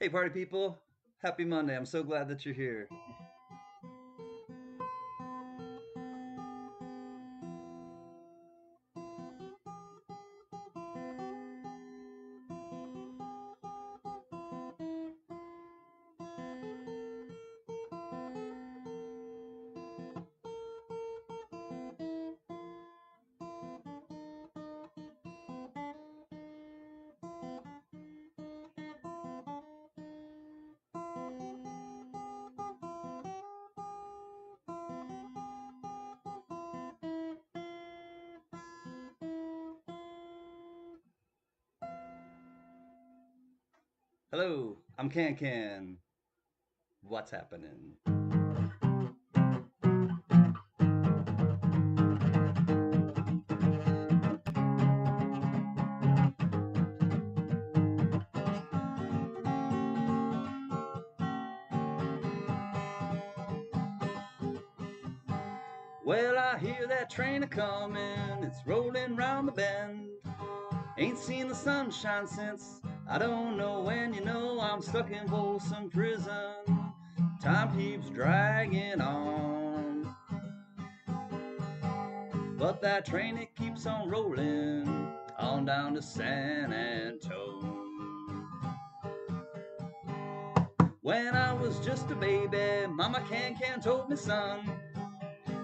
Hey, party people. Happy Monday. I'm so glad that you're here. Hello, I'm CanCan. What's happening? Well, I hear that train a comin', it's rollin' round the bend. Ain't seen the sunshine since I don't know when. You know I'm stuck in Folsom Prison. Time keeps dragging on, but that train it keeps on rollin' on down to San Antone. When I was just a baby, Mama Can told me, son,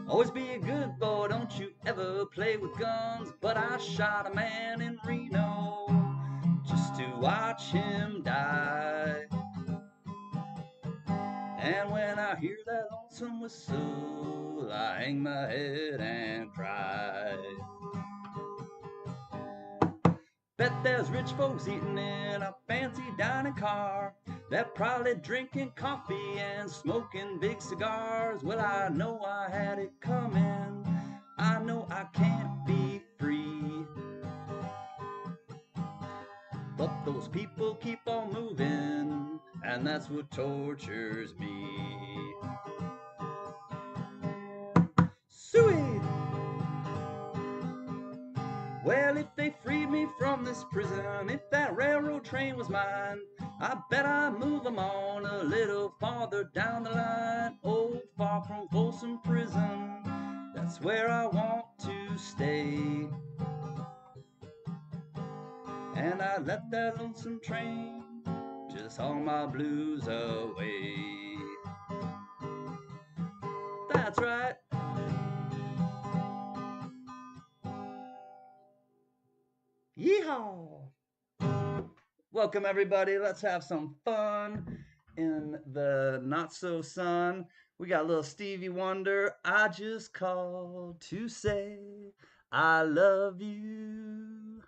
always be a good boy, don't you ever play with guns. But I shot a man in Reno just to watch him die. And when I hear that lonesome whistle, I hang my head and cry. Bet there's rich folks eating in a fancy dining car. They're probably drinking coffee and smoking big cigars. Well, I know I had it coming. I know I can't be free. But those people keep on moving, and that's what tortures me. Suey! Well, if they freed me from this prison, if that railroad train was mine, I bet I'd move them on a little farther down the line. Oh, far from Folsom Prison, that's where I want to stay. And I let that lonesome train just haul my blues away. That's right. Yeehaw! Welcome, everybody. Let's have some fun in the not so sun. We got a little Stevie Wonder. I just called to say I love you.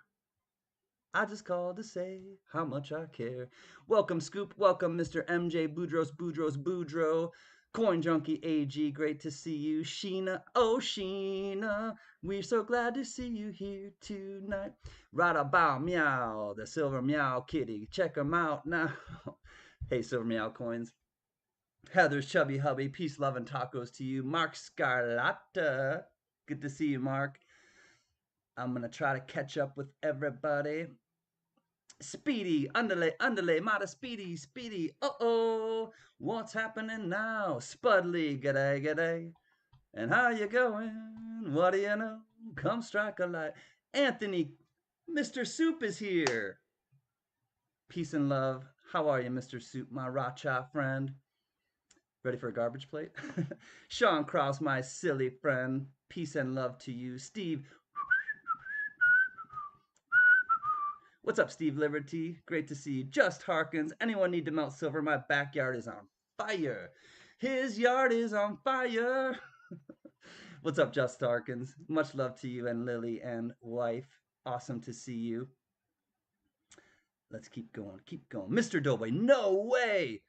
I just called to say how much I care. Welcome, Scoop. Welcome, Mr. MJ Boudreaux. Coin Junkie AG, great to see you. Sheena, oh Sheena, we're so glad to see you here tonight. Right about meow, the silver meow kitty. Check them out now. Hey, silver meow coins. Heather's chubby hubby, peace, love, and tacos to you. Mark Scarlatta, good to see you, Mark. I'm gonna try to catch up with everybody. Speedy, underlay, mighty speedy. Uh-oh, what's happening now? Spudley, g'day. And how you going? What do you know? Come strike a light. Anthony, Mr. Soup is here. Peace and love. How are you, Mr. Soup, my Racha friend? Ready for a garbage plate? Sean Cross, my silly friend. Peace and love to you. Steve, what's up, Steve Liberty? Great to see you. Just Harkins. Anyone need to melt silver? My backyard is on fire. His yard is on fire. What's up, Just Harkins? Much love to you and Lily and wife. Awesome to see you. Let's keep going. Mr. Doughboy, no way.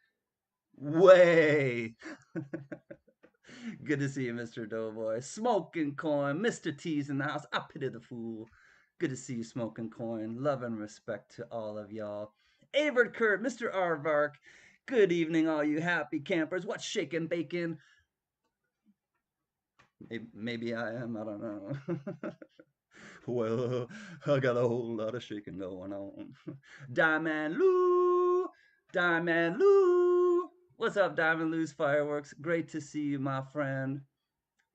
Way. Good to see you, Mr. Doughboy. Smoking Coin, Mr. T's in the house. I pity the fool. Good to see you, Smoking Coin. Love and respect to all of y'all. Avert Kurt, Mr. Arvark. Good evening, all you happy campers. What's shaking bacon? Maybe I am. I don't know. Well, I got a whole lot of shaking going on. Diamond Lou. Diamond Lou. What's up, Diamond Lou's Fireworks? Great to see you, my friend.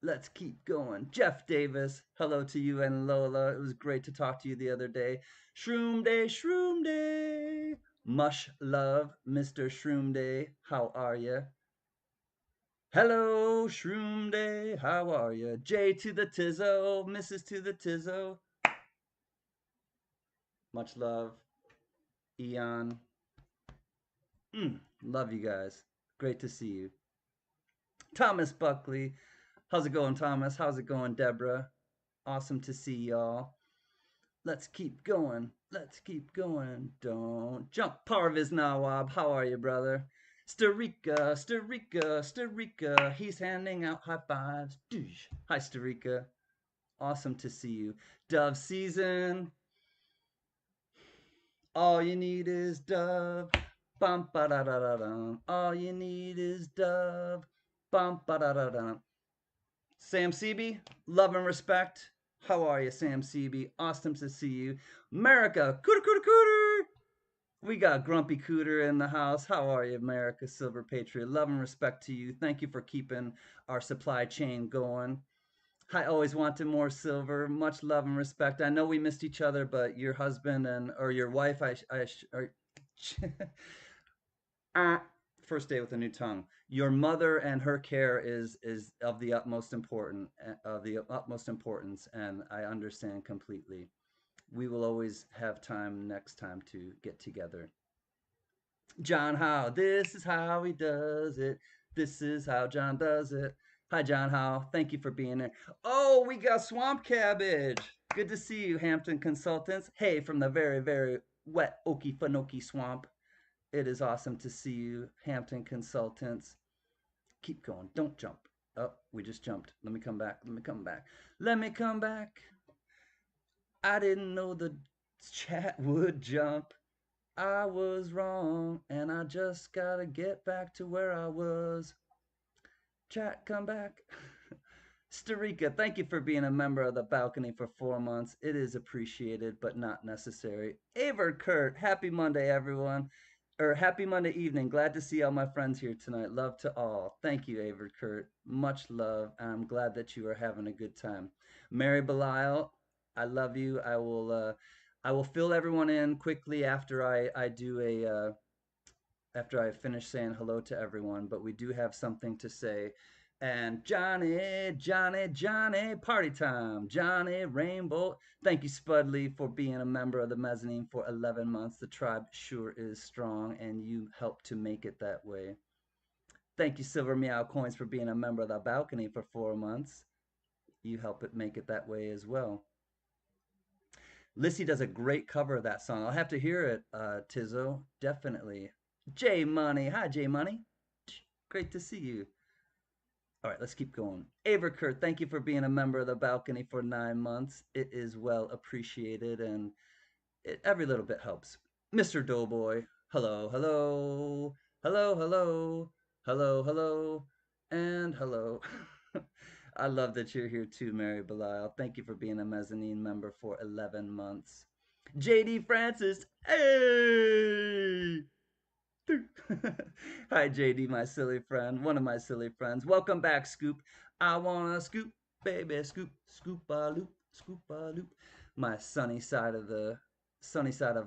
Let's keep going. Jeff Davis, hello to you and Lola. It was great to talk to you the other day. Shroom Day, Shroom Day. Mush love, Mr. Shroom Day. How are you? Hello, Shroom Day. How are you? J to the Tizzo, Mrs. to the Tizzo. Much love. Eon. Love you guys. Great to see you. Thomas Buckley. How's it going, Thomas? How's it going, Deborah? Awesome to see y'all. Let's keep going. Let's keep going. Don't jump. Parviz Nawab. How are you, brother? Starika, Starika, Starika. He's handing out high fives. Hi, Starika. Awesome to see you. Dove season. All you need is Dove. Bum ba da da da dum. All you need is Dove. Bum ba da da dum. Sam Seeby, love and respect. How are you, Sam Seeby? Awesome to see you. America, cooter, cooter, cooter. We got Grumpy Cooter in the house. How are you, America, Silver Patriot? Love and respect to you. Thank you for keeping our supply chain going. I always wanted more silver. Much love and respect. I know we missed each other, but your husband and or your wife, uh, first day with a new tongue. Your mother and her care is of the utmost importance, and I understand completely. We will always have time next time to get together. John Howe, this is how he does it. This is how John does it. Hi, John Howe. Thank you for being there. Oh, we got Swamp Cabbage. Good to see you, Hampton Consultants. Hey, from the very, very wet Okefenokee Swamp. It is awesome to see you, Hampton Consultants. Keep going. Don't jump. Oh, we just jumped. Let me come back. Let me come back. Let me come back. I didn't know the chat would jump. I was wrong, and I just gotta get back to where I was. Chat, come back. Starika, thank you for being a member of the balcony for 4 months. It is appreciated, but not necessary. Aver Kurt, happy Monday, everyone. Or happy Monday evening. Glad to see all my friends here tonight. Love to all. Thank you, Aver Kurt. Much love. I'm glad that you are having a good time. Mary Belial, I love you. I will fill everyone in quickly after I do after I finish saying hello to everyone, but we do have something to say. And Johnny, Johnny, Johnny, party time. Johnny Rainbow. Thank you, Spudley, for being a member of the mezzanine for 11 months. The tribe sure is strong, and you helped to make it that way. Thank you, Silver Meow Coins, for being a member of the balcony for 4 months. You help it make it that way as well. Lissy does a great cover of that song. I'll have to hear it, Tizzo. Definitely. J Money. Hi, J Money. Great to see you. All right, let's keep going. Averkurt, thank you for being a member of the balcony for 9 months. It is well appreciated, and every little bit helps. Mr. Doughboy, hello, hello, hello, hello, hello, hello, and hello. I love that you're here too, Mary Belial. Thank you for being a mezzanine member for 11 months. JD Francis, hey! Hi, JD, my silly friend, one of my silly friends. Welcome back, Scoop. I wanna scoop, baby, scoop, scoop a loop, scoop a loop. My sunny side of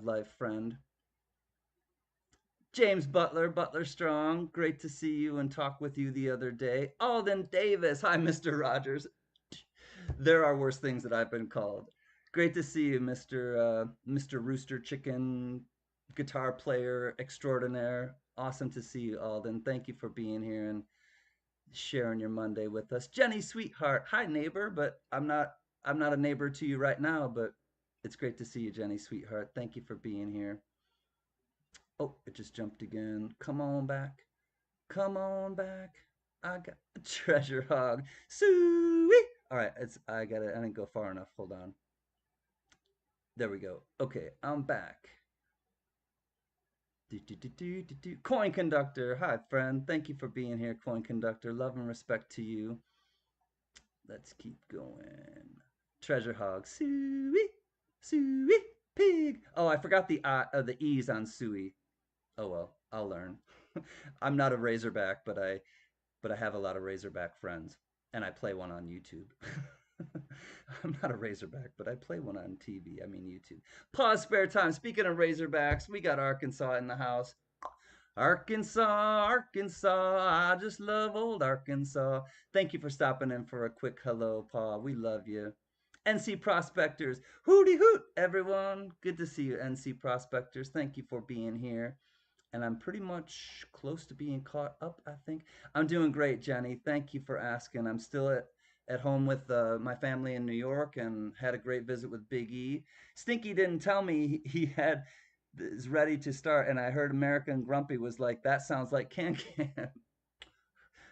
life friend. James Butler, Butler Strong. Great to see you and talk with you the other day. Alden Davis. Hi, Mr. Rogers. There are worse things that I've been called. Great to see you, Mr. Rooster Chicken, guitar player extraordinaire. Awesome to see you, Alden. Thank you for being here and sharing your Monday with us. Jenny Sweetheart. Hi, neighbor, but I'm not a neighbor to you right now, but it's great to see you, Jenny Sweetheart. Thank you for being here. Oh, it just jumped again. Come on back. Come on back. I got the treasure hog. Sweet. All right, I didn't go far enough. Hold on. There we go. Okay, I'm back. Coin Conductor. Hi, friend. Thank you for being here, Coin Conductor. Love and respect to you. Let's keep going. Treasure hog. Suey. Suey. Pig. Oh, I forgot the E's on Suey. Oh well, I'll learn. I'm not a Razorback, but I have a lot of Razorback friends, and I play one on YouTube. I'm not a Razorback, but I play one on TV. I mean YouTube. Pause spare time. Speaking of Razorbacks, we got Arkansas in the house. Arkansas, Arkansas, I just love old Arkansas. Thank you for stopping in for a quick hello, Paul. We love you. NC Prospectors, hooty hoot, everyone. Good to see you, NC Prospectors. Thank you for being here. And I'm pretty much close to being caught up, I think. I'm doing great, Jenny. Thank you for asking. I'm still at home with my family in New York and had a great visit with Big E. Stinky didn't tell me he had is ready to start, and I heard American Grumpy was like, "That sounds like CanCan."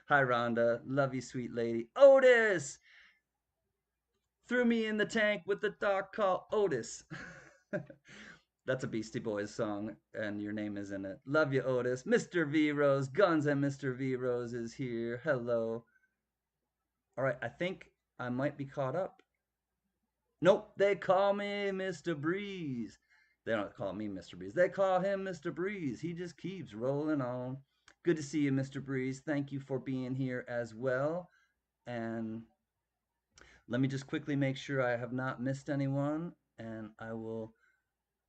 Hi, Rhonda. Love you, sweet lady. Otis threw me in the tank with the dog called Otis. That's a Beastie Boys song, and your name is in it. Love you, Otis. Mr. V Rose, Guns and Mr. V Rose is here. Hello. All right, I think I might be caught up. Nope, they call me Mr. Breeze. They don't call me Mr. Breeze. They call him Mr. Breeze. He just keeps rolling on. Good to see you, Mr. Breeze. Thank you for being here as well. And let me just quickly make sure I have not missed anyone. And I will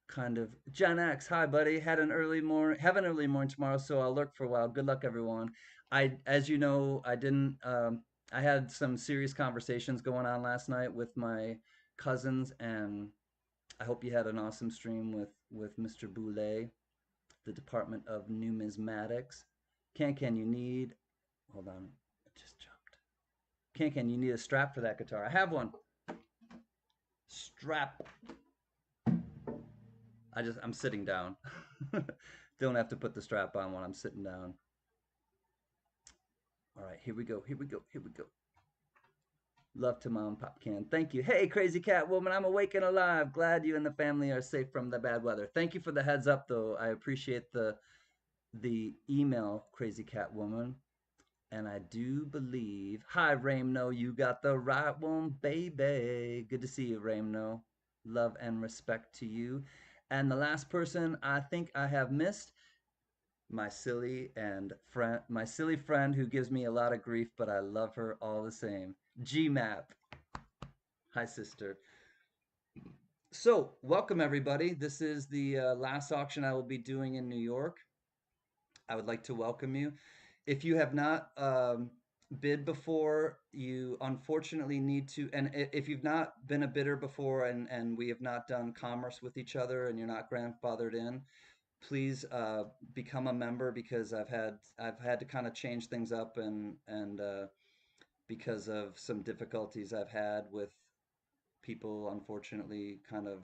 kind of Gen X. Hi, buddy. Had an early morning. Have an early morning tomorrow, so I'll lurk for a while. Good luck, everyone. As you know, I didn't. I had some serious conversations going on last night with my cousins, and I hope you had an awesome stream with Mr. Boulay, the Department of Numismatics. Can you need? Hold on, it just jumped. Can you need a strap for that guitar? I have one. Strap. I'm sitting down. Don't have to put the strap on when I'm sitting down. All right, here we go. Here we go. Here we go. Love to Mom Pop Can. Thank you. Hey, Crazy Cat Woman, I'm awake and alive. Glad you and the family are safe from the bad weather. Thank you for the heads up, though. I appreciate the email, Crazy Cat Woman. And I do believe. Hi, Ramno. You got the right one, baby. Good to see you, Ramno. Love and respect to you. And the last person I think I have missed, my silly friend who gives me a lot of grief, but I love her all the same. GMAP. Hi, sister. So, welcome everybody. This is the last auction I will be doing in New York. I would like to welcome you. If you have not bid before, you unfortunately need to, and if you've not been a bidder before and we have not done commerce with each other and you're not grandfathered in, please become a member because I've had to kind of change things up and because of some difficulties I've had with people unfortunately kind of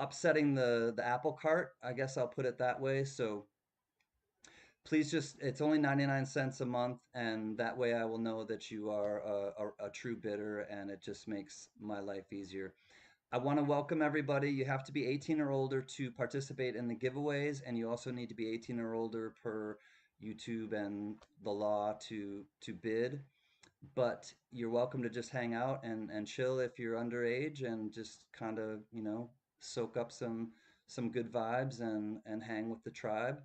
upsetting the apple cart. I guess I'll put it that way. So please just it's only 99 cents a month and that way I will know that you are a true bidder and it just makes my life easier. I want to welcome everybody. You have to be 18 or older to participate in the giveaways, and you also need to be 18 or older per YouTube and the law to bid. But you're welcome to just hang out and chill if you're underage and just kind of, soak up some good vibes and hang with the tribe.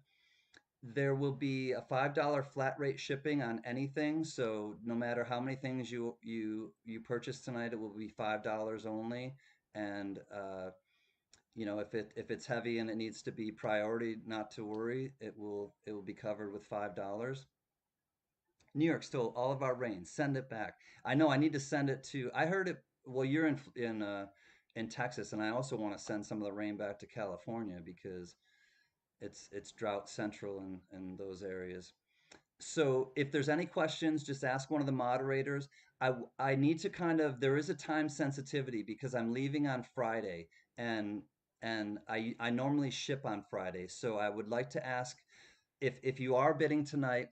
There will be a $5 flat rate shipping on anything, so no matter how many things you purchase tonight, it will be $5 only. And if it's heavy and it needs to be priority, not to worry, it will be covered with $5. New York stole all of our rain. Send it back. I know I need to send it to. I heard it. Well, you're in Texas, and I also want to send some of the rain back to California because it's drought central in those areas. So if there's any questions, just ask one of the moderators. I need to kind of there is a time sensitivity because I'm leaving on Friday and and I normally ship on Friday. So I would like to ask if you are bidding tonight,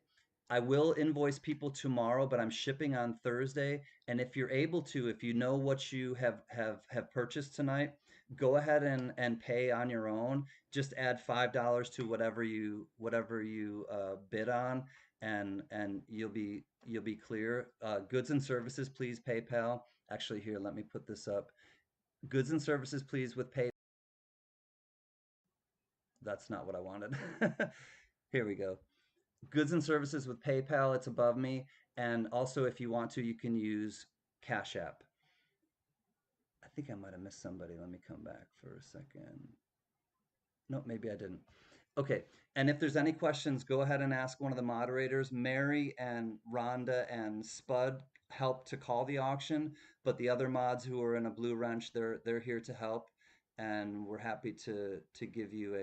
I will invoice people tomorrow, but I'm shipping on Thursday. And if you're able to, if you know what you have purchased tonight, go ahead and pay on your own. Just add $5 to whatever you bid on, and you'll be clear. Goods and services, please PayPal. Actually, here, let me put this up. Goods and services, please with PayPal. that's not what I wanted. Here we go. Goods and services with PayPal, it's above me. And also, if you want to, you can use Cash App. I think I might have missed somebody. Let me come back for a second. No, maybe I didn't. Okay. And if there's any questions, go ahead and ask one of the moderators. Mary and Rhonda and Spud help to call the auction, but the other mods who are in a blue wrench, they're here to help, and we're happy to give you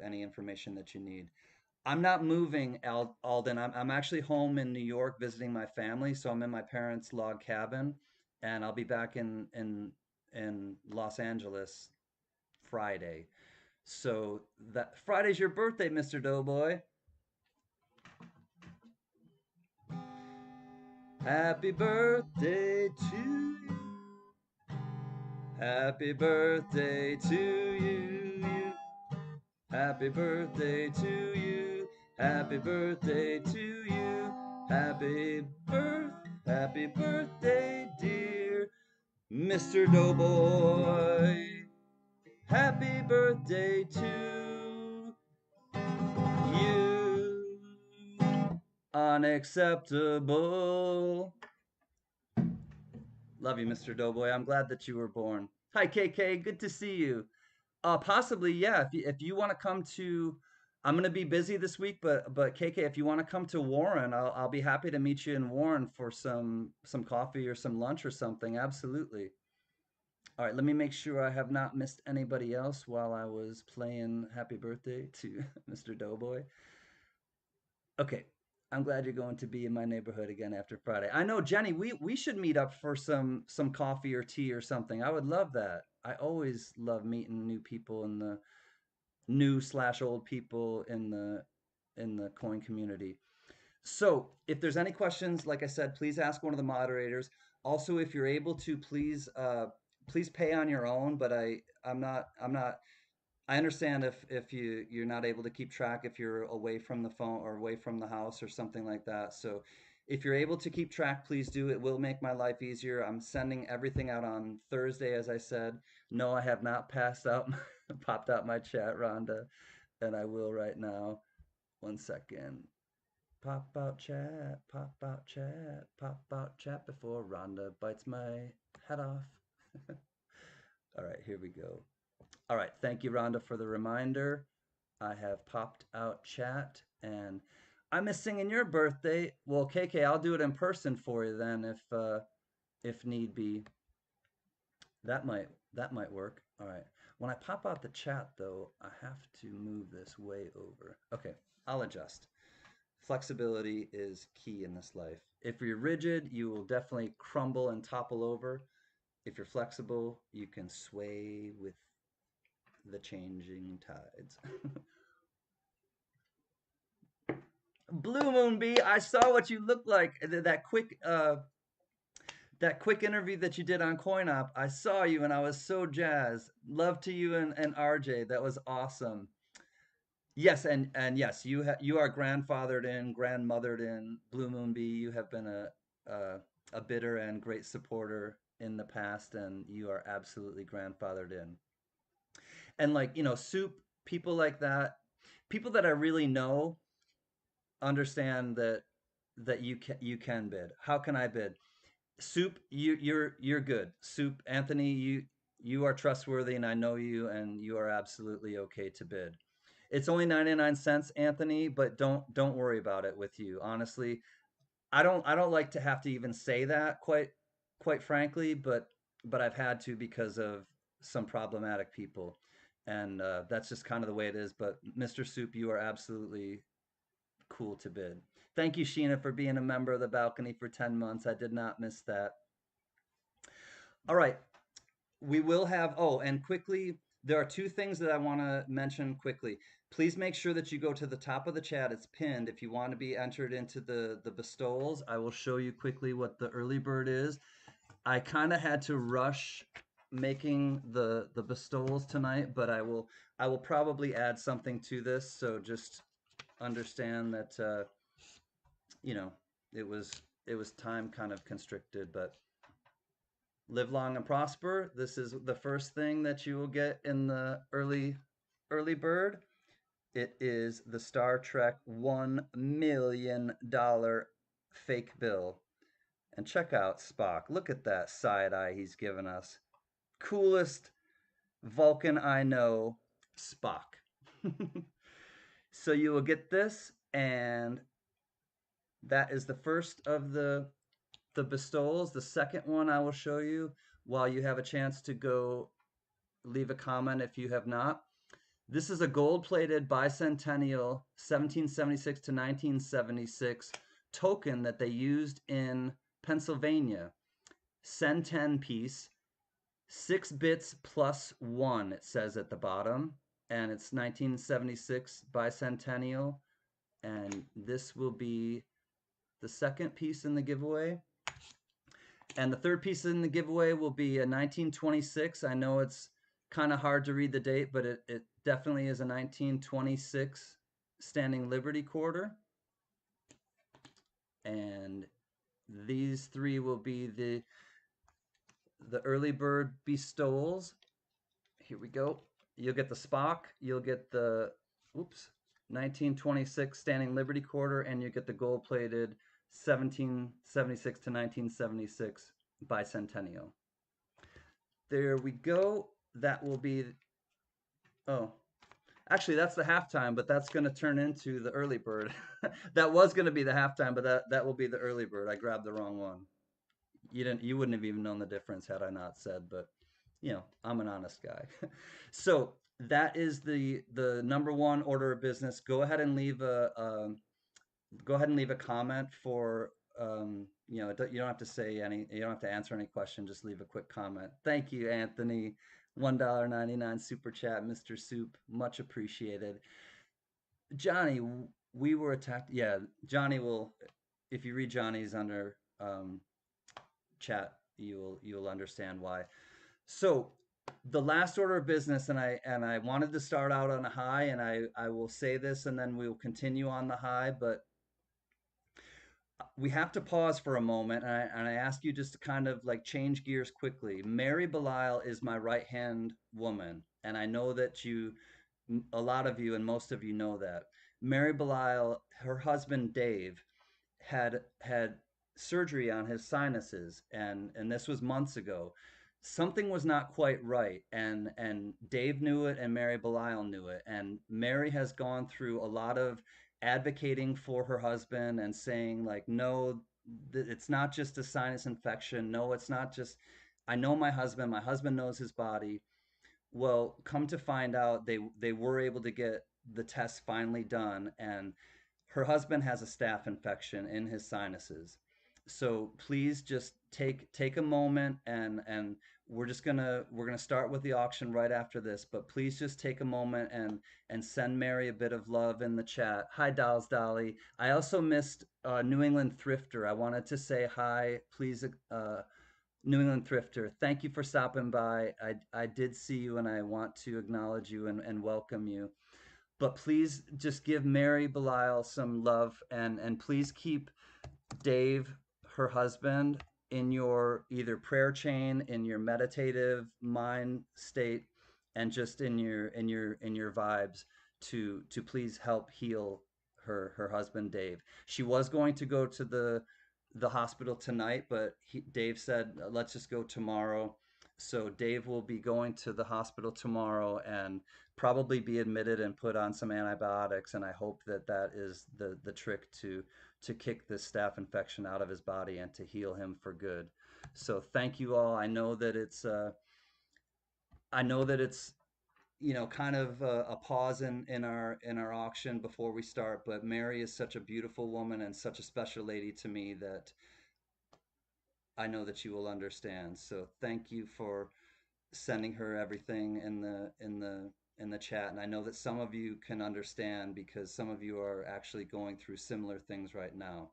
any information that you need. I'm not moving, Alden. I'm actually home in New York visiting my family, so I'm in my parents' log cabin, and I'll be back in Los Angeles Friday. So that Friday's your birthday, Mr. Doughboy. Happy birthday to you. Happy birthday to you. Happy birthday to you. Happy birthday to you. Happy birthday, dear Mr. Doughboy. Happy birthday to you. Unacceptable. Love you, Mr. Doughboy. I'm glad that you were born. Hi, KK. Good to see you. Possibly, yeah. If you want to come to, I'm gonna be busy this week, but KK, if you want to come to Warren, I'll be happy to meet you in Warren for some coffee or some lunch or something. Absolutely. All right, let me make sure I have not missed anybody else while I was playing Happy Birthday to Mr. Doughboy. Okay, I'm glad you're going to be in my neighborhood again after Friday. I know, Jenny, we should meet up for some coffee or tea or something. I would love that. I always love meeting new people in the new slash old people in the coin community. So if there's any questions, like I said, please ask one of the moderators. Also, if you're able to, please pay on your own. But I'm not I understand if you're not able to keep track if you're away from the phone or away from the house or something like that. So if you're able to keep track, please do. It will make my life easier. I'm sending everything out on Thursday, as I said. No, I have not passed out, popped out my chat, Rhonda, and I will right now. One second. Pop out chat, pop out chat, pop out chat before Rhonda bites my head off. All right, here we go. All right, thank you, Rhonda, for the reminder. I have popped out chat, and I miss singing your birthday. Well, KK, I'll do it in person for you then, if need be. That might work. All right. When I pop out the chat, though, I have to move this way over. Okay, I'll adjust. Flexibility is key in this life. If you're rigid, you will definitely crumble and topple over. If you're flexible, you can sway with the changing tides. Blue Moon Bee, I saw what you looked like. That quick interview that you did on CoinOp. I saw you and I was so jazzed. Love to you and RJ. That was awesome. Yes, and yes, you are grandfathered in, grandmothered in. Blue Moon Bee, you have been a a bitter and great supporter in the past, and you are absolutely grandfathered in. And like, Soup, people like that, people that I really know understand that you can bid. How can I bid? Soup, you're good. Soup, Anthony, you are trustworthy, and I know you, and you are absolutely okay to bid. It's only 99 cents, Anthony, but don't worry about it with you. Honestly, I don't like to have to even say that quite frankly, but I've had to because of some problematic people, and that's just kind of the way it is. But Mr. Soup, you are absolutely cool to bid. Thank you, Sheena, for being a member of the balcony for 10 months. I did not miss that. All right. We will have, oh, and quickly, there are two things that I want to mention quickly. Please make sure that you go to the top of the chat. It's pinned. If you want to be entered into the bestowals, I will show you quickly what the early bird is. I kind of had to rush making the bestowals tonight, but I will probably add something to this. So just understand that you know it was time kind of constricted, but Live long and prosper. This is the first thing that you will get in the early bird. It is the Star Trek $1 million fake bill. And check out Spock. Look at that side eye he's given us. Coolest Vulcan I know, Spock. So you will get this, and that is the first of the bestowals. The second one I will show you while you have a chance to go leave a comment if you have not. This is a gold-plated Bicentennial 1776 to 1976 token that they used in Pennsylvania. Send 10 piece, 6 bits plus 1, it says at the bottom. And it's 1976 Bicentennial. And this will be the second piece in the giveaway. And the third piece in the giveaway will be a 1926. I know it's kind of hard to read the date, but it definitely is a 1926 Standing Liberty Quarter. And these three will be the early bird bestowals. Here we go. You'll get the Spock, you'll get the, oops, 1926 Standing Liberty Quarter, and you get the gold-plated 1776 to 1976 Bicentennial. There we go. That will be, oh, actually that's the halftime, but that's going to turn into the early bird. That was going to be the halftime, but that will be the early bird. I grabbed the wrong one. You wouldn't have even known the difference had I not said, but I'm an honest guy. So that is the number one order of business. Go ahead and leave a comment for you don't have to say any, you don't have to answer any question, just leave a quick comment. Thank you, Anthony. $1.99 super chat, Mr. Soup, much appreciated. Johnny, we were attacked. Yeah, Johnny will, if you read Johnny's under chat, you'll understand why. So the last order of business, and I wanted to start out on a high, and I will say this, and then we will continue on the high, but we have to pause for a moment, and I ask you just to kind of like change gears quickly. Mary Belial is my right hand woman, and I know that a lot of you and most of you know that. Mary Belial, her husband Dave, had surgery on his sinuses, and this was months ago. Something was not quite right, and Dave knew it, and Mary Belial knew it, and Mary has gone through a lot of advocating for her husband and saying like, no, it's not just a sinus infection. No, it's not just, I know my husband. My husband knows his body. Well, come to find out, they were able to get the test finally done, and her husband has a staph infection in his sinuses. So please just take a moment, and we're gonna start with the auction right after this, but please just take a moment and send Mary a bit of love in the chat. Hi, Dolls Dolly. I also missed New England Thrifter. I wanted to say hi, please. New England Thrifter, thank you for stopping by. I did see you, and I want to acknowledge you and welcome you. But please just give Mary Belial some love, and please keep Dave, her husband, in your either prayer chain, in your meditative mind state, and just in your vibes to please help heal her husband Dave. She was going to go to the hospital tonight, but Dave said, let's just go tomorrow. So Dave will be going to the hospital tomorrow and probably be admitted and put on some antibiotics. And I hope that is the trick to kick this staph infection out of his body and to heal him for good. So thank you all. I know that it's kind of a pause in our auction before we start, but Mary is such a beautiful woman and such a special lady to me that I know that you will understand. So thank you for sending her everything in the chat. And I know that some of you can understand because some of you are actually going through similar things right now.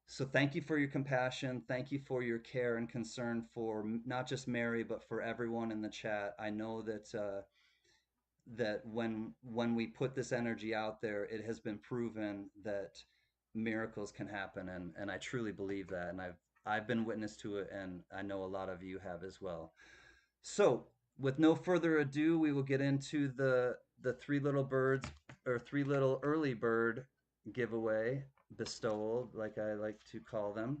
So thank you for your compassion. Thank you for your care and concern for not just Mary, but for everyone in the chat. I know that when we put this energy out there, it has been proven that miracles can happen, and I truly believe that. And I've been witness to it, and I know a lot of you have as well. So, with no further ado, we will get into the three little birds or three little early bird giveaway bestowal, like I like to call them.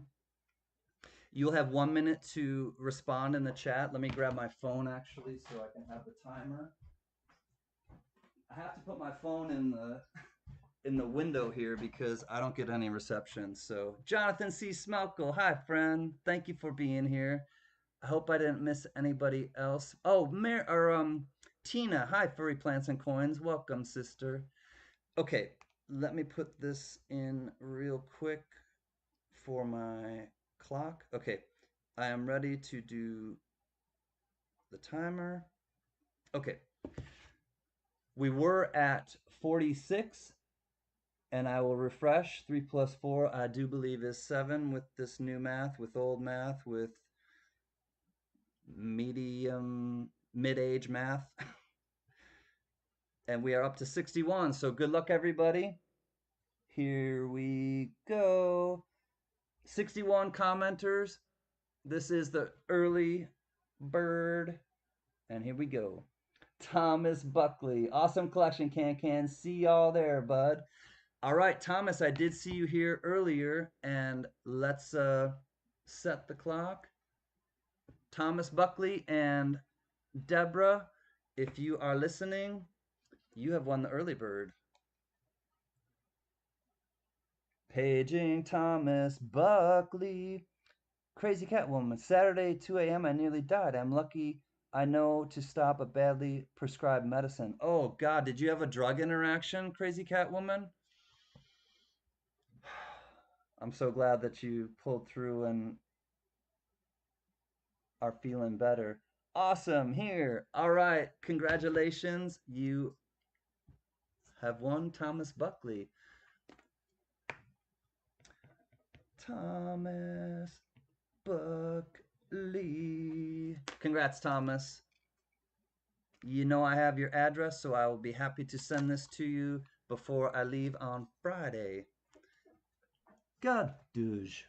You'll have 1 minute to respond in the chat. Let me grab my phone actually so I can have the timer. I have to put my phone in the window here because I don't get any reception. So, Jonathan C. Smelko, hi friend. Thank you for being here. I hope I didn't miss anybody else. Oh, Tina, hi Furry Plants and Coins. Welcome, sister. Okay, let me put this in real quick for my clock. Okay, I am ready to do the timer. Okay, we were at 46, and I will refresh. 3 plus 4, I do believe, is 7 with this new math, with old math, with mid-age math. And we are up to 61, so good luck, everybody. Here we go. 61 commenters. This is the early bird. And here we go. Thomas Buckley. Awesome collection, CanCan. See y'all there, bud. All right, Thomas, I did see you here earlier, and let's set the clock. Thomas Buckley and Deborah, if you are listening, you have won the early bird. Paging Thomas Buckley. Crazy Catwoman. Saturday, 2 a.m. I nearly died. I'm lucky I know to stop a badly prescribed medicine. Oh, God, did you have a drug interaction, Crazy Catwoman? I'm so glad that you pulled through and are feeling better. Awesome. Here. All right. Congratulations. You have won Thomas Buckley. Thomas Buckley. Congrats, Thomas. You know I have your address, so I will be happy to send this to you before I leave on Friday. God douche.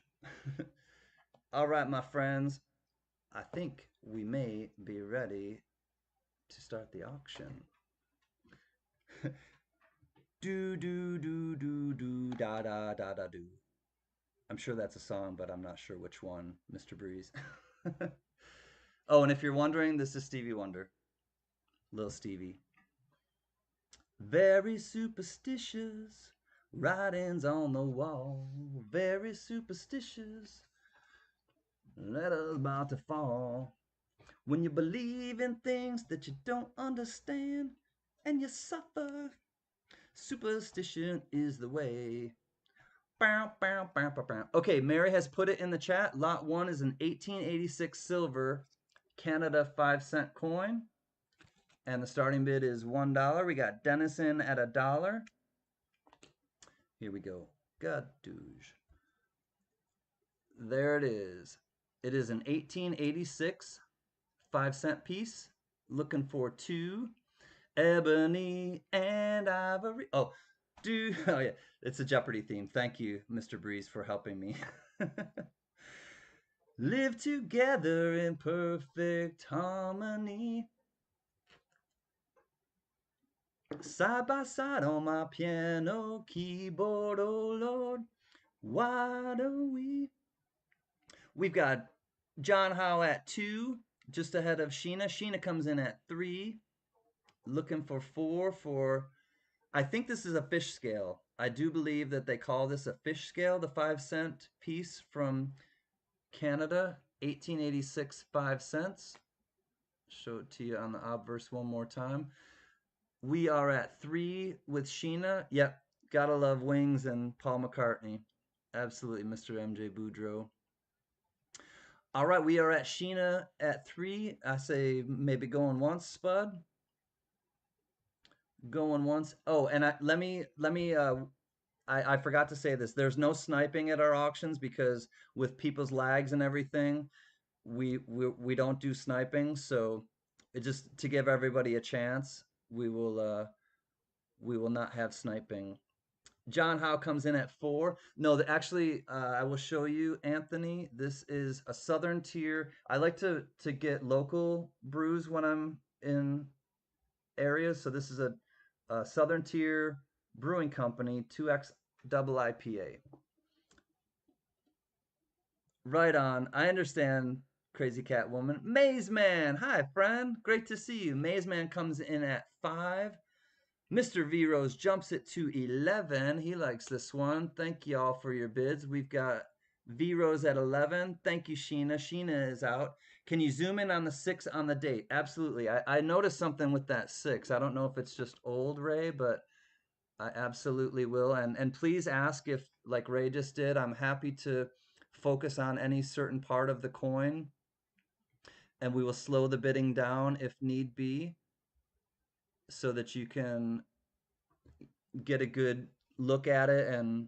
All right, my friends. I think we may be ready to start the auction. Do do do do do da da da da do. I'm sure that's a song, but I'm not sure which one, Mr. Breeze. Oh, and if you're wondering, this is Stevie Wonder. Little Stevie. Very superstitious, writings on the wall. Very superstitious, letters about to fall. When you believe in things that you don't understand and you suffer, superstition is the way. Bow, bow, bow, bow, bow. Okay, Mary has put it in the chat. Lot 1 is an 1886 silver Canada 5-cent coin. And the starting bid is $1. We got Dennison at $1. Here we go. God douche. There it is. It is an 1886 5-cent piece. Looking for 2. Ebony and ivory. Oh, dude. Oh, yeah. It's a Jeopardy theme. Thank you, Mr. Breeze, for helping me. Live together in perfect harmony. Side by side on my piano keyboard, oh Lord, why don't we? We've got John Howe at 2, just ahead of Sheena. Sheena comes in at 3, looking for 4 for, I think this is a fish scale. I do believe that they call this a fish scale, the 5-cent piece from Canada, 1886 5 cents. Show it to you on the obverse one more time. We are at 3 with Sheena. Yep, gotta love Wings and Paul McCartney. Absolutely, Mr. MJ Boudreaux. All right, we are at Sheena at 3. I say maybe going once, Spud. Going once. Oh, and I forgot to say this. There's no sniping at our auctions because with people's lags and everything, we don't do sniping. So it just to give everybody a chance, we will not have sniping. John Howe comes in at 4. No, actually, I will show you, Anthony. This is a Southern Tier. I like to get local brews when I'm in areas. So this is a Southern Tier Brewing Company 2X double IPA. Right on. I understand, Crazy Cat Woman. Maze Man, hi friend. Great to see you. Maze Man comes in at 5. Mr. V Rose jumps it to 11. He likes this one. Thank y'all for your bids. We've got V Rose at 11. Thank you, Sheena. Sheena is out. Can you zoom in on the 6 on the date? Absolutely. I noticed something with that 6. I don't know if it's just old, Ray, but I absolutely will. And please ask if, like Ray just did, I'm happy to focus on any certain part of the coin, and we will slow the bidding down if need be so that you can get a good look at it and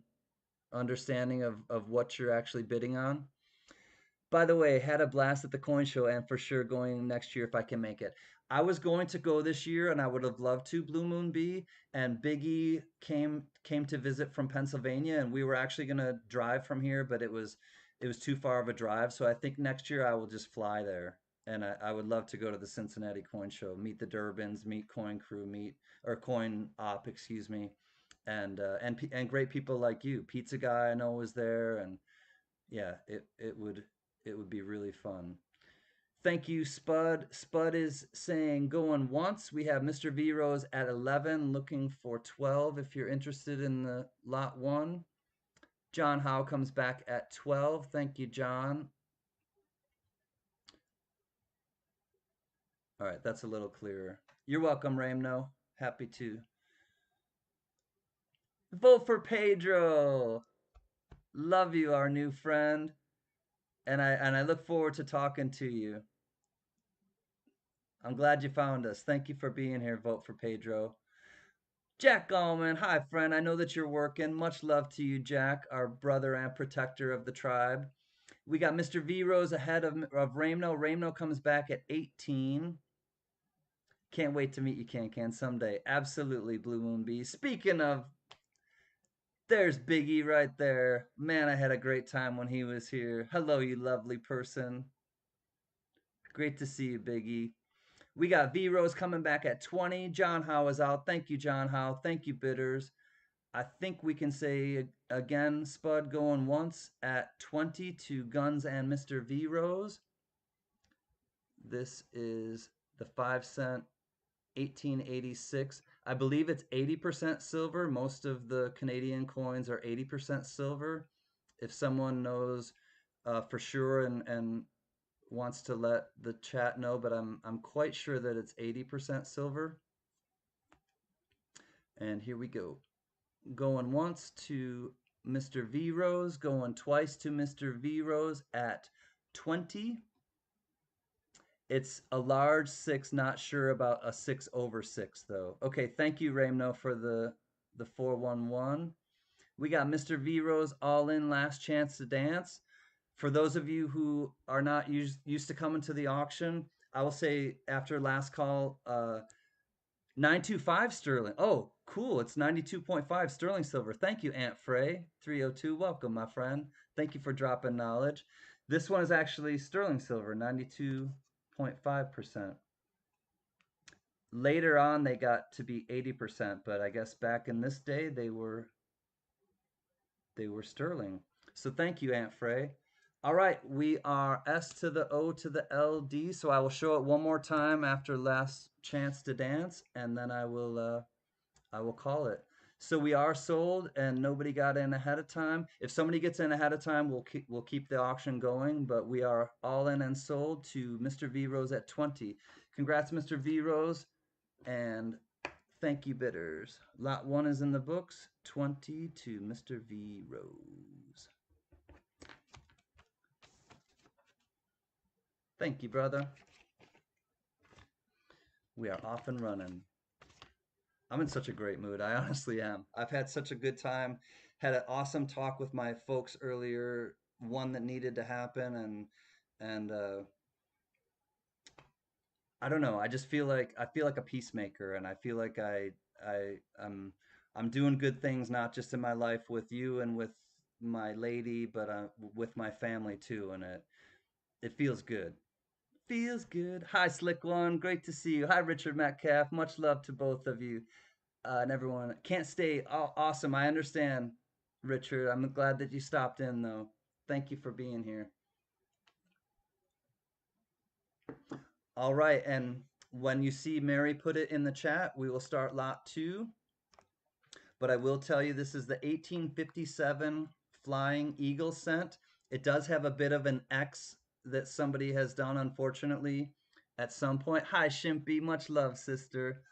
understanding of what you're actually bidding on. By the way, had a blast at the coin show and for sure going next year if I can make it. I was going to go this year and I would have loved to, Blue Moon B, and Biggie came to visit from Pennsylvania and we were actually going to drive from here, but it was too far of a drive. So I think next year I will just fly there. And I would love to go to the Cincinnati Coin Show, meet the Durbins, meet Coin Crew, meet or Coin Op, excuse me, and great people like you. Pizza Guy I know was there, and yeah, it would be really fun. Thank you, Spud. Spud is saying going once. We have Mr. V Rose at 11, looking for 12 if you're interested in the lot one. John Howe comes back at 12. Thank you, John. All right, that's a little clearer. You're welcome, Ramno. Happy to. Vote for Pedro. Love you, our new friend. And I look forward to talking to you. I'm glad you found us. Thank you for being here. Vote for Pedro. Jack Gallman, hi friend. I know that you're working. Much love to you, Jack, our brother and protector of the tribe. We got Mr. V Rose ahead of Ramno. Ramno comes back at 18. Can't wait to meet you, CanCan, someday. Absolutely, Blue Moon B. Speaking of, there's Biggie right there. Man, I had a great time when he was here. Hello, you lovely person. Great to see you, Biggie. We got V Rose coming back at 20. John Howe is out. Thank you, John Howe. Thank you, bidders. I think we can say again, Spud going once at 20 to Guns and Mr. V Rose. This is the 5 cent 1886. I believe it's 80% silver. Most of the Canadian coins are 80% silver. If someone knows for sure and wants to let the chat know, but I'm quite sure that it's 80% silver. And here we go. Going once to Mr. V Rose, going twice to Mr. V Rose at 20. It's a large 6, not sure about a 6 over 6 though. Okay, thank you, Ramno, for the 411. We got Mr. V Rose all in, last chance to dance. For those of you who are not used to coming to the auction, I will say after last call, 925 sterling. Oh, cool. It's 92.5 sterling silver. Thank you, Aunt Frey. 302. Welcome, my friend. Thank you for dropping knowledge. This one is actually sterling silver, 92.5%. Later on, they got to be 80%, but I guess back in this day, they were sterling. So thank you, Aunt Frey. All right, we are S to the O to the LD. So I will show it one more time after last chance to dance, and then I will call it. So we are sold, and nobody got in ahead of time. If somebody gets in ahead of time, we'll keep the auction going. But we are all in and sold to Mr. V Rose at 20. Congrats, Mr. V Rose, and thank you, bidders. Lot one is in the books. 20 to Mr. V Rose. Thank you, brother. We are off and running. I'm in such a great mood. I honestly am. I've had such a good time. Had an awesome talk with my folks earlier, one that needed to happen, and I don't know. I just feel like a peacemaker, and I feel like I'm I'm doing good things, not just in my life with you and with my lady, but with my family too, and it feels good. Feels good. Hi, Slick One. Great to see you. Hi, Richard Metcalf. Much love to both of you and everyone. Can't stay. Awesome. I understand, Richard. I'm glad that you stopped in, though. Thank you for being here. All right. And when you see Mary put it in the chat, we will start lot two. But I will tell you, this is the 1857 Flying Eagle scent. It does have a bit of an X that somebody has done, unfortunately, at some point. Hi, Shimpy. Much love, sister.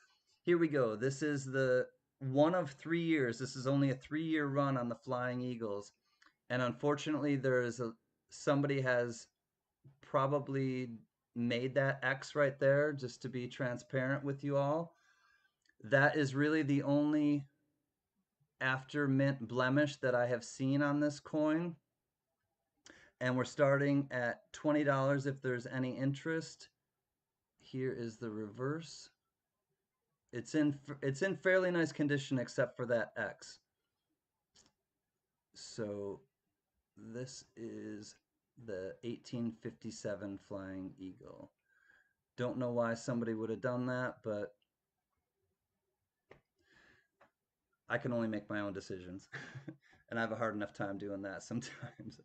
Here we go. This is the one of 3 years. This is only a 3-year run on the Flying Eagles. And unfortunately, somebody has probably made that X right there, just to be transparent with you all. That is really the only after mint blemish that I have seen on this coin. And we're starting at $20 if there's any interest. Here is the reverse. It's in fairly nice condition except for that X. So this is the 1857 Flying Eagle. Don't know why somebody would have done that, but I can only make my own decisions. And I have a hard enough time doing that sometimes.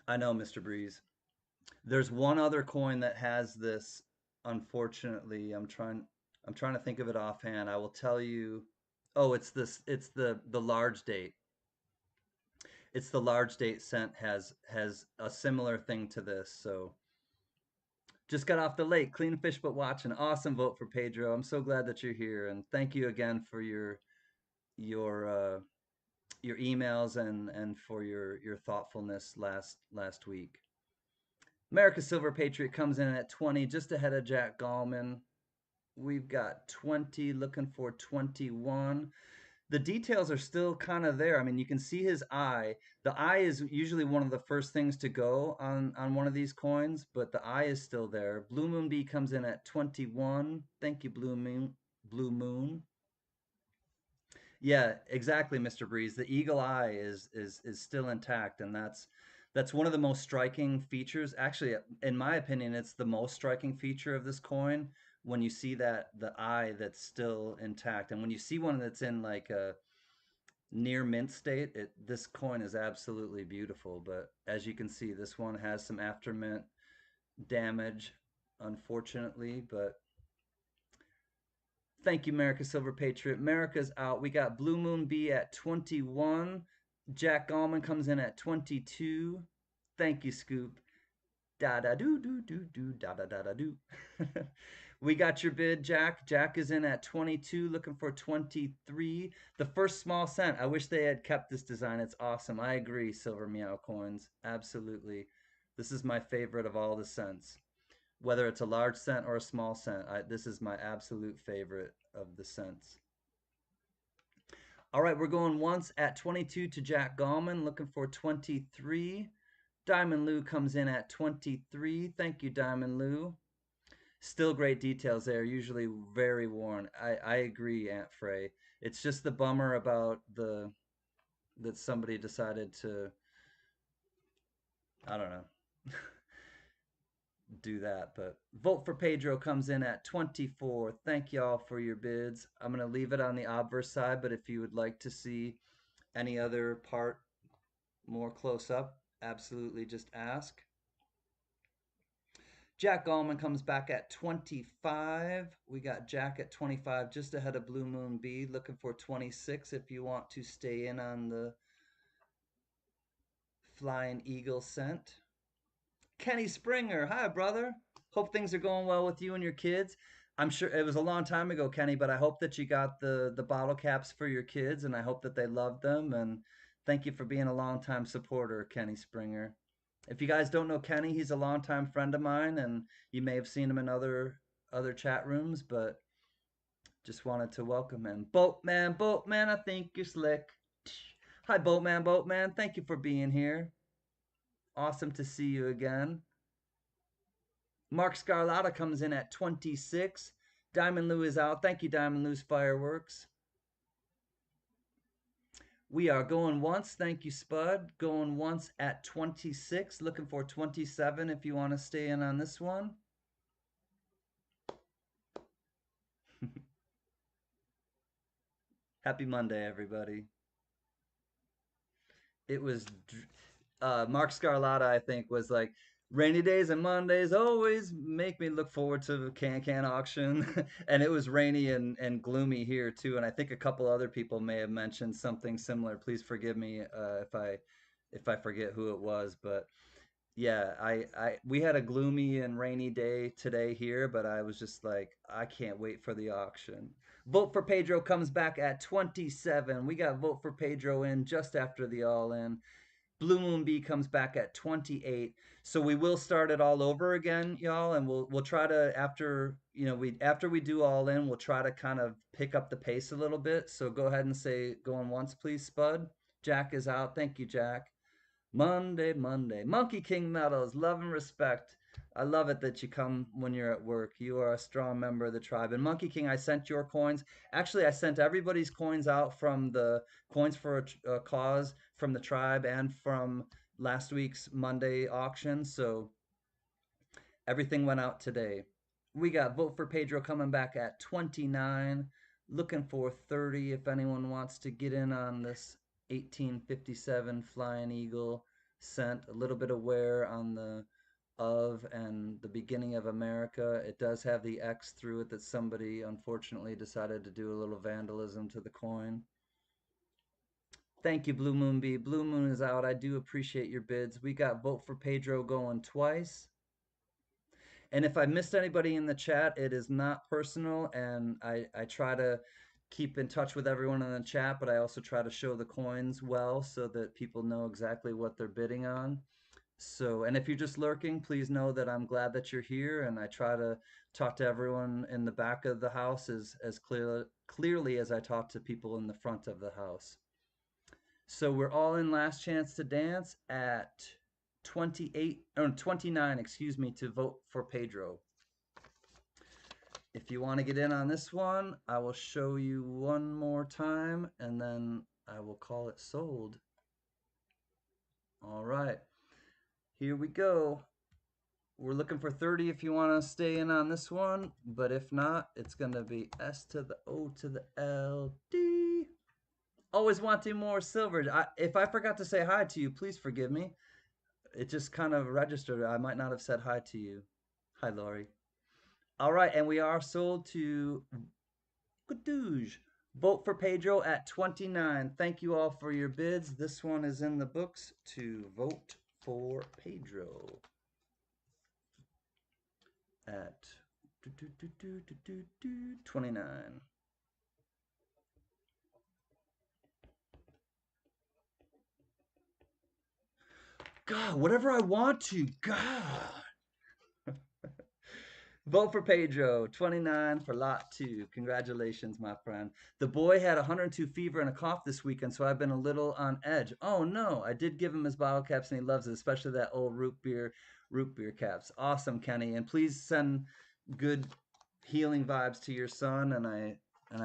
I know, Mr. Breeze. There's one other coin that has this. Unfortunately, I'm trying to think of it offhand. I will tell you. Oh, it's the large date. It's the large date scent has a similar thing to this. So just got off the lake, clean fish but watching. Awesome vote for Pedro. I'm so glad that you're here, and thank you again for your uh, your emails and for your thoughtfulness last week. America Silver Patriot comes in at 20, just ahead of Jack Gallman. We've got 20, looking for 21. The details are still kind of there. I mean, you can see his eye. The eye is usually one of the first things to go on one of these coins, but the eye is still there. Blue Moon B comes in at 21. Thank you, Blue Moon. Blue Moon. Yeah, exactly, Mr. Breeze. The eagle eye is still intact, and that's one of the most striking features. Actually, in my opinion, it's the most striking feature of this coin when you see that the eye that's still intact. And when you see one that's in like a near mint state, this coin is absolutely beautiful. But as you can see, this one has some after mint damage, unfortunately, but thank you, America Silver Patriot. America's out. We got Blue Moon B at 21. Jack Gallman comes in at 22. Thank you, Scoop. Da da do do do do da da da da do. We got your bid, Jack. Jack is in at 22, looking for 23. The first small cent. I wish they had kept this design. It's awesome. I agree, Silver Meow Coins. Absolutely. This is my favorite of all the cents. Whether it's a large cent or a small cent, this is my absolute favorite of the cents. All right, we're going once at 22 to Jack Gallman, looking for 23. Diamond Lou comes in at 23. Thank you, Diamond Lou. Still great details there, usually very worn. I agree, Aunt Frey. It's just the bummer about that somebody decided to, I don't know, do that. But vote for Pedro comes in at 24. Thank y'all for your bids. I'm going to leave it on the obverse side, but if you would like to see any other part more close up, absolutely just ask. Jack Gallman comes back at 25. We got Jack at 25, just ahead of Blue Moon B, looking for 26 if you want to stay in on the Flying Eagle scent. Kenny Springer, hi, brother. Hope things are going well with you and your kids. I'm sure it was a long time ago, Kenny, but I hope that you got the bottle caps for your kids, and I hope that they loved them. And thank you for being a longtime supporter, Kenny Springer. If you guys don't know Kenny, he's a longtime friend of mine, and you may have seen him in other chat rooms, but just wanted to welcome him. Boatman, I think you're slick. Hi, Boatman. Thank you for being here. Awesome to see you again. Mark Scarlata comes in at 26. Diamond Lou is out. Thank you, Diamond Lou's Fireworks. We are going once. Thank you, Spud. Going once at 26. Looking for 27 if you want to stay in on this one. Happy Monday, everybody. It was Mark Scarlatta, I think, was like, rainy days and Mondays always make me look forward to the CanCan auction. And it was rainy and gloomy here too. And I think a couple other people may have mentioned something similar. Please forgive me if I forget who it was, but yeah, we had a gloomy and rainy day today here, but I was just like, I can't wait for the auction. Vote for Pedro comes back at 27. We got Vote for Pedro in just after the all in. Blue Moon B comes back at 28. So we will start it all over again, y'all, and we'll try to after we do all in, we'll try to kind of pick up the pace a little bit. So go ahead and say going once, please, Spud. Jack is out. Thank you, Jack. Monday, Monday. Monkey King Medals, love and respect. I love it that you come when you're at work. You are a strong member of the tribe. And Monkey King, I sent your coins. Actually, I sent everybody's coins out from the Coins for a Cause from the tribe and from last week's Monday auction. So everything went out today. We got Vote for Pedro coming back at 29. Looking for 30 if anyone wants to get in on this 1857 Flying Eagle scent. A little bit of wear on the of and the beginning of America. It does have the X through it that somebody unfortunately decided to do a little vandalism to the coin. Thank you, Blue Moon B. Blue Moon is out. I do appreciate your bids. We got Vote for Pedro going twice. And if I missed anybody in the chat, it is not personal, and I try to keep in touch with everyone in the chat, but I also try to show the coins well so that people know exactly what they're bidding on. So, and if you're just lurking, please know that I'm glad that you're here, and I try to talk to everyone in the back of the house as clearly as I talk to people in the front of the house. So we're all in Last Chance to Dance at 29, excuse me, to Vote for Pedro. If you want to get in on this one, I will show you one more time and then I will call it sold. All right, here we go. We're looking for 30 if you want to stay in on this one, but if not, it's going to be S to the O to the L, D. Always wanting more silver. If I forgot to say hi to you, please forgive me. It just kind of registered. I might not have said hi to you. Hi, Lori. All right, and we are sold to Gadouge. Vote for Pedro at 29. Thank you all for your bids. This one is in the books to Vote for Pedro at 29. God, whatever I want to. God. Vote for Pedro, 29 for lot 2. Congratulations, my friend. The boy had 102 fever and a cough this weekend, so I've been a little on edge. Oh no, I did give him his bottle caps and he loves it, especially that old root beer caps. Awesome, Kenny. And please send good healing vibes to your son, and I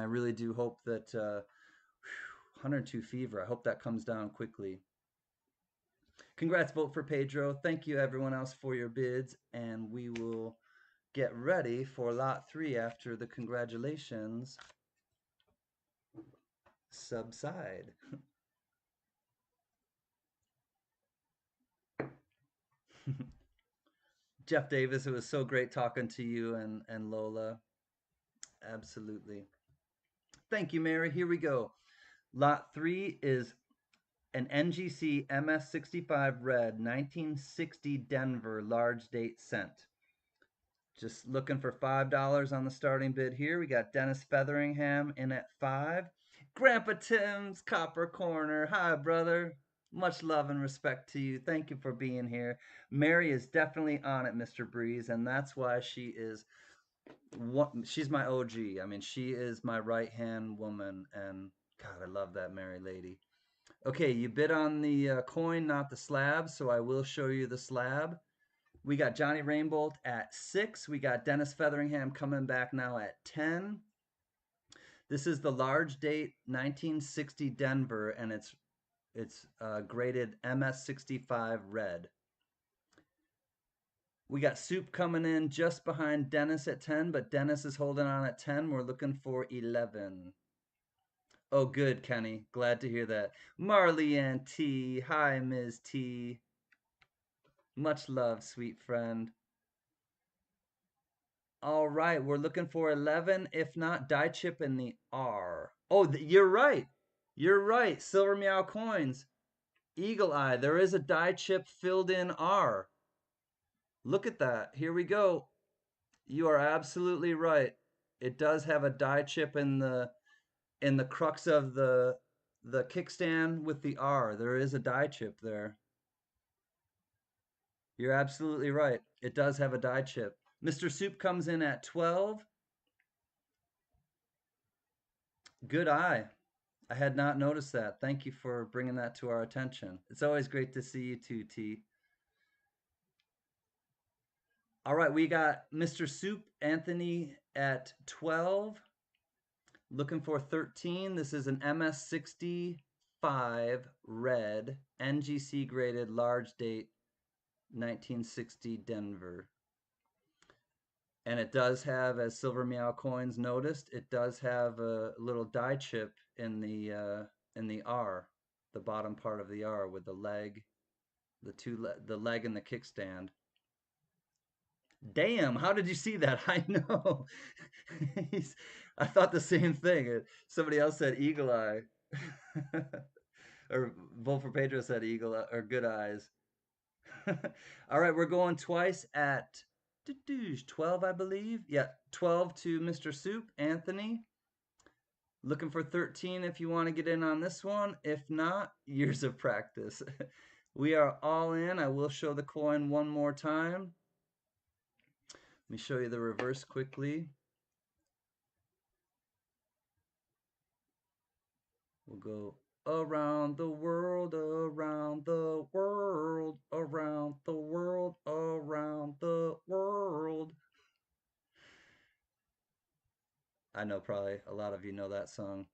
really do hope that 102 fever. I hope that comes down quickly. Congrats, Vote for Pedro. Thank you everyone else for your bids, and we will get ready for lot 3 after the congratulations subside. Jeff Davis, it was so great talking to you and Lola. Absolutely. Thank you, Mary. Here we go. Lot 3 is an NGC MS65 red 1960 Denver large date scent. Just looking for $5 on the starting bid here. We got Dennis Featheringham in at 5. Grandpa Tim's Copper Corner. Hi, brother. Much love and respect to you. Thank you for being here. Mary is definitely on it, Mr. Breeze, and that's why she's my OG. I mean, she is my right-hand woman, and God, I love that Mary lady. Okay, you bid on the coin, not the slab, so I will show you the slab. We got Johnny Rainbolt at 6. We got Dennis Featheringham coming back now at 10. This is the large date 1960 Denver, and it's graded MS65 red. We got Soup coming in just behind Dennis at 10, but Dennis is holding on at 10. We're looking for 11. Oh, good, Kenny. Glad to hear that. Marley and T. Hi, Ms. T. Much love, sweet friend. All right, we're looking for 11. If not, die chip in the R. Oh, you're right. You're right. Silver Meow coins. Eagle Eye. There is a die chip filled in R. Look at that. Here we go. You are absolutely right. It does have a die chip in the crux of the kickstand with the R. There is a die chip there. You're absolutely right. It does have a die chip. Mr. Soup comes in at 12. Good eye. I had not noticed that. Thank you for bringing that to our attention. It's always great to see you too, T. All right, we got Mr. Soup Anthony at 12. Looking for 13. This is an MS65 red NGC graded large date 1960 Denver. And it does have, as Silver Meow Coins noticed, it does have a little die chip in the R, the bottom part of the R with the leg, the leg and the kickstand. Damn, how did you see that? I know. I thought the same thing. Somebody else said eagle eye. Or Vote for Pedro said eagle eye, or good eyes. All right, we're going twice at 12, I believe. Yeah, 12 to Mr. Soup, Anthony. Looking for 13 if you want to get in on this one. If not, years of practice. We are all in. I will show the coin one more time. Let me show you the reverse quickly. We'll go around the world, around the world, around the world, around the world. I know probably a lot of you know that song.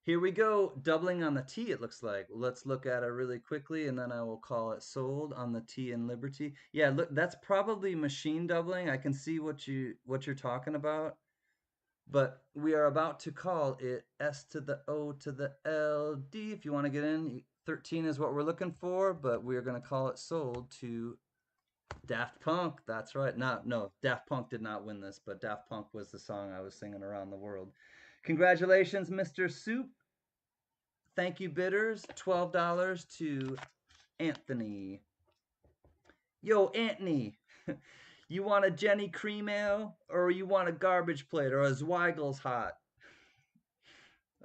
Here we go, doubling on the T, it looks like. Let's look at it really quickly, and then I will call it sold on the T in Liberty. Yeah, look, that's probably machine doubling. I can see what you're talking about. But we are about to call it S to the O to the L D. If you want to get in, 13 is what we're looking for, but we're going to call it sold to Daft Punk. That's right. No, Daft Punk did not win this, but Daft Punk was the song I was singing around the world. Congratulations, Mr. Soup. Thank you, bidders. $12 to Anthony. Yo, Anthony, you want a Jenny Cream Ale, or you want a garbage plate, or a Zweigel's Hot?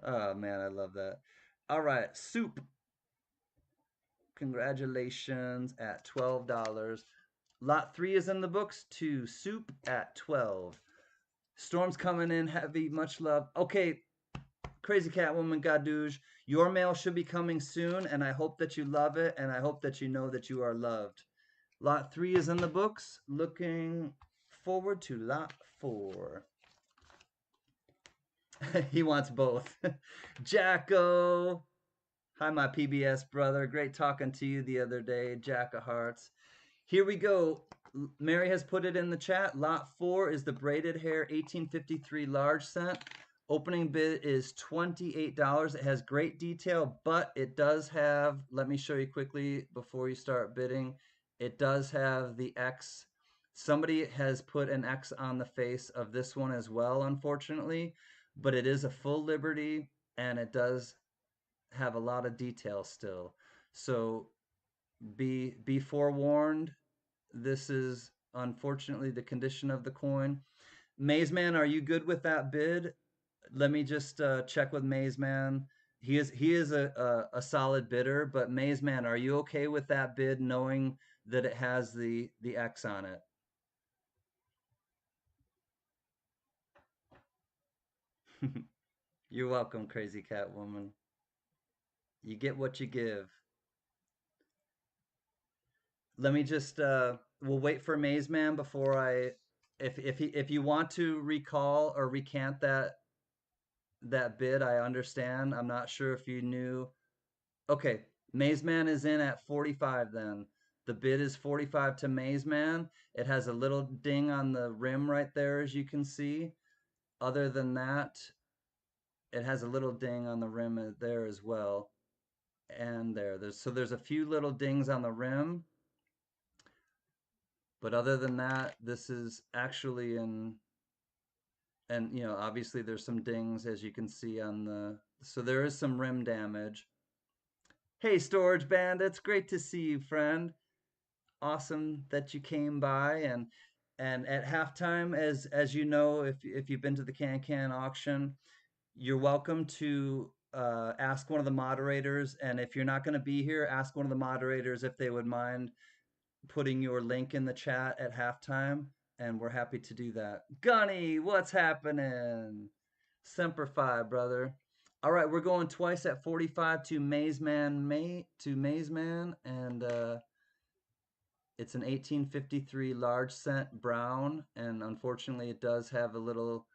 Oh, man, I love that. All right, Soup. Congratulations at $12. Lot 3 is in the books to Soup at 12. Storm's coming in heavy. Much love. Okay, Crazy Catwoman Gadouge, your mail should be coming soon, and I hope that you love it, and I hope that you know that you are loved. Lot 3 is in the books. Looking forward to Lot 4. He wants both. Jacko. Hi, my PBS brother. Great talking to you the other day, Jack of Hearts. Here we go. Mary has put it in the chat. Lot 4 is the braided hair 1853 large set. Opening bid is $28. It has great detail, but it does have, let me show you quickly before you start bidding, it does have the X. Somebody has put an X on the face of this one as well, unfortunately, but it is a full Liberty, and it does have a lot of detail still. So be forewarned. This is unfortunately the condition of the coin. Maze Man, are you good with that bid? Let me just check with Maze Man. He is a solid bidder, but Maze Man, are you okay with that bid, knowing that it has the X on it? You're welcome, Crazy Catwoman. You get what you give. let me just we'll wait for Maze Man before I if you want to recall or recant that bid, I understand. I'm not sure if you knew. Okay, Maze Man is in at 45 then. The bid is 45 to Maze Man. It has a little ding on the rim right there, as you can see. Other than that, it has a little ding on the rim there as well. And there's a few little dings on the rim, but other than that, this is actually in, and obviously there's some dings as you can see on the, so there is some rim damage. Hey, Storage Bandits, great to see you, friend. Awesome that you came by. And at halftime, as you know, if you've been to the CanCan auction, you're welcome to ask one of the moderators. And if you're not going to be here, ask one of the moderators if they would mind putting your link in the chat at halftime, and we're happy to do that. Gunny, what's happening? Semper Fi, brother. All right, we're going twice at 45 to Maze Man, and it's an 1853 large cent brown, and unfortunately it does have a little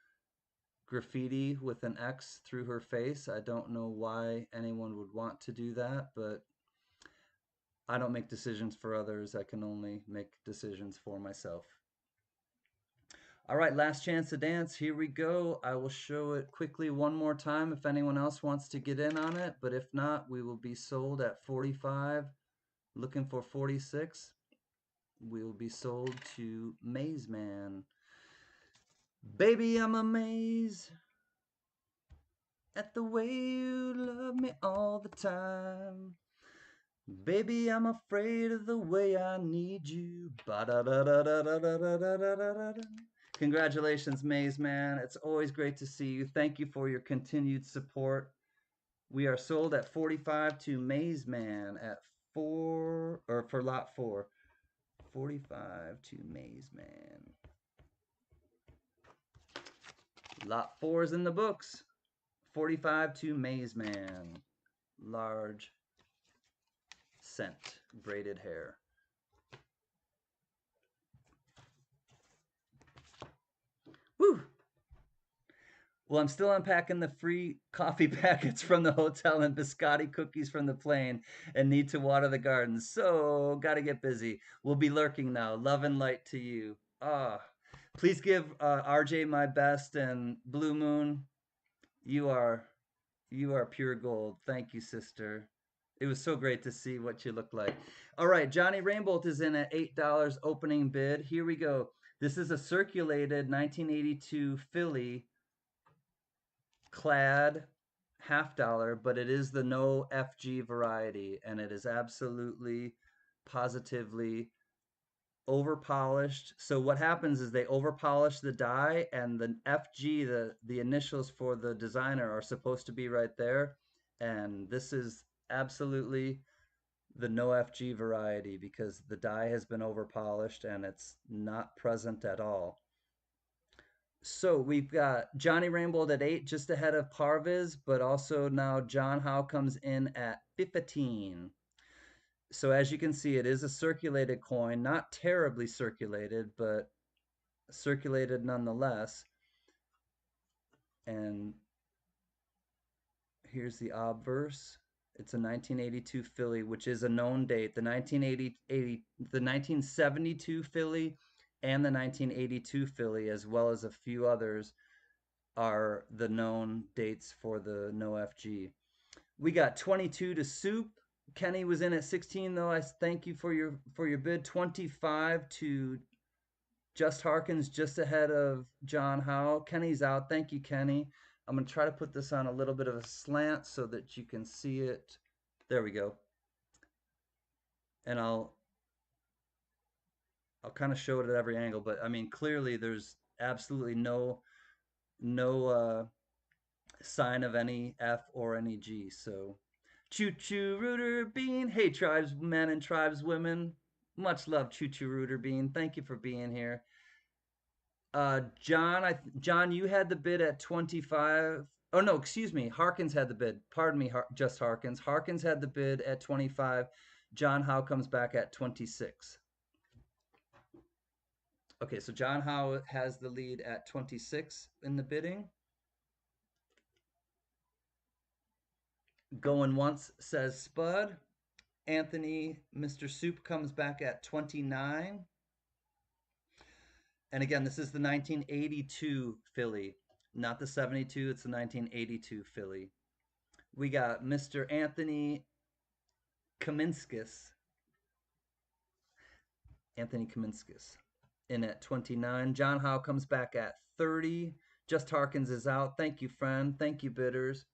graffiti with an X through her face. I don't know why anyone would want to do that, but I don't make decisions for others. I can only make decisions for myself. All right, last chance to dance. Here we go. I will show it quickly one more time if anyone else wants to get in on it, but if not, we will be sold at 45. Looking for 46. We will be sold to Maze Man. Baby, I'm amazed at the way you love me all the time. Baby, I'm afraid of the way I need you. Ba-da-da-da-da-da-da-da-da-da-da. Congratulations, Maze Man. It's always great to see you. Thank you for your continued support. We are sold at 45 to Maze Man at 4, or for lot 4. 45 to Maze Man. Lot 4 is in the books. 45 to Maze Man. Large scent braided hair. Woo! Well, I'm still unpacking the free coffee packets from the hotel and biscotti cookies from the plane and need to water the garden. So, gotta get busy. We'll be lurking now. Love and light to you. Ah, please give RJ my best, and Blue Moon, you are pure gold. Thank you, sister. It was so great to see what you look like. All right, Johnny Rainbolt is in at $8 opening bid. Here we go. This is a circulated 1982 Philly clad $half, but it is the no FG variety, and it is absolutely positively over polished. So what happens is they over polish the die, and the FG, the initials for the designer, are supposed to be right there, and this is absolutely the no FG variety because the die has been over polished and it's not present at all. So we've got Johnny Rainbow at 8, just ahead of Parviz, but also now John Howe comes in at 15. So as you can see, it is a circulated coin, not terribly circulated, but circulated nonetheless. And here's the obverse. It's a 1982 Philly, which is a known date. The 1972 Philly and the 1982 Philly, as well as a few others, are the known dates for the no FG. We got 22 to Soup. Kenny was in at 16 though. I thank you for your bid. 25 to Just Harkins, just ahead of John Howe. Kenny's out. Thank you, Kenny. I'm going to try to put this on a little bit of a slant so that you can see it. There we go. And I'll kind of show it at every angle, but I mean clearly there's absolutely no sign of any F or any G. So Choo Choo Rooter Bean. Hey, tribesmen and tribeswomen. Much love, Choo Choo Rooter Bean. Thank you for being here. John, you had the bid at 25. Oh no, excuse me. Harkins had the bid. Pardon me, just Harkins. Harkins had the bid at 25. John Howe comes back at 26. Okay, so John Howe has the lead at 26 in the bidding. Going once says Spud. Anthony, Mr. Soup comes back at 29. And again, this is the 1982 Philly, not the 72. It's the 1982 Philly. We got Mr. Anthony Kaminskis. Anthony Kaminskis in at 29. John Howe comes back at 30. Just Harkins is out. Thank you, friend. Thank you, bidders.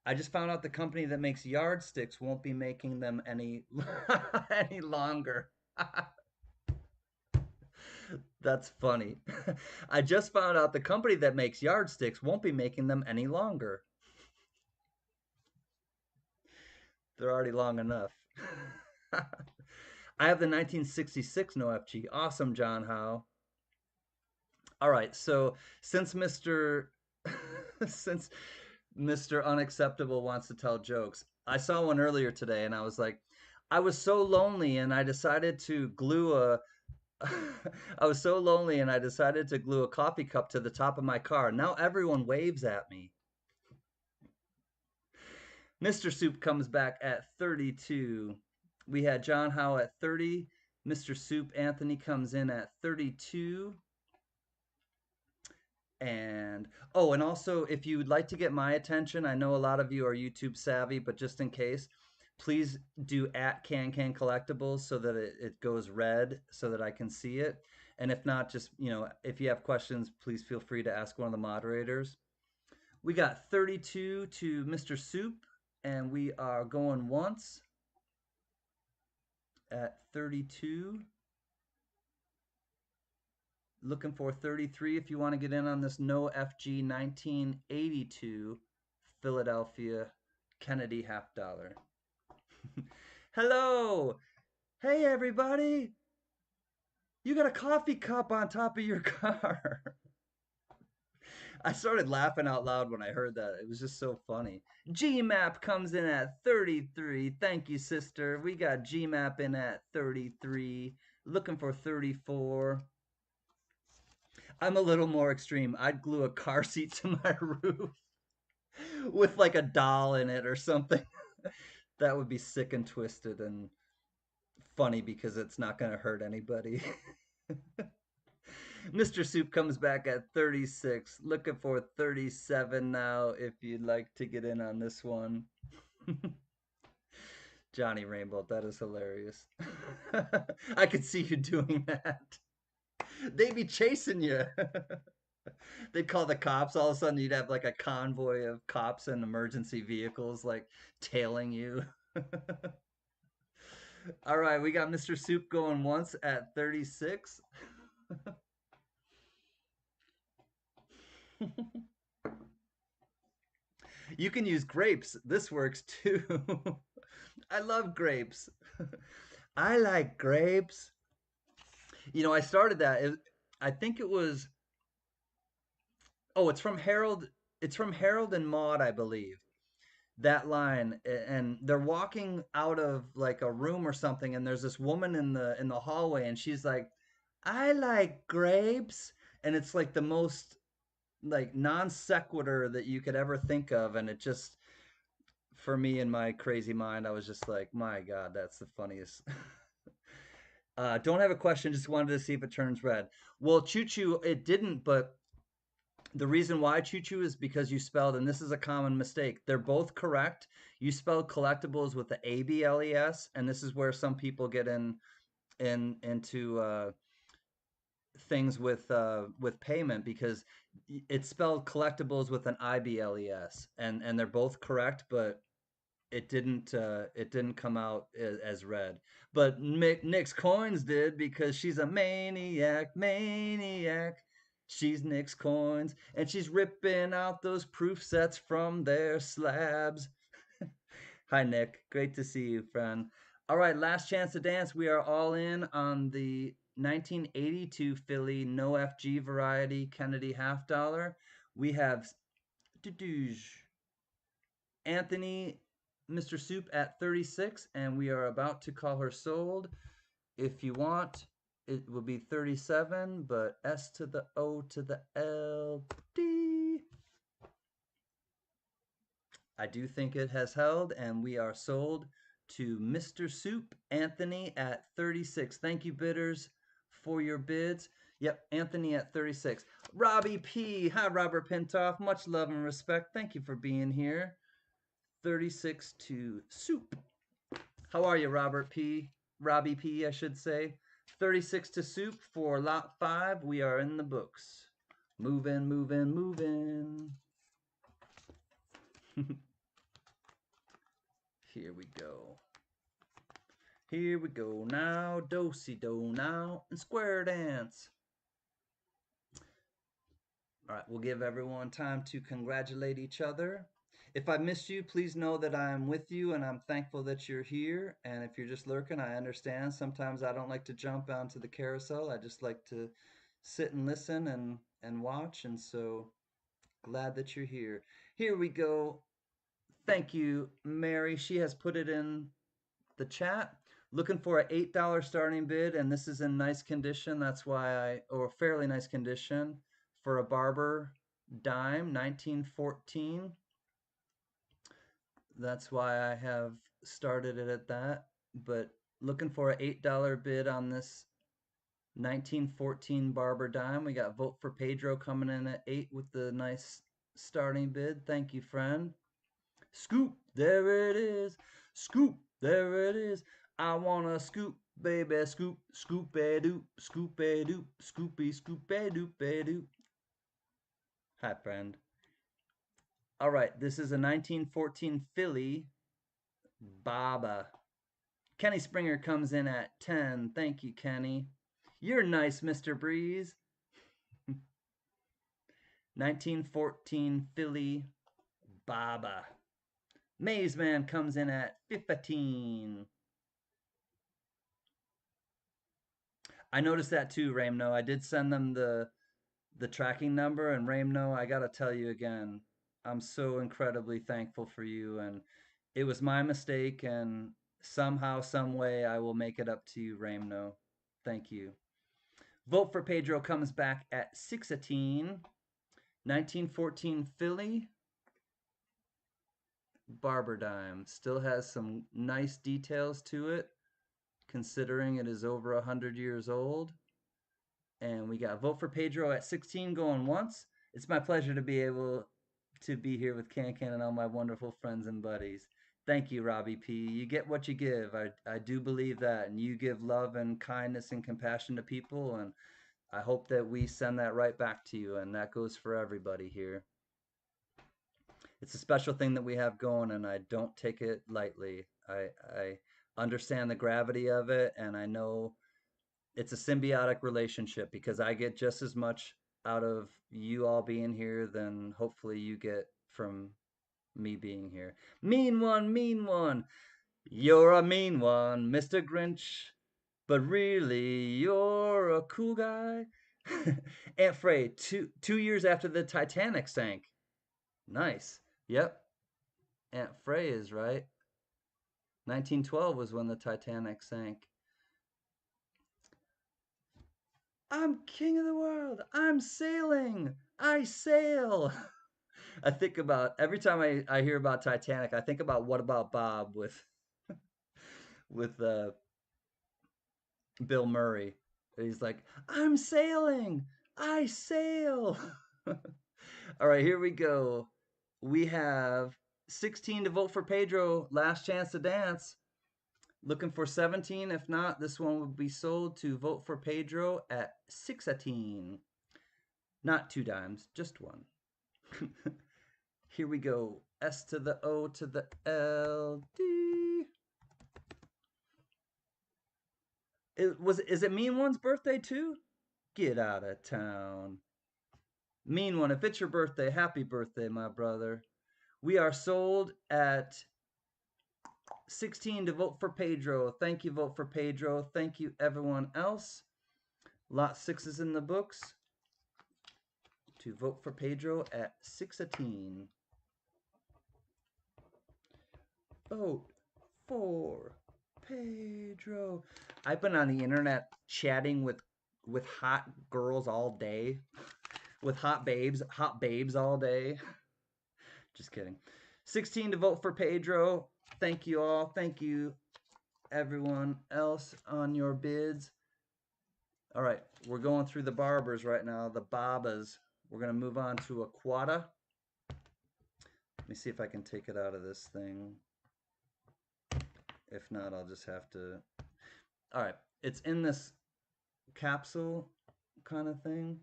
I just found out the company that makes yardsticks won't be making them any any longer. That's funny. I just found out the company that makes yardsticks won't be making them any longer. They're already long enough. I have the 1966 No FG. Awesome, John Howe. All right, so since Mr. since Mr. Unacceptable wants to tell jokes, I saw one earlier today and I was like, I was so lonely and I decided to glue a I was so lonely and I decided to glue a coffee cup to the top of my car. Now everyone waves at me. Mr. Soup comes back at 32. We had John Howe at 30. Mr. Soup Anthony comes in at 32. And oh, and also if you would like to get my attention, I know a lot of you are YouTube savvy, but just in case, please do at CanCan Collectibles so that it goes red so that I can see it. And if not, just, if you have questions, please feel free to ask one of the moderators. We got 32 to Mr. Soup, and we are going once at 32. Looking for 33 if you want to get in on this No FG 1982 Philadelphia Kennedy half dollar. Hello! Hey everybody! You got a coffee cup on top of your car. I started laughing out loud when I heard that. It was just so funny. GMAP comes in at 33. Thank you, sister. We got GMAP in at 33. Looking for 34. I'm a little more extreme. I'd glue a car seat to my roof with like a doll in it or something. That would be sick and twisted and funny because it's not going to hurt anybody. Mr. Soup comes back at 36. Looking for 37 now if you'd like to get in on this one. Johnny Rainbow, that is hilarious. I could see you doing that. They'd be chasing you. They'd call the cops. All of a sudden, you'd have like a convoy of cops and emergency vehicles like tailing you. All right, we got Mr. Soup going once at 36. You can use grapes. This works too. I love grapes. I like grapes. I started that. I think it was. Oh, it's from Harold. It's from Harold and Maude, I believe. That line, and they're walking out of like a room or something, and there's this woman in the hallway, and she's like, "I like grapes," and it's like the most like non sequitur that you could ever think of, and it just for me in my crazy mind, I was just like, "My God, that's the funniest." Don't have a question, just wanted to see if it turns red. Well, Choo Choo, it didn't, but the reason why, Choo Choo, is because you spelled, and this is a common mistake. They're both correct. You spelled collectibles with the ABLES, and this is where some people get into things with payment because it's spelled collectibles with an IBLES, and they're both correct, but it didn't come out as red. But Nick's Coins did because she's a maniac. She's Nick's Coins, and she's ripping out those proof sets from their slabs. Hi, Nick. Great to see you, friend. All right, last chance to dance. We are all in on the 1982 Philly No FG variety Kennedy half dollar. We have Anthony, Mr. Soup at 36, and we are about to call her sold. If you want, it will be 37, but S to the O to the L, D. I do think it has held, and we are sold to Mr. Soup Anthony at 36. Thank you, bidders, for your bids. Yep, Anthony at 36. Robbie P. Hi, Robert Pintoff. Much love and respect. Thank you for being here. 36 to Soup. How are you, Robert P? Robbie P, I should say. 36 to Soup for lot 5. We are in the books. Moving, moving, moving. Here we go. Here we go now. Do-si-do now. And square dance. All right, we'll give everyone time to congratulate each other. If I missed you, please know that I am with you and I'm thankful that you're here. And if you're just lurking, I understand. Sometimes I don't like to jump onto the carousel. I just like to sit and listen and watch. And so glad that you're here. Here we go. Thank you, Mary. She has put it in the chat. Looking for an $8 starting bid, and this is in nice condition. That's why or fairly nice condition for a Barber Dime, 1914. That's why I have started it at that. But looking for an $8 bid on this 1914 Barber Dime. We got Vote for Pedro coming in at 8 with the nice starting bid. Thank you, friend. Scoop, there it is. Scoop, there it is. I wanna scoop, baby, scoop, scoop-a-doop, scoop-a-doop, scoopy, scoop-a-doop-a-doop. Hi, friend. All right, this is a 1914 Philly Baba. Kenny Springer comes in at 10. Thank you, Kenny. You're nice, Mr. Breeze. 1914 Philly Baba. Maze Man comes in at 15. I noticed that too, Ramno. I did send them the tracking number, and Ramno, I gotta tell you again, I'm so incredibly thankful for you, and it was my mistake, and somehow, some way, I will make it up to you, Ramno. Thank you. Vote for Pedro comes back at 6-18. 1914 Philly Barber Dime still has some nice details to it, considering it is over 100 years old. And we got Vote for Pedro at 16 going once. It's my pleasure to be able to be here with CanCan and all my wonderful friends and buddies. Thank you, Robbie P. You get what you give. I do believe that. And you give love and kindness and compassion to people. And I hope that we send that right back to you. And that goes for everybody here. It's a special thing that we have going, and I don't take it lightly. I understand the gravity of it, and I know it's a symbiotic relationship because I get just as much out of you all being here than hopefully you get from me being here. Mean one, mean one. You're a mean one, Mr. Grinch. But really, you're a cool guy. Aunt Frey, two years after the Titanic sank. Nice. Yep. Aunt Frey is right. 1912 was when the Titanic sank. I'm king of the world. I'm sailing. I sail. I think about every time I hear about Titanic, I think about What About Bob with Bill Murray. He's like, I'm sailing. I sail. All right, here we go. We have 16 to vote for Pedro. Last chance to dance. Looking for 17. If not, this one would be sold to Vote for Pedro at 6-18. Not 2 dimes, just 1. Here we go. S to the O to the L, D. Is it Mean One's birthday too? Get out of town. Mean One, if it's your birthday, happy birthday, my brother. We are sold at 16 to Vote for Pedro. Thank you, Vote for Pedro. Thank you, everyone else. Lot 6 is in the books. To Vote for Pedro at 6-18. Vote for Pedro. I've been on the internet chatting with hot girls all day, with hot babes all day. Just kidding. 16 to vote for Pedro. Thank you all. Thank you everyone else on your bids. All right, we're going through the barbers right now, the babas. We're going to move on to Aquata. Let me see if I can take it out of this thing. If not, I'll just have to. All right, it's in this capsule kind of thing.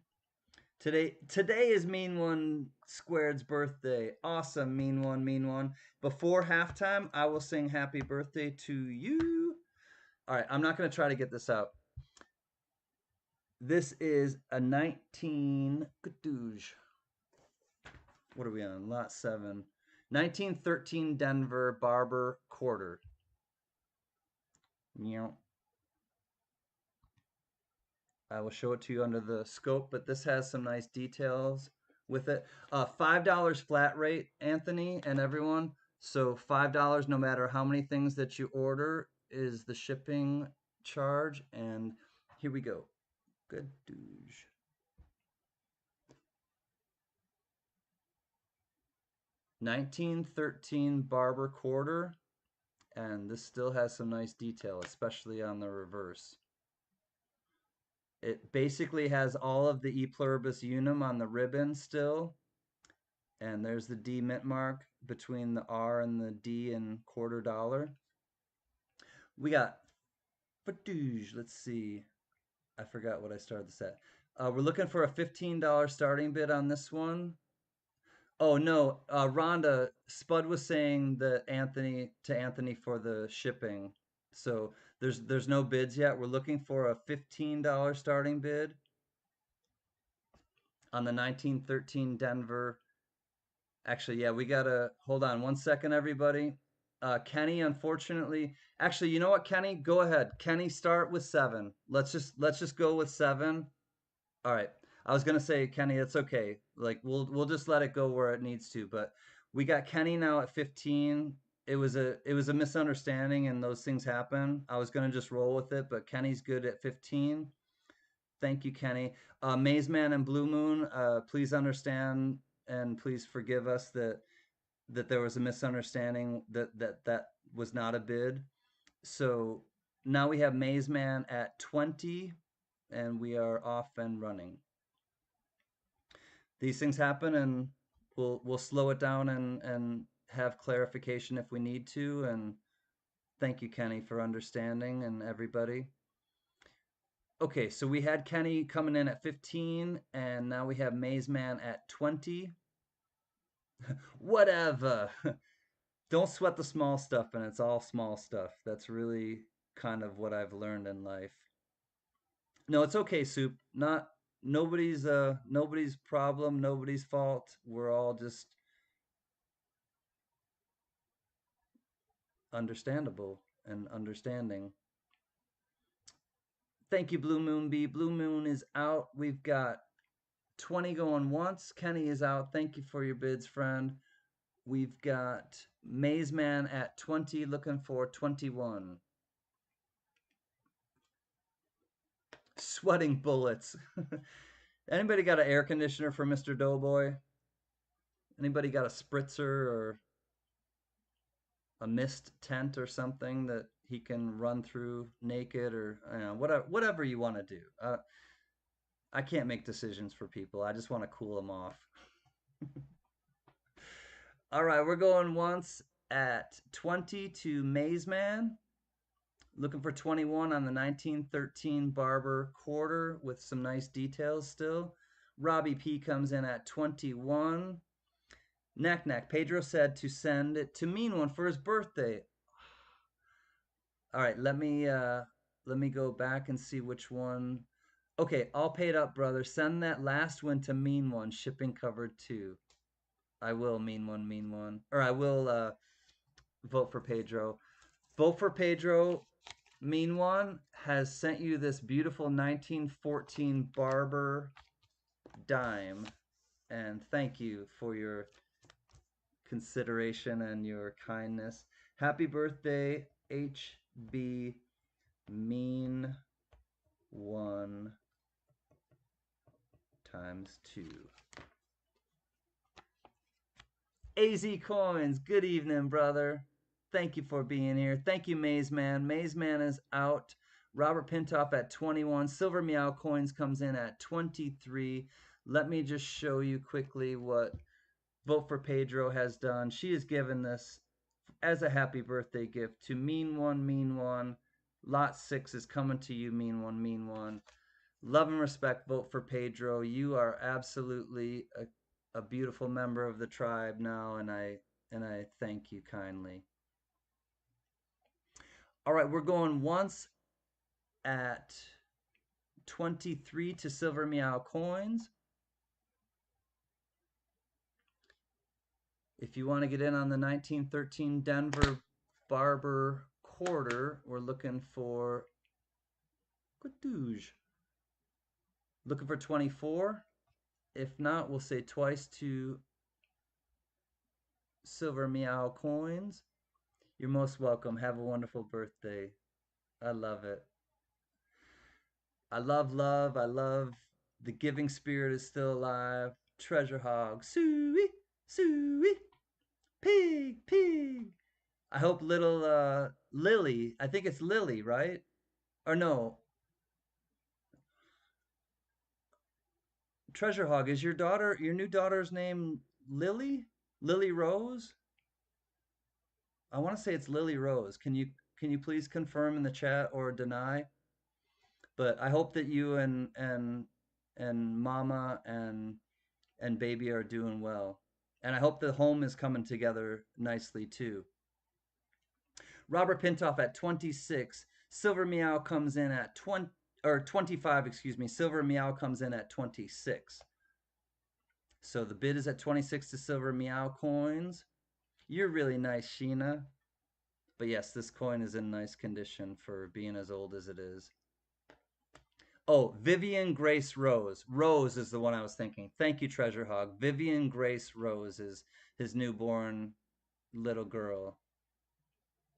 Today is Mean One Squared's birthday. Awesome, Mean One, Mean One. Before halftime, I will sing happy birthday to you. All right, I'm not going to try to get this out. This is a 19. What are we on? Lot 7. 1913 Denver Barber Quarter. Meow. I will show it to you under the scope, but this has some nice details with it. $5 flat rate, Anthony and everyone. So $5 no matter how many things that you order is the shipping charge. And here we go. Good douche. 1913 Barber Quarter. And this still has some nice detail, especially on the reverse. It basically has all of the E pluribus unum on the ribbon still. And there's the D mint mark between the R and the D and $quarter. We got Fadouge. Let's see. I forgot what I started this at. We're looking for a $15 starting bid on this one. Oh no, Rhonda, Spud was saying that Anthony for the shipping. So there's no bids yet. We're looking for a $15 starting bid on the 1913 Denver. Actually, yeah, we gotta hold on 1 second, everybody. Kenny, unfortunately, actually, you know what, Kenny? Go ahead. Kenny, start with 7. Let's just go with 7. All right. I was gonna say, Kenny, it's okay. Like we'll just let it go where it needs to. But we got Kenny now at 15. It was a misunderstanding and those things happen. I was gonna just roll with it, but Kenny's good at 15. Thank you, Kenny. Maze Man and Blue Moon, please understand and please forgive us that there was a misunderstanding that was not a bid. So now we have Maze Man at 20 and we are off and running. These things happen and we'll slow it down and have clarification if we need to. And thank you, Kenny, for understanding and everybody. Okay, so we had Kenny coming in at 15 and now we have Maze Man at 20. Whatever. Don't sweat the small stuff, and it's all small stuff. That's really kind of what I've learned in life. No, it's okay, Soup. Not nobody's problem, nobody's fault. We're all just understandable and understanding. Thank you, Blue Moon B. Blue Moon is out. We've got 20 going once. Kenny is out. Thank you for your bids, friend. We've got Maze Man at 20, looking for 21. Sweating bullets. Anybody got an air conditioner for Mr. Doughboy? Anybody got a spritzer or a mist tent or something that he can run through naked or whatever you want to do? I can't make decisions for people. I just want to cool them off. All right, we're going once at 20 to Maze Man. Looking for 21 on the 1913 Barber Quarter with some nice details still. Robbie P comes in at 21. Knack Knack. Pedro said to send it to Mean One for his birthday. All right, let me go back and see which one. Okay, all paid up, brother. Send that last one to Mean One. Shipping covered too. I will, Mean One, Mean One. Or I will vote for Pedro. Vote for Pedro. Mean One has sent you this beautiful 1914 Barber Dime. And thank you for your consideration and your kindness. Happy birthday, HB mean one times two. AZ Coins, good evening, brother. Thank you for being here. Thank you, Maze Man. Maze Man is out. Robert Pintoff at 21. Silver Meow Coins comes in at 23. Let me just show you quickly what Vote for Pedro has done. She has given this as a happy birthday gift to Mean One, Mean One. Lot 6 is coming to you, Mean One, Mean One. Love and respect, Vote for Pedro. You are absolutely a beautiful member of the tribe now, and I thank you kindly. All right, we're going once at 23 to Silver Meow Coins. If you want to get in on the 1913 Denver Barber Quarter, we're looking for looking for 24. If not, we'll say twice to Silver Meow Coins. You're most welcome. Have a wonderful birthday. I love it. I love love. I love the giving spirit is still alive. Treasure hog. Suey, suey. Pig, pig. I hope little Lily, I think it's Lily, right? Or no, Treasure hog, is your new daughter's name Lily? Lily Rose? I want to say it's Lily Rose. Can you please confirm in the chat or deny? But I hope that you and mama and baby are doing well. And I hope the home is coming together nicely too. Robert Pintoff at 26. Silver Meow comes in at 20 or 25, excuse me. Silver Meow comes in at 26. So the bid is at 26 to Silver Meow Coins. You're really nice, Sheena. But yes, this coin is in nice condition for being as old as it is. Oh, Vivian Grace Rose. Rose is the one I was thinking. Thank you, Treasure Hog. Vivian Grace Rose is his newborn little girl.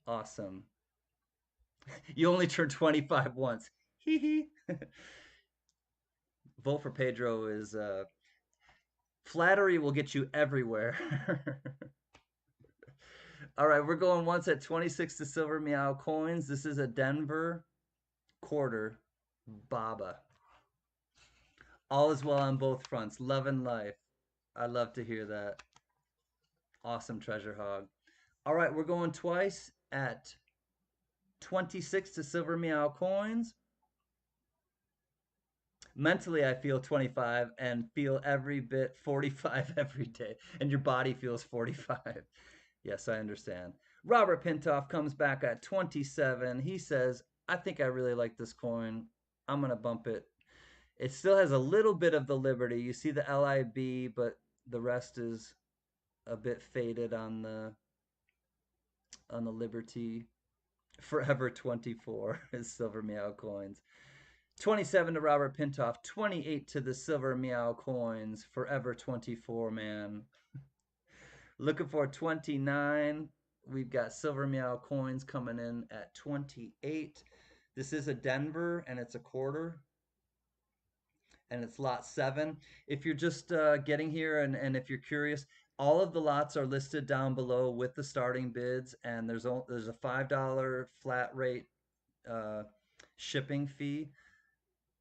Awesome. You only turned 25 once. Hee hee. Vote for Pedro is flattery will get you everywhere. All right, we're going once at 26 to Silver Meow Coins. This is a Denver quarter Baba. All is well on both fronts. Love and life. I love to hear that. Awesome, Treasure Hog. All right, we're going twice at 26 to Silver Meow Coins. Mentally, I feel 25 and feel every bit 45 every day. And your body feels 45. Yes, I understand. Robert Pintoff comes back at 27. He says, I think I really like this coin. I'm going to bump it. It still has a little bit of the Liberty. You see the LIB, but the rest is a bit faded on the Liberty. Forever 24 is Silver Meow Coins. 27 to Robert Pintoff. 28 to the Silver Meow Coins. Forever 24, man. Looking for 29. We've got Silver Meow Coins coming in at 28. This is a Denver, and it's a quarter. And it's lot 7. If you're just getting here and if you're curious, all of the lots are listed down below with the starting bids, and there's a $5 flat rate shipping fee.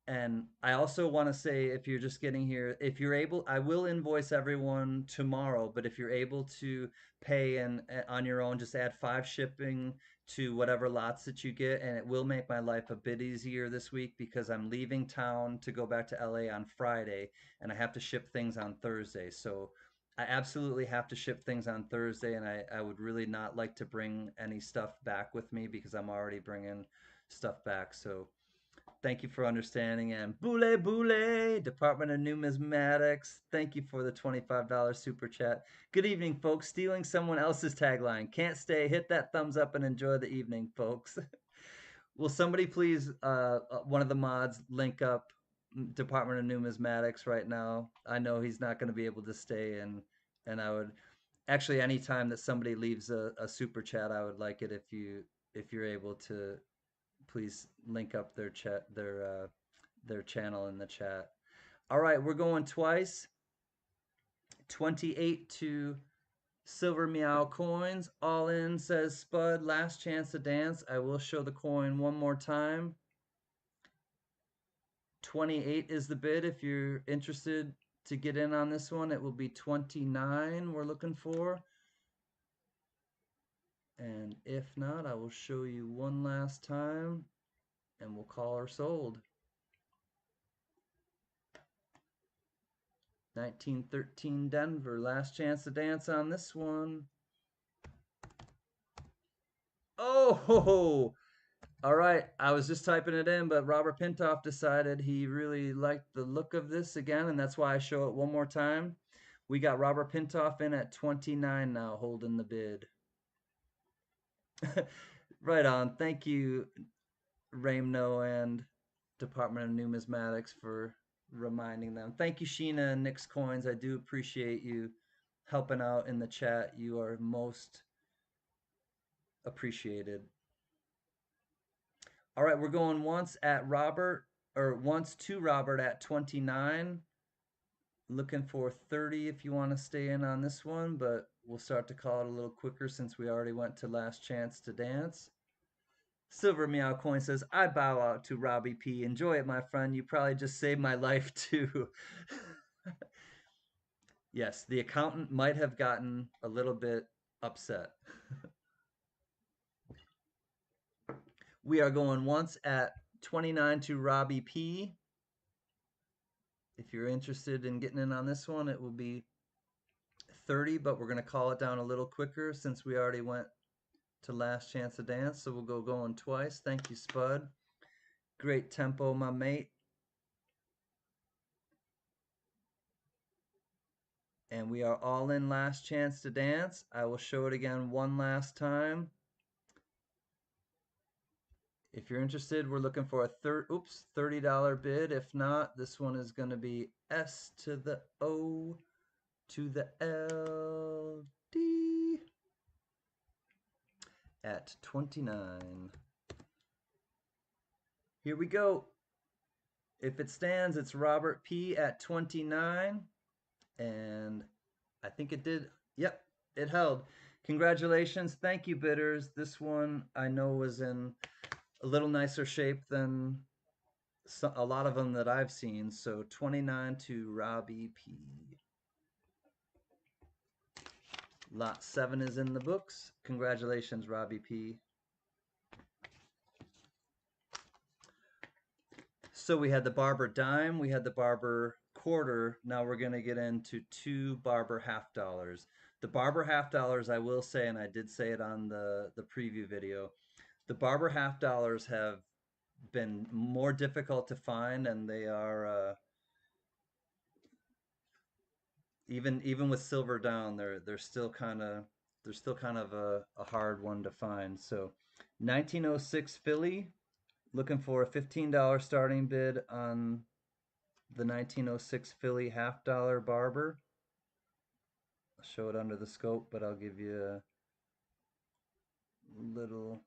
And I also want to say, if you're just getting here, if you're able, I will invoice everyone tomorrow, but if you're able to pay and on your own, just add 5 shipping to whatever lots that you get, and it will make my life a bit easier this week because I'm leaving town to go back to LA on Friday, and I have to ship things on Thursday. So I absolutely have to ship things on Thursday, and I would really not like to bring any stuff back with me because I'm already bringing stuff back. So thank you for understanding. And Boule Boule, Department of Numismatics, thank you for the $25 super chat. Good evening, folks. Stealing someone else's tagline. Can't stay. Hit that thumbs up and enjoy the evening, folks. Will somebody please, one of the mods, link up Department of Numismatics right now? I know he's not going to be able to stay, and I would Actually, anytime that somebody leaves a super chat, I would like it if you're able to please link up their channel in the chat. All right, we're going twice. 28 to Silver Meow coins. All in, says Spud. Last chance to dance. I will show the coin one more time. 28 is the bid. If you're interested to get in on this one, it will be 29 we're looking for. And if not, I will show you one last time and we'll call her sold. 1913 Denver. Last chance to dance on this one. Oh, all right. I was just typing it in, but Robert Pintoff decided he really liked the look of this again, and that's why I show it one more time. We got Robert Pintoff in at 29 now, holding the bid. Right on. Thank you, Ramno and Department of Numismatics, for reminding them. Thank you, Sheena and Nick's Coins. I do appreciate you helping out in the chat. You are most appreciated. All right, we're going once at Robert, or once to Robert at 29. Looking for 30 if you want to stay in on this one, but we'll start to call it a little quicker since we already went to last chance to dance. Silver Meow Coin says, I bow out to Robbie P. Enjoy it, my friend. You probably just saved my life, too. Yes, the accountant might have gotten a little bit upset. We are going once at 29 to Robbie P. If you're interested in getting in on this one, it will be 30, but we're going to call it down a little quicker since we already went to last chance to dance. So we'll go going twice. Thank you, Spud. Great tempo, my mate. And we are all in last chance to dance. I will show it again one last time. If you're interested, we're looking for a $30 bid. If not, this one is going to be S to the O to the L D at 29. Here we go. If it stands, it's Robert P at 29. And I think it did. Yep, it held. Congratulations. Thank you, bidders. This one I know was in a little nicer shape than a lot of them that I've seen. So 29 to Robbie P. Lot 7 is in the books. Congratulations, Robbie P. So we had the Barber Dime, we had the Barber Quarter. Now we're going to get into two Barber half dollars. The Barber half dollars, I will say, and I did say it on the preview video, the Barber half dollars have been more difficult to find, and they are even with silver down, they're still kind of a hard one to find. So 1906 Philly, looking for a $15 starting bid on the 1906 Philly half dollar Barber. I'll show it under the scope, but I'll give you a little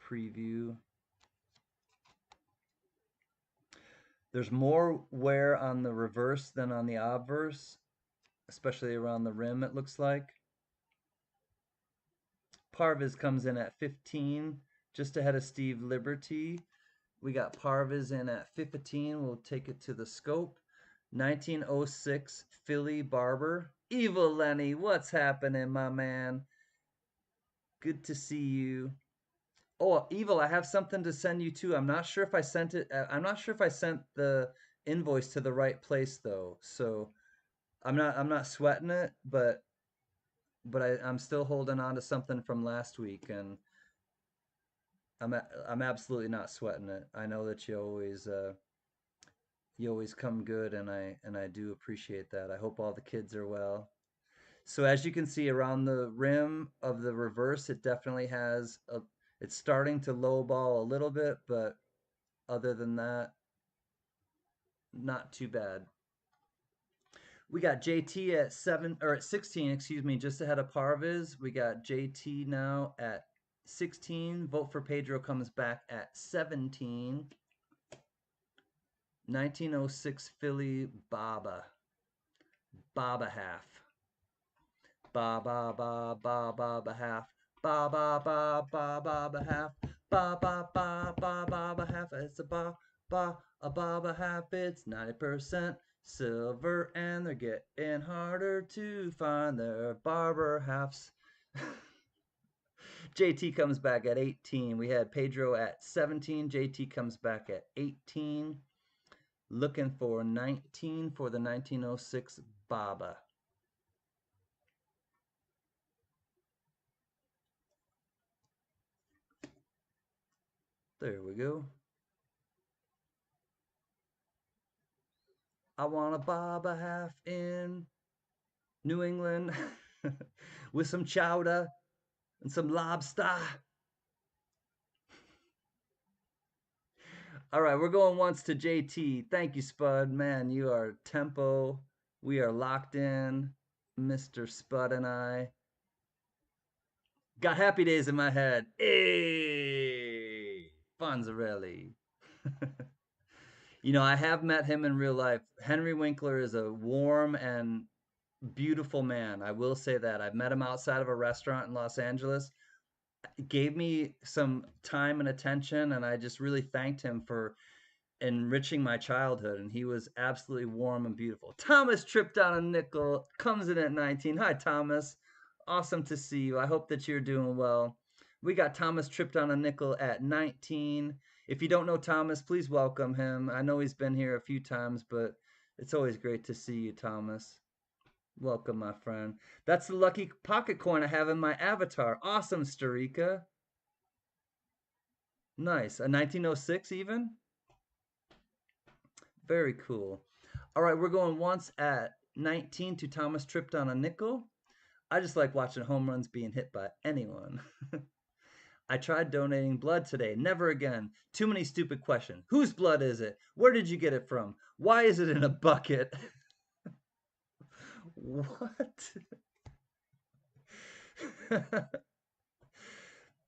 preview. There's more wear on the reverse than on the obverse, especially around the rim, it looks like. Parvis comes in at 15, just ahead of Steve Liberty. We got Parvis in at 15. We'll take it to the scope. 1906 Philly Barber. Evil Lenny, what's happening, my man? Good to see you. Oh, Evil, I have something to send you too. I'm not sure if I sent it. I'm not sure if I sent the invoice to the right place though. So I'm not sweating it, but I'm still holding on to something from last week, and I'm absolutely not sweating it. I know that you always come good, and I do appreciate that. I hope all the kids are well. So as you can see around the rim of the reverse, it definitely has it's starting to lowball a little bit, but other than that, not too bad. We got JT at 16, excuse me, just ahead of Parviz. We got JT now at 16. Vote for Pedro comes back at 17. 1906 Philly Baba. Baba half. Ba ba ba ba ba ba half. Ba ba ba ba ba ba half. Ba ba ba ba ba ba half. It's a ba half. It's 90% silver, and they're getting harder to find their barber halves. JT comes back at 18. We had Pedro at 17. JT comes back at 18. Looking for 19 for the 1906 Baba. There we go. I want a Baba half in New England with some chowder and some lobster. All right, we're going once to JT. Thank you, Spud. Man, you are tempo. We are locked in, Mr. Spud and I. Got Happy Days in my head. Hey, Fonzarelli. You know, I have met him in real life. Henry Winkler is a warm and beautiful man. I will say that. I've met him outside of a restaurant in Los Angeles. He gave me some time and attention, and I just really thanked him for enriching my childhood. And he was absolutely warm and beautiful. Thomas tripped on a nickel, comes in at 19. Hi, Thomas. Awesome to see you. I hope that you're doing well. We got Thomas tripped on a nickel at 19. If you don't know Thomas, please welcome him. I know he's been here a few times, but it's always great to see you, Thomas. Welcome, my friend. That's the lucky pocket coin I have in my avatar. Awesome, Starika. Nice. A 1906 even? Very cool. All right, we're going once at 19 to Thomas tripped on a nickel. I just like watching home runs being hit by anyone. I tried donating blood today. Never again. Too many stupid questions. Whose blood is it? Where did you get it from? Why is it in a bucket? What?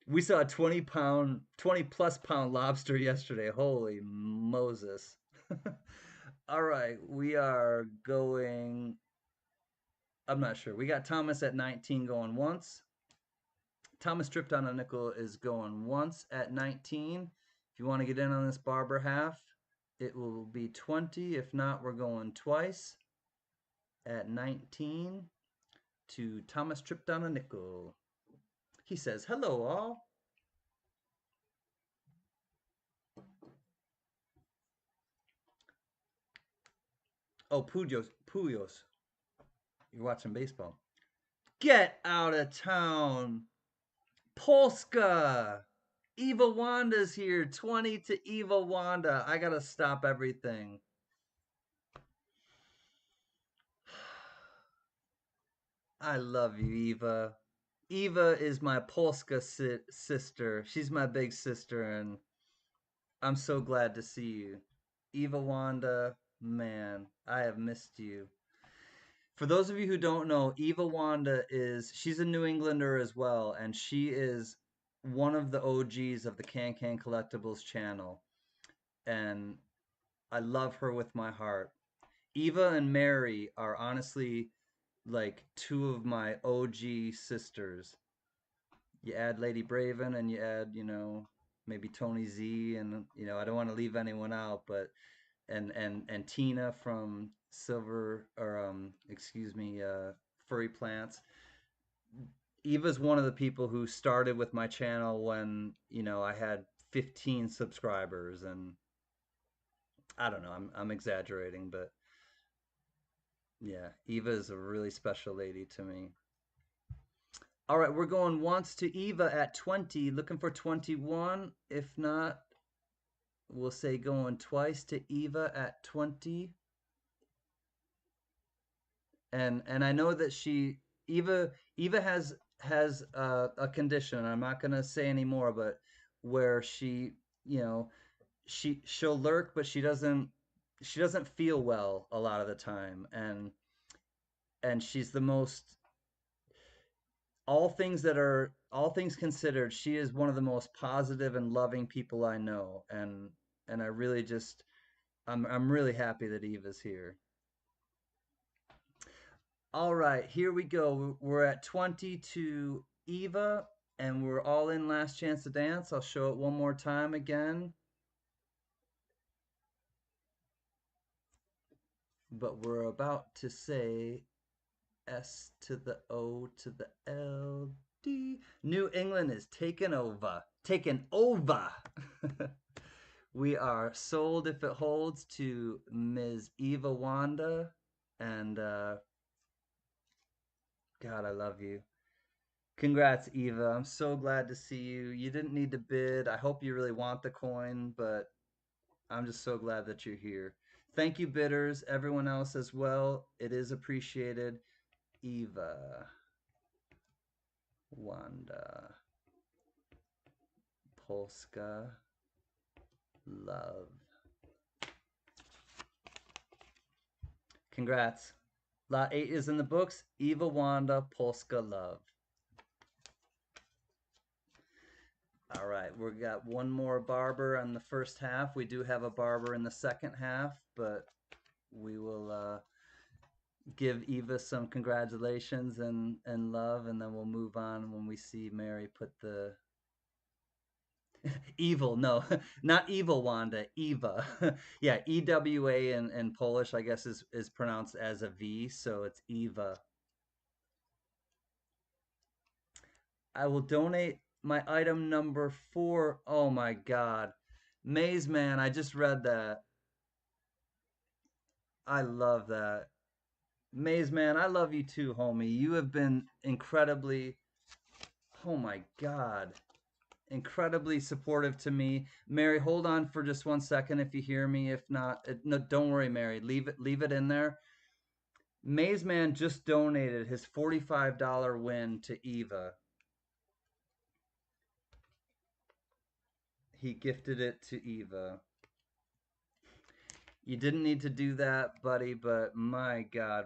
We saw a 20 plus pound lobster yesterday. Holy Moses. All right, we are going. I'm not sure. We got Thomas at 19 going once. Thomas tripped on a nickel is going once at 19. If you want to get in on this barber half, it will be 20. If not, we're going twice at 19 to Thomas tripped on a nickel. He says, hello, all. Oh, Puyos. You're watching baseball. Get out of town. Polska. Eva Wanda's here. 20 to Eva Wanda. I gotta stop everything. I love you, Eva. Eva is my Polska sister. She's my big sister, and I'm so glad to see you. Eva Wanda, man, I have missed you. For those of you who don't know, Eva Wanda she's a New Englander as well, and she is one of the OGs of the CanCan Collectibles channel. And I love her with my heart. Eva and Mary are honestly like two of my OG sisters. You add Lady Braven and you add, maybe Tony Z, and I don't want to leave anyone out, but and Tina from Silver, or excuse me, Furry Plants. Eva's one of the people who started with my channel when, I had 15 subscribers, and I don't know, I'm exaggerating, but yeah, Eva is a really special lady to me. All right, we're going once to Eva at 20, looking for 21. If not, we'll say going twice to Eva at 20. And I know that Eva has a condition. I'm not gonna say any more, but where you know, she'll lurk, but she doesn't feel well a lot of the time. And and she's the most, all things considered, she is one of the most positive and loving people I know, and I really just, I'm really happy that Eva's here. All right, here we go. We're at 22 Eva, and we're all in last chance to dance. I'll show it one more time again. But we're about to say S to the O to the L D. New England is taken over. Taken over. We are sold if it holds to Ms. Eva Wanda. And God, I love you. Congrats, Eva. I'm so glad to see you. You didn't need to bid. I hope you really want the coin, but I'm just so glad that you're here. Thank you, bidders, everyone else as well. It is appreciated. Eva, Wanda, Polska, love. Congrats. Lot 8 is in the books. Eva, Wanda, Polska, love. All right, we got one more barber on the first half. We do have a barber in the second half, but we will give Eva some congratulations and love, and then we'll move on when we see Mary put the evil, no, not evil Wanda, Eva. Yeah, EWA in Polish, I guess, is pronounced as a V, so it's Eva. I will donate my item number 4. Oh my God. Maze Man, I just read that. I love that. Maze Man, I love you too, homie. You have been incredibly, oh my God, incredibly supportive to me. Mary, hold on for just 1 second if you hear me. If not, no, don't worry, Mary. Leave it in there. Maze Man just donated his $45 win to Eva. He gifted it to Eva. You didn't need to do that, buddy, but my God.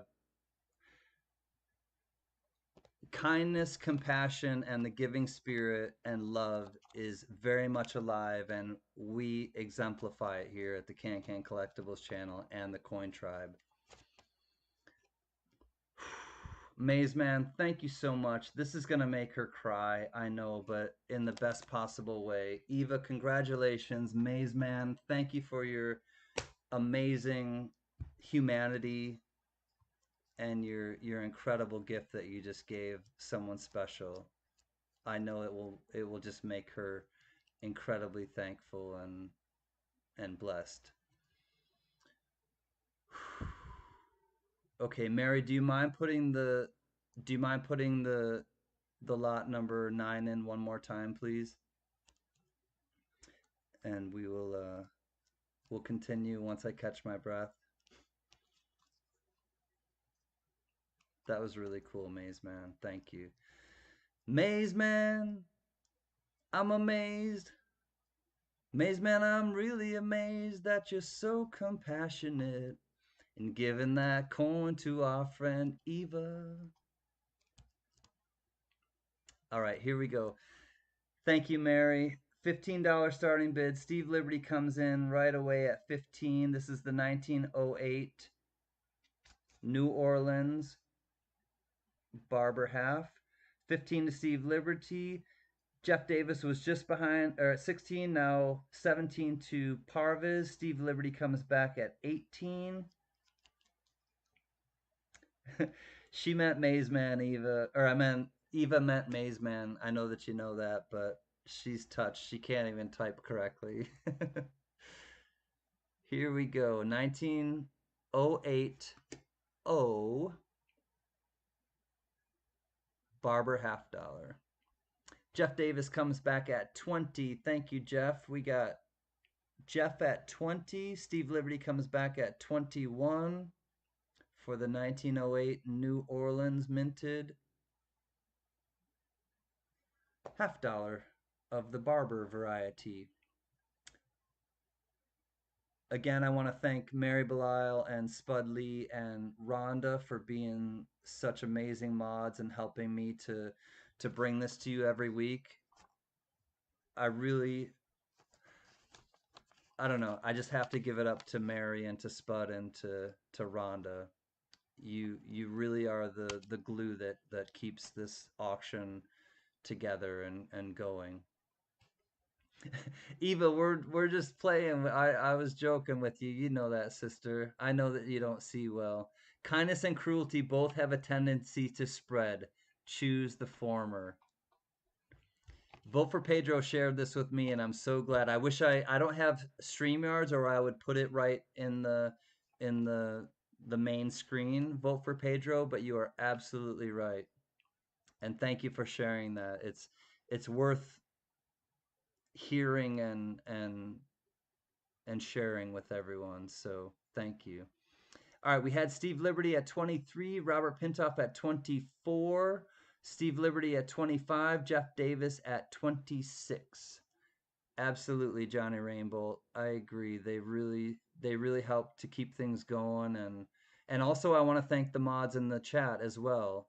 Kindness, compassion, and the giving spirit and love is very much alive, and we exemplify it here at the CanCan Collectibles channel and the Coin Tribe. Maze Man, thank you so much. This is going to make her cry, I know, but in the best possible way. Eva, congratulations. Maze Man, thank you for your amazing humanity and your incredible gift that you just gave someone special. I know it will just make her incredibly thankful and blessed. Okay, Mary, do you mind putting the lot number 9 in one more time, please? And we'll continue once I catch my breath. That was really cool, Maze Man. Thank you. Maze Man, I'm amazed. Maze Man, I'm really amazed that you're so compassionate in giving that coin to our friend Eva. All right, here we go. Thank you, Mary. $15 starting bid. Steve Liberty comes in right away at 15. This is the 1908 New Orleans Barber half. 15 to Steve Liberty. Jeff Davis was just behind, or at 16, now 17 to Parviz. Steve Liberty comes back at 18. She meant Maze Man, Eva, or I meant Eva meant Maze Man. I know that you know that, but she's touched. She can't even type correctly. Here we go. 1908 O Barber half dollar. Jeff Davis comes back at 20. Thank you, Jeff. We got Jeff at 20. Steve Liberty comes back at 21 for the 1908 New Orleans minted half dollar of the Barber variety. Again, I want to thank Mary Belial and Spud Lee and Rhonda for being such amazing mods and helping me to bring this to you every week. I really, I don't know. I just have to give it up to Mary and to Spud and to Rhonda. You really are the glue that keeps this auction together and going. Eva, we're just playing. I was joking with you. You know that, sister. I know that you don't see well. Kindness and cruelty both have a tendency to spread. Choose the former. Vote for Pedro shared this with me, and I'm so glad. I wish I don't have StreamYards, or I would put it right in the main screen. Vote for Pedro, but you are absolutely right. And thank you for sharing that. It's worth hearing and sharing with everyone. So thank you. All right, we had Steve Liberty at 23, Robert Pintoff at 24, Steve Liberty at 25, Jeff Davis at 26. Absolutely, Johnny Rainbow. I agree. They really help to keep things going, and also I want to thank the mods in the chat as well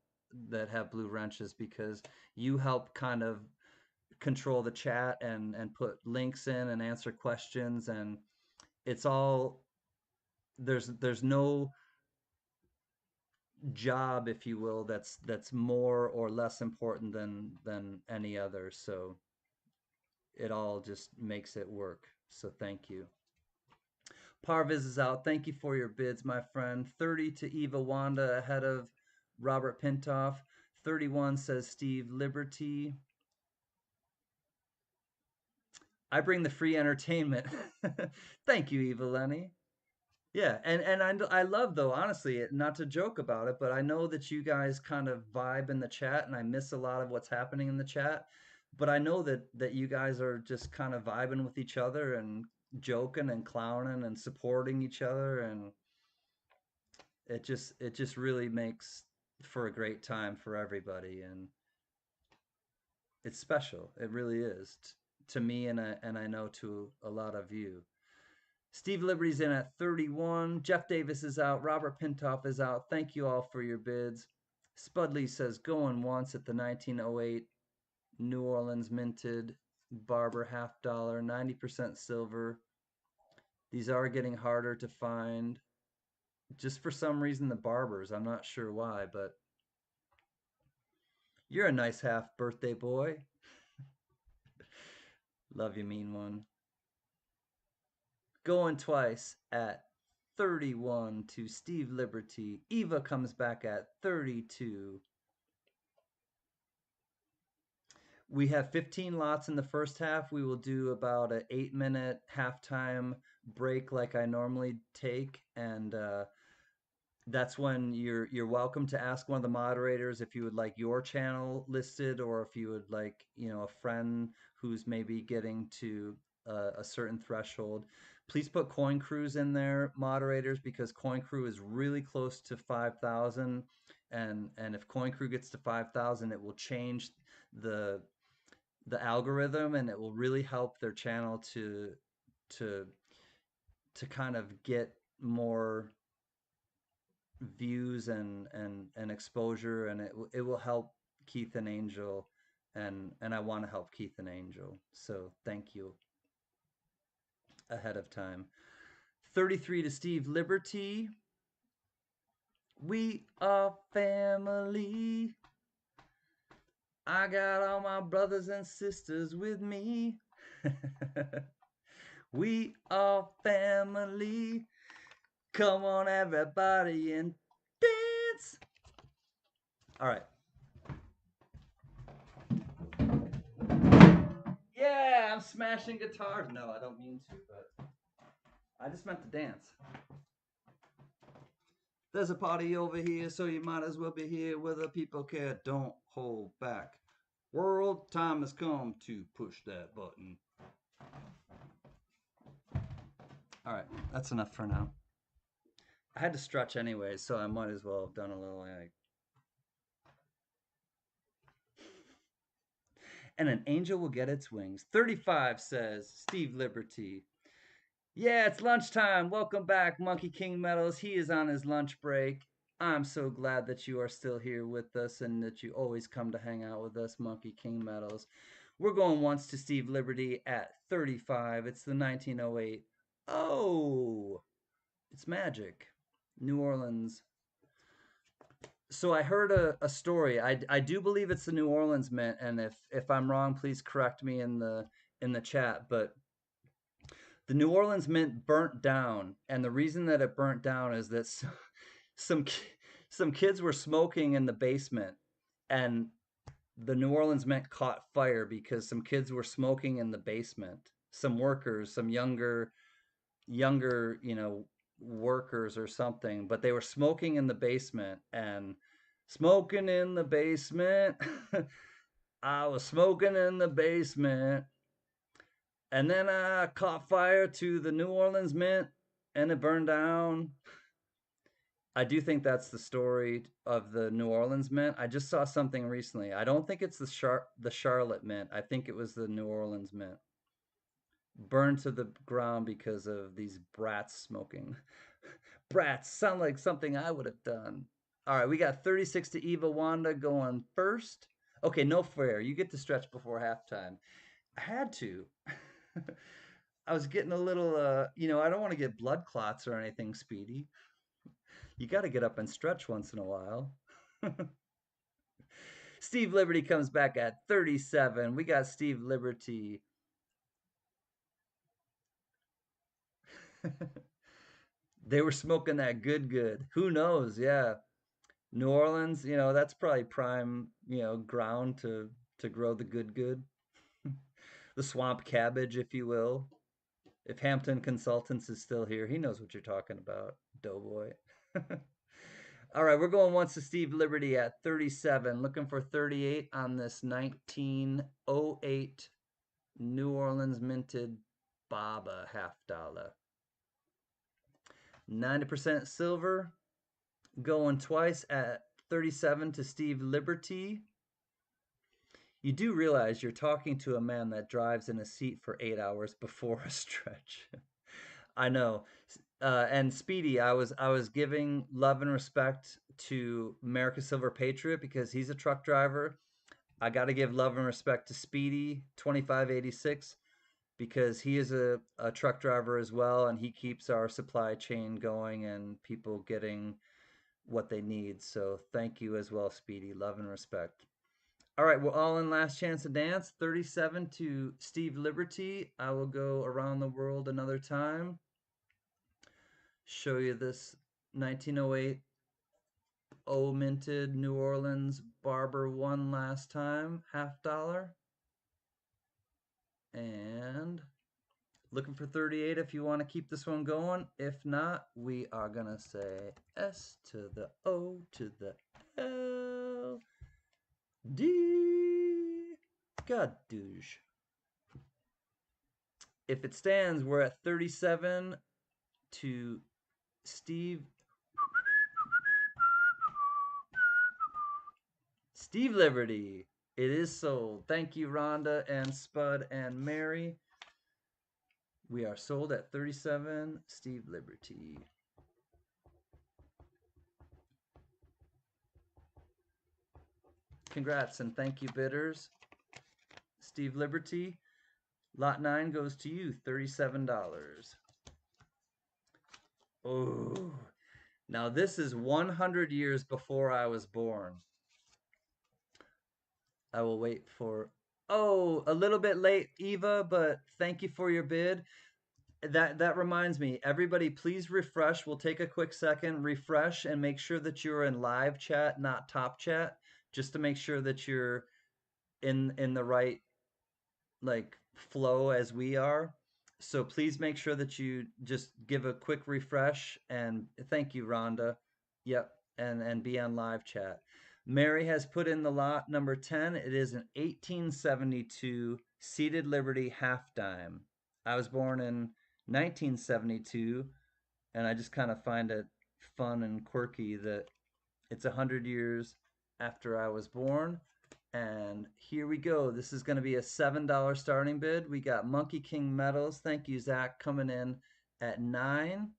that have blue wrenches, because you help kind of control the chat and put links in and answer questions, and it's all there's no job, if you will, that's more or less important than any other. So it all just makes it work. So thank you. Parviz is out. Thank you for your bids, my friend. 30 to Eva Wanda ahead of Robert Pintoff. 31 says Steve Liberty. I bring the free entertainment. Thank you, Eva Lenny. Yeah, and I love, though, honestly, not to joke about it, but I know that you guys kind of vibe in the chat, and I miss a lot of what's happening in the chat. But I know that you guys are just kind of vibing with each other and joking and clowning and supporting each other, and it just really makes for a great time for everybody, and it's special. It really is to me, and I know to a lot of you. Steve Liberty's in at 31. Jeff Davis is out. Robert Pintoff is out. Thank you all for your bids. Spudley says going once at the 1908 New Orleans minted Barber half dollar, 90% silver. These are getting harder to find. Just for some reason, the Barbers. I'm not sure why, but you're a nice half birthday boy. Love you, mean one. Going twice at 31 to Steve Liberty. Eva comes back at 32. We have 15 lots in the first half. We will do about an 8-minute halftime break like I normally take, and that's when you're welcome to ask one of the moderators if you would like your channel listed, or if you would like, a friend who's maybe getting to a certain threshold. Please put Coin Crews in there, moderators, because Coin Crew is really close to 5,000, and if Coin Crew gets to 5,000, it will change the the algorithm, and it will really help their channel to to kind of get more views and exposure, and it will help Keith and Angel, and I want to help Keith and Angel. So thank you ahead of time. 33 to Steve Liberty. We are family. I got all my brothers and sisters with me. We are family. Come on, everybody, and dance. All right. Yeah, I'm smashing guitars. No, I don't mean to, but I just meant to dance. There's a party over here, so you might as well be here. Whether people care, don't hold back. World, time has come to push that button. All right, that's enough for now. I had to stretch anyway, so I might as well have done a little like. And an angel will get its wings. 35 says Steve Liberty. Yeah, it's lunchtime. Welcome back, Monkey King Metals. He is on his lunch break. I'm so glad that you are still here with us and that you always come to hang out with us, Monkey King Metals. We're going once to Steve Liberty at 35. It's the 1908. Oh, it's magic. New Orleans. So I heard a story. I do believe it's the New Orleans Mint, and if I'm wrong, please correct me in the chat. But the New Orleans Mint burnt down, and the reason that it burnt down is that some some kids were smoking in the basement, and the New Orleans Mint caught fire because some kids were smoking in the basement. Some workers, some younger, workers or something, but they were smoking in the basement and smoking in the basement. I was smoking in the basement. And then I caught fire to the New Orleans Mint and it burned down. I do think that's the story of the New Orleans Mint. I just saw something recently. I don't think it's the Charlotte Mint. I think it was the New Orleans Mint. Burned to the ground because of these brats smoking. Brats sound like something I would have done. All right, we got 36 to Eva Wanda going first. Okay, no fair. You get to stretch before halftime. I had to. I was getting a little, I don't want to get blood clots or anything, Speedy. You got to get up and stretch once in a while. Steve Liberty comes back at 37. We got Steve Liberty. They were smoking that good. Who knows? Yeah. New Orleans, that's probably prime, ground to grow the good. The swamp cabbage, if you will. If Hampton Consultants is still here, he knows what you're talking about, Doughboy. All right, we're going once to Steve Liberty at 37, looking for 38 on this 1908 New Orleans minted Baba half dollar. 90% silver, going twice at 37 to Steve Liberty. You do realize you're talking to a man that drives in a seat for 8 hours before a stretch. I know. And Speedy, I was giving love and respect to America's Silver Patriot because he's a truck driver. I got to give love and respect to Speedy 2586 because he is a truck driver as well, and he keeps our supply chain going and people getting what they need. So thank you as well, Speedy. Love and respect. All right, we're all in last chance to dance. 37 to Steve Liberty. I will go around the world another time. Show you this 1908 O minted New Orleans Barber one last time, half dollar. And looking for 38 if you want to keep this one going. If not, we are going to say S to the O to the L. D. Gadouche. If it stands, we're at 37 to Steve. Steve Liberty. It is sold. Thank you, Rhonda and Spud and Mary. We are sold at 37. Steve Liberty. Congrats and thank you, bidders. Steve Liberty. Lot 9 goes to you, $37. Oh, now this is 100 years before I was born. I will wait for, oh, a little bit late, Eva, but thank you for your bid. That reminds me, everybody, please refresh. We'll take a quick second, refresh, and make sure that you're in live chat, not top chat, just to make sure that you're in the right like flow as we are. So please make sure that you just give a quick refresh and thank you, Rhonda. Yep, and be on live chat. Mary has put in the lot number 10. It is an 1872 Seated Liberty half dime. I was born in 1972, and I just kind of find it fun and quirky that it's 100 years after I was born. And here we go. This is going to be a $7 starting bid. We got Monkey King Metals. Thank you, Zach, coming in at 9.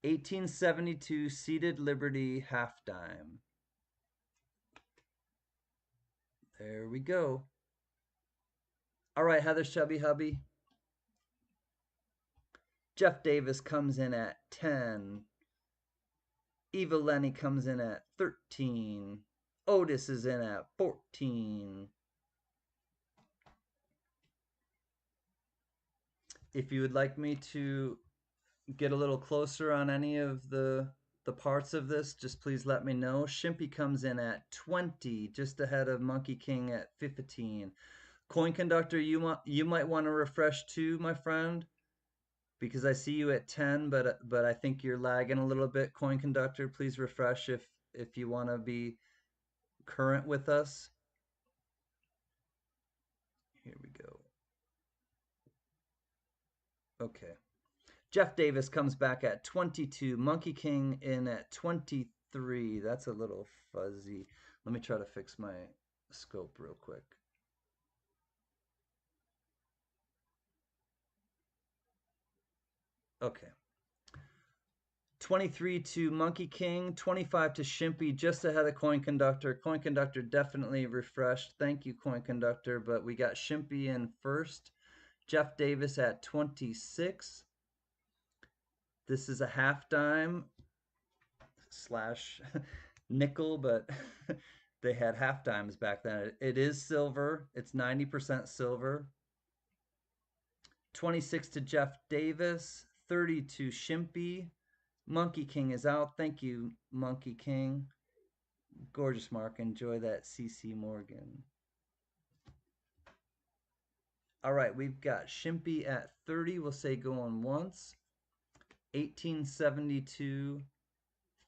1872 Seated Liberty half dime. There we go. All right, Heather's Chubby Hubby. Jeff Davis comes in at 10. Eva Lenny comes in at 13. Otis is in at 14. If you would like me to get a little closer on any of the parts of this, just please let me know. Shimpy comes in at 20, just ahead of Monkey King at 15. Coin Conductor, you might want to refresh too, my friend, because I see you at 10, but I think you're lagging a little bit. Coin Conductor, please refresh if you want to be current with us. Here we go. Okay. Jeff Davis comes back at 22. Monkey King in at 23. That's a little fuzzy. Let me try to fix my scope real quick. Okay. 23 to Monkey King, 25 to Shimpy, just ahead of Coin Conductor. Coin Conductor definitely refreshed. Thank you, Coin Conductor. But we got Shimpy in first. Jeff Davis at 26. This is a half dime slash nickel, but they had half dimes back then. It is silver. It's 90% silver. 26 to Jeff Davis. 30 to Shimpy. Monkey King is out. Thank you, Monkey King. Gorgeous, Mark. Enjoy that CC Morgan. All right, we've got Shimpy at 30. We'll say going once. 1872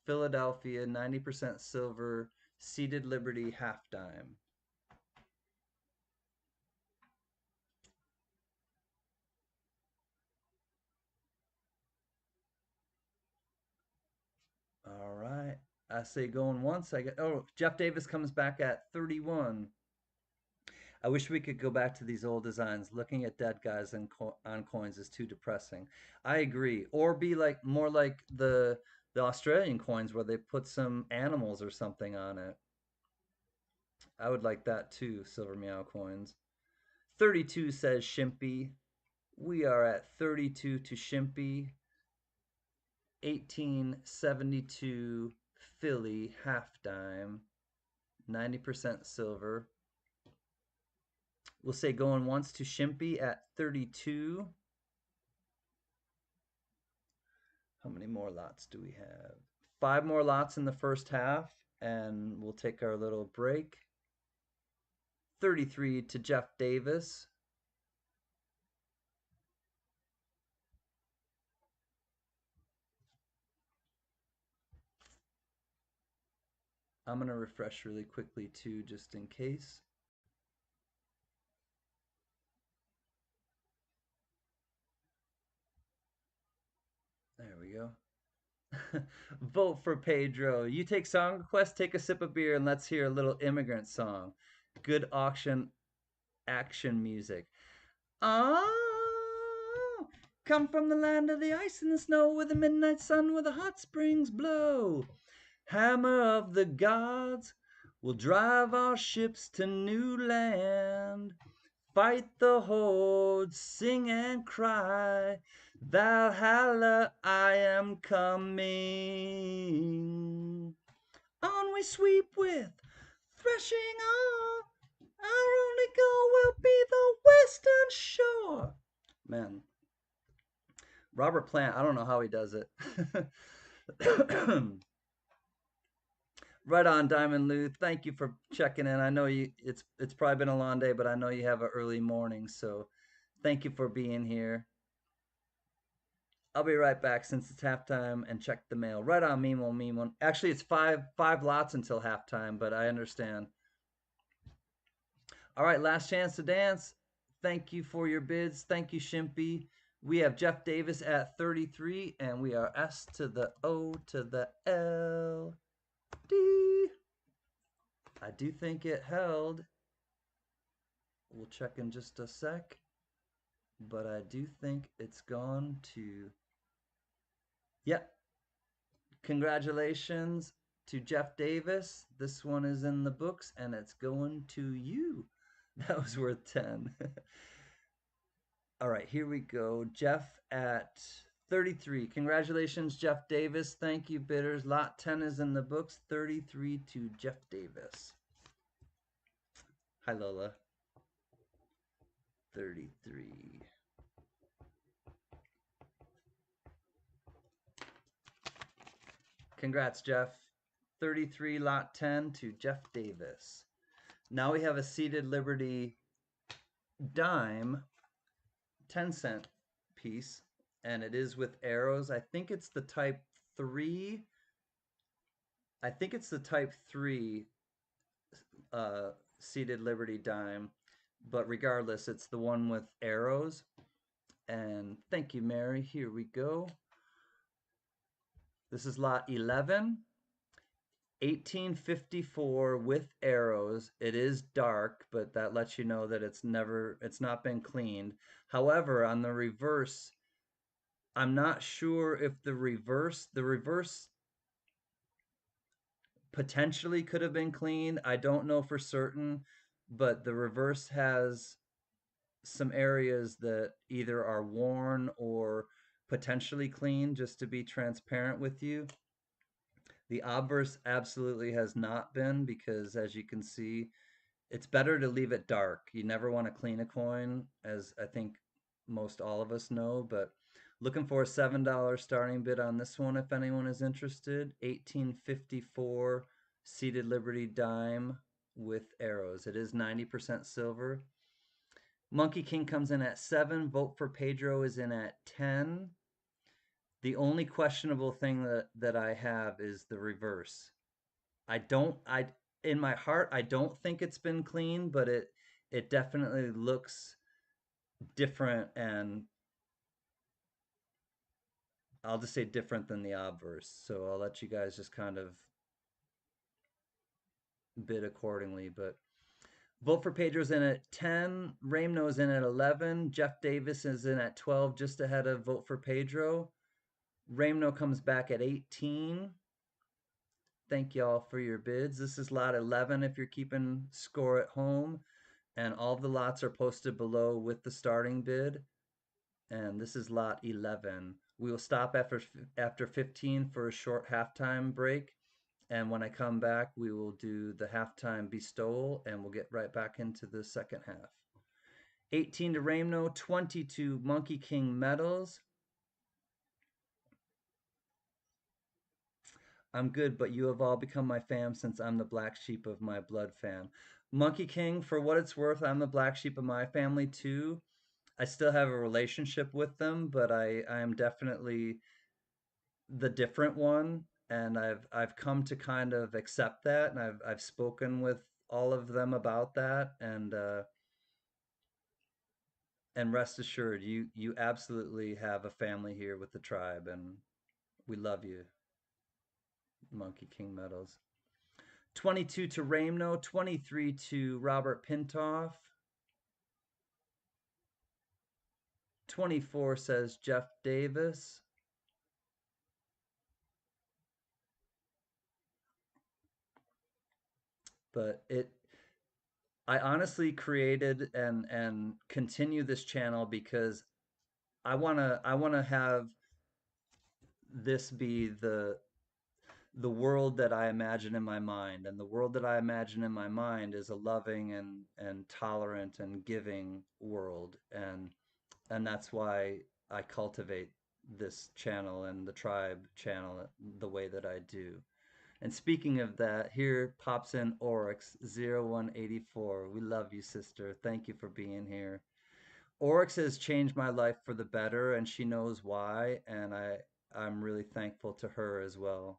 Philadelphia, 90% silver, Seated Liberty half dime. All right. I say going once. Jeff Davis comes back at 31. I wish we could go back to these old designs. Looking at dead guys on coins is too depressing. I agree. Or be like more like the Australian coins where they put some animals or something on it. I would like that too, Silver Meow coins. 32 says Shimpy. We are at 32 to Shimpy. 1872 Philly half dime. 90% silver. We'll say going once to Shimpy at 32. How many more lots do we have? 5 more lots in the first half, and we'll take our little break. 33 to Jeff Davis. I'm going to refresh really quickly too, just in case. There we go. Vote for Pedro. You take song request, take a sip of beer, and let's hear a little immigrant song. Good auction action music. Oh, come from the land of the ice and the snow, where the midnight sun, where the hot springs blow. Hammer of the gods will drive our ships to new land. Fight the hordes, sing and cry, Valhalla, I am coming. On we sweep with threshing on. Our only goal will be the western shore. Man, Robert Plant, I don't know how he does it. Right on, Diamond Lou. Thank you for checking in. I know it's probably been a long day, but I know you have an early morning, so thank you for being here. I'll be right back since it's halftime and check the mail. Right on, Mimo Mimo. Actually, it's five lots until halftime, but I understand. All right, last chance to dance. Thank you for your bids. Thank you, Shimpy. We have Jeff Davis at 33, and we are S to the O to the L. D. I do think it held. We'll check in just a sec. but I do think it's gone to, yep, congratulations to Jeff Davis. This one is in the books and it's going to you. That was worth 10. All right, here we go. Jeff at 33. Congratulations, Jeff Davis. Thank you, bidders. Lot 10 is in the books. 33 to Jeff Davis. Hi, Lola. 33. Congrats, Jeff. 33, lot 10 to Jeff Davis. Now we have a seated Liberty dime 10-cent piece, and it is with arrows. I think it's the type 3. I think it's the type 3 seated Liberty dime, but regardless, it's the one with arrows. And thank you, Mary. Here we go. This is lot 11. 1854 with arrows. It is dark, but that lets you know that it's not been cleaned. However, on the reverse, I'm not sure if the reverse potentially could have been cleaned. I don't know for certain, but the reverse has some areas that either are worn or potentially clean, just to be transparent with you. The obverse absolutely has not been, because as you can see, it's better to leave it dark. You never want to clean a coin, as I think most all of us know, but looking for a $7 starting bid on this one if anyone is interested. 1854 seated Liberty dime with arrows. It is 90% silver. Monkey King comes in at 7. Vote for Pedro is in at 10. The only questionable thing that I have is the reverse. In my heart, I don't think it's been clean, but it definitely looks different, and I'll just say different than the obverse. So I'll let you guys just kind of bid accordingly. But vote for Pedro's in at 10. Ramno's in at 11. Jeff Davis is in at 12, just ahead of vote for Pedro. Ramno comes back at 18. Thank y'all for your bids. This is lot 11 if you're keeping score at home. And all the lots are posted below with the starting bid. And this is lot 11. We will stop after 15 for a short halftime break. And when I come back, we will do the halftime bestowal, and we'll get right back into the second half. 18 to Ramno, 20 to Monkey King Metals. I'm good, but you have all become my fam since I'm the black sheep of my blood fam. Monkey King, for what it's worth, I'm the black sheep of my family too. I still have a relationship with them, but I am definitely the different one, and I've come to kind of accept that, and I've spoken with all of them about that, and rest assured, you absolutely have a family here with the tribe, and we love you, Monkey King Metals. 22 to Ramno, 23 to Robert Pintoff. 24 says Jeff Davis. But I honestly created and continue this channel because I wanna have this be the world that I imagine in my mind. And the world that I imagine in my mind is a loving and tolerant and giving world. And that's why I cultivate this channel and the tribe channel the way that I do. And speaking of that, here pops in Oryx 0184. We love you, sister. Thank you for being here. Oryx has changed my life for the better, and she knows why, and I'm really thankful to her as well.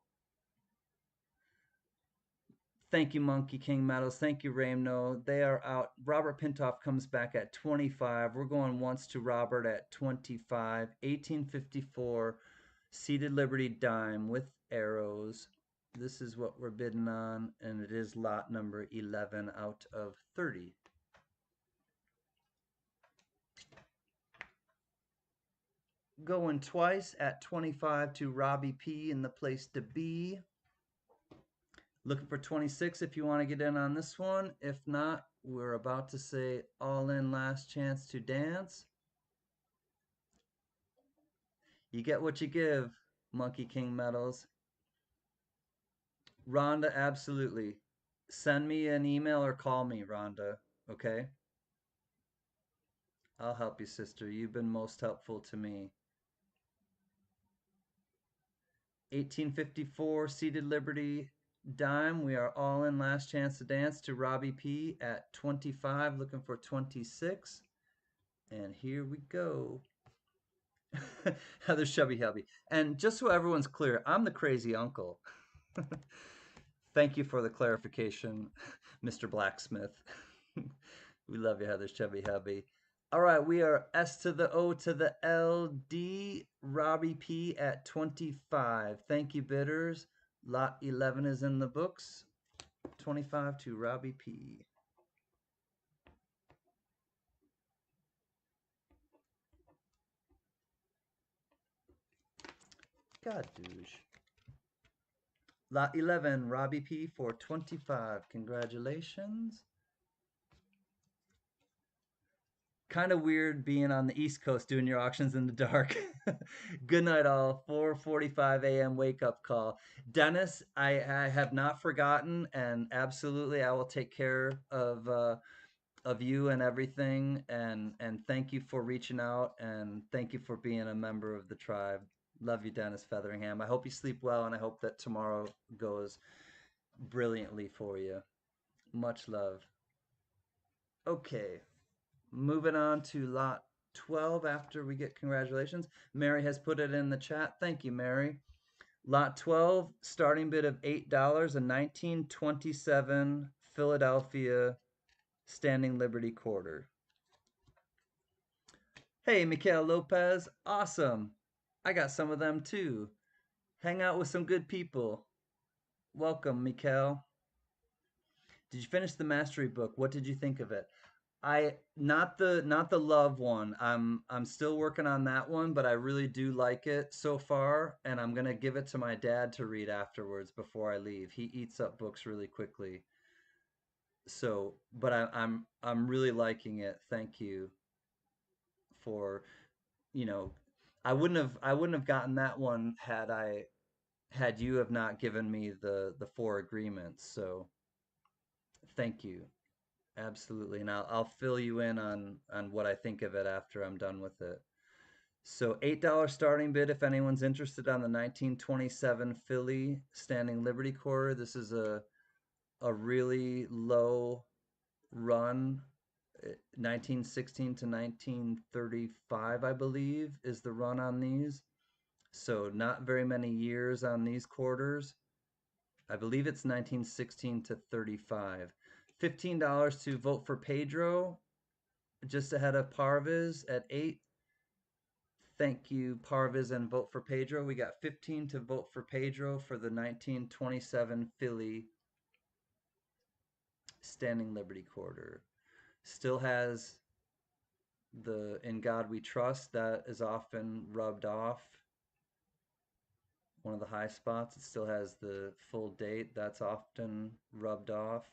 Thank you, Monkey King Metals. Thank you, Ramno. They are out. Robert Pintoff comes back at 25. We're going once to Robert at 25. 1854 seated Liberty dime with arrows. This is what we're bidding on, and it is lot number 11 out of 30. Going twice at 25 to Robbie P in the place to be. Looking for 26 if you want to get in on this one. If not, we're about to say all in last chance to dance. You get what you give, Monkey King Metals. Rhonda, absolutely. Send me an email or call me, Rhonda. Okay? I'll help you, sister. You've been most helpful to me. 1854 Seated Liberty Dime. We are all in last chance to dance to Robbie P at 25, looking for 26. And here we go. Heather Chubby Hubby. And just so everyone's clear, I'm the crazy uncle. Thank you for the clarification, Mr. Blacksmith. We love you, Heather Chubby Hubby. All right, we are S to the O to the L D. Robbie P at 25. Thank you, bidders. Lot 11 is in the books. 25 to Robbie P. God, douche. Lot 11, Robbie P for 25. Congratulations. Kind of weird being on the East Coast doing your auctions in the dark. Good night, all. 4:45 a.m. wake up call. Dennis, I have not forgotten, and absolutely, I will take care of you and everything. And thank you for reaching out, and thank you for being a member of the tribe. Love you, Dennis Featheringham. I hope you sleep well, and I hope that tomorrow goes brilliantly for you. Much love. Okay. Moving on to lot 12 after we get congratulations. Mary has put it in the chat. Thank you, Mary. Lot 12, starting bid of $8, a 1927 Philadelphia Standing Liberty Quarter. Hey, Mikhail Lopez. Awesome. I got some of them too. Hang out with some good people. Welcome, Mikhail. Did you finish the mastery book? What did you think of it? I not the love one. I'm still working on that one, but I really do like it so far, and I'm gonna give it to my dad to read afterwards before I leave. He eats up books really quickly. So, but I'm really liking it. Thank you for, you know, I wouldn't have gotten that one had you have not given me the four agreements. So, thank you. Absolutely. And I'll fill you in on what I think of it after I'm done with it. So $8 starting bid if anyone's interested on the 1927 Philly Standing Liberty Quarter. This is a really low run. 1916 to 1935, I believe, is the run on these. So not very many years on these quarters. I believe it's 1916 to 35. $15 to vote for Pedro, just ahead of Parviz at 8. Thank you, Parviz and Vote for Pedro. We got 15 to vote for Pedro for the 1927 Philly Standing Liberty Quarter. Still has the In God We Trust, that is often rubbed off. One of the high spots. It still has the full date, that's often rubbed off.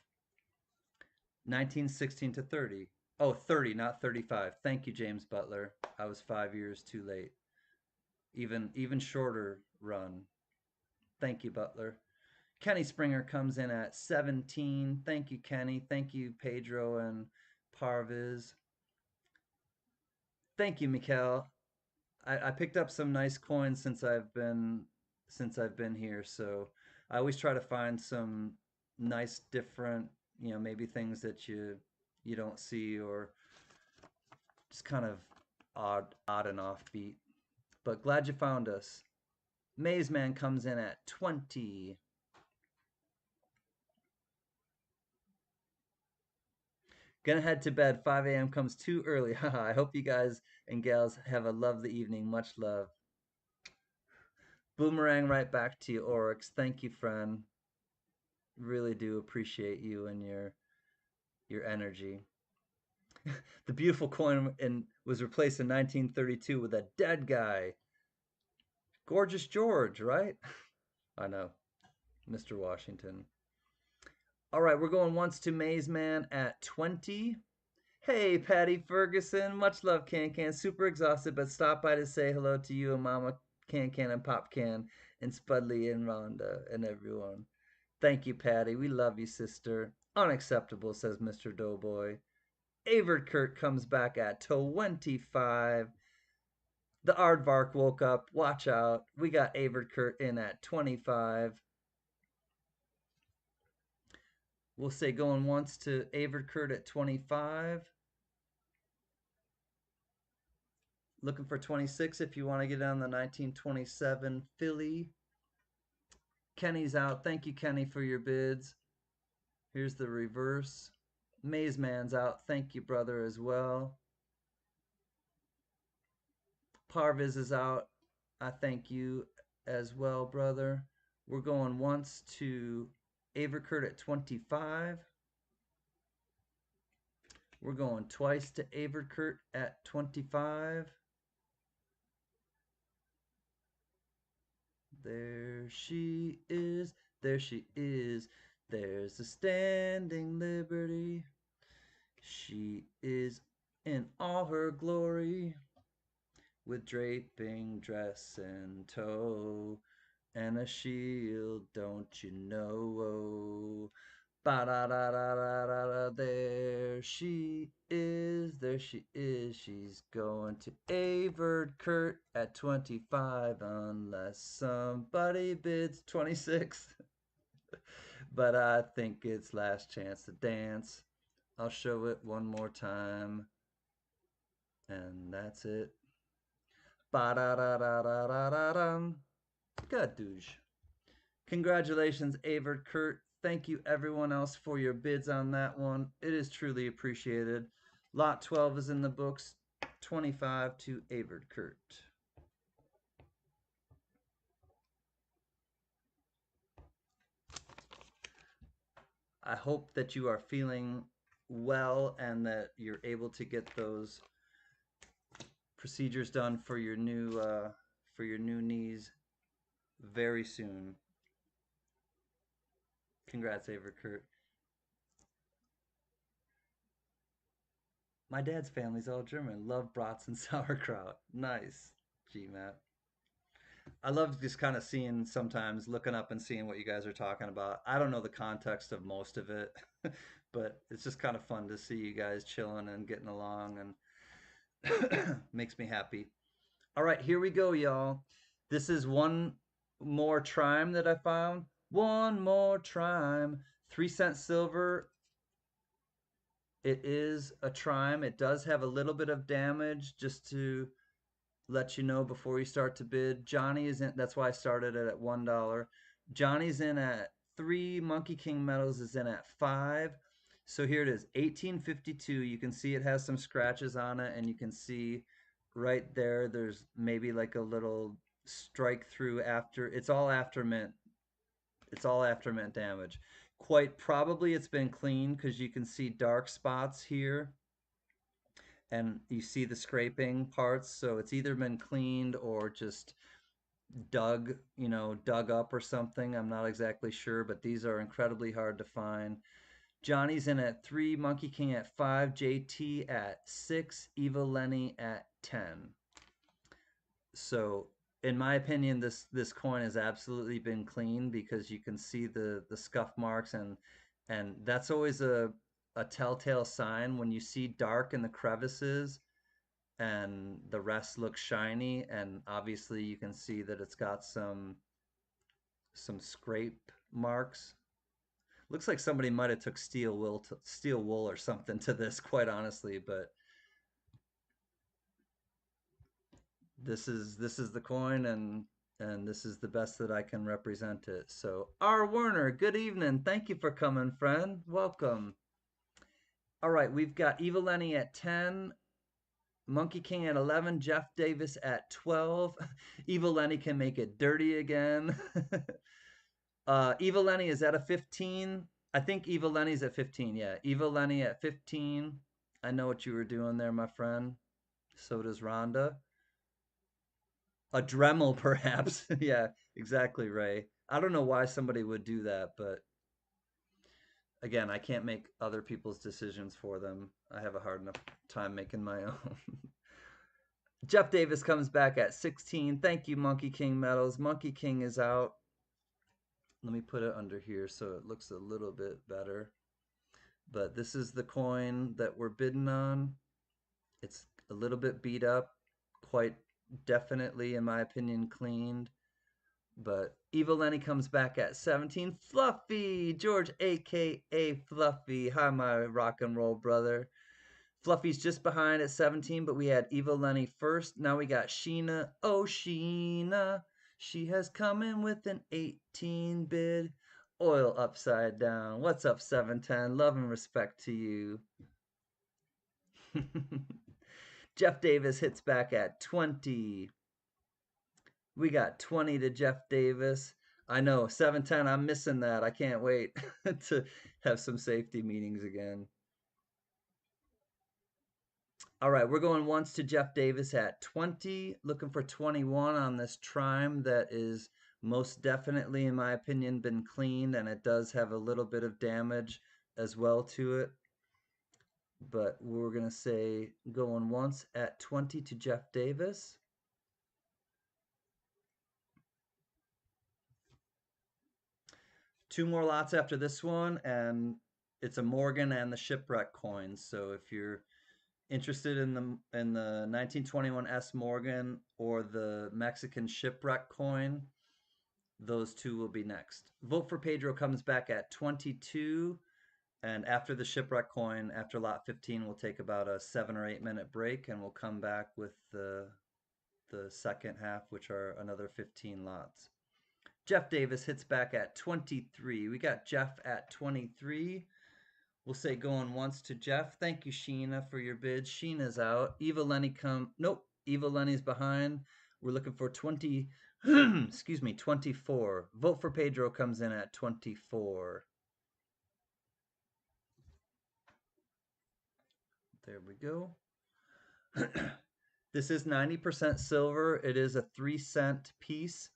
1916 to 30. Oh, 30, not 35. Thank you, James Butler. I was 5 years too late. Even shorter run. Thank you, Butler. Kenny Springer comes in at 17. Thank you, Kenny. Thank you, Pedro and Parviz. Thank you, Mikhail. I picked up some nice coins since I've been here, so I always try to find some nice different, maybe things that you don't see, or just kind of odd and offbeat. But glad you found us. Maze Man comes in at 20. Gonna head to bed. 5 a.m. comes too early. Haha. I hope you guys and gals have a lovely evening. Much love. Boomerang right back to you, Oryx. Thank you, friend. Really do appreciate you and your energy. The beautiful coin was replaced in 1932 with a dead guy. Gorgeous George, right? I know, Mr. Washington. All right, we're going once to Maze Man at 20. Hey, Patty Ferguson. Much love, CanCan. Super exhausted, but stop by to say hello to you and Mama CanCan and Pop Can and Spudley and Rhonda and everyone. Thank you, Patty. We love you, sister. Unacceptable, says Mr. Doughboy. Avert Kurt comes back at 25. The Aardvark woke up. Watch out. We got Avert Kurt in at 25. We'll say going once to Avert Kurt at 25. Looking for 26 if you want to get on the 1927 Philly. Kenny's out. Thank you, Kenny, for your bids. Here's the reverse. Maze Man's out. Thank you, brother, as well. Parviz is out. I thank you as well, brother. We're going once to Averkurt at 25. We're going twice to Averkurt at 25. There she is. There she is. There's a standing liberty. She is in all her glory, with draping dress and tow, and a shield, don't you know? Ba-da-da-da-da-da-da, there she is, there she is. She's going to Avert Kurt at 25, unless somebody bids 26. But I think it's last chance to dance. I'll show it one more time, and that's it. Ba-da-da-da-da-da-da-dum. Good douche. Congratulations, Avert Kurt. Thank you, everyone else, for your bids on that one. It is truly appreciated. Lot 12 is in the books. 25 to Avert Kurt. I hope that you are feeling well and that you're able to get those procedures done for your new knees very soon. Congrats, Avert Kurt. My dad's family's all German. Love brats and sauerkraut. Nice, GMAT. I love just kind of seeing sometimes, looking up and seeing what you guys are talking about. I don't know the context of most of it, but it's just kind of fun to see you guys chilling and getting along, and makes me happy. All right, here we go, y'all. This is one more trime that I found. One more trime. 3 cent silver. It is a trime. It does have a little bit of damage, just to let you know before you start to bid. Johnny is in. That's why I started it at $1. Johnny's in at 3. Monkey King Metals is in at 5. So here it is, 1852. You can see it has some scratches on it, and you can see right there, there's maybe like a little strike through after. It's all after mint. It's all after mint damage. Quite probably it's been cleaned, because you can see dark spots here and you see the scraping parts. So it's either been cleaned or just dug, dug up or something. I'm not exactly sure, but these are incredibly hard to find. Johnny's in at 3, Monkey King at 5, JT at 6, Eva Lenny at 10. So in my opinion, this coin has absolutely been cleaned, because you can see the scuff marks, and that's always a telltale sign when you see dark in the crevices and the rest looks shiny, and obviously you can see that it's got some scrape marks. Looks like somebody might have took steel wool or something to this, quite honestly, but this is the coin, and this is the best that I can represent it. So R. Werner, good evening. Thank you for coming, friend. Welcome. All right, we've got Eva Lenny at 10, Monkey King at 11, Jeff Davis at 12. Eva Lenny can make it dirty again. Eva Lenny is at a 15. I think Eva Lenny's at 15. Yeah, Eva Lenny at 15. I know what you were doing there, my friend. So does Rhonda. A Dremel, perhaps. Yeah, exactly, Ray. I don't know why somebody would do that, but again, I can't make other people's decisions for them. I have a hard enough time making my own. Jeff Davis comes back at 16. Thank you, Monkey King Metals. Monkey King is out. Let me put it under here so it looks a little bit better. But this is the coin that we're bidding on. It's a little bit beat up, quite definitely, in my opinion, cleaned. But Evil Lenny comes back at 17. Fluffy! George, a.k.a. Fluffy. Hi, my rock and roll brother. Fluffy's just behind at 17, but we had Evil Lenny first. Now we got Sheena. Oh, Sheena. She has come in with an 18 bid. Oil upside down. What's up, 710? Love and respect to you. Jeff Davis hits back at 20. We got 20 to Jeff Davis. I know, 710, I'm missing that. I can't wait to have some safety meetings again. All right, we're going once to Jeff Davis at 20, looking for 21 on this Trime that is most definitely, in my opinion, been cleaned, and it does have a little bit of damage as well to it. But we're going to say going once at 20 to Jeff Davis. Two more lots after this one, and it's a Morgan and the Shipwreck coins. So if you're interested in the 1921 S Morgan or the Mexican Shipwreck coin, those two will be next. Vote for Pedro comes back at 22, and after the Shipwreck coin, after lot 15, we'll take about a 7 or 8 minute break, and we'll come back with the second half, which are another 15 lots. Jeff Davis hits back at 23. We got Jeff at 23. We'll say going once to Jeff. Thank you, Sheena, for your bid. Sheena's out. Eva Lenny Nope. Eva Lenny's behind. We're looking for 20. Excuse me, 24. Vote for Pedro comes in at 24. There we go. This is 90% silver. It is a 3-cent piece.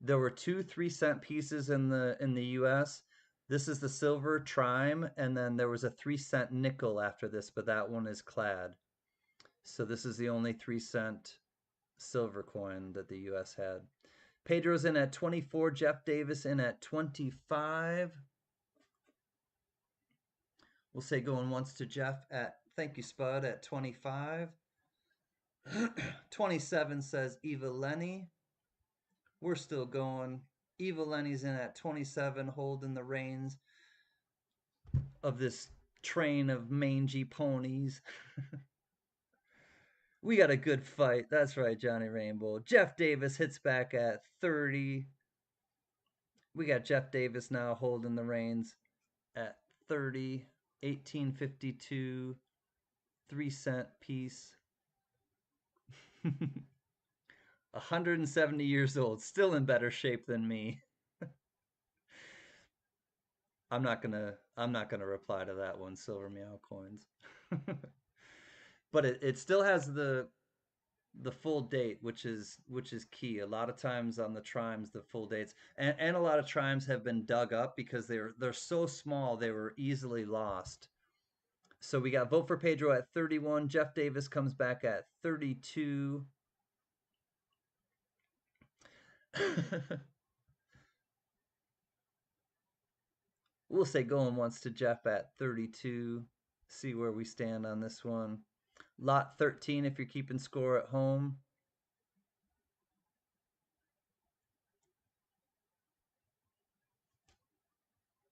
There were two 3-cent pieces in the US. This is the silver Trime, and then there was a 3-cent nickel after this, but that one is clad. So this is the only 3-cent silver coin that the US had. Pedro's in at 24, Jeff Davis in at 25. We'll say going once to Jeff at, thank you, Spud, at 25. 27 says Eva Lenny. We're still going. Eva Lenny's in at 27, holding the reins of this train of mangy ponies. We got a good fight. That's right, Johnny Rainbow. Jeff Davis hits back at 30. We got Jeff Davis now holding the reins at 30. 1852. 3-cent piece. 170 years old. Still in better shape than me. I'm not gonna reply to that one, Silver Meow Coins. But it still has the full date, which is key. A lot of times on the Trimes, the full dates, and a lot of Trimes have been dug up because they're so small they were easily lost. So we got Vote for Pedro at 31. Jeff Davis comes back at 32. We'll say going once to Jeff at 32. See where we stand on this one. Lot 13 if you're keeping score at home.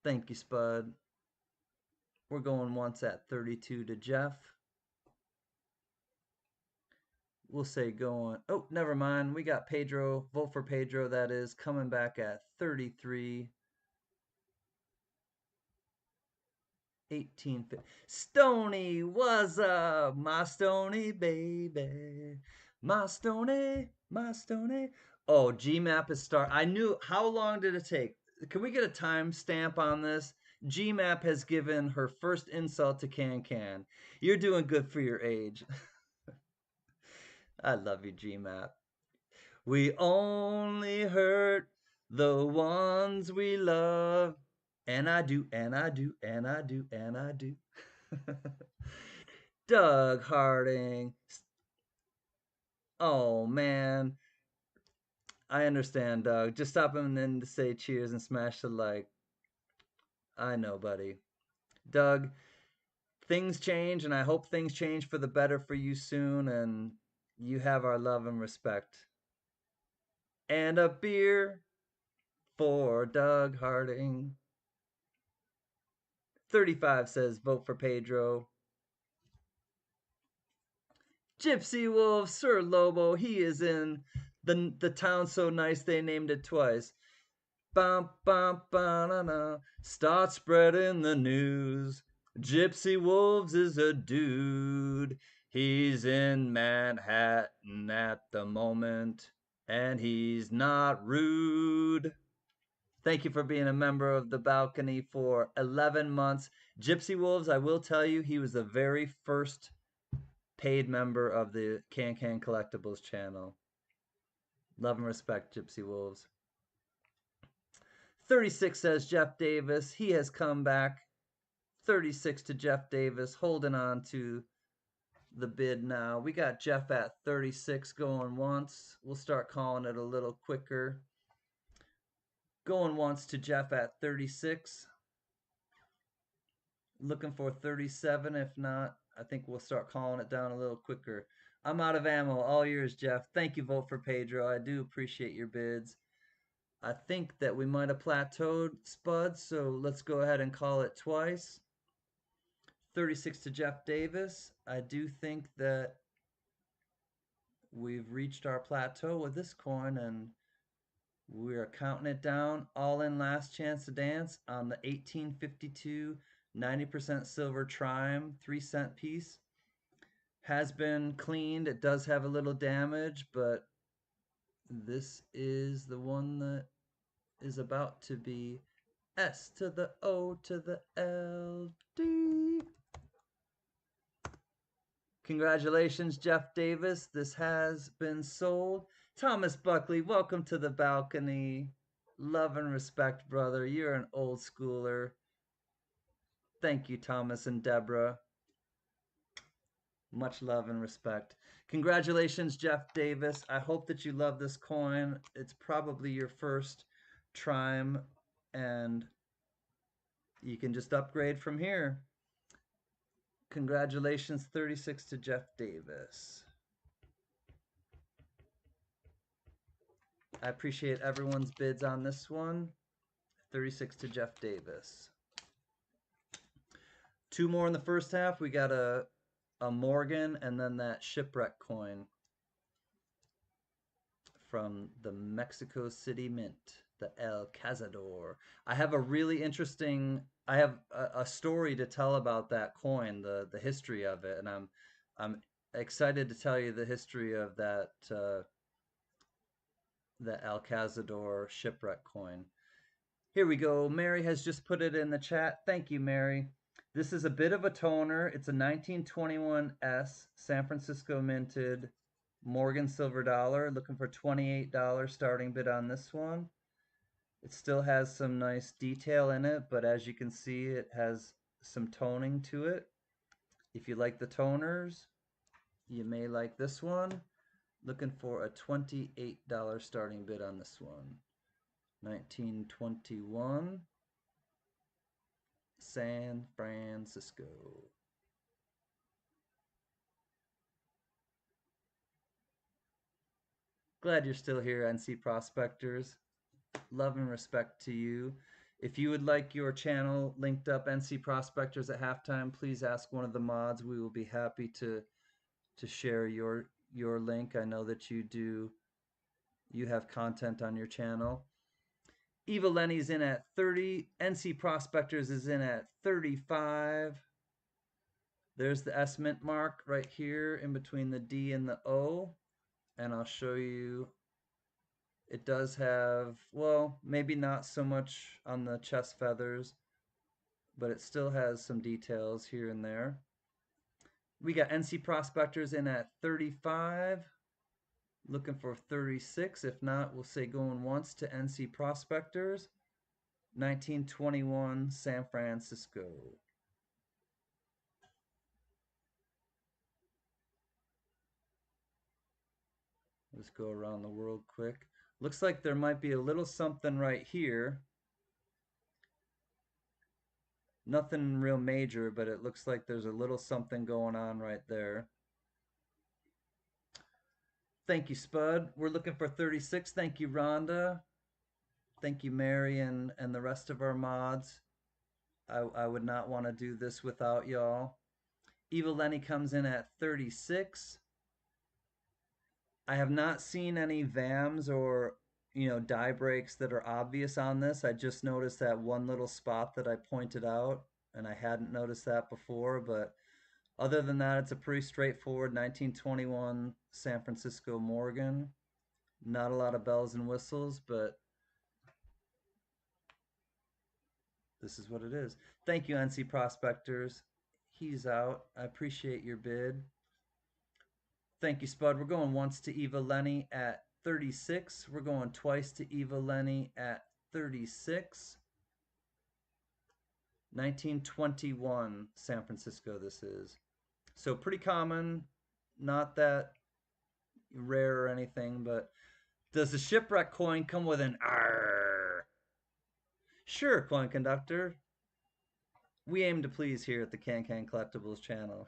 Thank you, Spud. We're going once at 32 to Jeff. We'll say going, oh, never mind. We got Pedro, Vote for Pedro, that is, coming back at 33. 18. Stony, what's up? My Stony, baby. My Stony, my Stony. Oh, GMAP is start. I knew, how long did it take? Can we get a time stamp on this? GMAP has given her first insult to CanCan. You're doing good for your age. I love you, GMAP. We only hurt the ones we love. And I do, and I do, and I do, and I do. Doug Harding. Oh, man. I understand, Doug. Just stop him and then to say cheers and smash the like. I know, buddy. Doug, things change, and I hope things change for the better for you soon, and you have our love and respect. And a beer for Doug Harding. 35 says vote for Pedro. Gypsy Wolf, Sir Lobo, he is in the town so nice they named it twice. Bum, bum, ba-na-na. Start spreading the news. Gypsy Wolves is a dude. He's in Manhattan at the moment, and he's not rude. Thank you for being a member of the balcony for 11 months. Gypsy Wolves, I will tell you, he was the very first paid member of the CanCan Collectibles channel. Love and respect, Gypsy Wolves. 36 says Jeff Davis. He has come back. 36 to Jeff Davis, holding on to the bid now. We got Jeff at 36 going once. We'll start calling it a little quicker. Going once to Jeff at 36. Looking for 37. If not, I think we'll start calling it down a little quicker. I'm out of ammo. All yours, Jeff. Thank you, Vote for Pedro. I do appreciate your bids. I think that we might have plateaued, Spud, so let's go ahead and call it twice. 36 to Jeff Davis. I do think that we've reached our plateau with this coin, and we're counting it down. All in last chance to dance on the 1852 90% silver Trime 3-cent piece. Has been cleaned. It does have a little damage, but this is the one that is about to be S to the O to the L D. Congratulations, Jeff Davis. This has been sold. Thomas Buckley, welcome to the balcony. Love and respect, brother. You're an old schooler. Thank you, Thomas and Deborah. Much love and respect. Congratulations, Jeff Davis. I hope that you love this coin. It's probably your first Trime, and you can just upgrade from here. Congratulations, 36 to Jeff Davis. I appreciate everyone's bids on this one. 36 to Jeff Davis. Two more in the first half. We got a Morgan and then that Shipwreck coin from the Mexico City Mint, the Alcazador. I have a really interesting, I have a story to tell about that coin, the history of it, and I'm excited to tell you the history of that the Alcazador Shipwreck coin. Here we go. Mary has just put it in the chat. Thank you, Mary. This is a bit of a toner. It's a 1921S San Francisco minted Morgan silver dollar. Looking for $28 starting bid on this one. It still has some nice detail in it, but as you can see, it has some toning to it. If you like the toners, you may like this one. Looking for a $28 starting bid on this one. 1921 San Francisco. Glad you're still here, NC Prospectors. Love and respect to you. If you would like your channel linked up, NC Prospectors at halftime, please ask one of the mods. We will be happy to share your link. I know that you have content on your channel. Eva Lenny's in at 30. NC Prospectors is in at 35. There's the S mint mark right here in between the D and the O. And I'll show you. It does have, well, maybe not so much on the chest feathers, but it still has some details here and there. We got NC Prospectors in at 35. Looking for 36. If not, we'll say going once to NC Prospectors. 1921 San Francisco. Let's go around the world quick. Looks like there might be a little something right here. Nothing real major, but it looks like there's a little something going on right there. Thank you, Spud. We're looking for 36. Thank you, Rhonda. Thank you, Mary, and the rest of our mods. I would not want to do this without y'all. Eva Lenny comes in at 36. I have not seen any VAMs or die breaks that are obvious on this. I just noticed that one little spot that I pointed out, and I hadn't noticed that before. But other than that, it's a pretty straightforward 1921 San Francisco Morgan. Not a lot of bells and whistles, but this is what it is. Thank you, NC Prospectors. He's out. I appreciate your bid. Thank you, Spud. We're going once to Eva Lenny at 36. We're going twice to Eva Lenny at 36. 1921 San Francisco this is. So pretty common, not that rare or anything, but does the Shipwreck coin come with an R? Sure, Coin Conductor. We aim to please here at the CanCan Collectibles channel.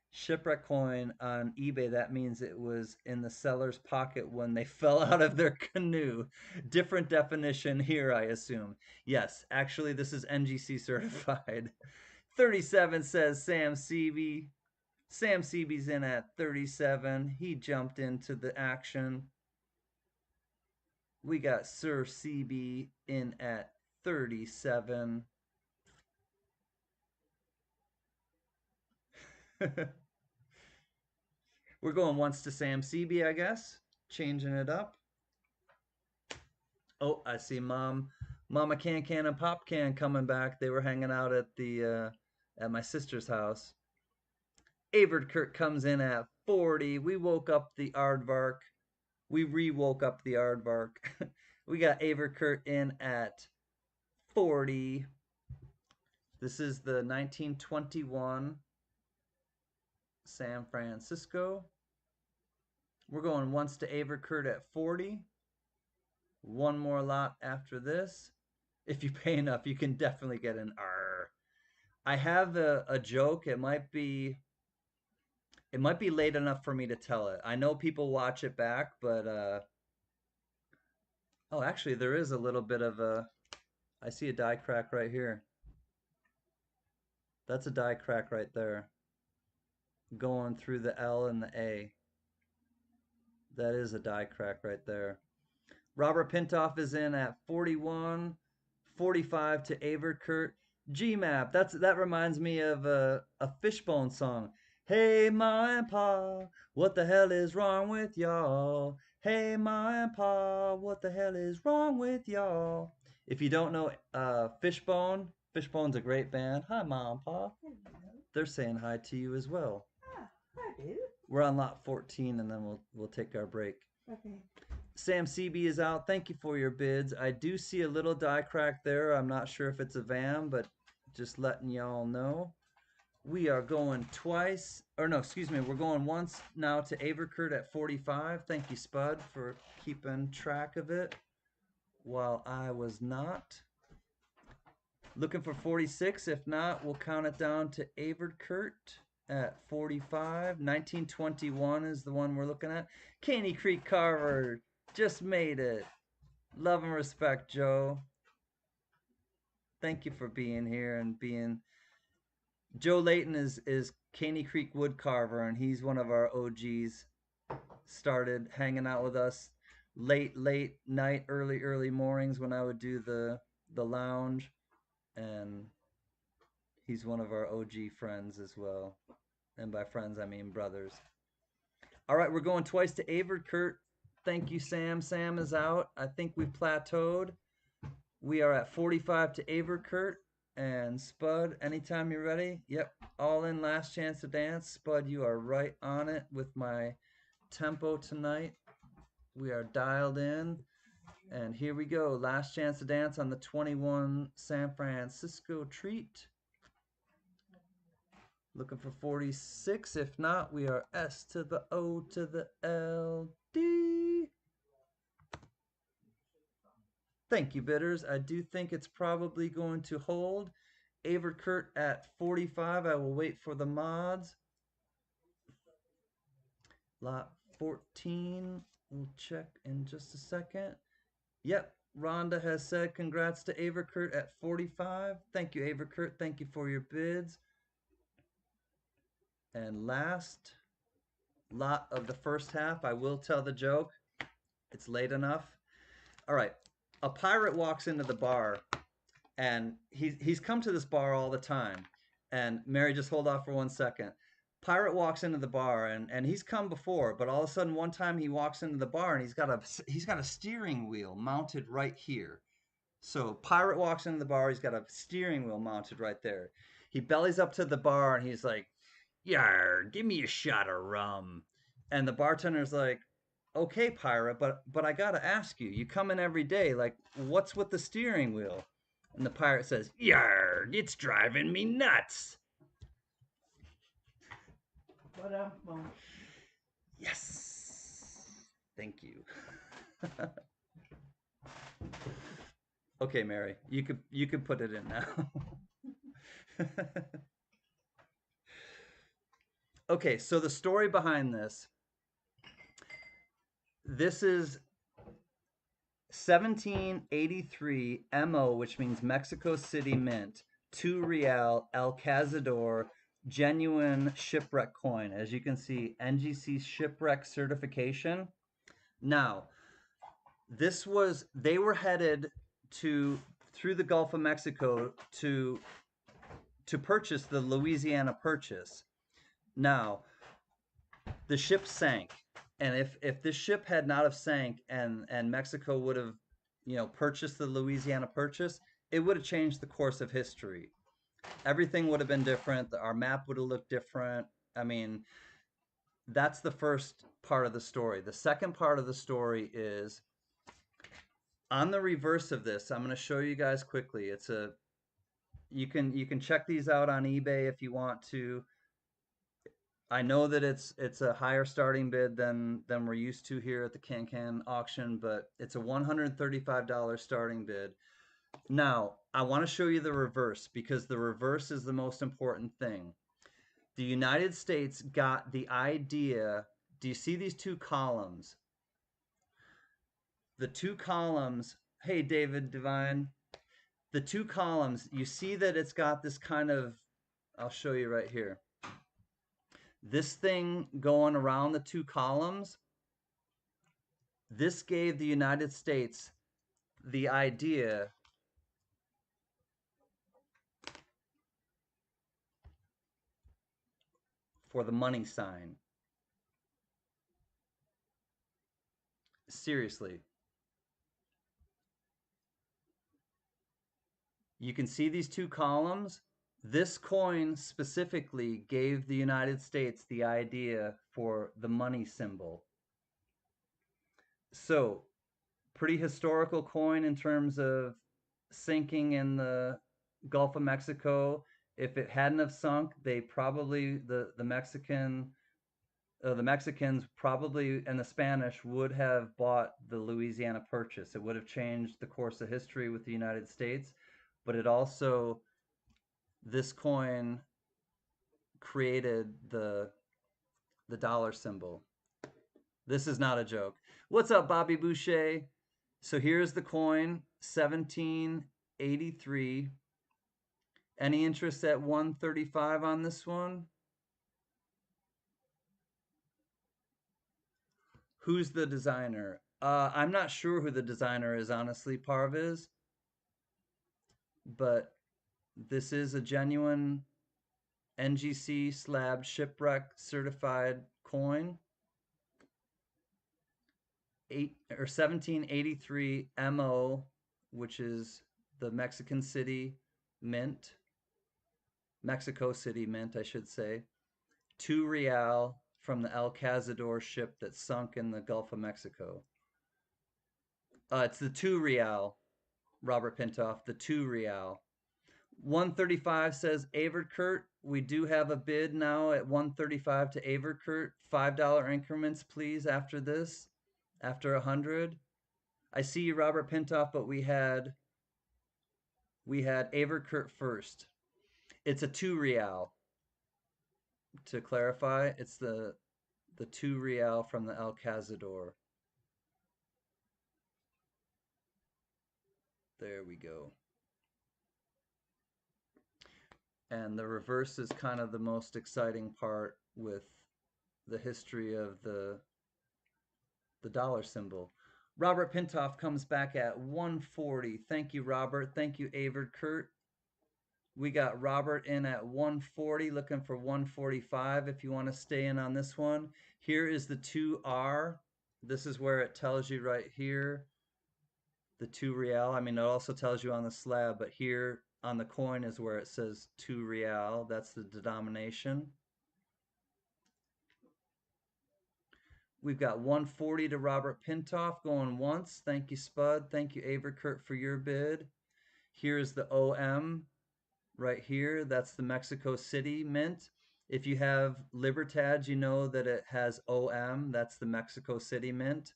Shipwreck coin on eBay, that means it was in the seller's pocket when they fell out of their canoe. Different definition here, I assume. Yes, actually, this is NGC certified. 37 says Sam Seavey. Sam Seavey's in at 37. He jumped into the action. We got Sir CB in at 37. We're going once to Sam CB, I guess. Changing it up. Oh, I see Mama CanCan and Pop Can coming back. They were hanging out at my sister's house. Averd Kurt comes in at 40. We woke up the Aardvark. We re-woke up the Aardvark. We got Averd Kurt in at 40. This is the 1921 San Francisco. We're going once to Averd Kurt at 40. One more lot after this. If you pay enough, you can definitely get an R. I have a joke. It might be late enough for me to tell it. I know people watch it back, but oh, actually there is a little bit of I see a die crack right here. That's a die crack right there. Going through the L and the A. That is a die crack right there. Robert Pintoff is in at 41. 45 to Averd Kurt. G-Map. That reminds me of a Fishbone song. Hey, Ma and Pa, what the hell is wrong with y'all? Hey, Ma and Pa, what the hell is wrong with y'all? If you don't know Fishbone, Fishbone's a great band. Hi, Ma and Pa. Hello. They're saying hi to you as well. Ah, hi, dude. We're on lot 14, and then we'll take our break. Okay. Sam CB is out. Thank you for your bids. I do see a little die crack there. I'm not sure if it's a VAM, but just letting y'all know. We are going twice, or no, excuse me, we're going once now to Averd Kurt at 45. Thank you, Spud, for keeping track of it while I was not. Looking for 46. If not, we'll count it down to Averd Kurt at 45. 1921 is the one we're looking at. Caney Creek Carver just made it. Love and respect, Joe. Thank you for being here and being... Joe Layton is Caney Creek Wood Carver, and he's one of our OGs. Started hanging out with us late night, early mornings when I would do the lounge, and he's one of our OG friends as well. And by friends, I mean brothers. All right, we're going twice to Averd Kurt. Thank you, Sam. Sam is out. I think we've plateaued. We are at 45 to Averd Kurt. And Spud, anytime you're ready. Yep, all in, last chance to dance. Spud, you are right on it with my tempo tonight. We are dialed in. And here we go. Last chance to dance on the 21 San Francisco treat. Looking for 46. If not, we are S to the O to the L, D. Thank you, bidders. I do think it's probably going to hold. Avert Kurt at 45. I will wait for the mods. Lot 14. We'll check in just a second. Yep, Rhonda has said congrats to Avert Kurt at 45. Thank you, Avert Kurt. Thank you for your bids. And last lot of the first half, I will tell the joke. It's late enough. All right. A pirate walks into the bar, and he's come to this bar all the time. And Mary, just hold off for 1 second. Pirate walks into the bar, and he's come before, but all of a sudden one time he walks into the bar and he's got a steering wheel mounted right here. So pirate walks into the bar, he's got a steering wheel mounted right there. He bellies up to the bar and he's like, "Yar, give me a shot of rum." And the bartender's like, "Okay, pirate, but I gotta ask you, you come in every day, like, what's with the steering wheel?" And the pirate says, "Yar, it's driving me nuts." Yes. Thank you. Okay, Mary, you could put it in now. Okay, so the story behind this. This is 1783 MO, which means Mexico City Mint, 2 real Alcazador genuine shipwreck coin. As you can see, NGC shipwreck certification. Now, they were headed through the Gulf of Mexico to purchase the Louisiana Purchase. Now, the ship sank, and if this ship had not have sank and Mexico would have, purchased the Louisiana Purchase, it would have changed the course of history. Everything would have been different. Our map would have looked different. I mean, that's the first part of the story. The second part of the story is on the reverse of this. I'm going to show you guys quickly. You can check these out on eBay if you want to. I know that it's a higher starting bid than we're used to here at the CanCan auction, but it's a $135 starting bid. Now, I want to show you the reverse because the reverse is the most important thing. The United States got the idea. Do you see these 2 columns? The 2 columns, hey David Divine, the 2 columns, you see that it's got this kind of, I'll show you right here. This thing going around the 2 columns, this gave the United States the idea for the money sign. Seriously. You can see these 2 columns. This coin specifically gave the United States the idea for the money symbol. So, pretty historical coin in terms of sinking in the Gulf of Mexico. If it hadn't have sunk, they probably the Mexicans probably and the Spanish would have bought the Louisiana Purchase. It would have changed the course of history with the United States, but it also, this coin created the dollar symbol. This is not a joke. What's up, Bobby Boucher? So here's the coin, 1783. Any interest at 135 on this one? Who's the designer? I'm not sure who the designer is, honestly, Parviz. But this is a genuine NGC slab shipwreck certified coin. 1783 MO, which is the Mexican city Mint, Mexico City Mint, I should say. 2 real from the Alcazador ship that sunk in the Gulf of Mexico. It's the 2 real, Robert Pintoff, the 2 real. 135 says Averkurt. We do have a bid now at 135 to Averkurt. $5 increments, please, after this, after 100. I see you, Robert Pintoff, but we had Averkurt first. It's a 2 real. To clarify, it's the 2 real from the Alcazador. There we go. And the reverse is kind of the most exciting part with the history of the dollar symbol. Robert Pintoff comes back at 140. Thank you, Robert. Thank you, Averd Kurt. We got Robert in at 140, looking for 145 if you want to stay in on this one. Here is the 2R. This is where it tells you right here, the 2 real. I mean, it also tells you on the slab, but here on the coin is where it says 2 real. That's the denomination. We've got 140 to Robert Pintoff going once. Thank you, Spud. Thank you, Averkurt, for your bid. Here's the OM right here. That's the Mexico City Mint. If you have Libertad, you know that it has OM. That's the Mexico City Mint.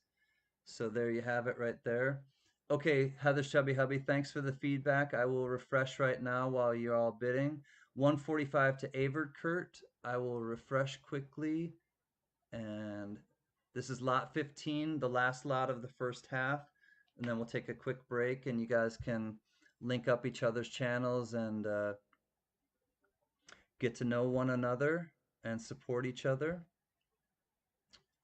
So there you have it right there. Okay, Heather Chubby Hubby, thanks for the feedback. I will refresh right now while you're all bidding. 145 to Averkurt. I will refresh quickly. And this is lot 15, the last lot of the first half. And then we'll take a quick break and you guys can link up each other's channels and get to know one another and support each other.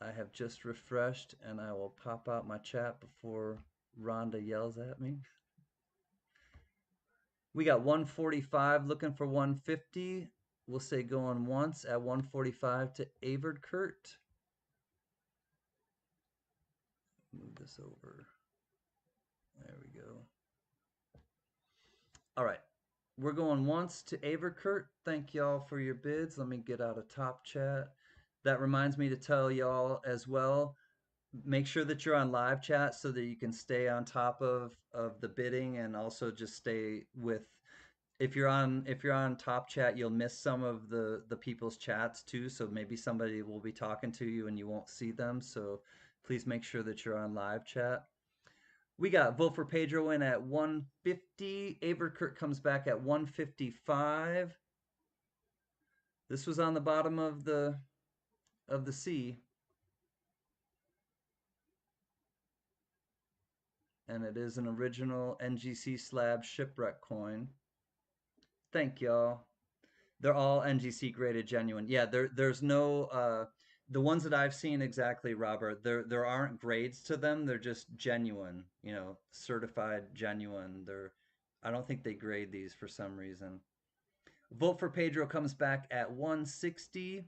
I have just refreshed and I will pop out my chat before Rhonda yells at me. We got 145 looking for 150. We'll say going once at 145 to Averd Kurt. Move this over. There we go. All right. We're going once to Averkurt. Thank y'all for your bids. Let me get out of top chat. That reminds me to tell y'all as well, make sure that you're on live chat so that you can stay on top of the bidding and also just stay with, if you're on top chat, you'll miss some of the people's chats too. So maybe somebody will be talking to you and you won't see them. So please make sure that you're on live chat. We got Vote for Pedro in at 150. Averkurt comes back at 155. This was on the bottom of the sea. And it is an original NGC slab Shipwreck coin. Thank y'all. They're all NGC graded genuine. Yeah, there's no the ones that I've seen exactly, Robert, there aren't grades to them. They're just genuine, you know, certified genuine. I don't think they grade these for some reason. Vote for Pedro comes back at 160.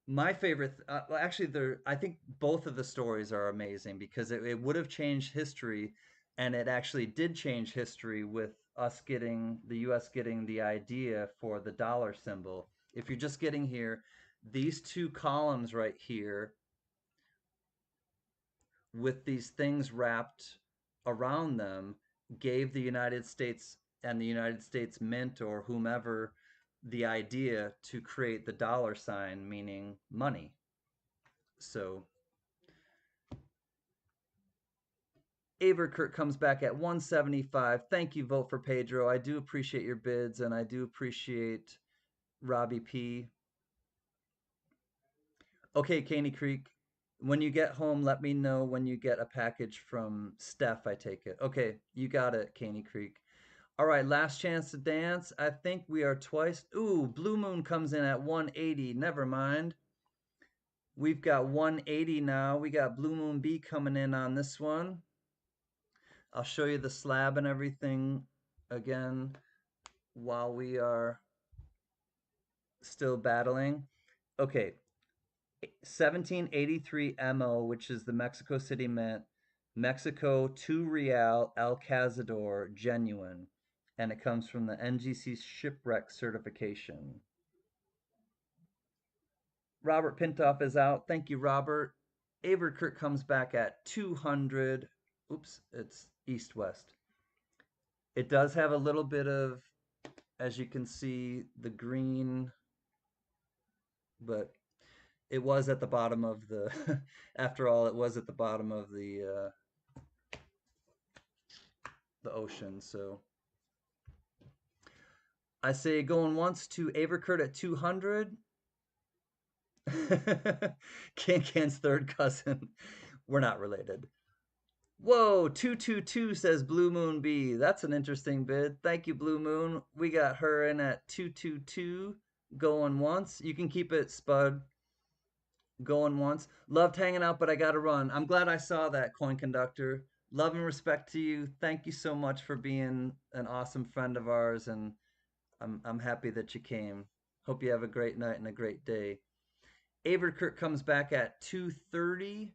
My favorite, well, actually, I think both of the stories are amazing because it would have changed history, and it actually did change history with the U.S. getting the idea for the dollar symbol. If you're just getting here, these two columns right here with these things wrapped around them gave the United States and the United States Mint or whomever the idea to create the dollar sign, meaning money. So Averkurt comes back at 175. Thank you, Vote for Pedro. I do appreciate your bids, and I do appreciate Robbie P. Okay, Caney Creek. When you get home, let me know when you get a package from Steph, I take it. Okay, you got it, Caney Creek. All right, last chance to dance. I think we are twice. Ooh, Blue Moon comes in at 180. Never mind. We've got 180 now. We got Blue Moon B coming in on this one. I'll show you the slab and everything again while we are still battling. Okay, 1783 MO, which is the Mexico City Mint, Mexico 2 Real Alcazador genuine. and it comes from the NGC Shipwreck certification. Robert Pintoff is out. Thank you, Robert. Averkurt comes back at 200. Oops, it's east-west. It does have a little bit of, as you can see, the green, but it was at the bottom of the, after all, it was at the bottom of the ocean, so. I say going once to Averkurt at 200. CanCan's third cousin. We're not related. Whoa, 222 says Blue Moon B. That's an interesting bid. Thank you, Blue Moon. We got her in at 222 going once. You can keep it, Spud. Going once. Loved hanging out, but I gotta run. I'm glad I saw that, Coin Conductor. Love and respect to you. Thank you so much for being an awesome friend of ours, and I'm happy that you came. Hope you have a great night and a great day. Averkurt comes back at 230.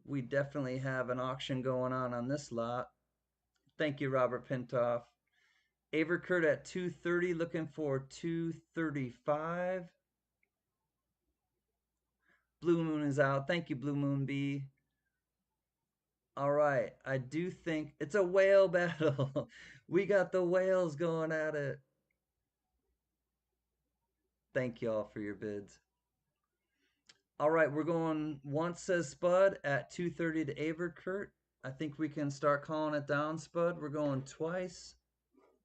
We definitely have an auction going on this lot. Thank you, Robert Pintoff. Averkurt at 230, looking for 235. Blue Moon is out. Thank you, Blue Moon B. All right, I do think it's a whale battle. We got the whales going at it. Thank you all for your bids. All right, we're going once, says Spud, at 230 to Averkurt. I think we can start calling it down, Spud. We're going twice.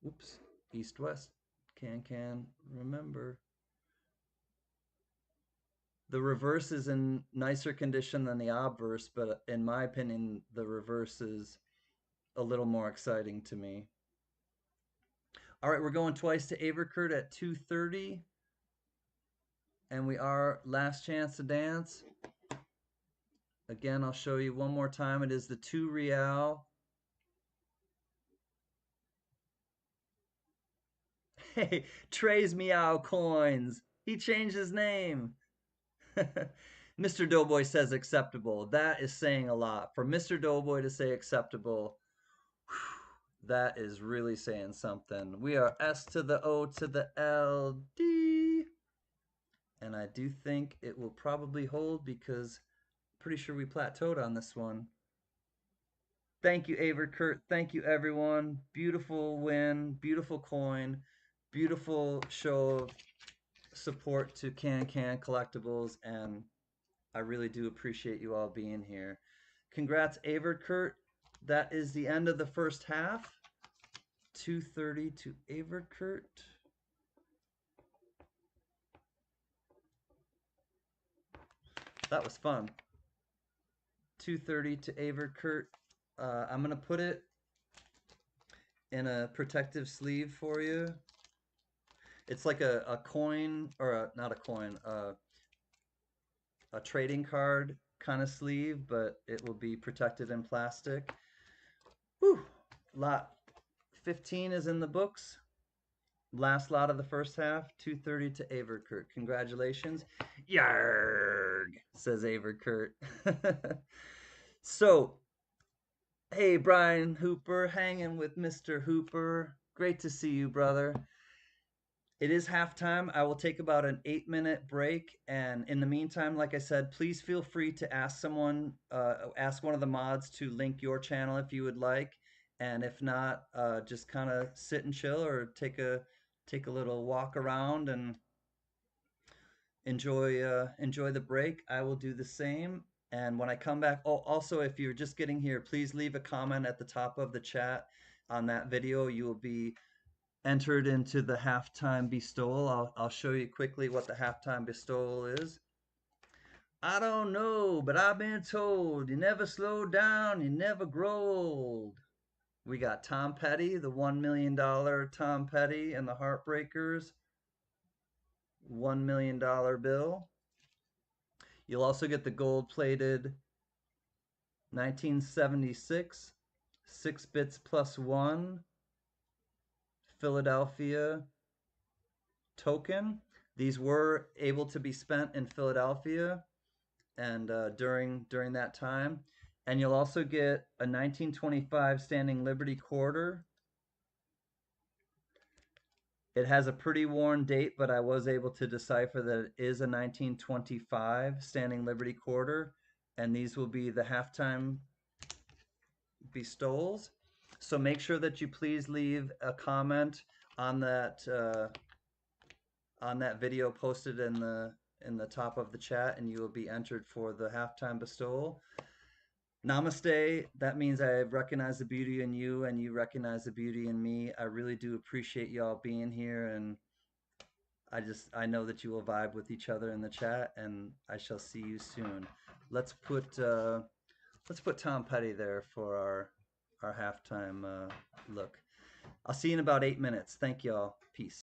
Oops, east-west. CanCan, remember. The reverse is in nicer condition than the obverse, but in my opinion, the reverse is a little more exciting to me. All right, we're going twice to Averkurt at 230. And we are last chance to dance. Again, I'll show you one more time. It is the 2 real. Hey, Trey's Meow Coins. He changed his name. Mr. Doughboy says acceptable. That is saying a lot. For Mr. Doughboy to say acceptable, that is really saying something. We are S to the O to the L, D. And I do think it will probably hold because I'm pretty sure we plateaued on this one. Thank you, Averkurt. Thank you, everyone. Beautiful win, beautiful coin, beautiful show of support to CanCan Collectibles, and I really do appreciate you all being here. Congrats, Averkurt. That is the end of the first half. 230 to Averkurt. That was fun. 230 to Averkurt. I'm going to put it in a protective sleeve for you. It's like a coin, or not a coin, a trading card kind of sleeve, but it will be protected in plastic. Whew. Lot 15 is in the books. Last lot of the first half, 230 to Averkurt. Congratulations. Yarg, says Averkurt. So, hey, Brian Hooper, hanging with Mr. Hooper. Great to see you, brother. It is halftime. I will take about an 8-minute break. And in the meantime, like I said, please feel free to ask someone, ask one of the mods to link your channel if you would like. And if not, just kind of sit and chill or take a little walk around and enjoy the break. I will do the same. And when I come back, oh, also, if you're just getting here, please leave a comment at the top of the chat on that video. You will be entered into the halftime bestowal. I'll show you quickly what the halftime bestowal is. I don't know, but I've been told you never slow down, you never grow old. We got Tom Petty, the $1 million Tom Petty and the Heartbreakers $1 million bill. You'll also get the gold-plated 1976 6 bits plus 1 Philadelphia token. These were able to be spent in Philadelphia and during that time. And you'll also get a 1925 Standing Liberty quarter It has a pretty worn date, but I was able to decipher that it is a 1925 Standing Liberty Quarter, and these will be the halftime bestowals. So make sure that you please leave a comment on that video posted in the top of the chat, and you will be entered for the halftime bestowal. Namaste. That means I recognize the beauty in you, and you recognize the beauty in me. I really do appreciate y'all being here, and I know that you will vibe with each other in the chat, and I shall see you soon. Let's put Tom Petty there for our halftime look. I'll see you in about 8 minutes. Thank y'all. Peace.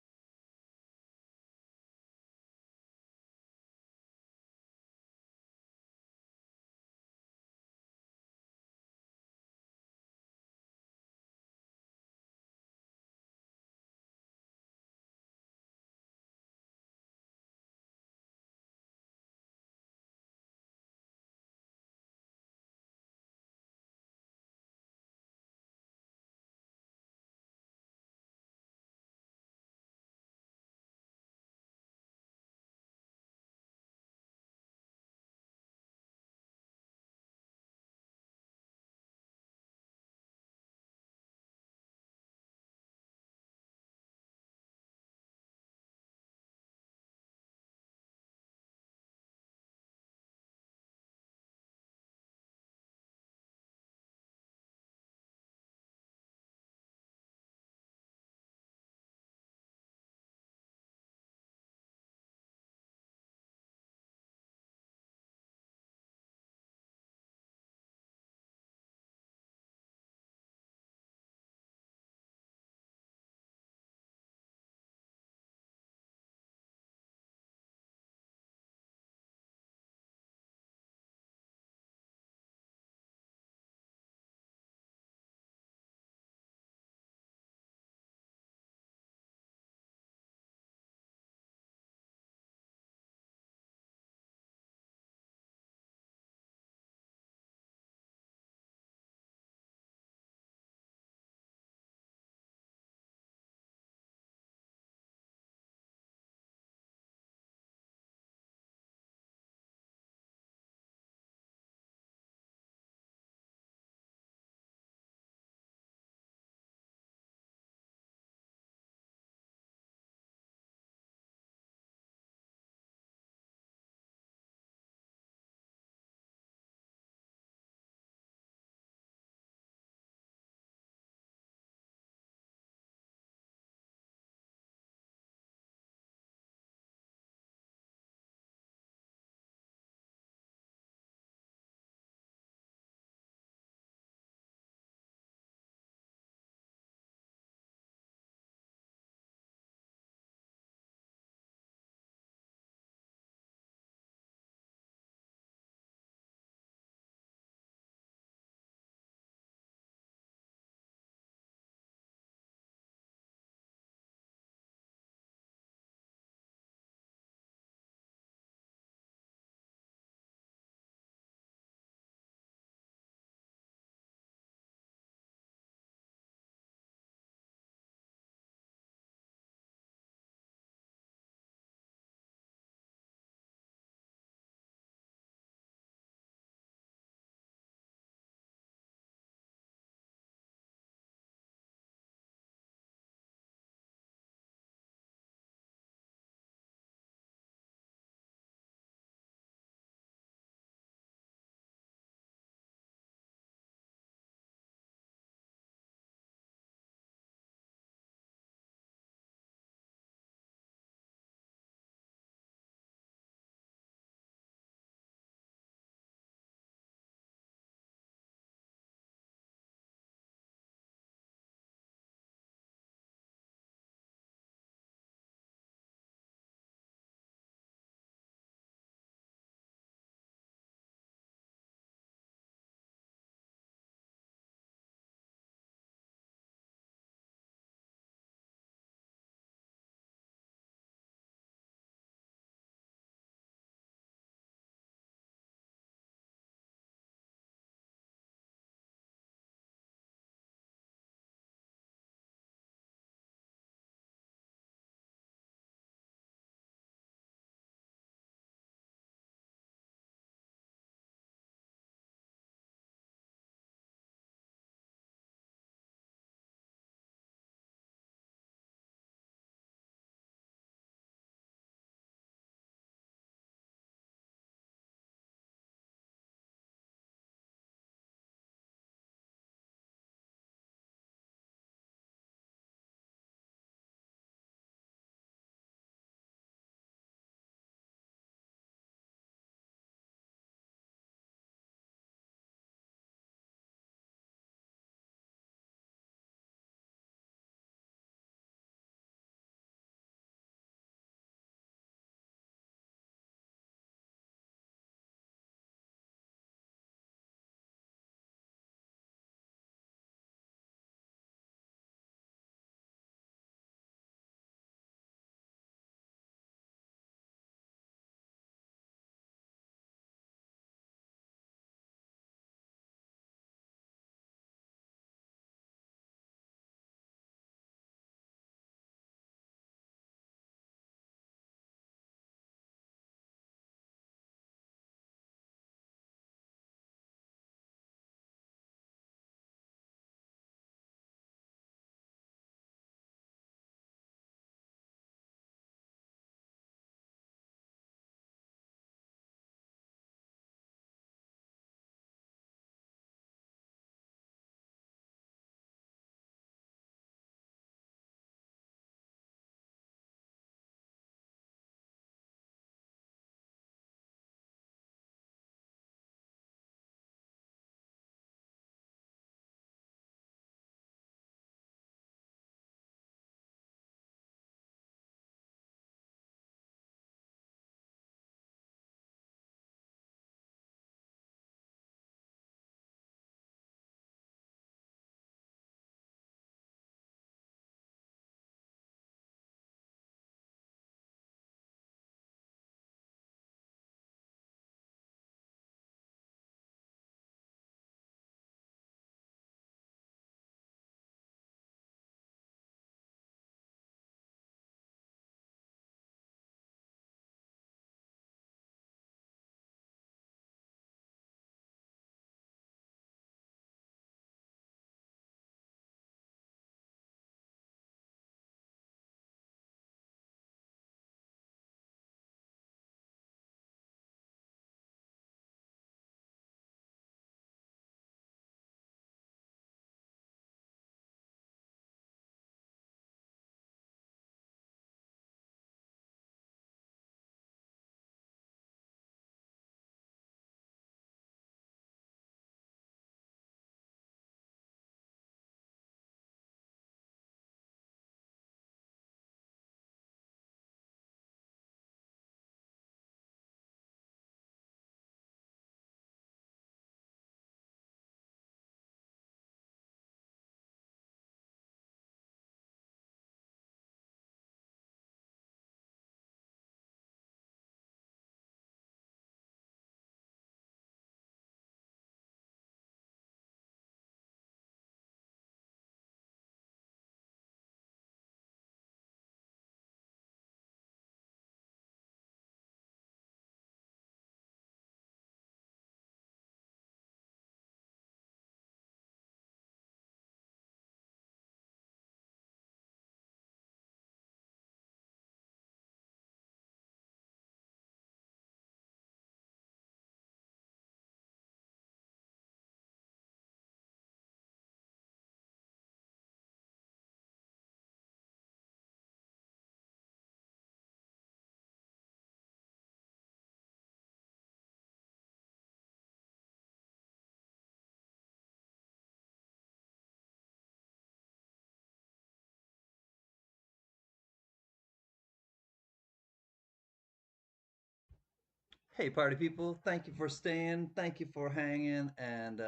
Hey, party people, thank you for staying. Thank you for hanging. And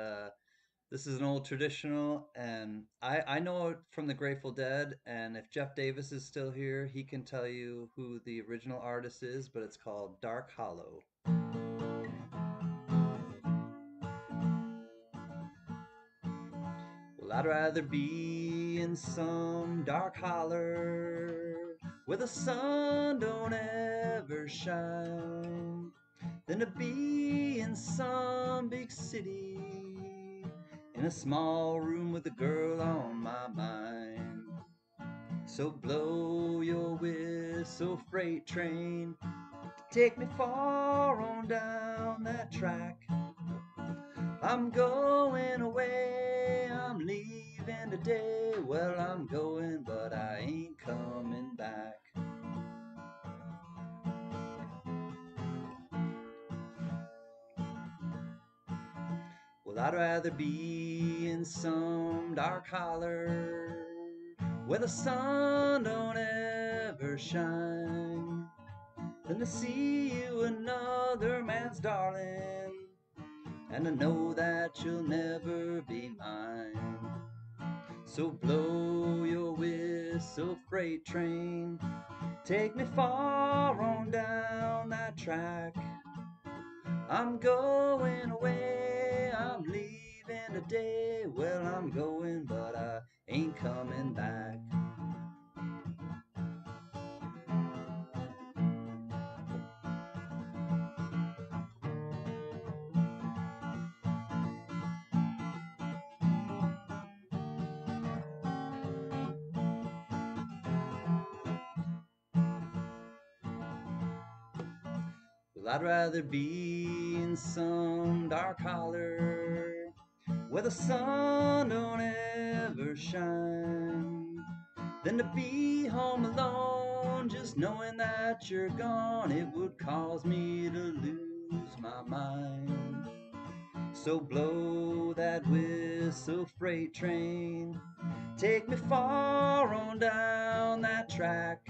this is an old traditional, and I know it from the Grateful Dead. And if Jeff Davis is still here, he can tell you who the original artist is, but it's called Dark Hollow. Well, I'd rather be in some dark holler where the sun don't ever shine than to be in some big city in a small room with a girl on my mind. So blow your whistle, freight train, take me far on down that track. I'm going away, I'm leaving today. Well, I'm going, but I ain't coming back. Well, I'd rather be in some dark holler where the sun don't ever shine than to see you another man's darling and to know that you'll never be mine. So blow your whistle, freight train, take me far on down that track. I'm going away, I'm leaving today. Well, I'm going, but I ain't coming back. Well, I'd rather be in some dark holler where the sun don't ever shine than to be home alone, just knowing that you're gone. It would cause me to lose my mind. So blow that whistle, freight train, take me far on down that track.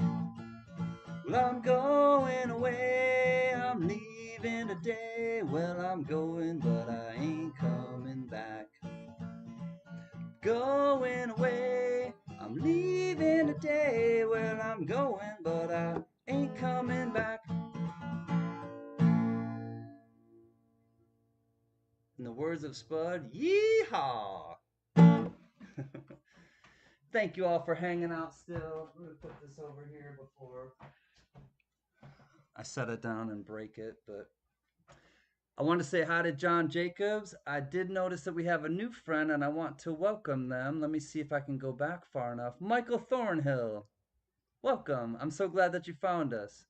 Well, I'm going away, I'm leaving today. Well, I'm going, but I ain't coming back. Going away, I'm leaving today. Well, I'm going, but I ain't coming back. In the words of Spud, yeehaw! Thank you all for hanging out still. I'm going to put this over here before I set it down and break it, but I want to say hi to John Jacobs. I did notice that we have a new friend and I want to welcome them. Let me see if I can go back far enough. Michael Thornhill, welcome. I'm so glad that you found us.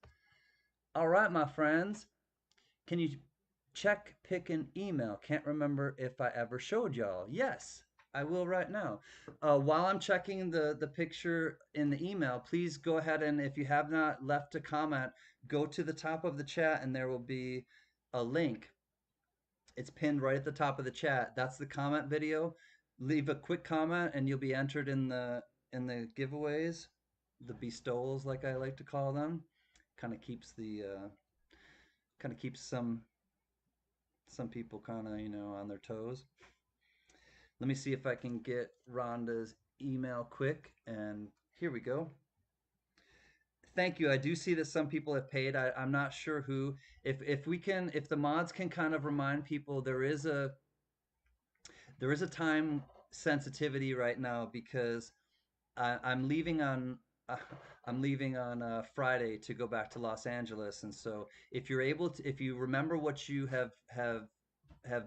All right, my friends. Can you check, pick an email? Can't remember if I ever showed y'all. Yes, I will right now. While I'm checking the picture in the email, please go ahead and if you have not left a comment, go to the top of the chat and there will be a link. It's pinned right at the top of the chat. That's the comment video. Leave a quick comment and you'll be entered in the giveaways, the bestowals like I like to call them. Kind of keeps the kind of keeps some people kind of, on their toes. Let me see if I can get Rhonda's email quick. And here we go. Thank you. I do see that some people have paid. I'm not sure who. If the mods can kind of remind people, there is a time sensitivity right now because I'm leaving on uh, I'm leaving on Friday to go back to Los Angeles, and so if you remember what you have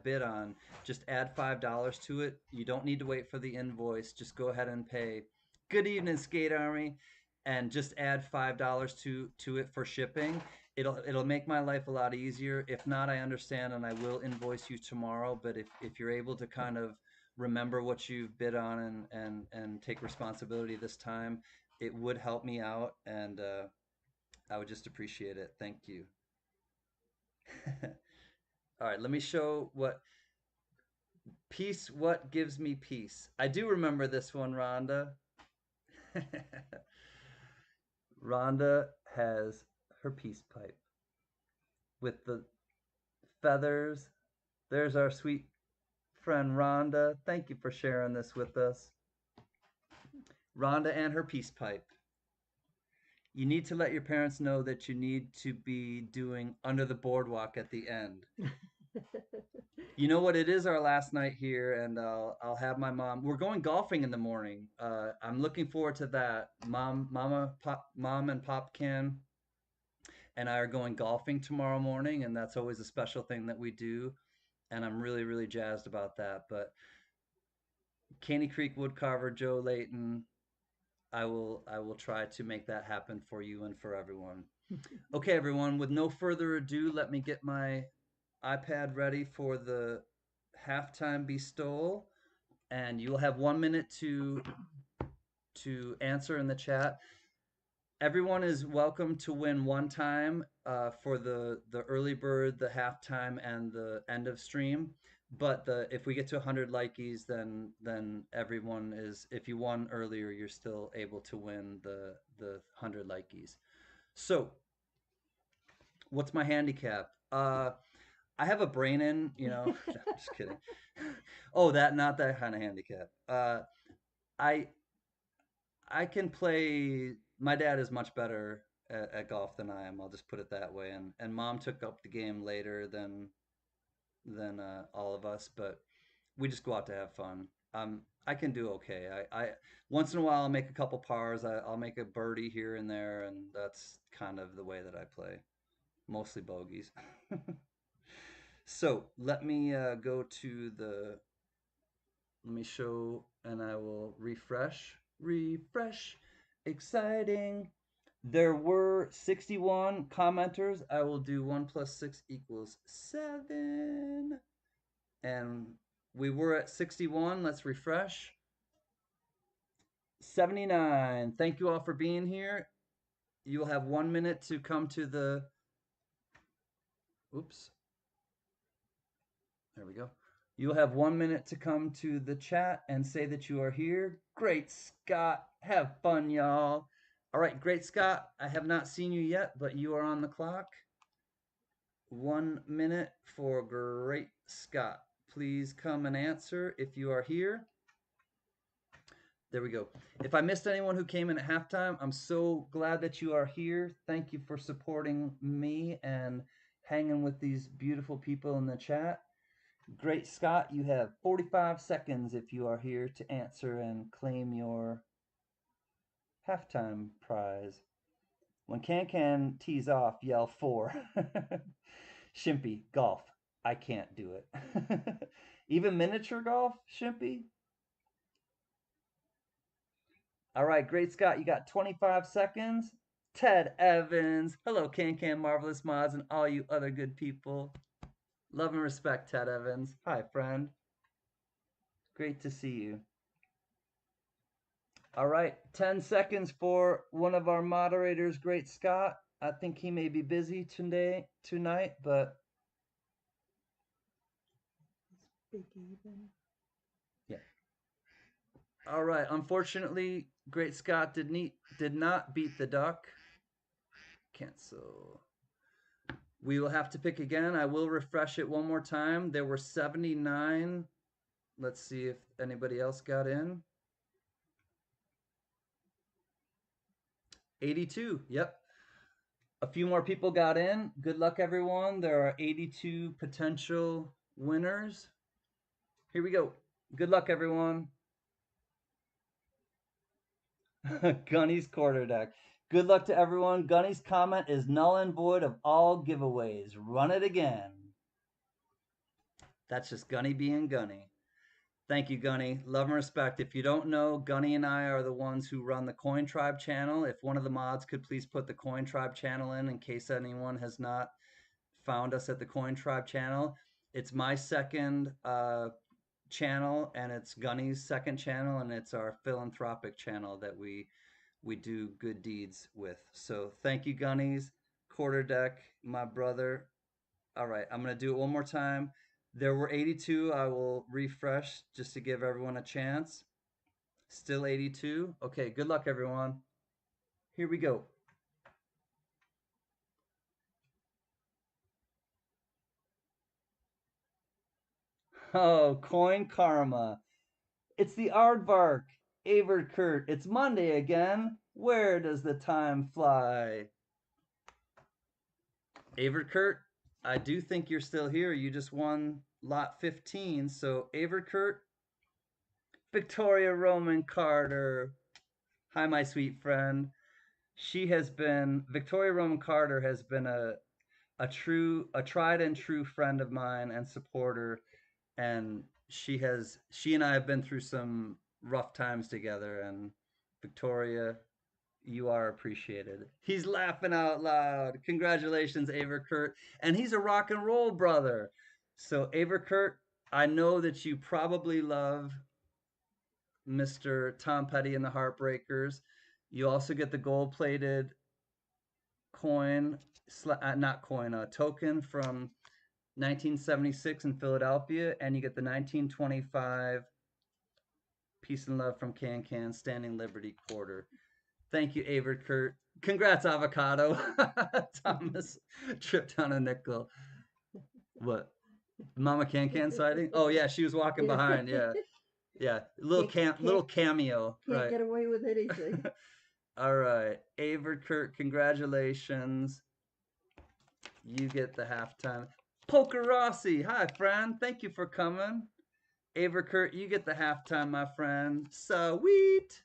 bid on, just add $5 to it. You don't need to wait for the invoice. Just go ahead and pay. Good evening, Skate Army, and just add $5 to it for shipping. It'll make my life a lot easier. If not, I understand, and I will invoice you tomorrow. But if you're able to kind of remember what you've bid on and take responsibility this time, it would help me out, and I would just appreciate it. Thank you. All right, let me show peace. What gives me peace? I do remember this one, Rhonda. Rhonda has her peace pipe with the feathers. There's our sweet friend Rhonda. Thank you for sharing this with us. Rhonda and her peace pipe. You need to let your parents know that you need to be doing Under the Boardwalk at the end. You know what? It is our last night here, and I'll have my mom. We're going golfing in the morning. I'm looking forward to that. Mom, and Pop Can and I are going golfing tomorrow morning, and that's always a special thing that we do. And I'm really, really jazzed about that. But Caney Creek Woodcarver, Joe Layton, I will try to make that happen for you and for everyone. Okay, everyone, with no further ado, let me get my iPad ready for the halftime bestowal, and you'll have 1 minute to answer in the chat. Everyone is welcome to win one time for the early bird, the halftime, and the end of stream. But if we get to 100 likeys, then everyone is, if you won earlier, you're still able to win the 100 likeys. So, what's my handicap? I have a brain in, no, I'm just kidding. Oh, not that kind of handicap. I I can play. My dad is much better at golf than I am. I'll just put it that way. And mom took up the game later than all of us, but we just go out to have fun. I can do okay. I once in a while I'll make a couple pars. I'll make a birdie here and there, and that's kind of the way that I play. Mostly bogeys. So let me go to the. Let me show, and I will refresh. Refresh. Exciting. There were 61 commenters. I will do 1 plus 6 equals 7. And we were at 61. Let's refresh. 79. Thank you all for being here. You will have 1 minute to come to the. Oops. There we go. You'll have 1 minute to come to the chat and say that you are here. Great Scott. Have fun, y'all. All right, Great Scott. I have not seen you yet, but you are on the clock. 1 minute for Great Scott. Please come and answer if you are here. There we go. If I missed anyone who came in at halftime, I'm so glad that you are here. Thank you for supporting me and hanging with these beautiful people in the chat. Great Scott, you have 45 seconds if you are here to answer and claim your halftime prize. When CanCan tees off, yell 4. Shimpy, golf. I can't do it. Even miniature golf, Shimpy? All right, Great Scott, you got 25 seconds. Ted Evans. Hello, CanCan Marvelous Mods and all you other good people. Love and respect, Ted Evans. Hi, friend. Great to see you. All right, 10 seconds for one of our moderators, Great Scott. I think he may be busy tonight, but yeah. All right. Unfortunately, Great Scott did not beat the duck. Cancel. We will have to pick again. I will refresh it one more time. There were 79. Let's see if anybody else got in. 82. Yep. A few more people got in. Good luck, everyone. There are 82 potential winners. Here we go. Good luck, everyone. Gunny's quarter deck. Good luck to everyone. Gunny's comment is null and void of all giveaways. Run it again. That's just Gunny being Gunny. Thank you, Gunny. Love and respect. If you don't know, Gunny and I are the ones who run the Coin Tribe channel. If one of the mods could please put the Coin Tribe channel in case anyone has not found us at the Coin Tribe channel. It's my second channel, and it's Gunny's second channel, and it's our philanthropic channel that we do good deeds with. So thank you, Gunnies. Quarter deck, my brother. All right, I'm going to do it one more time. There were 82. I will refresh just to give everyone a chance. Still 82. Okay, good luck, everyone. Here we go. Oh, coin karma. It's the aardvark. Averkurt. It's Monday again. Where does the time fly? Averkurt, I do think you're still here. You just won lot 15. So, Averkurt, Victoria Roman Carter. Hi, my sweet friend. Victoria Roman Carter has been a tried and true friend of mine and supporter, and she and I have been through some rough times together, and Victoria, you are appreciated. He's laughing out loud. Congratulations, Averkurt. And he's a rock and roll brother. So, Averkurt, I know that you probably love Mr. Tom Petty and the Heartbreakers. You also get the gold plated coin, not coin, a token from 1976 in Philadelphia, and you get the 1925 Peace and Love from CanCan Standing Liberty Quarter. Thank you, Avert Kurt. Congrats, Avocado. Thomas tripped on a nickel. What? Mama CanCan sighting? Oh yeah, she was walking behind. Yeah, yeah. Little cameo. Can't get away with anything. All right, Avert Kurt. Congratulations. You get the halftime. Poker Rossi, hi friend. Thank you for coming. Averkurt, you get the halftime, my friend. Sweet.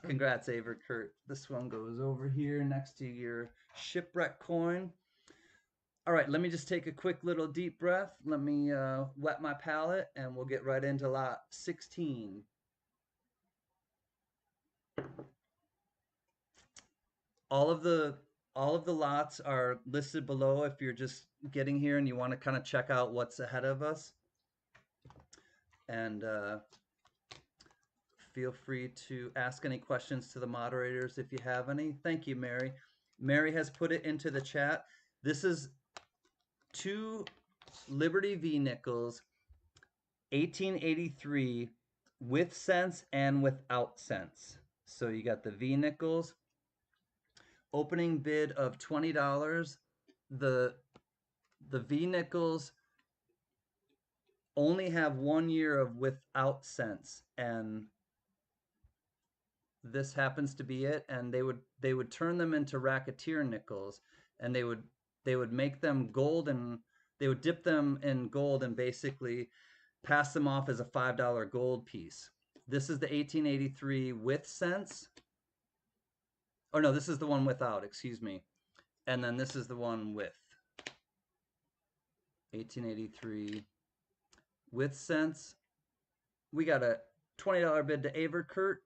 Congrats, Averkurt. This one goes over here next to your Shipwreck coin. All right, let me just take a quick little deep breath. Let me wet my palate, and we'll get right into lot 16. All of the all of the lots are listed below if you're just getting here and you want to kind of check out what's ahead of us. And feel free to ask any questions to the moderators if you have any. Thank you, Mary. Mary has put it into the chat. This is 2 Liberty V nickels, 1883, with cents and without cents. So you got the V nickels, opening bid of $20. The V nickels only have 1 year of without cents, and this happens to be it. And they would turn them into racketeer nickels, and they would make them gold, and they would dip them in gold and basically pass them off as a $5 gold piece. This is the 1883 with cents. Oh no, this is the one without, excuse me. And then this is the one with 1883 with cents. We got a $20 bid to Averkurt,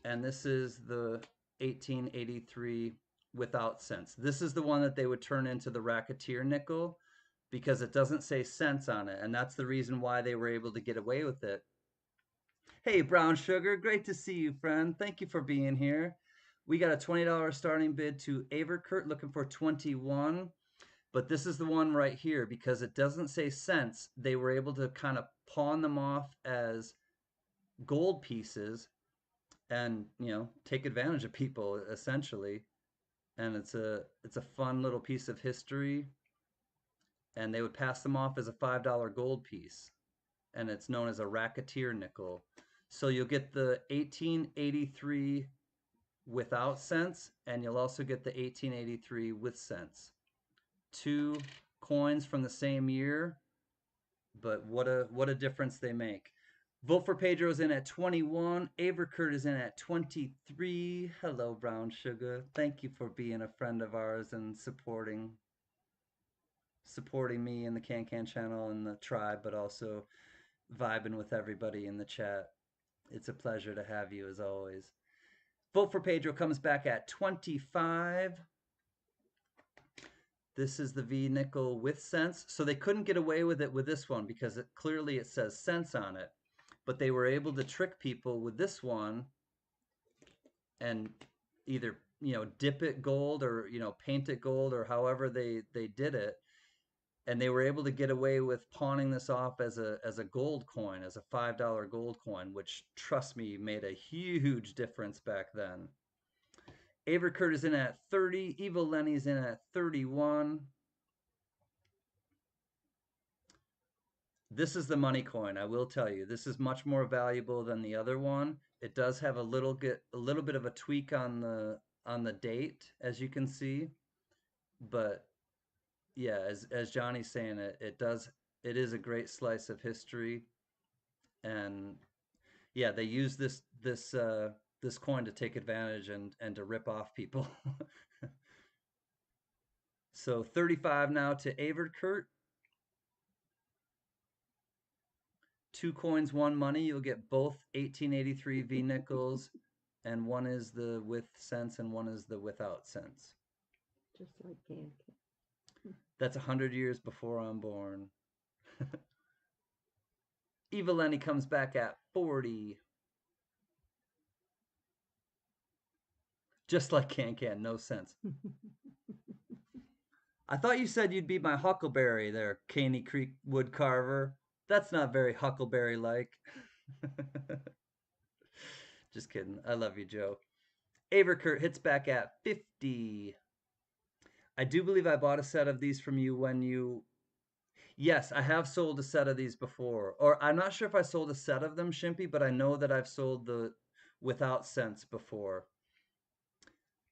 and this is the 1883 without cents. This is the one that they would turn into the racketeer nickel because it doesn't say cents on it, and that's the reason why they were able to get away with it. Hey, Brown Sugar, great to see you, friend. Thank you for being here. We got a $20 starting bid to Averkurt, looking for 21. But this is the one right here because it doesn't say cents. They were able to kind of pawn them off as gold pieces and, take advantage of people essentially. And it's a fun little piece of history. And they would pass them off as a $5 gold piece. And it's known as a racketeer nickel. So you'll get the 1883 without cents, and you'll also get the 1883 with cents. 2 coins from the same year, but what a difference they make. Vote for Pedro's in at 21. Averkurt is in at 23. Hello, Brown Sugar. Thank you for being a friend of ours and supporting me in the CanCan channel and the tribe, but also vibing with everybody in the chat. It's a pleasure to have you as always. Vote for Pedro comes back at 25. This is the V nickel with cents. So they couldn't get away with it with this one because clearly it says cents on it. But they were able to trick people with this one and either, dip it gold or, paint it gold or however they did it. And they were able to get away with pawning this off as a gold coin, as a $5 gold coin, which, trust me, made a huge difference back then. Averkurt is in at 30. Evil Lenny's in at 31. This is the money coin. I will tell you, this is much more valuable than the other one. It does have a little bit of a tweak on the date, as you can see, but yeah, as Johnny's saying, it is a great slice of history, and yeah, they use this coin to take advantage and to rip off people. So 35 now to Averkurt. 2 coins, 1 money. You'll get both 1883 V nickels, and one is the with cents and one is the without cents. Just like CanCan. That's 100 years before I'm born. Eva Lenny comes back at 40. Just like CanCan, no sense. I thought you said you'd be my Huckleberry there, Caney Creek woodcarver. That's not very Huckleberry-like. Just kidding. I love you, Joe. Averkurt hits back at 50. I do believe I bought a set of these from you when you... Yes, I have sold a set of these before. Or I'm not sure if I sold a set of them, Shimpy, but I know that I've sold the without cents before.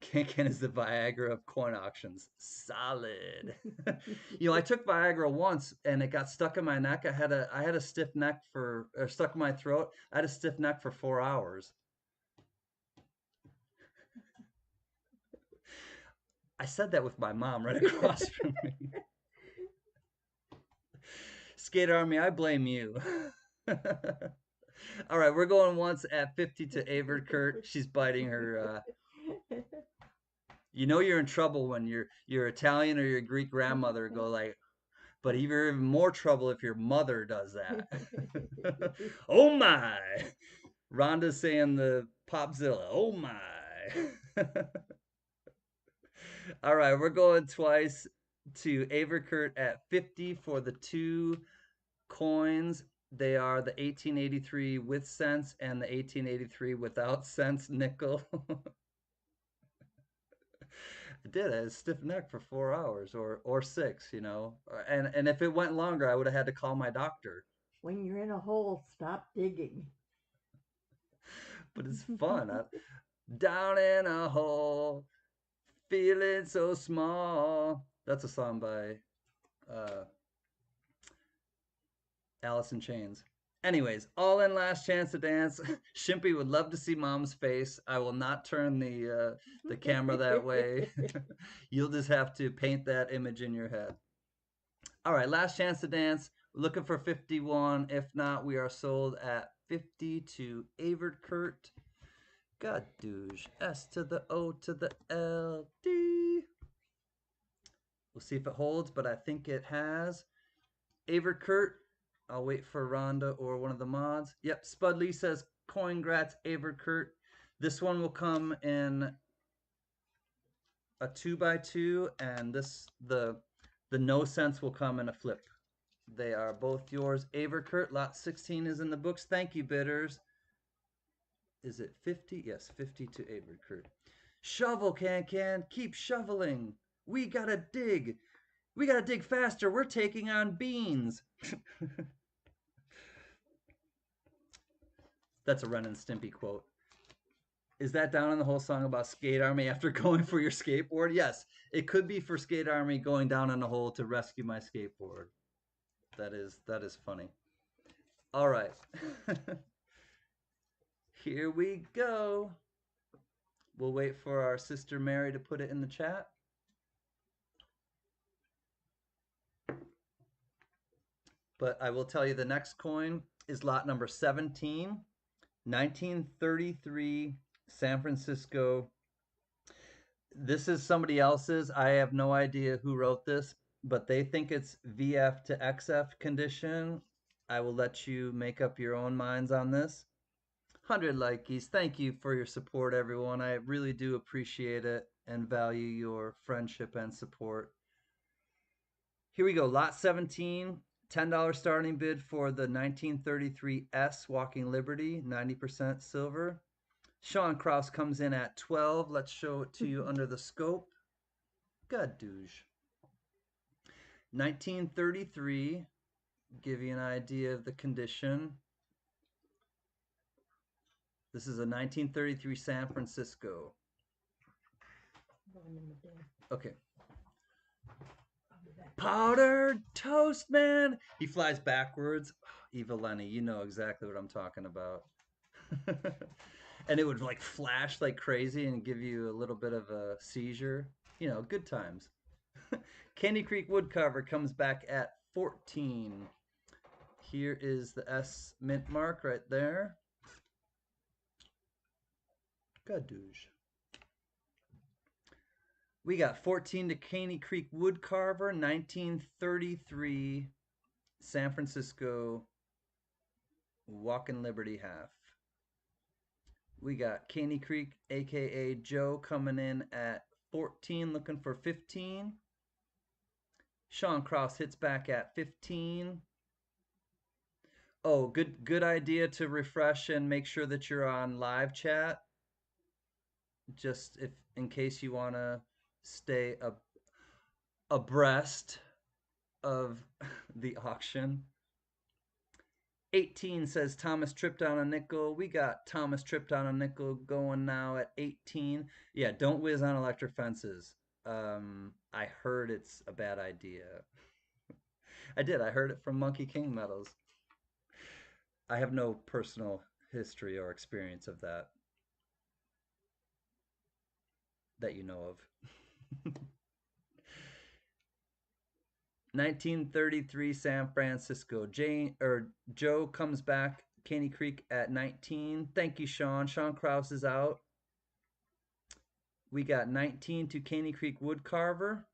CanCan is the Viagra of coin auctions. Solid. I took Viagra once and it got stuck in my neck. I had a stiff neck or stuck in my throat. I had a stiff neck for 4 hours. I said that with my mom right across from me. Skate Army, I blame you. All right, we're going once at 50 to Averkurt. She's biting her. You're in trouble when your Italian or your Greek grandmother go like, but you're even more trouble if your mother does that. Oh my! Rhonda's saying the Popzilla. Oh my! All right, we're going twice to Averkurt at 50 for the 2 coins. They are the 1883 with cents and the 1883 without cents nickel. I did. I had a stiff neck for 4 hours or 6, And if it went longer, I would have had to call my doctor. When you're in a hole, stop digging. But it's fun. Down in a hole, feeling so small. That's a song by Alice in Chains. Anyways, all in last chance to dance. Shimpy would love to see Mom's face. I will not turn the camera that way. You'll just have to paint that image in your head. All right, last chance to dance. We're looking for 51. If not, we are sold at 50 to Averkurt. God douche. S to the O to the L D. We'll see if it holds, but I think it has. Averkurt. I'll wait for Rhonda or one of the mods. Yep, Spud Lee says, Coingrats, Averkurt. This one will come in a 2x2, and the no sense will come in a flip. They are both yours. Averkurt, lot 16 is in the books. Thank you, bidders. Is it 50? Yes, 50 to Averkurt. Shovel, CanCan. Keep shoveling. We gotta dig. We gotta dig faster. We're taking on beans. That's a Ren and Stimpy quote. Is that down in the whole song about Skate Army after going for your skateboard? Yes, it could be for Skate Army going down in a hole to rescue my skateboard. That is funny. All right. Here we go. We'll wait for our sister Mary to put it in the chat. But I will tell you the next coin is lot number 17, 1933, San Francisco. This is somebody else's. I have no idea who wrote this, but they think it's VF to XF condition. I will let you make up your own minds on this. 100 likeys. Thank you for your support, everyone. I really do appreciate it and value your friendship and support. Here we go. Lot 17, $10 starting bid for the 1933 S Walking Liberty, 90% silver. Sean Krause comes in at 12. Let's show it to you under the scope. God douche. 1933 give you an idea of the condition. This is a 1933 San Francisco. Going in the bed. Okay. I'll be back. Powdered toast, man. He flies backwards. Eva Lenny, you know exactly what I'm talking about. And it would like flash like crazy and give you a little bit of a seizure. You know, good times. Candy Creek Woodcarver comes back at 14. Here is the S mint mark right there. Gadoosh. We got 14 to Caney Creek Woodcarver, 1933, San Francisco, Walkin' Liberty half. We got Caney Creek, aka Joe, coming in at 14, looking for 15. Sean Cross hits back at 15. Oh, good idea to refresh and make sure that you're on live chat. Just if in case you want to stay abreast of the auction. 18 says Thomas tripped on a nickel. We got Thomas tripped on a nickel going now at 18. Yeah, don't whiz on electric fences. I heard it's a bad idea. I did. I heard it from Monkey King Metals. I have no personal history or experience of that you know of. 1933 San Francisco. Joe comes back Caney Creek at 19. Thank you, Sean. Sean Krause is out. We got 19 to Caney Creek Woodcarver.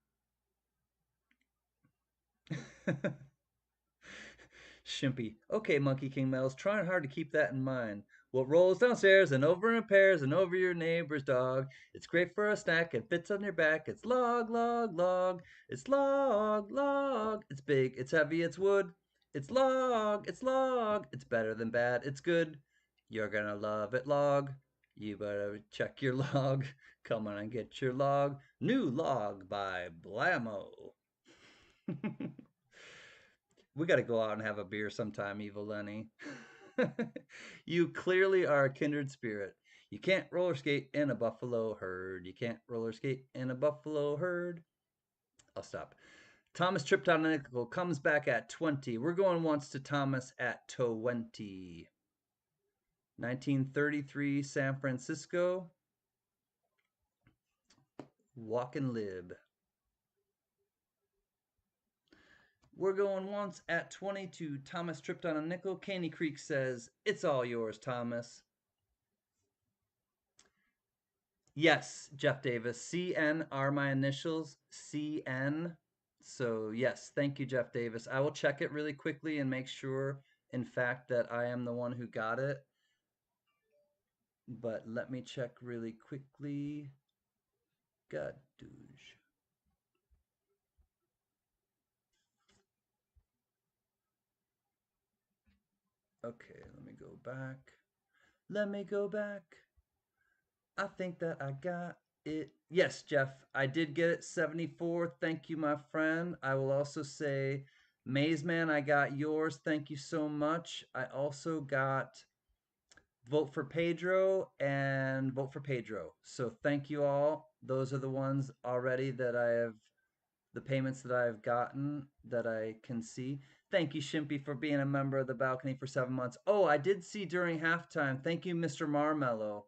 Shimpy. Okay, Monkey King Metals, trying hard to keep that in mind. What rolls downstairs and over in pairs and over your neighbor's dog. It's great for a snack and fits on your back. It's log, log, log. It's log, log. It's big, it's heavy, it's wood. It's log, it's log. It's better than bad, it's good. You're gonna love it, log. You better check your log. Come on and get your log. New Log by Blammo. We got to go out and have a beer sometime, Evil Lenny. You clearly are a kindred spirit. You can't roller skate in a buffalo herd. You can't roller skate in a buffalo herd. I'll stop. Thomas tripped on a nickel, comes back at 20. We're going once to Thomas at 20. 1933 San Francisco. Walkin' Lib. We're going once at 22. Thomas tripped on a nickel. Caney Creek says, it's all yours, Thomas. Yes, Jeff Davis. CN are my initials. CN. So, yes, thank you, Jeff Davis. I will check it really quickly and make sure, in fact, that I am the one who got it. But let me check really quickly. Gadoosh. Okay, let me go back. Let me go back. I think that I got it. Yes, Jeff, I did get it. 74. Thank you, my friend. I will also say, Maze Man, I got yours. Thank you so much. I also got Vote for Pedro and Vote for Pedro. So thank you all. Those are the ones already that I have, the payments that I've gotten that I can see. Thank you, Shimpy, for being a member of the balcony for 7 months. Oh, I did see during halftime. Thank you, Mr. Marmello.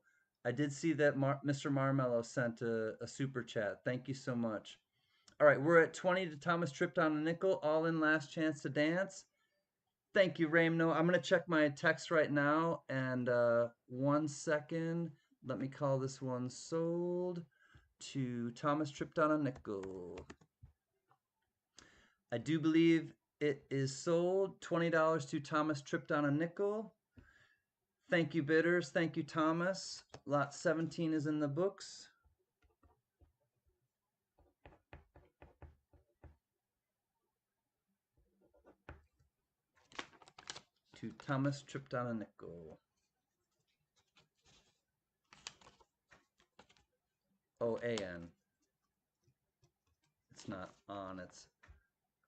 I did see that Mr. Marmello sent a super chat. Thank you so much. All right, we're at 20 to Thomas tripped on a nickel. All in last chance to dance. Thank you, Ramno. I'm going to check my text right now. And 1 second. Let me call this one sold to Thomas tripped on a nickel. I do believe it is sold. $20 to Thomas tripped on a nickel. Thank you, bidders. Thank you, Thomas. Lot 17 is in the books. To Thomas tripped on a nickel. Oh, A-N. It's not on, it's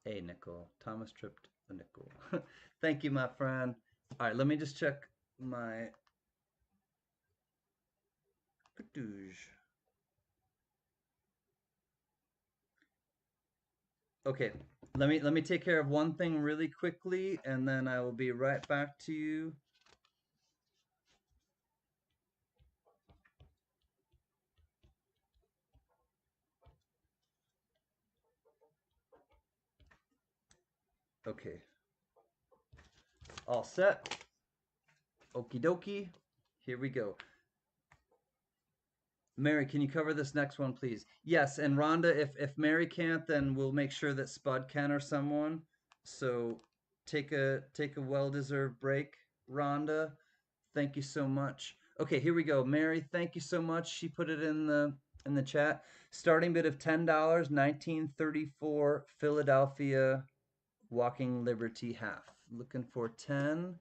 a nickel. Thomas tripped a nickel. Thank you, my friend. All right, let me just check my. Okay, let me take care of one thing really quickly, and then I will be right back to you. Okay, all set. Okie dokie. Here we go. Mary, can you cover this next one, please? Yes, and Rhonda, if Mary can't, then we'll make sure that Spud can or someone. So take a well-deserved break, Rhonda. Thank you so much. Okay, here we go. Mary, thank you so much. She put it in the chat. Starting bid of $10, 1934 Philadelphia Walking Liberty half. Looking for 10.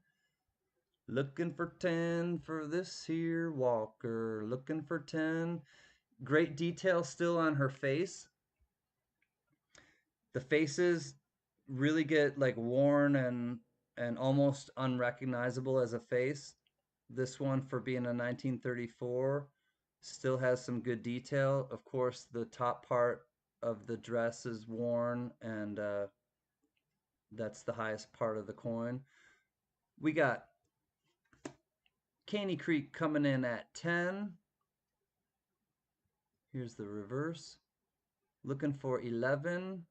Looking for 10 for this here walker. Looking for 10. Great detail still on her face. The faces really get like worn and almost unrecognizable as a face. This one, for being a 1934, still has some good detail. Of course, the top part of the dress is worn, and that's the highest part of the coin. We got Caney Creek coming in at 10. Here's the reverse. Looking for 11.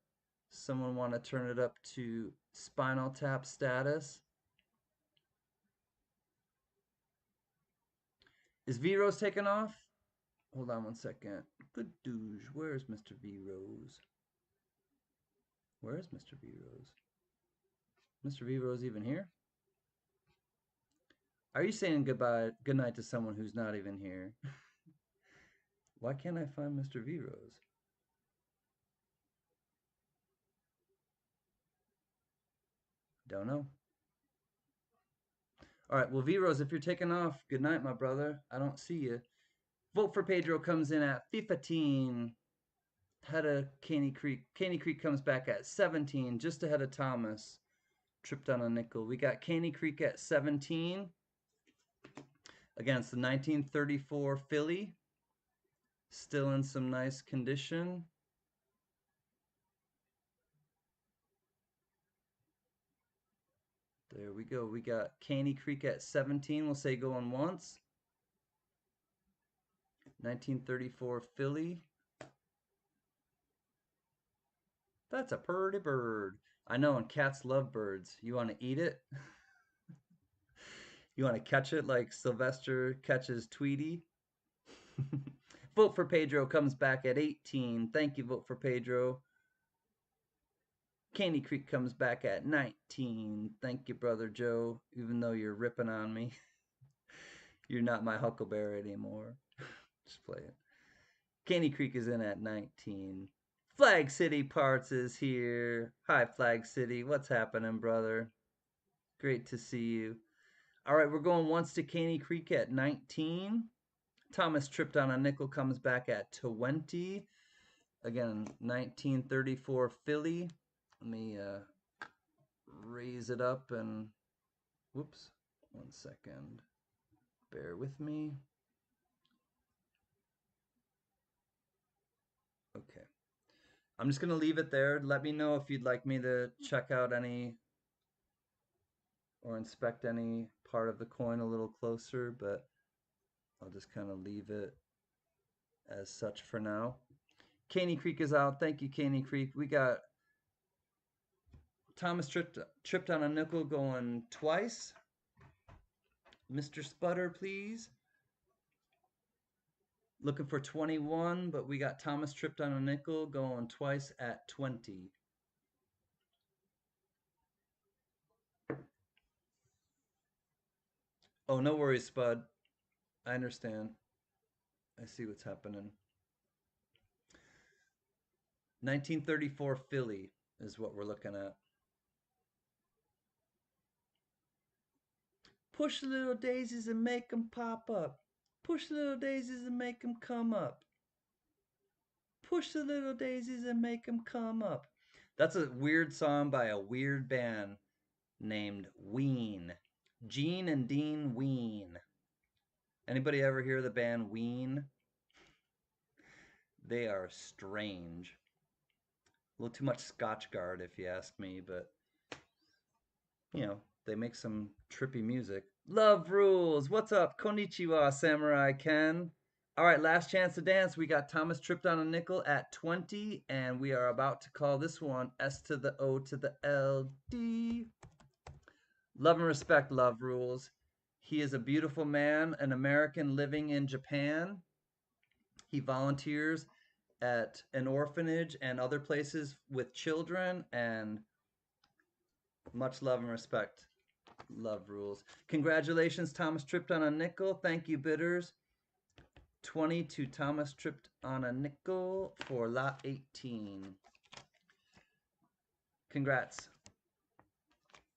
Someone want to turn it up to Spinal Tap status. Is V-Rose taking off? Hold on one second. Good douche. Where's Mr. V-Rose? Where is Mr. V-Rose? Mr. V-Rose even here? Are you saying goodbye, good night to someone who's not even here? Why can't I find Mr. V-Rose? Don't know. All right, well, V-Rose, if you're taking off, good night, my brother. I don't see you. Vote for Pedro comes in at 15. Ahead of Caney Creek. Caney Creek comes back at 17, just ahead of Thomas. Tripped on a nickel. We got Caney Creek at 17 against the 1934 Philly. Still in some nice condition. There we go. We got Caney Creek at 17. We'll say going once. 1934 Philly. That's a purty bird. I know, and cats love birds. You want to eat it? You want to catch it like Sylvester catches Tweety? Vote for Pedro comes back at 18. Thank you, Vote for Pedro. Caney Creek comes back at 19. Thank you, Brother Joe, even though you're ripping on me. You're not my Huckleberry anymore. Just play it. Caney Creek is in at 19. Flag City Parts is here. Hi, Flag City. What's happening, brother? Great to see you. All right, we're going once to Caney Creek at 19. Thomas tripped on a nickel comes back at 20. Again, 1934 Philly. Let me raise it up and, whoops, 1 second. Bear with me. Okay. I'm just going to leave it there. Let me know if you'd like me to check out any or inspect any part of the coin a little closer, but I'll just kind of leave it as such for now. Caney Creek is out. Thank you, Caney Creek. We got Thomas tripped on a nickel going twice. Mr. Sputter, please. Looking for 21, but we got Thomas tripped on a nickel going twice at 20. Oh, no worries, Spud. I understand. I see what's happening. 1934 Philly is what we're looking at. Push the little daisies and make them pop up. Push the little daisies and make them come up. Push the little daisies and make them come up. That's a weird song by a weird band. named Ween. Gene and Dean Ween. Anybody ever hear the band Ween? They are strange. A little too much Scotch Guard, if you ask me, but they make some trippy music. Love rules. What's up? Konnichiwa, Samurai Ken. All right, last chance to dance. We got Thomas tripped on a nickel at 20, and we are about to call this one S to the O to the L D. Love and respect, love rules. He is a beautiful man, an American living in Japan. He volunteers at an orphanage and other places with children, and much love and respect. Love rules. Congratulations, Thomas tripped on a nickel. Thank you, bidders. 20 to Thomas tripped on a nickel for lot 18. Congrats.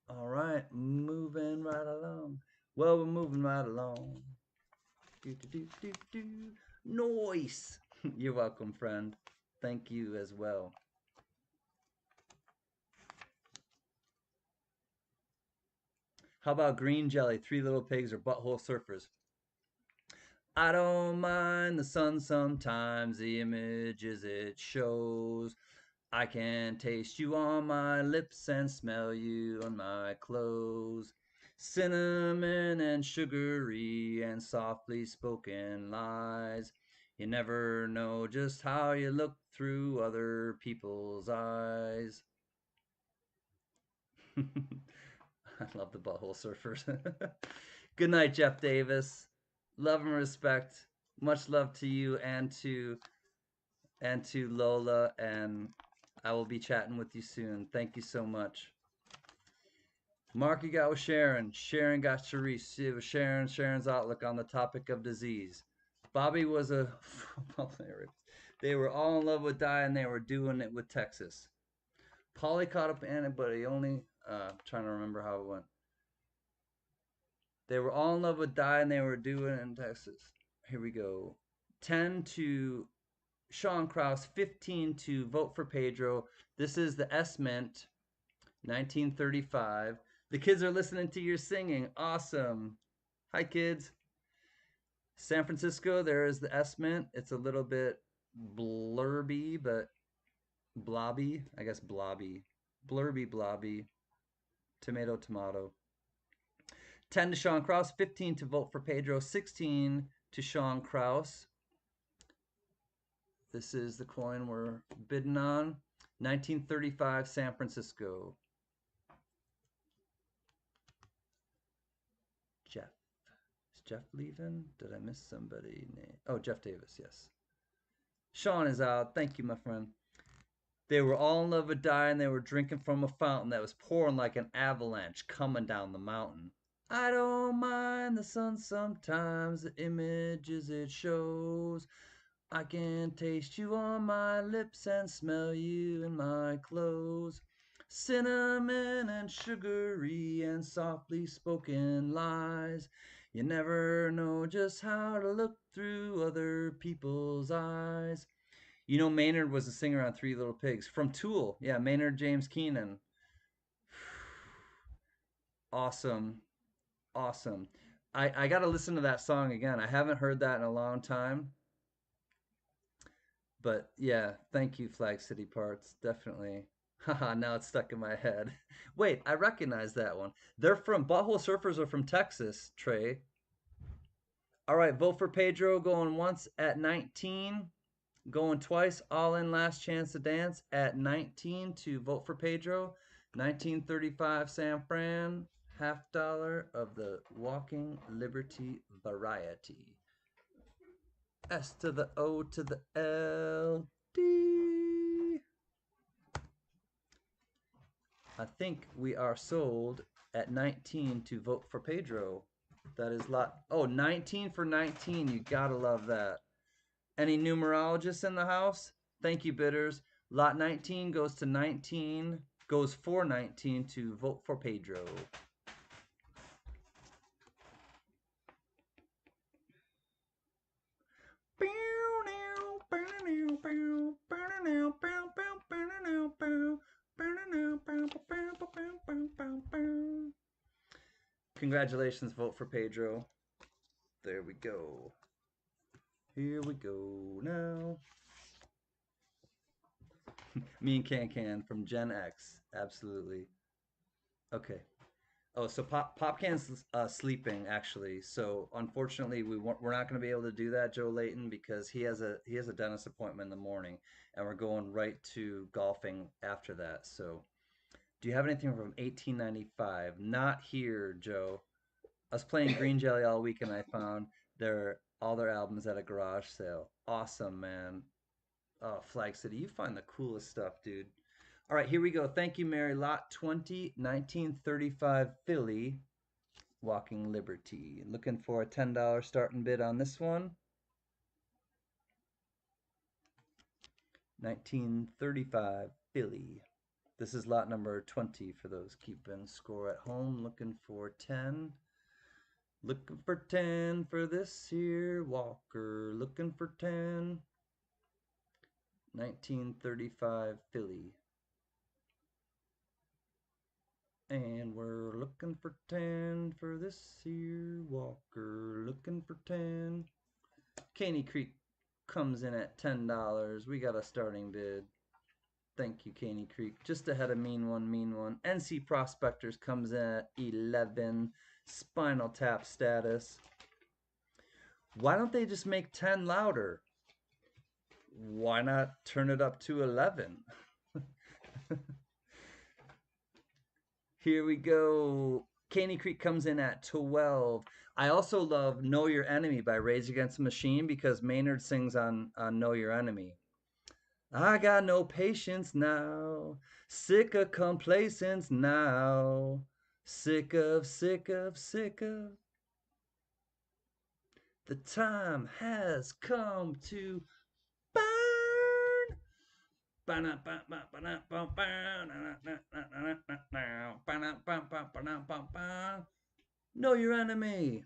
All right, moving right along. Well, we're moving right along. Nice. You're welcome, friend. Thank you as well. How about green jelly, three little pigs, or butthole surfers? I don't mind the sun sometimes, the images it shows. I can taste you on my lips and smell you on my clothes. Cinnamon and sugary and softly spoken lies. You never know just how you look through other people's eyes. I love the butthole surfers. Good night, Jeff Davis. Love and respect. Much love to you and to Lola, and I will be chatting with you soon. Thank you so much. Marky got with Sharon. Sharon got Sharice. It was Sharon's outlook on the topic of disease. Bobby was a they were all in love with Di, and they were doing it with Texas. Polly caught up anybody only trying to remember how it went. They were all in love with Di, and they were doing it in Texas. Here we go. 10 to Sean Krause, 15 to vote for Pedro. This is the S Mint, 1935. The kids are listening to your singing. Awesome. Hi, kids. San Francisco, there is the S Mint. It's a little bit blurby, but blobby. I guess blobby. Blurby, blobby. Tomato, tomato. 10 to Sean Krause, 15 to vote for Pedro, 16 to Sean Krause. This is the coin we're bidding on. 1935 San Francisco. Jeff. Is Jeff leaving? Did I miss somebody? Oh, Jeff Davis, yes. Sean is out. Thank you, my friend. They were all in love with Di, and they were drinking from a fountain that was pouring like an avalanche coming down the mountain. I don't mind the sun sometimes, the images it shows. I can taste you on my lips and smell you in my clothes. Cinnamon and sugary and softly spoken lies. You never know just how to look through other people's eyes. You know, Maynard was a singer on Three Little Pigs from Tool. Yeah, Maynard James Keenan. Awesome. Awesome. I got to listen to that song again. I haven't heard that in a long time. But yeah, thank you, Flag City Parts. Definitely. Haha, now it's stuck in my head. Wait, I recognize that one. They're from Butthole Surfers are from Texas, Trey. All right, vote for Pedro going once at 19. Going twice, all in last chance to dance at 19 to vote for Pedro. 1935 San Fran, $50 of the Walking Liberty variety. S to the O to the L, D. I think we are sold at 19 to vote for Pedro. That is lot. Oh, 19 for 19. You gotta love that. Any numerologists in the house? Thank you, bidders. Lot 19 goes to 19, goes for 19 to vote for Pedro. Congratulations, vote for Pedro. There we go. Here we go now. Me and CanCan from Gen X. Absolutely. Okay. Oh, so Popcan's sleeping actually. So unfortunately, we're not going to be able to do that, Joe Layton, because he has a dentist appointment in the morning, and we're going right to golfing after that. So, do you have anything from 1895? Not here, Joe. I was playing Green Jelly all week, and I found all their albums at a garage sale. Awesome, man. Oh, Flag City, you find the coolest stuff, dude. All right, here we go. Thank you, Mary. Lot 20, 1935 Philly. Walking Liberty. Looking for a $10 starting bid on this one. 1935 Philly. This is lot number 20 for those keeping score at home. Looking for 10. Looking for 10 for this here Walker. Looking for 10. 1935 Philly. And we're looking for 10 for this here Walker. Looking for 10. Caney Creek comes in at $10. We got a starting bid. Thank you, Caney Creek. Just ahead of Mean One, Mean One. NC Prospectors comes in at 11. Spinal Tap status. Why don't they just make 10 louder? Why not turn it up to 11? Here we go. Caney Creek comes in at 12. I also love Know Your Enemy by Rage Against the Machine because Maynard sings on Know Your Enemy. I got no patience now, sick of complacence now, sick of. The time has come to burn. Know your enemy.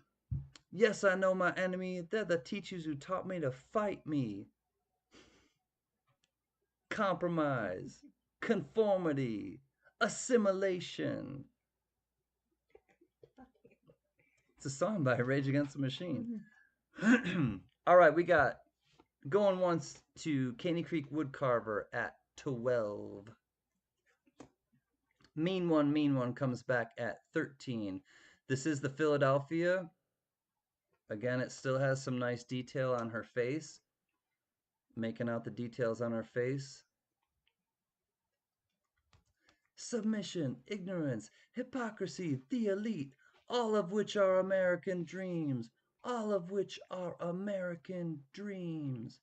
Yes, I know my enemy. They're the teachers who taught me to fight me. Compromise, conformity, assimilation. It's a song by Rage Against the Machine. All right, we got going once to Caney Creek Woodcarver at 12. Mean One comes back at 13. This is the Philadelphia. Again, it still has some nice detail on her face. Making out the details on her face. Submission, ignorance, hypocrisy, the elite, all of which are American dreams. All of which are American dreams.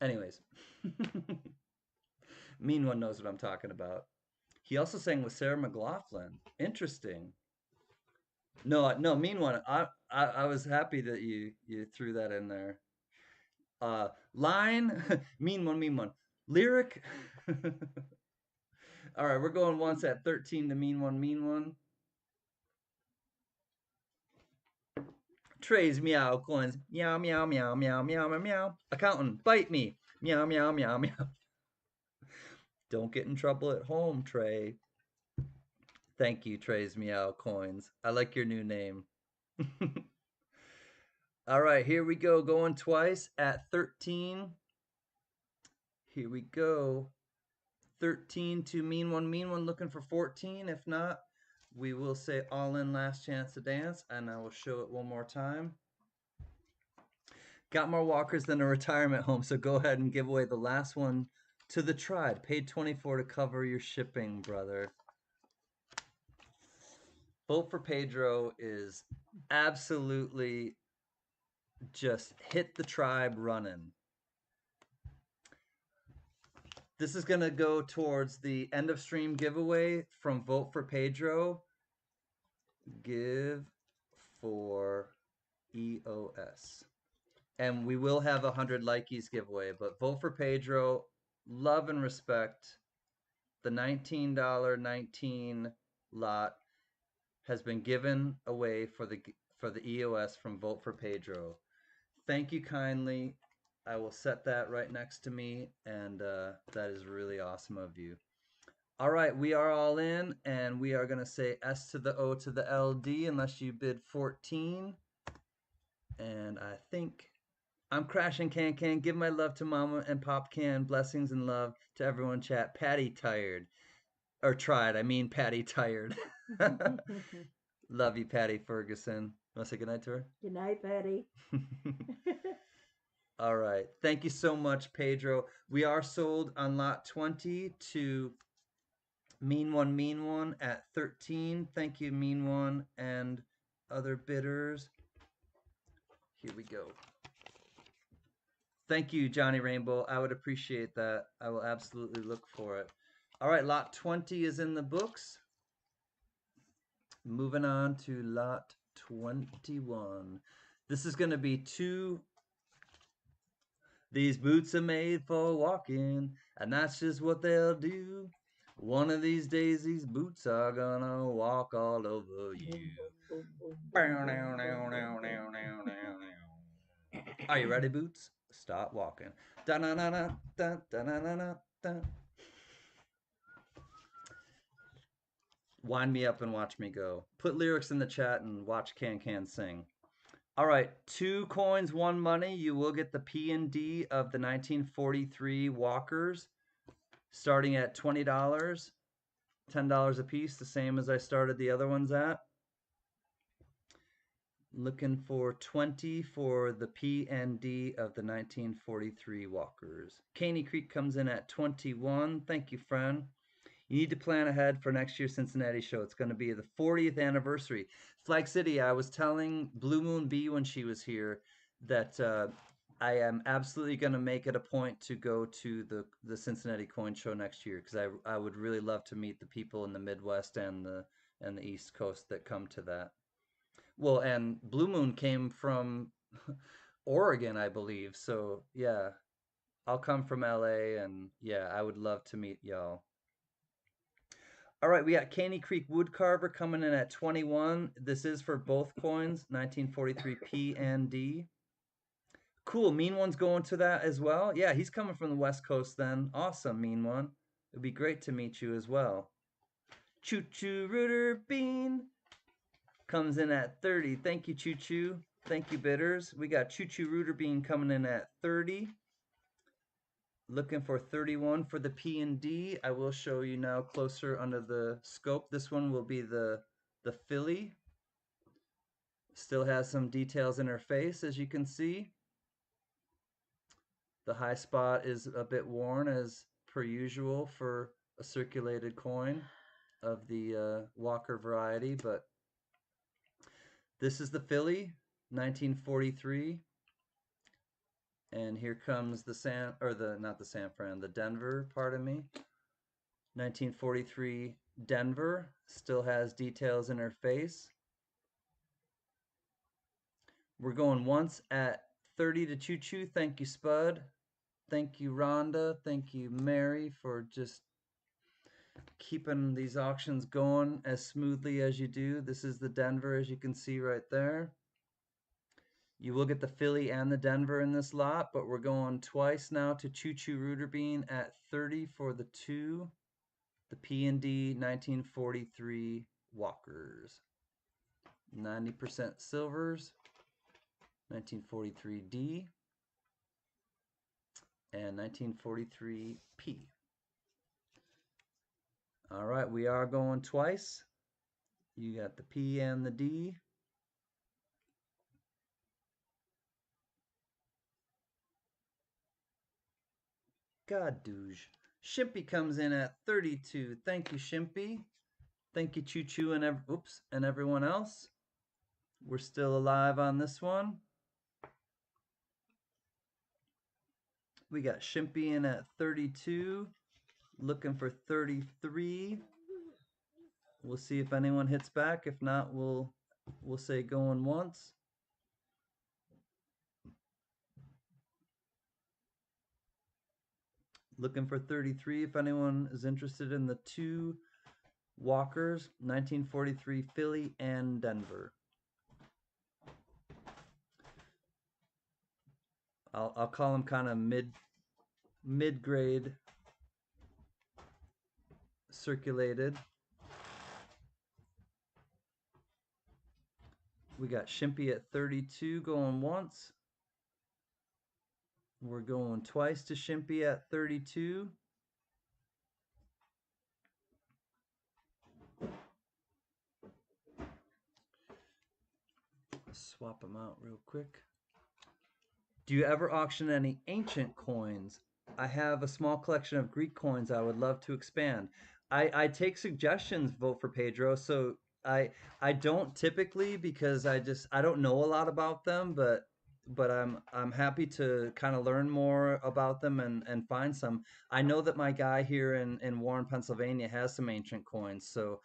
Anyways, Mean One knows what I'm talking about. He also sang with Sarah McLachlan. Interesting. No, Mean One. I was happy that you threw that in there. Line, Mean One. Lyric. All right, we're going once at 13 to Mean One. Trey's meow coins. Meow, meow, meow, meow, meow, meow, meow. Accountant, bite me. Meow, meow, meow, meow. Don't get in trouble at home, Trey. Thank you, Trey's meow coins. I like your new name. All right, here we go. Going twice at 13. Here we go. 13 to Mean One, looking for 14. If not, we will say all in, last chance to dance, and I will show it one more time. Got more walkers than a retirement home, so go ahead and give away the last one to the tribe. Paid 24 to cover your shipping, brother. Vote for Pedro is absolutely just hit the tribe running. This is going to go towards the end of stream giveaway from Vote for Pedro. Give for EOS. And we will have 100 likeys giveaway, but Vote for Pedro, love and respect. The $19 lot has been given away for the EOS from Vote for Pedro. Thank you kindly. I will set that right next to me, and that is really awesome of you. All right, we are all in, and we are going to say S to the O to the LD unless you bid 14. And I think I'm crashing CanCan. Give my love to Mama and Pop Can. Blessings and love to everyone chat. Patty tired. Or tried. I mean Patty tired. Love you, Patty Ferguson. Want to say goodnight to her? Good night, Patty. All right. Thank you so much, Pedro. We are sold on lot 20 to Mean One at 13. Thank you, Mean One, and other bidders. Here we go. Thank you, Johnny Rainbow. I would appreciate that. I will absolutely look for it. All right, lot 20 is in the books. Moving on to lot 21. This is going to be two. These boots are made for walking, and that's just what they'll do. One of these days, these boots are gonna walk all over you. Are you ready, boots? Start walking. Wind me up and watch me go. Put lyrics in the chat and watch CanCan sing. All right, 2 coins, 1 money. You will get the P&D of the 1943 Walkers, starting at $20, $10 a piece, the same as I started the other ones at. Looking for 20 for the P&D of the 1943 Walkers. Caney Creek comes in at 21. Thank you, friend. You need to plan ahead for next year's Cincinnati show. It's going to be the 40th anniversary. Flag City, I was telling Blue Moon B when she was here that I am absolutely going to make it a point to go to the Cincinnati Coin Show next year because I would really love to meet the people in the Midwest and the East Coast that come to that. Well, and Blue Moon came from Oregon, I believe. So yeah, I'll come from LA, and yeah, I would love to meet y'all. All right, we got Caney Creek Woodcarver coming in at 21. This is for both coins, 1943 P and D. Cool, Mean One's going to that as well. Yeah, he's coming from the West Coast then. Awesome, Mean One. It'd be great to meet you as well. Choo Choo Rooter Bean comes in at 30. Thank you, Choo Choo. Thank you, bidders. We got Choo Choo Rooter Bean coming in at 30. Looking for 31 for the P&D. I will show you now closer under the scope. This one will be the filly. Still has some details in her face, as you can see. The high spot is a bit worn, as per usual for a circulated coin of the Walker variety, but this is the filly, 1943. And here comes the Denver, pardon me. 1943 Denver, still has details in her face. We're going once at 30 to Choo Choo. Thank you, Spud. Thank you, Rhonda. Thank you, Mary, for just keeping these auctions going as smoothly as you do. This is the Denver, as you can see right there. You will get the Philly and the Denver in this lot, but we're going twice now to Choo Choo Rooter Bean at 30 for the 2, the P&D 1943 Walkers. 90% silvers, 1943D, and 1943P. All right, we are going twice. You got the P and the D. God douche. Shimpy comes in at 32. Thank you, Shimpy. Thank you, Choo Choo and everyone else. We're still alive on this one. We got Shimpy in at 32. Looking for 33. We'll see if anyone hits back. If not, we'll say going once. Looking for 33 if anyone is interested in the 2 Walkers, 1943 Philly and Denver. I'll call them kind of mid-grade circulated. We got Shimpy at 32 going once. We're going twice to Shimpy at 32. Swap them out real quick. Do you ever auction any ancient coins? I have a small collection of Greek coins I would love to expand. I take suggestions, vote for Pedro. So I don't typically because I don't know a lot about them, but I'm happy to kind of learn more about them and find some. I know that my guy here in Warren, Pennsylvania has some ancient coins. So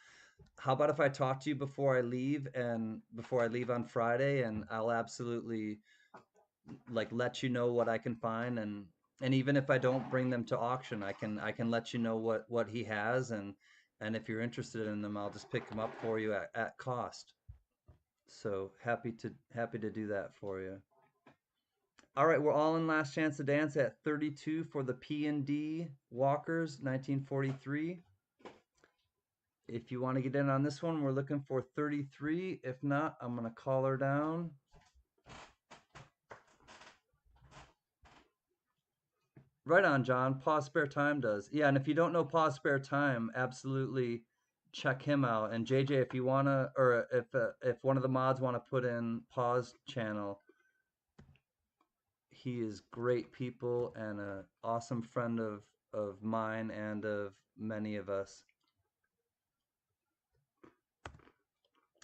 how about if I talk to you before I leave on Friday, and I'll absolutely like let you know what I can find, and even if I don't bring them to auction, I can let you know what he has, and if you're interested in them, I'll just pick them up for you at cost. So happy to do that for you. All right, we're all in last chance to dance at 32 for the P&D Walkers 1943. If you want to get in on this one, we're looking for 33. If not, I'm going to call her down. Right on, John. Pause Spare Time does. Yeah, and if you don't know Pause Spare Time, absolutely check him out. And JJ, if you wanna, or if one of the mods want to put in Pause channel, he is great people and a awesome friend of mine and of many of us.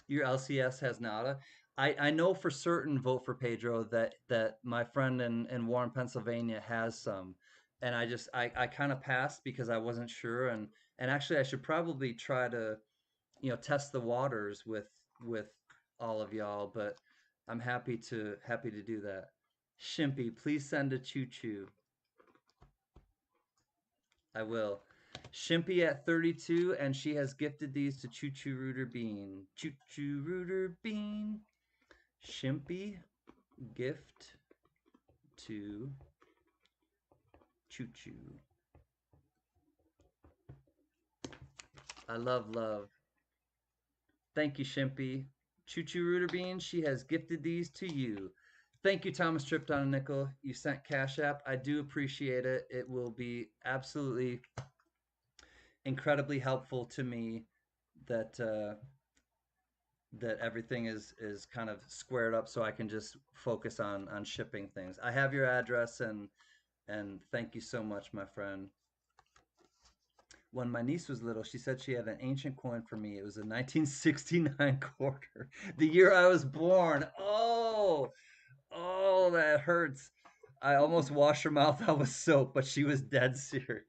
Your LCS has nada. I know for certain, vote for Pedro, that my friend in Warren, Pennsylvania has some. And I kind of passed because I wasn't sure, and actually I should probably try to, test the waters with all of y'all, but I'm happy to do that. Shimpy, please send a choo choo. I will. Shimpy at 32, and she has gifted these to Choo Choo Rooter Bean. Choo Choo Rooter Bean. Shimpy, gift to Choo Choo. I love. Thank you, Shimpy. Choo Choo Rooter Bean, she has gifted these to you. Thank you, Thomas Tripped on a Nickel. You sent Cash App. I do appreciate it. It will be absolutely incredibly helpful to me that that everything is kind of squared up so I can just focus on shipping things. I have your address, and thank you so much, my friend. When my niece was little, she said she had an ancient coin for me. It was a 1969 quarter, the year I was born. Oh, that hurts. I almost washed her mouth out with soap, but she was dead serious.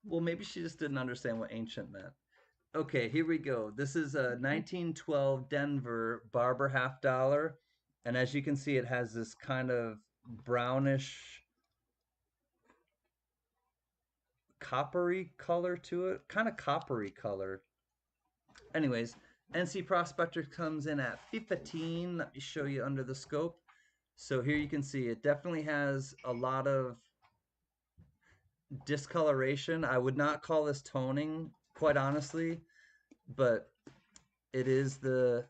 Well, maybe she just didn't understand what ancient meant. Okay, here we go. This is a 1912 Denver Barber half dollar. And as you can see, it has this kind of brownish, coppery color to it. Kind of coppery color. Anyways, NC Prospector comes in at 15. Let me show you under the scope. So here you can see it definitely has a lot of discoloration. I would not call this toning, quite honestly, but it is the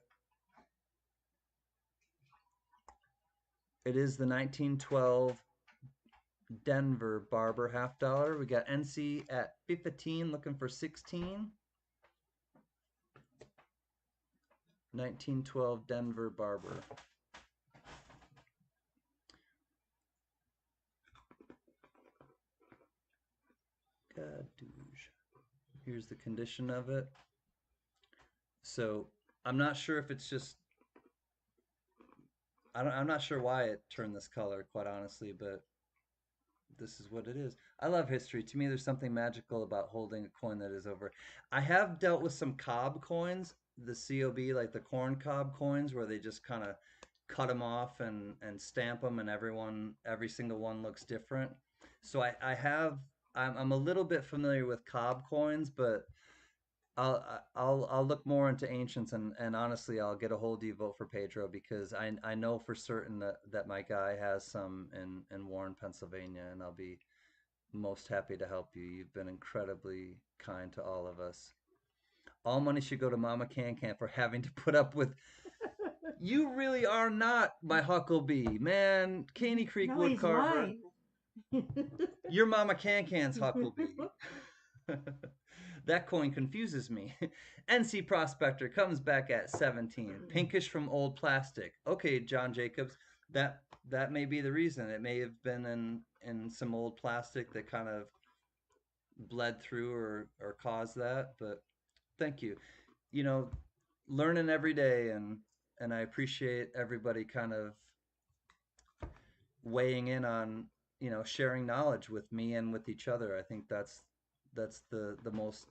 1912 Denver Barber half dollar. We got NC at 15, looking for 16. 1912 Denver Barber. Gadouge. Here's the condition of it. So I'm not sure if it's just I'm not sure why it turned this color, quite honestly, but this is what it is. I love history. To me, there's something magical about holding a coin that is over. I have dealt with some cob coins, the COB, like the corn cob coins, where they just kind of cut them off and stamp them, and every single one looks different. So I'm a little bit familiar with cob coins, but I'll look more into ancients, and honestly I'll get a hold of you, vote for Pedro, because I know for certain that my guy has some in Warren, Pennsylvania, and I'll be most happy to help you. You've been incredibly kind to all of us. All money should go to Mama CanCan for having to put up with. You really are not my Huckleberry, man. Caney Creek No, wood he's carver. mine. You're Mama CanCan's Huckleberry. That coin confuses me. NC Prospector comes back at 17. Pinkish from old plastic. Okay, John Jacobs, that may be the reason. It may have been in some old plastic that kind of bled through or caused that, but thank you. You know, learning every day, and I appreciate everybody kind of weighing in on, sharing knowledge with me and with each other. I think that's the most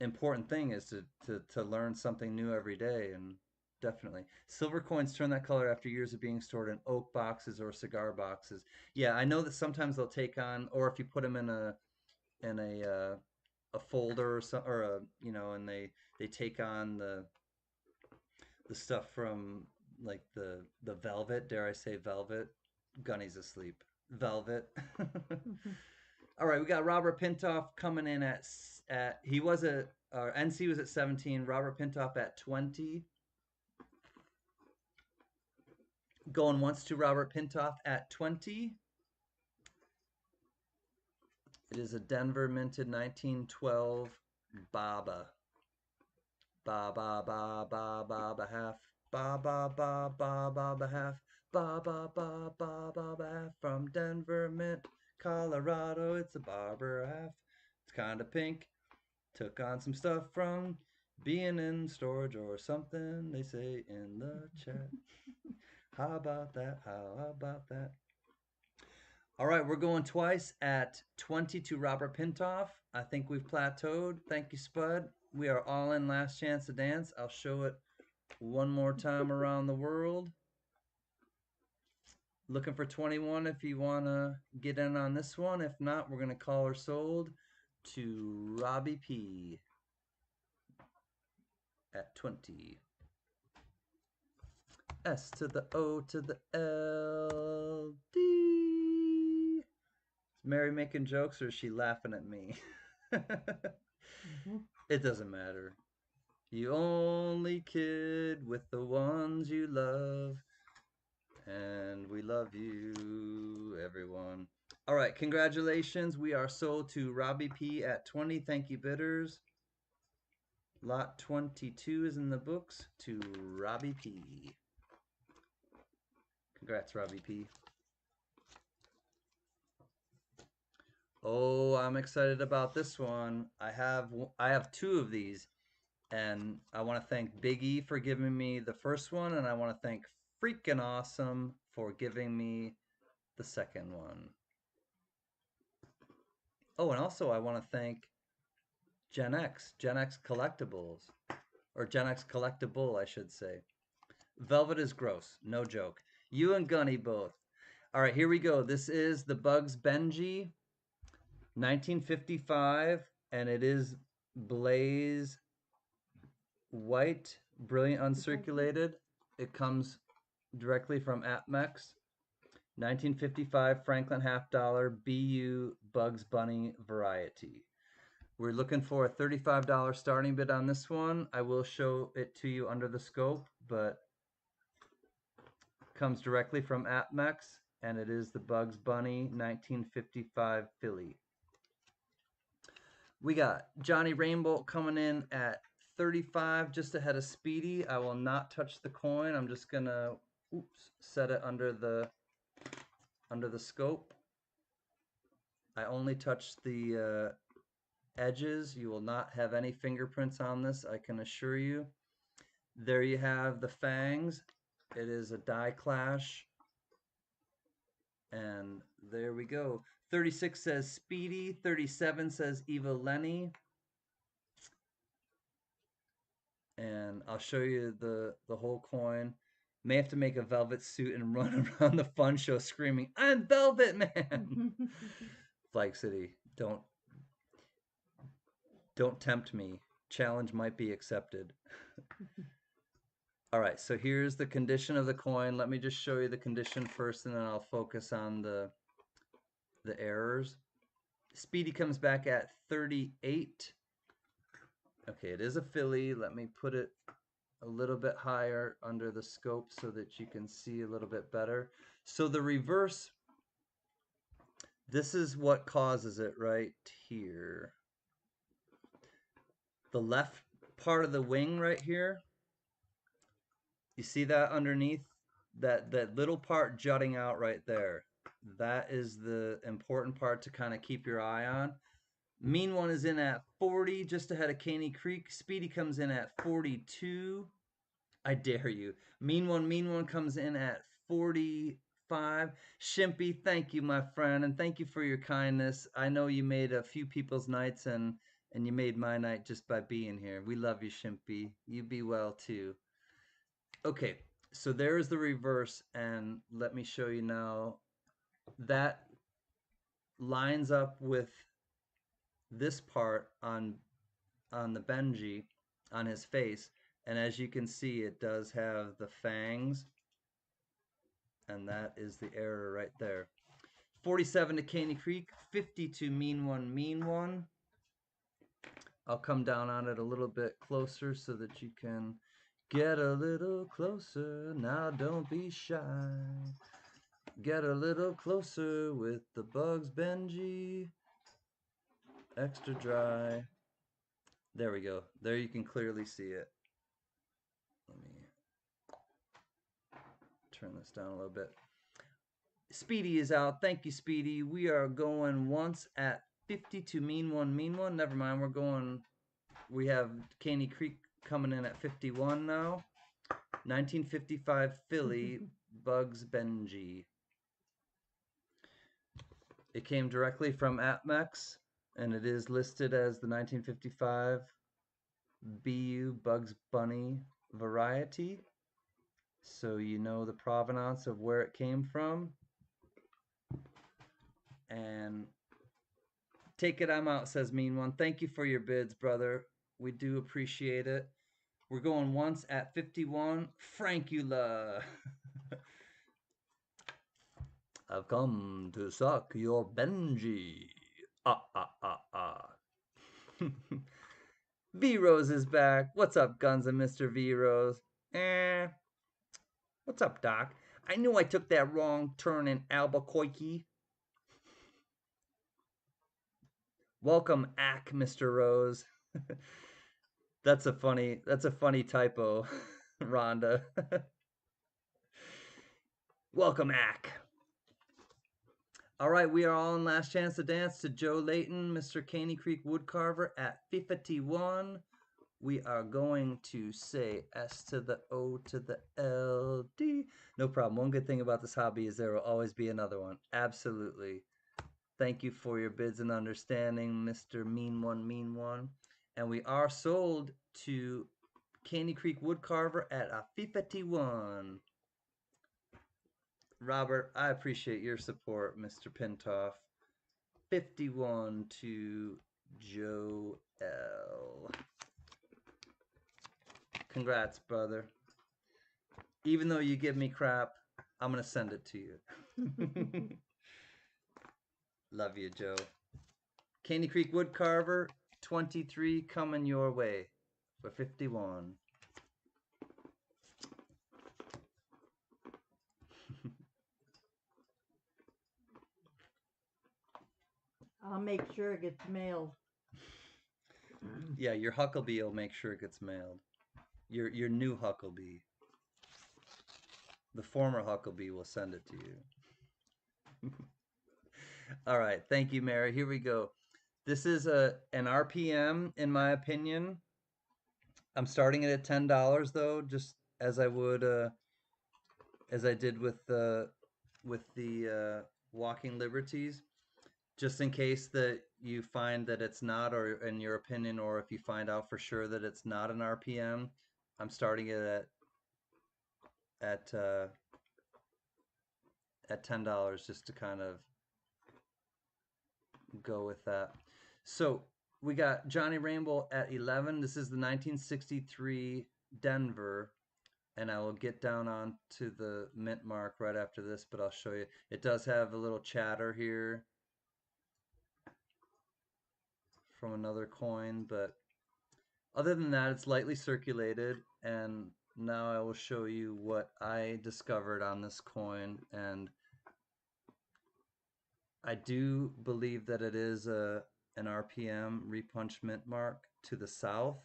important thing, is to learn something new every day. And definitely silver coins turn that color after years of being stored in oak boxes or cigar boxes. Yeah, I know that sometimes they'll take on, or if you put them in a folder or some, or a, and they take on the stuff from, like, the velvet, dare I say velvet. Gunny's asleep. Velvet. All right, we got Robert Pintoff coming in at he was at NC was at 17. Robert Pintoff at 20. Going once to Robert Pintoff at 20. It is a Denver minted 1912 Baba. Ba ba ba ba ba ba half. Ba ba ba ba ba ba half. Ba ba ba ba ba ba half from Denver Mint, Colorado. It's a Barber half. It's kind of pink. Took on some stuff from being in storage or something, they say in the chat. How about that? How about that? All right, we're going twice at 20 to Robert Pintoff. I think we've plateaued. Thank you, Spud. We are all in last chance to dance. I'll show it one more time around the world. Looking for 21 if you want to get in on this one. If not, we're going to call her sold to Robbie P at 20. S to the O to the L D. Is Mary making jokes, or is she laughing at me? It doesn't matter. You only kid with the ones you love. And we love you, everyone. All right, congratulations. We are sold to Robbie P at 20. Thank you, bidders. Lot 22 is in the books to Robbie P. Congrats, Robbie P. Oh, I'm excited about this one. I have two of these, and I want to thank Big E for giving me the first one, and I want to thank Freaking Awesome for giving me the second one. Oh, and also I want to thank Gen X Collectibles, or Gen X Collectible, I should say. Velvet is gross, no joke. You and Gunny both. All right, here we go. This is the Bugs Benji, 1955, and it is Blaze White, brilliant uncirculated. It comes directly from APMEX. 1955 Franklin half dollar BU Bugs Bunny variety. We're looking for a $35 starting bid on this one. I will show it to you under the scope, but comes directly from APMEX, and it is the Bugs Bunny 1955 Philly. We got Johnny Rainbow coming in at 35, just ahead of Speedy. I will not touch the coin. I'm just gonna set it under the scope. I only touch the edges. You will not have any fingerprints on this, I can assure you. There you have the fangs. It is a die clash. And there we go. 36 says Speedy. 37 says Eva Lenny. And I'll show you the whole coin. May have to make a velvet suit and run around the fun show screaming, "I'm Velvet Man!" Flag City, don't tempt me. Challenge might be accepted. All right, so here's the condition of the coin. Let me just show you the condition first, and then I'll focus on the the errors. Speedy comes back at 38. Okay, it is a filly. Let me put it a little bit higher under the scope so that you can see a little bit better. So the reverse, this is what causes it right here. The left part of the wing right here, you see that underneath? That little part jutting out right there. That is the important part to kind of keep your eye on. Mean One is in at 40, just ahead of Caney Creek. Speedy comes in at 42. I dare you. Mean One comes in at 45. Shimpy, thank you, my friend, and thank you for your kindness. I know you made a few people's nights, and you made my night just by being here. We love you, Shimpy. You be well, too. Okay, so there is the reverse, and let me show you now. That lines up with this part on the Benji, on his face, and as you can see, it does have the fangs, and that is the error right there. 47 to Caney Creek, 50 to Mean One. I'll come down on it a little bit closer so that you can get a little closer. Now don't be shy. Get a little closer with the Bugs Benji. Extra dry. There we go. There you can clearly see it. Let me turn this down a little bit. Speedy is out. Thank you, Speedy. We are going once at 50 to Mean One. Never mind. We're going. We have Caney Creek coming in at 51 now. 1955 Philly Bugs Benji. It came directly from APMEX, and it is listed as the 1955 BU Bugs Bunny variety. So you know the provenance of where it came from. And take it, I'm out, says Mean One. Thank you for your bids, brother. We do appreciate it. We're going once at 51. Frankula. I've come to suck your Benji. Ah, ah, ah, ah. V-Rose is back. What's up, Guns and Mr. V-Rose? What's up, Doc? I knew I took that wrong turn in Albuquerque. Welcome, Ack, Mr. Rose. That's a funny typo, Rhonda. Welcome, Ack. All right, we are all in last chance to dance to Joe Layton, Mr. Caney Creek Woodcarver at 51. We are going to say S to the O to the L D. No problem. One good thing about this hobby is there will always be another one. Absolutely. Thank you for your bids and understanding, Mr. Mean One. And we are sold to Caney Creek Woodcarver at a 51. Robert, I appreciate your support, Mr. Pintoff. 51 to Joe L. Congrats, brother. Even though you give me crap, I'm going to send it to you. Love you, Joe. Caney Creek Woodcarver, 23 coming your way for 51. I'll make sure it gets mailed. Yeah, your Huckabee will make sure it gets mailed. Your new Huckabee. The former Huckabee will send it to you. All right, thank you, Mary. Here we go. This is an RPM, in my opinion. I'm starting it at $10 though, just as I would, as I did with the Walking Liberties, just in case that you find that it's not, or in your opinion, or if you find out for sure that it's not an RPM, I'm starting it at $10 just to kind of go with that. So we got Johnny Rainbow at 11. This is the 1963 Denver, and I will get down on to the mint mark right after this, but I'll show you. It does have a little chatter here, from another coin, but other than that, it's lightly circulated. And now I will show you what I discovered on this coin. And I do believe that it is an RPM repunch mint mark to the south,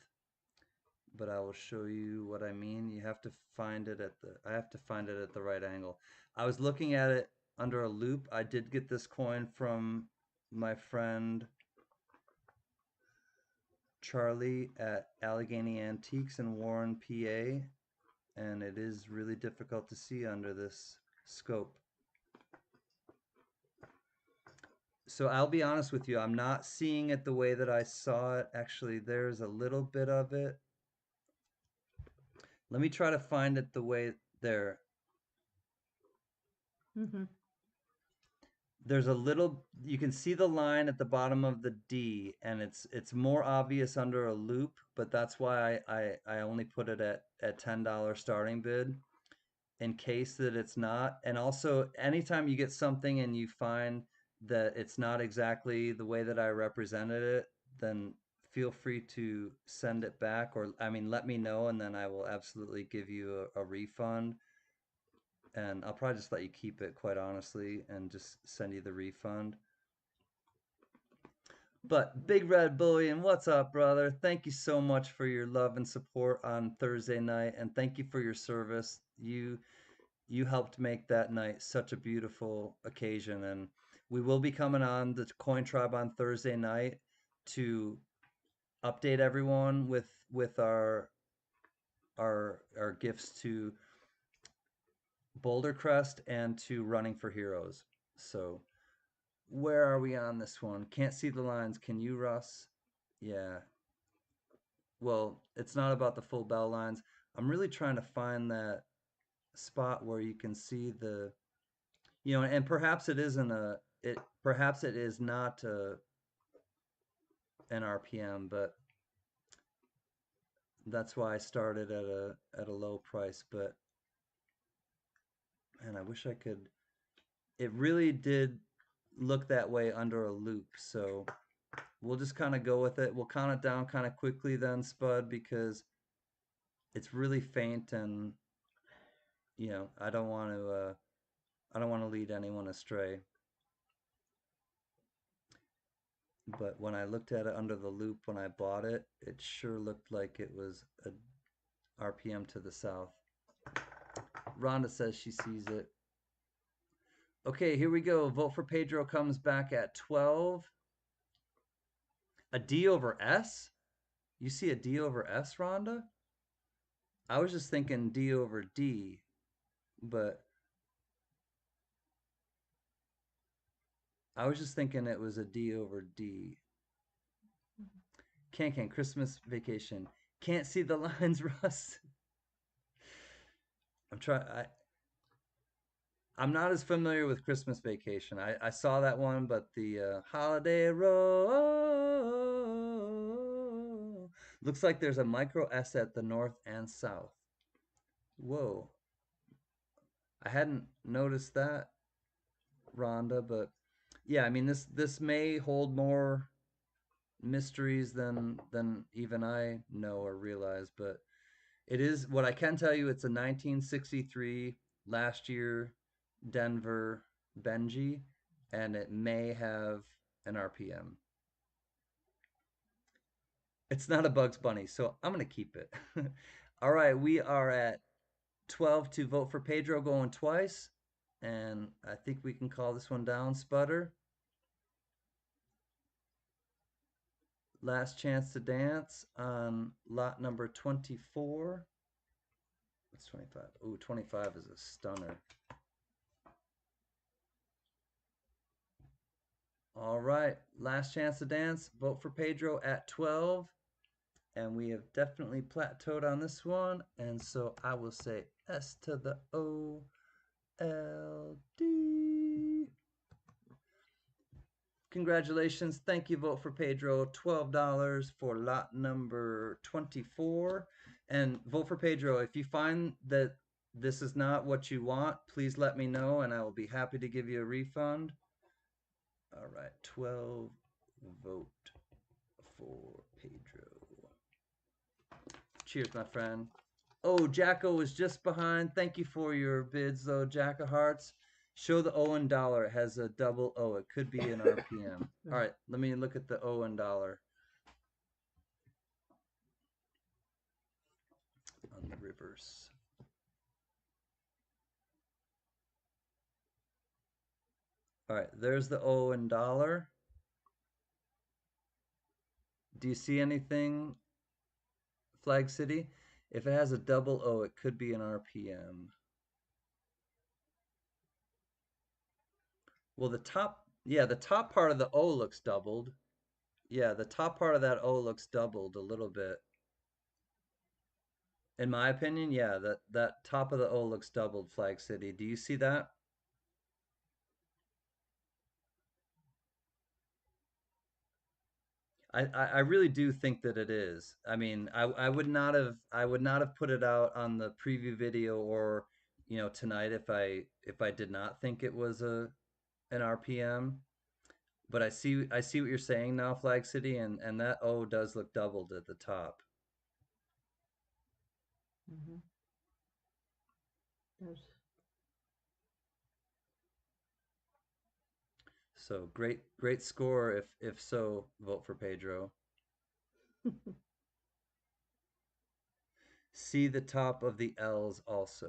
but I will show you what I mean. You have to find it at the, I have to find it at the right angle. I was looking at it under a loop. I did get this coin from my friend Charlie at Allegheny Antiques in Warren, PA, and it is really difficult to see under this scope. So I'll be honest with you, I'm not seeing it the way that I saw it. Actually, there's a little bit of it. Let me try to find it the way there. There's a little, you can see the line at the bottom of the D, and it's more obvious under a loop, but that's why I only put it at $10 starting bid in case that it's not. And also, anytime you get something and you find that it's not exactly the way that I represented it, then feel free to send it back, or I mean, let me know, and then I will absolutely give you a refund. And I'll probably just let you keep it, quite honestly, and just send you the refund. But Big Red Bullion, what's up, brother? Thank you so much for your love and support on Thursday night, and thank you for your service. You helped make that night such a beautiful occasion, and we will be coming on the Coin Tribe on Thursday night to update everyone with our gifts to Boulder Crest and to Running for Heroes. So where are we on this one? Can't see the lines. Can you, Russ? Yeah. Well, it's not about the full bell lines. I'm really trying to find that spot where you can see the, and perhaps it isn't perhaps it is not an RPM, but that's why I started at a low price. But man, I wish I could. It really did look that way under a loop, so we'll just kind of go with it. We'll count it down kind of quickly then, Spud, because it's really faint, and I don't want to lead anyone astray. But when I looked at it under the loop when I bought it, it sure looked like it was a RPM to the south. Rhonda says she sees it. Okay, here we go. Vote for Pedro comes back at 12. A D over S? You see a D over S, Rhonda? I was just thinking D over D, but I was just thinking it was a D over D. CanCan, Christmas Vacation. Can't see the lines, Russ. I'm not as familiar with Christmas Vacation. I saw that one, but the Holiday Row looks like there's a micro S at the north and south. Whoa. I hadn't noticed that, Rhonda, but yeah, I mean this may hold more mysteries than even I know or realize, but it is what I can tell you. It's a 1963 last year Denver Benji, and it may have an RPM. It's not a Bugs Bunny, so I'm gonna keep it. All right, we are at 12 to vote for Pedro going twice, and I think we can call this one down, Sputter. Last chance to dance on lot number 24. What's 25? Ooh, 25 is a stunner. All right, last chance to dance. Vote for Pedro at 12. And we have definitely plateaued on this one. And so I will say S to the O L D. Congratulations. Thank you, Vote for Pedro. $12 for lot number 24. And Vote for Pedro, if you find that this is not what you want, please let me know and I will be happy to give you a refund. All right, 12 vote for Pedro. Cheers, my friend. Oh, Jacko was just behind. Thank you for your bids, though, Jack of Hearts. Show the O and dollar. It has a double O. It could be an RPM. All right, let me look at the O and dollar on the reverse. All right, there's the O and dollar. Do you see anything, Flag City? If it has a double O, it could be an RPM. Well, the top part of the O looks doubled. Yeah, the top part of that O looks doubled a little bit. In my opinion, yeah, that top of the O looks doubled, Flag City. Do you see that? I really do think that it is. I mean, I would not have put it out on the preview video or tonight if I did not think it was an RPM. But I see what you're saying now, Flag City, and that O does look doubled at the top. Mm-hmm. There's So great score. If so, vote for Pedro. See the top of the L's also.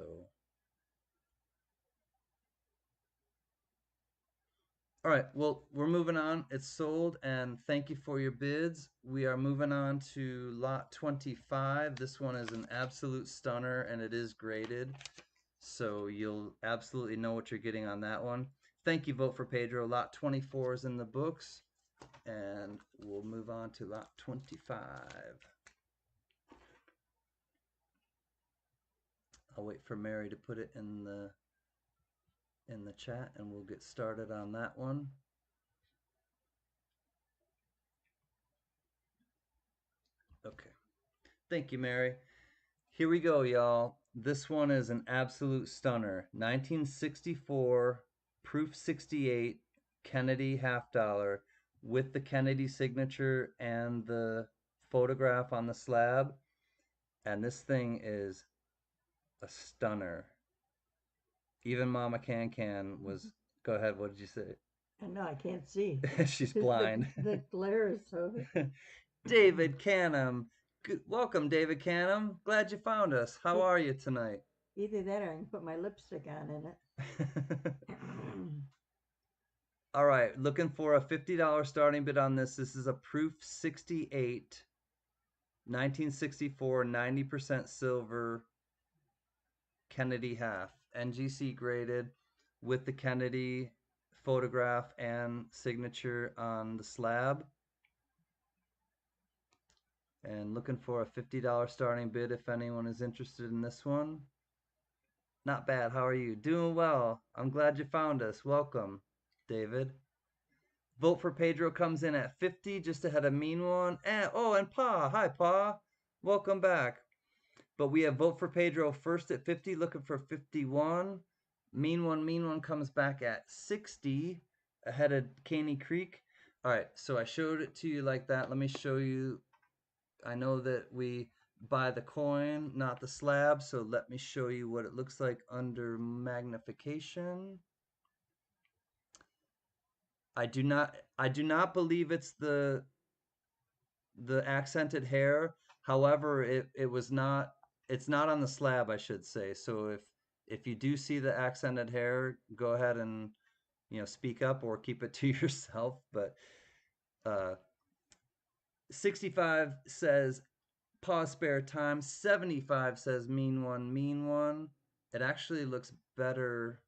All right, well, we're moving on. It's sold, and thank you for your bids. We are moving on to lot 25. This one is an absolute stunner, and it is graded, so you'll absolutely know what you're getting on that one. Thank you, Vote for Pedro. Lot 24 is in the books, and we'll move on to lot 25. I'll wait for Mary to put it in the chat, and we'll get started on that one. Okay. Thank you, Mary. Here we go, y'all. This one is an absolute stunner. 1964, proof 68, Kennedy half dollar with the Kennedy signature and the photograph on the slab. And this thing is a stunner. Even Mama CanCan was. Go ahead, what did you say? no, I can't see. She's blind. The glare is so. David Canham. Welcome, David Canham. Glad you found us. How are you tonight? Either that or I can put my lipstick on in it. All right, looking for a $50 starting bid on this. This is a proof 68, 1964, 90% silver Kennedy half. NGC graded with the Kennedy photograph and signature on the slab. And looking for a $50 starting bid if anyone is interested in this one. Not bad. How are you? Doing well. I'm glad you found us. Welcome, David. Vote for Pedro comes in at 50, just ahead of Mean One. And Pa. Hi, Pa. Welcome back. But we have Vote for Pedro first at 50, looking for 51. Mean One comes back at 60, ahead of Caney Creek. All right, so I showed it to you like that. Let me show you. I know that we buy the coin, not the slab, so let me show you what it looks like under magnification. I do not believe it's the accented hair. However, it's not on the slab, I should say. So if you do see the accented hair, go ahead and speak up or keep it to yourself. But 65 says pause spare time. 75 says mean one. It actually looks better,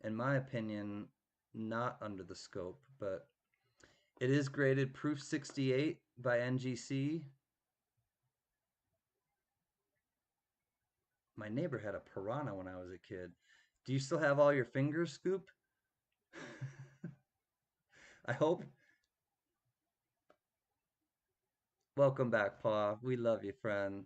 in my opinion, not under the scope, but it is graded proof 68 by NGC. My neighbor had a piranha when I was a kid. Do you still have all your fingers, Scoop? I hope. Welcome back, Pa. We love you, friend.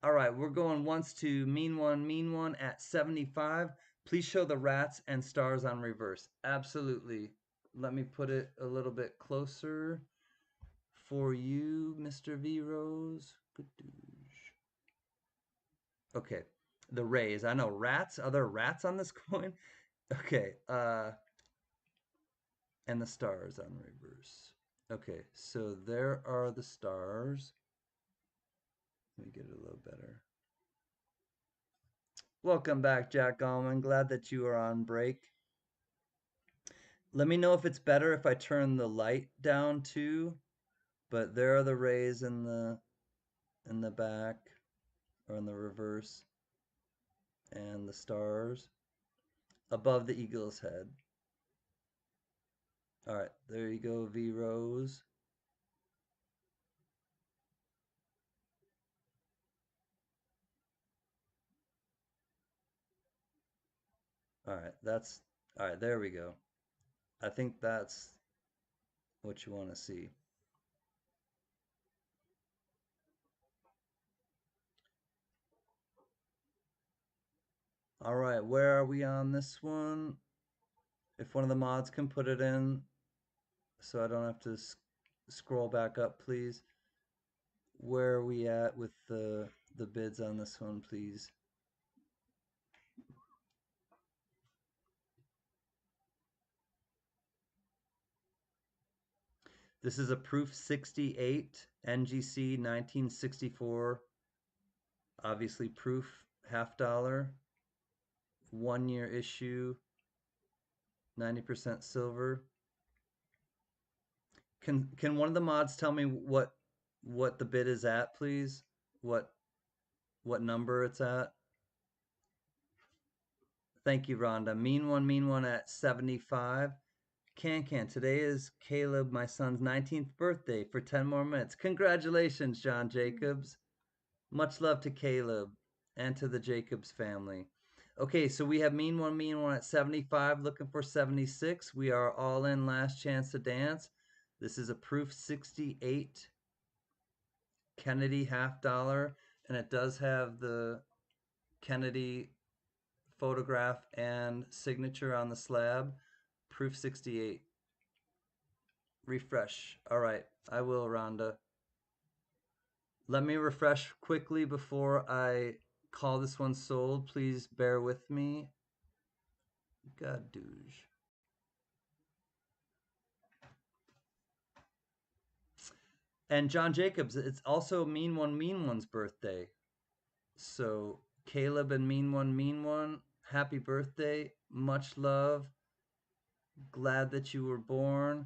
All right, we're going once to mean one at 75. Please show the rats and stars on reverse. Absolutely, let me put it a little bit closer for you, Mr. V Rose. Okay, the rays. I know rats. Are there rats on this coin? Okay, and the stars on reverse. Okay, so there are the stars. Let me get it a little better. Welcome back, Jack Allman. Glad that you are on break. Let me know if it's better if I turn the light down too. But there are the rays in the back or in the reverse, and the stars above the eagle's head. All right, there you go, V Rose. All right, there we go. I think that's what you want to see. All right, where are we on this one? If one of the mods can put it in so I don't have to scroll back up, please. Where are we at with the bids on this one, please? This is a proof 68 NGC 1964. Obviously proof $50. 1 year issue, 90% silver. Can one of the mods tell me what the bid is at, please? What number it's at? Thank you, Rhonda. Mean one at 75. CanCan, today is Caleb, my son's 19th birthday for 10 more minutes. Congratulations, John Jacobs. Much love to Caleb and to the Jacobs family. Okay, so we have mean one at 75, looking for 76. We are all in, last chance to dance. This is a proof 68 Kennedy $50, and it does have the Kennedy photograph and signature on the slab. Proof 68. Refresh. All right, I will, Rhonda. Let me refresh quickly before I call this one sold. Please bear with me. God douche. And John Jacobs, it's also Mean One's birthday. So Caleb and Mean One, happy birthday. Much love. Glad that you were born.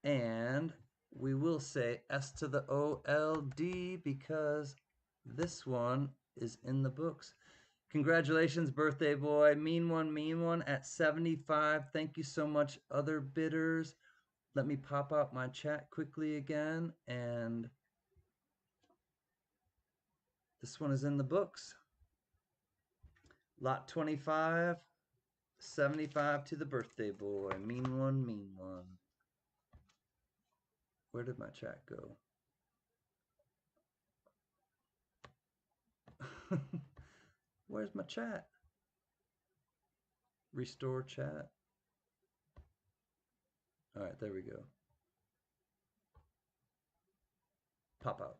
And we will say S to the OLD because this one is in the books. Congratulations, birthday boy. Mean one at 75. Thank you so much, other bidders. Let me pop out my chat quickly again, and this one is in the books. Lot 25, 75 to the birthday boy. Mean one. Where did my chat go? Where's my chat? Restore chat. All right, there we go. Pop out.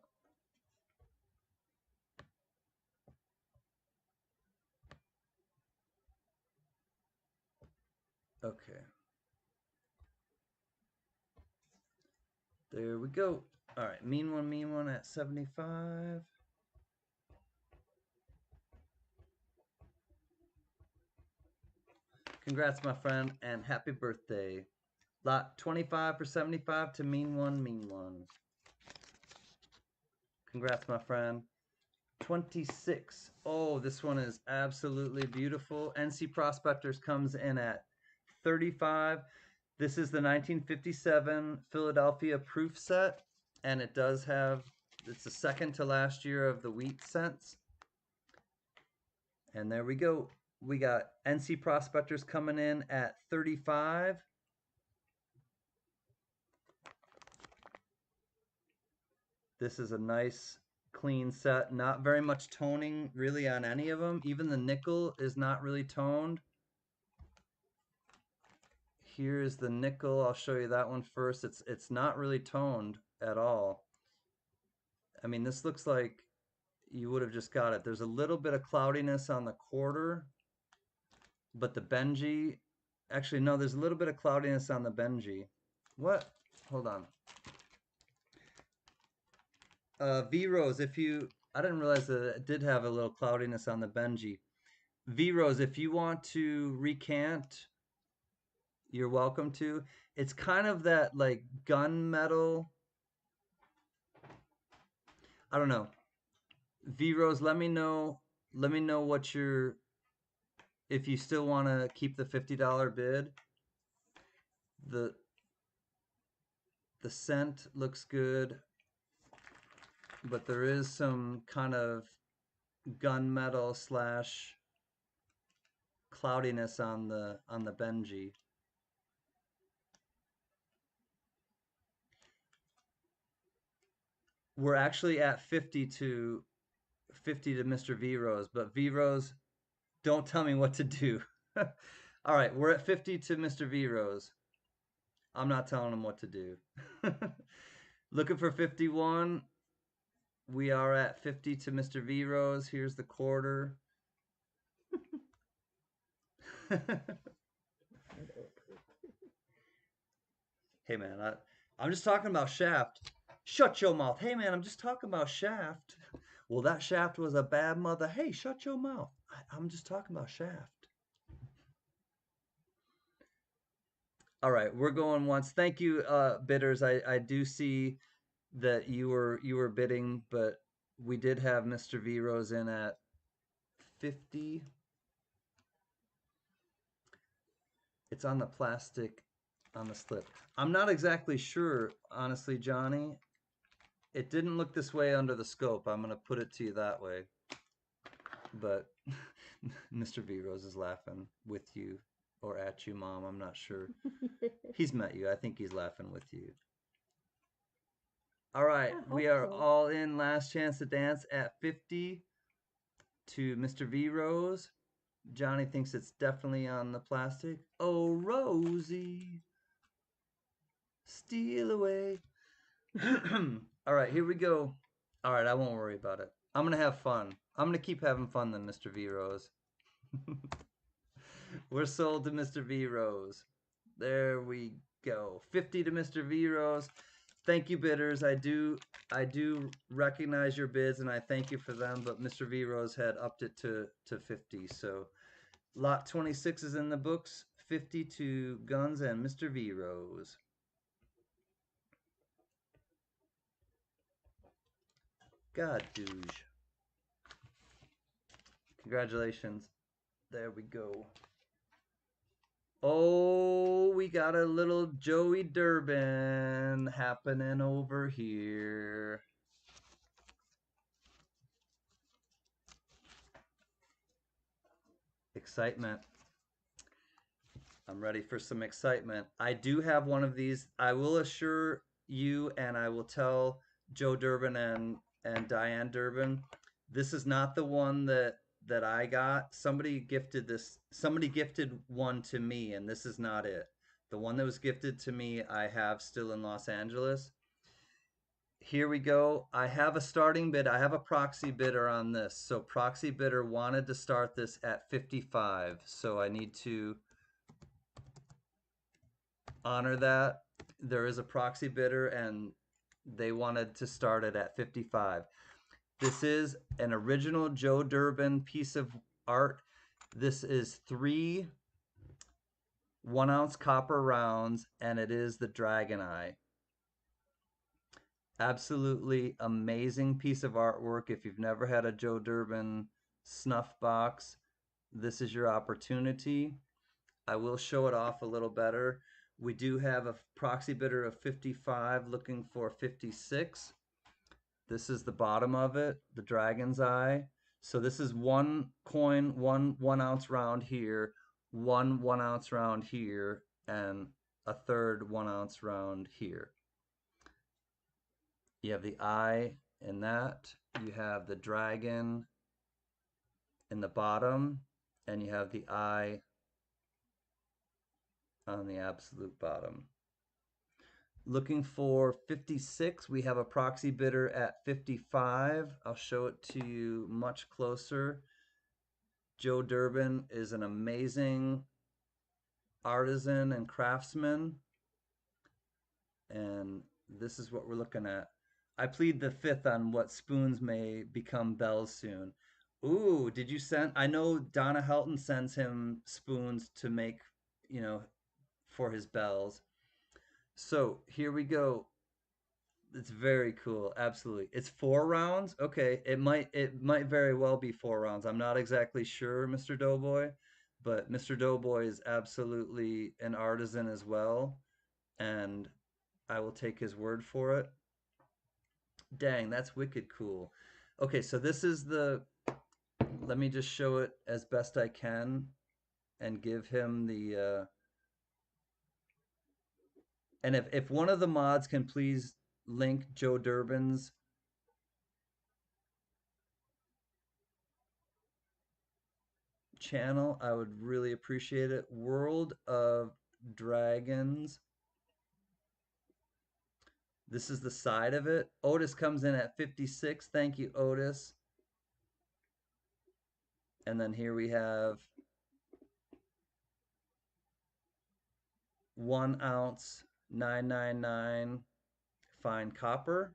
Okay. There we go. All right, mean one at 75. Congrats, my friend, and happy birthday. Lot 25 for 75 to mean one. Congrats, my friend. 26. Oh, this one is absolutely beautiful. NC Prospectors comes in at 35. This is the 1957 Philadelphia proof set, and it does have, it's the second to last year of the wheat cents. And there we go. We got NC Prospectors coming in at 35. This is a nice clean set. Not very much toning really on any of them. Even the nickel is not really toned. Here is the nickel. I'll show you that one first. It's not really toned at all. I mean, this looks like you would have just got it. There's a little bit of cloudiness on the quarter, but the Benji, actually no, there's a little bit of cloudiness on the Benji. What? Hold on. V-Rose, if you, I didn't realize that it did have a little cloudiness on the Benji. V-Rose, if you want to recant, you're welcome to. It's kind of that like gunmetal. I don't know. V-Rose, let me know. Let me know what your, if you still want to keep the $50 bid. The the scent looks good, but there is some kind of gunmetal slash cloudiness on the Benji. We're actually at 50 to Mr. V Rose, but V Rose, don't tell me what to do. All right, we're at 50 to Mr. V Rose. I'm not telling him what to do. Looking for 51. We are at 50 to Mr. V Rose. Here's the quarter. Hey man, I'm just talking about Shaft. Shut your mouth. Hey man, I'm just talking about Shaft. Well, that Shaft was a bad mother. Hey, shut your mouth. I'm just talking about Shaft. All right, we're going once. Thank you, bidders. I do see that you were bidding, but we did have Mr. V Rose in at 50. It's on the plastic on the slip. I'm not exactly sure, honestly, Johnny. It didn't look this way under the scope. I'm going to put it to you that way. But Mr. V Rose is laughing with you or at you, Mom. I'm not sure. He's met you. I think he's laughing with you. All right, we are so. all in. Last chance to dance at 50 to Mr. V Rose. Johnny thinks it's definitely on the plastic. Oh, Rosie, steal away. All right, here we go. All right, I won't worry about it. I'm going to have fun. I'm going to keep having fun then, Mr. V Rose. We're sold to Mr. V Rose. There we go. 50 to Mr. V Rose. Thank you, bidders. I do recognize your bids and I thank you for them, but Mr. V Rose had upped it to 50. So lot 26 is in the books. 50 to Guns and Mr. V Rose. God, douche. Congratulations. There we go. Oh, we got a little Joey Durbin happening over here. Excitement. I'm ready for some excitement. I do have one of these. I will assure you, and I will tell Joe Durbin and Diane Durbin, this is not the one that I got. Somebody gifted this. Somebody gifted one to me, and this is not it. The one that was gifted to me, I have still in Los Angeles. Here we go. I have a starting bid. I have a proxy bidder on this. So proxy bidder wanted to start this at 55. So I need to honor that. There is a proxy bidder and they wanted to start it at 55. This is an original Joe Durbin piece of art. This is 3 1-ounce copper rounds and it is the Dragon Eye. Absolutely amazing piece of artwork. If you've never had a Joe Durbin snuff box, this is your opportunity. I will show it off a little better. We do have a proxy bidder of 55 looking for 56. This is the bottom of it, the Dragon's Eye. So this is 1 coin, 1-ounce round here, 1-ounce round here, and a third 1-ounce round here. You have the eye in that. You have the dragon in the bottom, and you have the eye on the absolute bottom. Looking for 56. We have a proxy bidder at 55. I'll show it to you much closer. Joe Durbin is an amazing artisan and craftsman, and this is what we're looking at. I plead the fifth on what spoons may become bells soon. Ooh, did you send? I know Donna Helton sends him spoons to make, you know, for his bells. So here we go. It's very cool. Absolutely. It's 4 rounds. Okay, it might very well be 4 rounds. I'm not exactly sure, Mr. Doughboy, but Mr. Doughboy is absolutely an artisan as well, and I will take his word for it. Dang, that's wicked cool. Okay, so this is the, let me just show it as best I can and give him the and if one of the mods can please link Joe Durbin's channel, I would really appreciate it. World of Dragons. This is the side of it. Otis comes in at 56. Thank you, Otis. And then here we have 1 ounce 999 fine copper.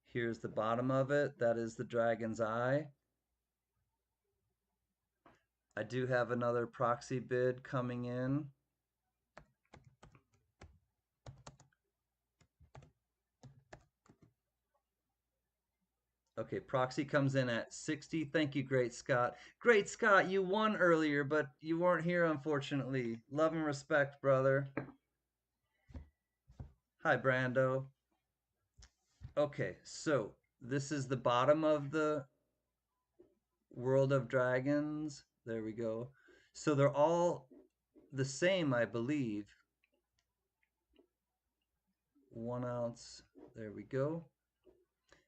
Here's the bottom of it. That is the dragon's eye. I do have another proxy bid coming in. Okay, proxy comes in at 60. Thank you, Great Scott. Great Scott, you won earlier, but you weren't here, unfortunately. Love and respect, brother. Hi, Brando. Okay, so this is the bottom of the World of Dragons. There we go. So they're all the same, I believe. 1 ounce. There we go.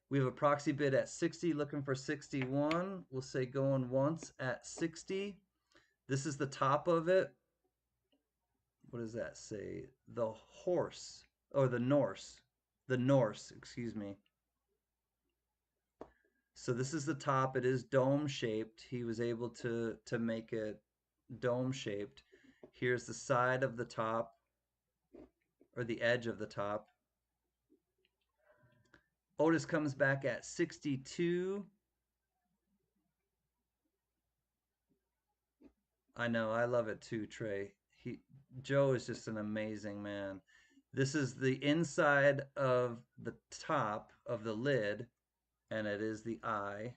We have a proxy bid at 60, looking for 61. We'll say going once at 60. This is the top of it. What does that say? The horse, or the Norse. The Norse, excuse me. So this is the top. It is dome shaped. He was able to make it dome shaped. Here's the side of the top, or the edge of the top. Otis comes back at 62. I know, I love it too, Trey. Joe is just an amazing man. This is the inside of the top of the lid, and it is the eye.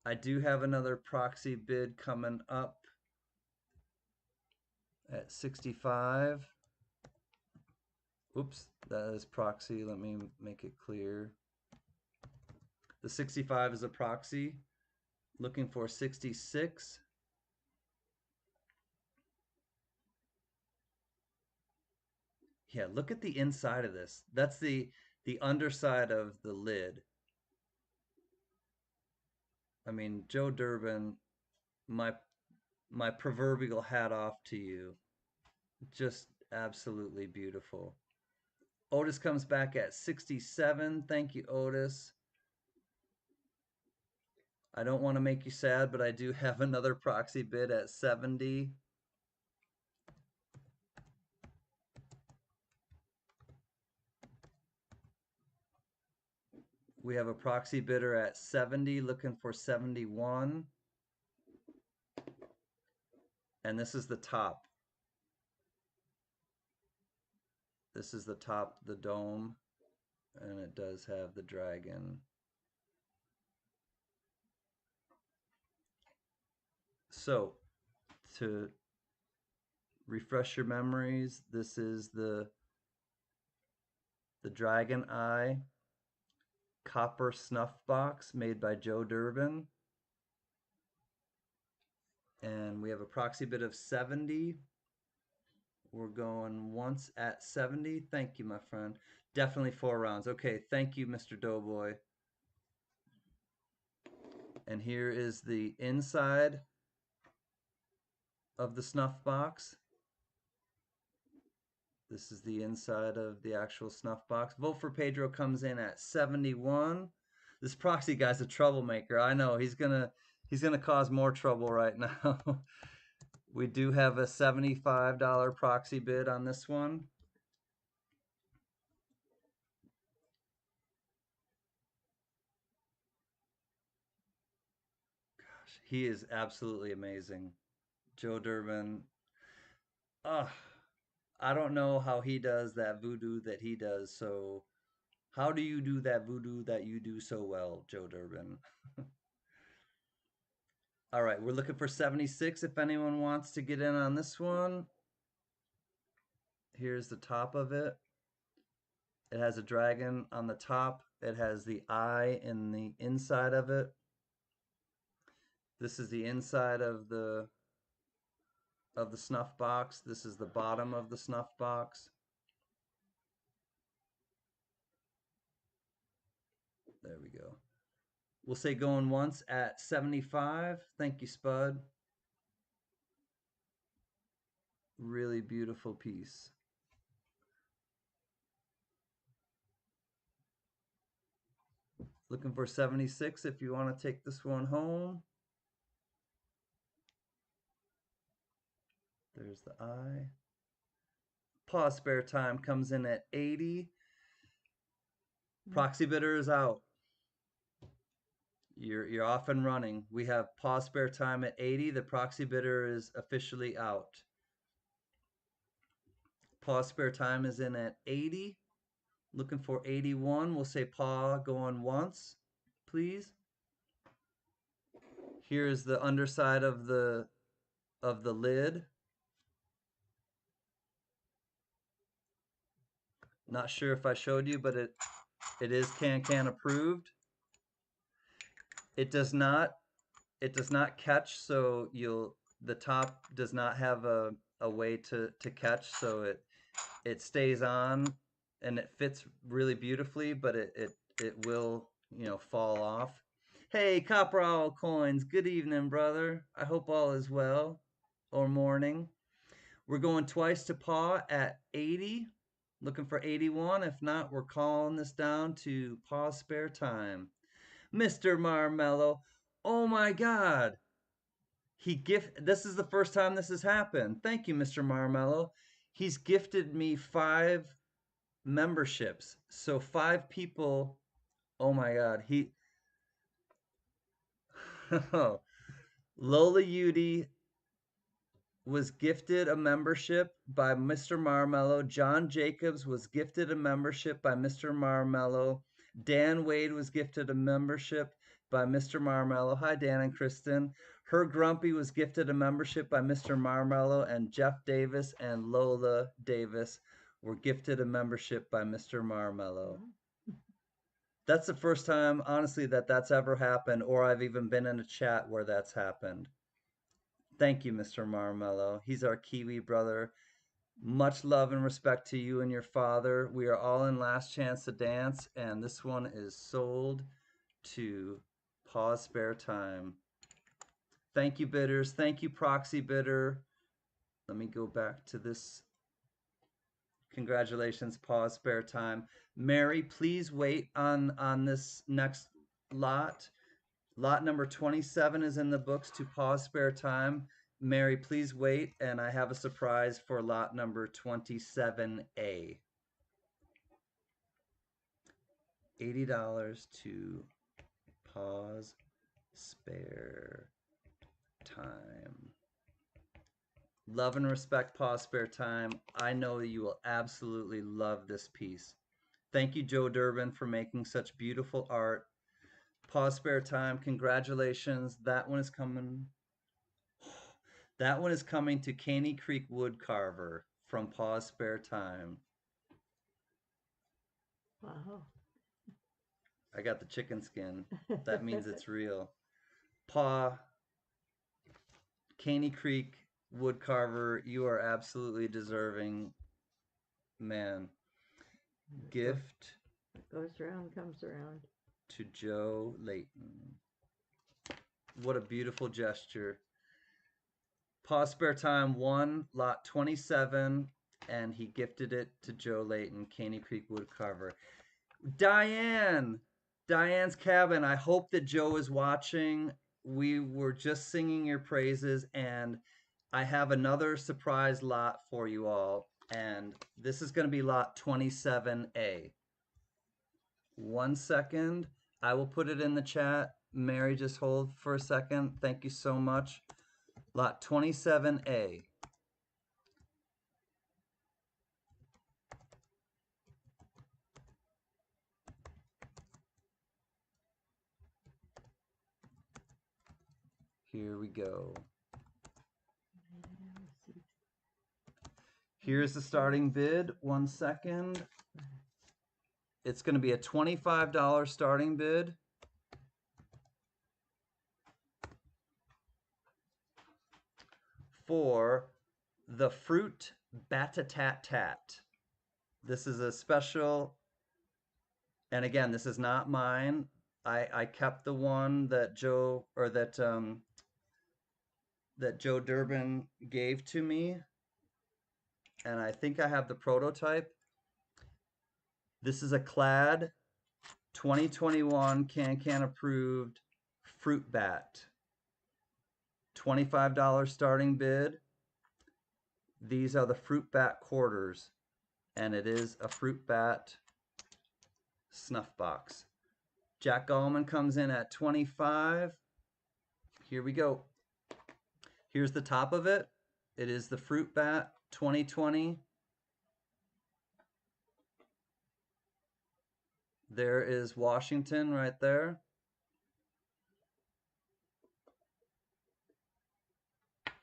I do have another proxy bid coming up at 65. Oops, that is proxy. Let me make it clear. The 65 is a proxy. Looking for 66. Yeah, look at the inside of this. That's the underside of the lid. I mean, Joe Durbin, my proverbial hat off to you. Just absolutely beautiful. Otis comes back at 67. Thank you, Otis. I don't want to make you sad, but I do have another proxy bid at 70. We have a proxy bidder at 70, looking for 71. And this is the top. This is the top, the dome, and it does have the dragon. So, to refresh your memories, this is the dragon eye copper snuff box made by Joe Durbin. And we have a proxy bid of 70. We're going once at 70. Thank you, my friend. Definitely 4 rounds. Okay, thank you, Mr. Doughboy. And here is the inside of the snuff box. This is the inside of the actual snuff box. Vote for Pedro comes in at 71. This proxy guy's a troublemaker. I know he's gonna cause more trouble right now. We do have a $75 proxy bid on this one. Gosh, he is absolutely amazing. Joe Durbin. I don't know how he does that voodoo that he does. So how do you do that voodoo that you do so well, Joe Durbin? All right, we're looking for 76 if anyone wants to get in on this one. Here's the top of it. It has a dragon on the top. It has the eye in the inside of it. This is the inside of the snuff box. This is the bottom of the snuff box. There we go. We'll say going once at 75. Thank you, Spud. Really beautiful piece. Looking for 76 if you want to take this one home. There's the eye. Pause spare time comes in at 80. Proxy bidder is out. You're off and running. We have pause spare time at 80. The proxy bidder is officially out. Pause spare time is in at 80. Looking for 81. We'll say paw going once, please. Here's the underside of the lid. Not sure if I showed you, but it is CanCan approved. It does not catch, so the top does not have a way to catch, so it stays on and it fits really beautifully, but it will, fall off. Hey, Copper Owl Coins, good evening, brother. I hope all is well, or morning. We're going twice to paw at 80. Looking for 81. If not, we're calling this down to paw spare time. Mr. Marmello. Oh my God. This is the first time this has happened. Thank you, Mr. Marmello. He's gifted me 5 memberships. So 5 people. Oh my God. Lola Udy was gifted a membership by Mr. Marmello. John Jacobs was gifted a membership by Mr. Marmello. Dan Wade was gifted a membership by Mr. Marmello. Hi, Dan and Kristen. Her Grumpy was gifted a membership by Mr. Marmello, and Jeff Davis and Lola Davis were gifted a membership by Mr. Marmello. That's the first time, honestly, that's ever happened, or I've even been in a chat where that's happened. Thank you, Mr. Marmello. He's our Kiwi brother. Much love and respect to you and your father. We are all in Last Chance to Dance, and this one is sold to Pause Spare Time. Thank you, bidders. Thank you, proxy bidder. Let me go back to this. Congratulations, Pause Spare Time. Mary, please wait on this next lot. Lot number 27 is in the books to Pause Spare Time. Mary, please wait, and I have a surprise for lot number 27A. $80 to Pause Spare Time. Love and respect, Pause Spare Time. I know you will absolutely love this piece. Thank you, Joe Durbin, for making such beautiful art. Pause Spare Time, congratulations. That one is coming. That one is coming to Caney Creek Woodcarver from Pause Spare Time. Wow. I got the chicken skin. That means it's real. Caney Creek Woodcarver, you are absolutely deserving, man. Gift. What goes around comes around. To Joe Layton. What a beautiful gesture. Pause Spare Time 1, lot 27, and he gifted it to Joe Layton, Caney Creek Woodcarver. Diane! Diane's Cabin. I hope that Joe is watching. We were just singing your praises, and I have another surprise lot for you all. And this is going to be lot 27A. 1 second. I will put it in the chat. Mary, just hold for a second. Thank you so much. Lot 27A. Here we go. Here's the starting bid. 1 second. It's going to be a $25 starting bid. For the Fruit Bat-a-tat-tat. This is a special, and again, this is not mine. I kept the one that Joe, or that Joe Durbin gave to me, and I think I have the prototype. This is a clad 2021 CanCan approved fruit bat. $25 starting bid. These are the fruit bat quarters, and it is a fruit bat snuff box. Jack Gallman comes in at 25. Here we go. Here's the top of it. It is the Fruit Bat 2020. There is Washington right there.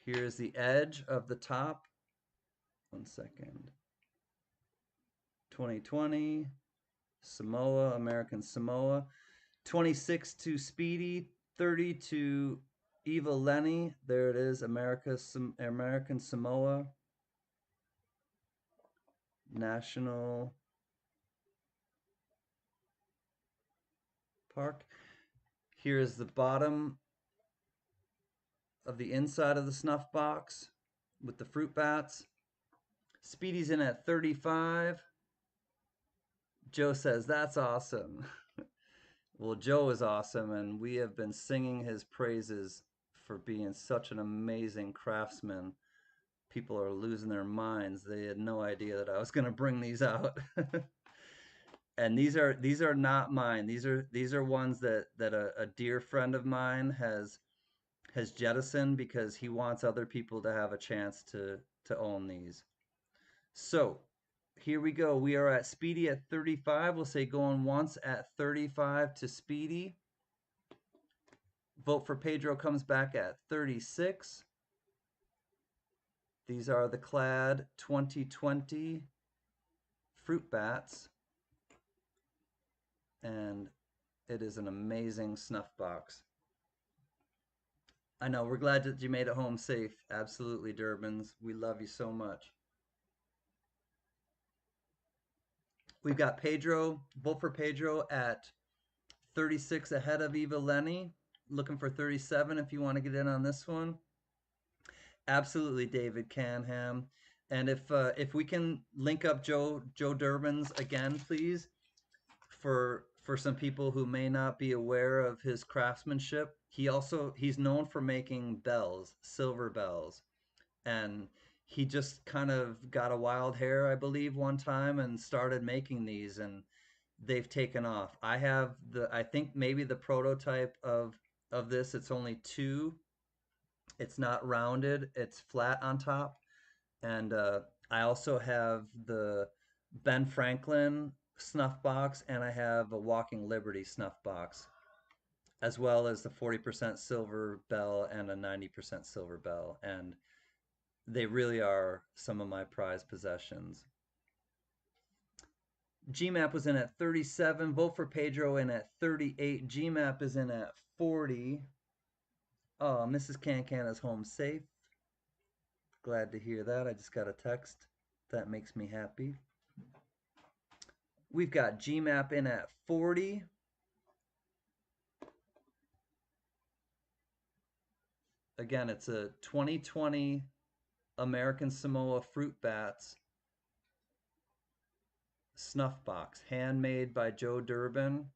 Here's the edge of the top. 1 second. 2020. Samoa, American Samoa. 26 to Speedy. 30 to Eva Lenny. There it is, American Samoa. National Park. Here is the bottom of the inside of the snuff box with the fruit bats. Speedy's in at 35. Joe says, that's awesome. Well, Joe is awesome, and we have been singing his praises for being such an amazing craftsman. People are losing their minds. They had no idea that I was going to bring these out. And these are not mine. These are ones that a dear friend of mine has jettisoned because he wants other people to have a chance to own these. So here we go. We are at Speedy at 35. We'll say going once at 35 to Speedy. Vote for Pedro comes back at 36. These are the clad 2020 fruit bats. And it is an amazing snuff box. I know, we're glad that you made it home safe. Absolutely, Durbins. We love you so much. We've got Pedro, vote for Pedro at 36 ahead of Eva Lenny. Looking for 37 if you want to get in on this one. Absolutely, David Canham. And if we can link up Joe Durbins again, please, for some people who may not be aware of his craftsmanship. He's known for making bells, silver bells, and he just kind of got a wild hair, I believe, one time and started making these, and they've taken off. I think maybe the prototype of this, it's only 2. It's not rounded, it's flat on top. And I also have the Ben Franklin snuff box, and I have a Walking Liberty snuff box, as well as the 40% silver bell and a 90% silver bell. And they really are some of my prized possessions. GMAP was in at 37. Vote for Pedro in at 38. GMAP is in at 40. Oh, Mrs. CanCan is home safe. Glad to hear that. I just got a text. That makes me happy. We've got GMAP in at 40. Again, it's a 2020 American Samoa Fruit Bats snuff box, handmade by Joe Durbin.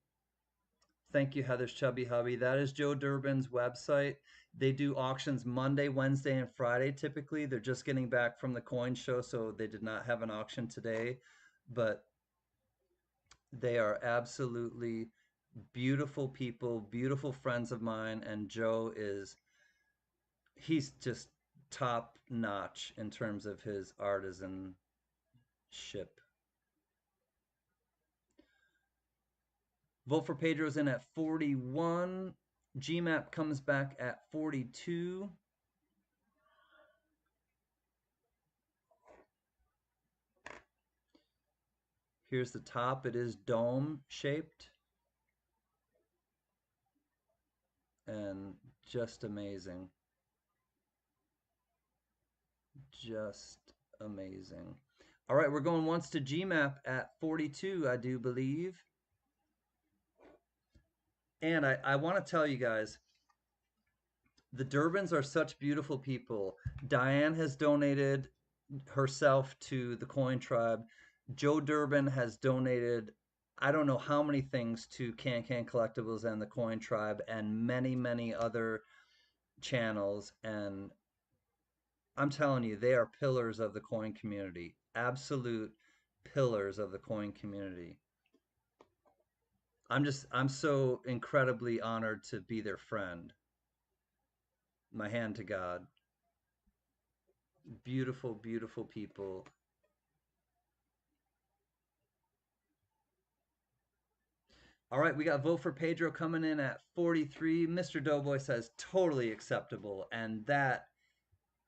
Thank you, Heather's Chubby Hubby. That is Joe Durbin's website. They do auctions Monday, Wednesday, and Friday typically. They're just getting back from the coin show, so they did not have an auction today. But they are absolutely beautiful people, beautiful friends of mine, and Joe is, he's just top notch in terms of his artisanship. Vote for Pedro's in at 41. GMAP comes back at 42. Here's the top. It is dome shaped and just amazing. Just amazing. All right, we're going once to GMAP at 42, I do believe. And I want to tell you guys, the Durbins are such beautiful people. Diane has donated herself to the Coin Tribe. Joe Durbin has donated I don't know how many things to CanCan Collectibles and the Coin Tribe and many, many other channels. And I'm telling you, they are pillars of the coin community. Absolute pillars of the coin community. I'm so incredibly honored to be their friend. My hand to God. Beautiful, beautiful people. All right, we got Vote for Pedro coming in at 43. Mr. Doughboy says totally acceptable. And that,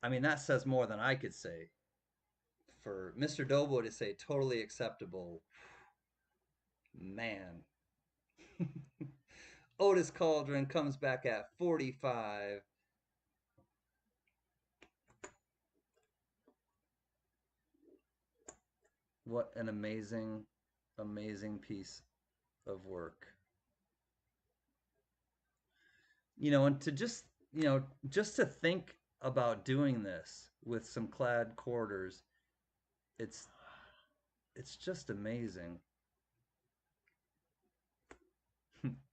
I mean, that says more than I could say. For Mr. Doughboy to say totally acceptable, man. Otis Cauldron comes back at 45. What an amazing, amazing piece of work. And to just to think about doing this with some clad quarters, it's it's just amazing.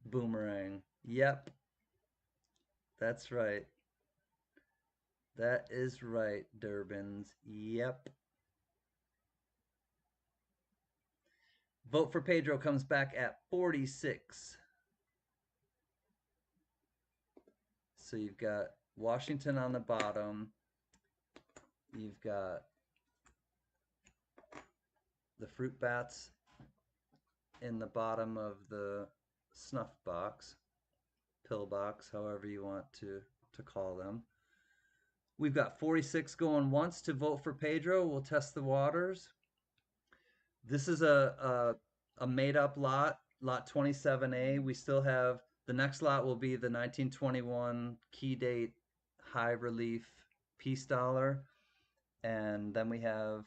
Boomerang. Yep, that's right. That is right, Durbins. Yep. Vote for Pedro comes back at 46. So you've got Washington on the bottom. You've got the fruit bats in the bottom of the snuff box, pill box, however you want to call them. We've got 46 going once to Vote for Pedro. We'll test the waters. This is a made up lot 27A. We still have the next lot will be the 1921 key date high relief peace dollar, and then we have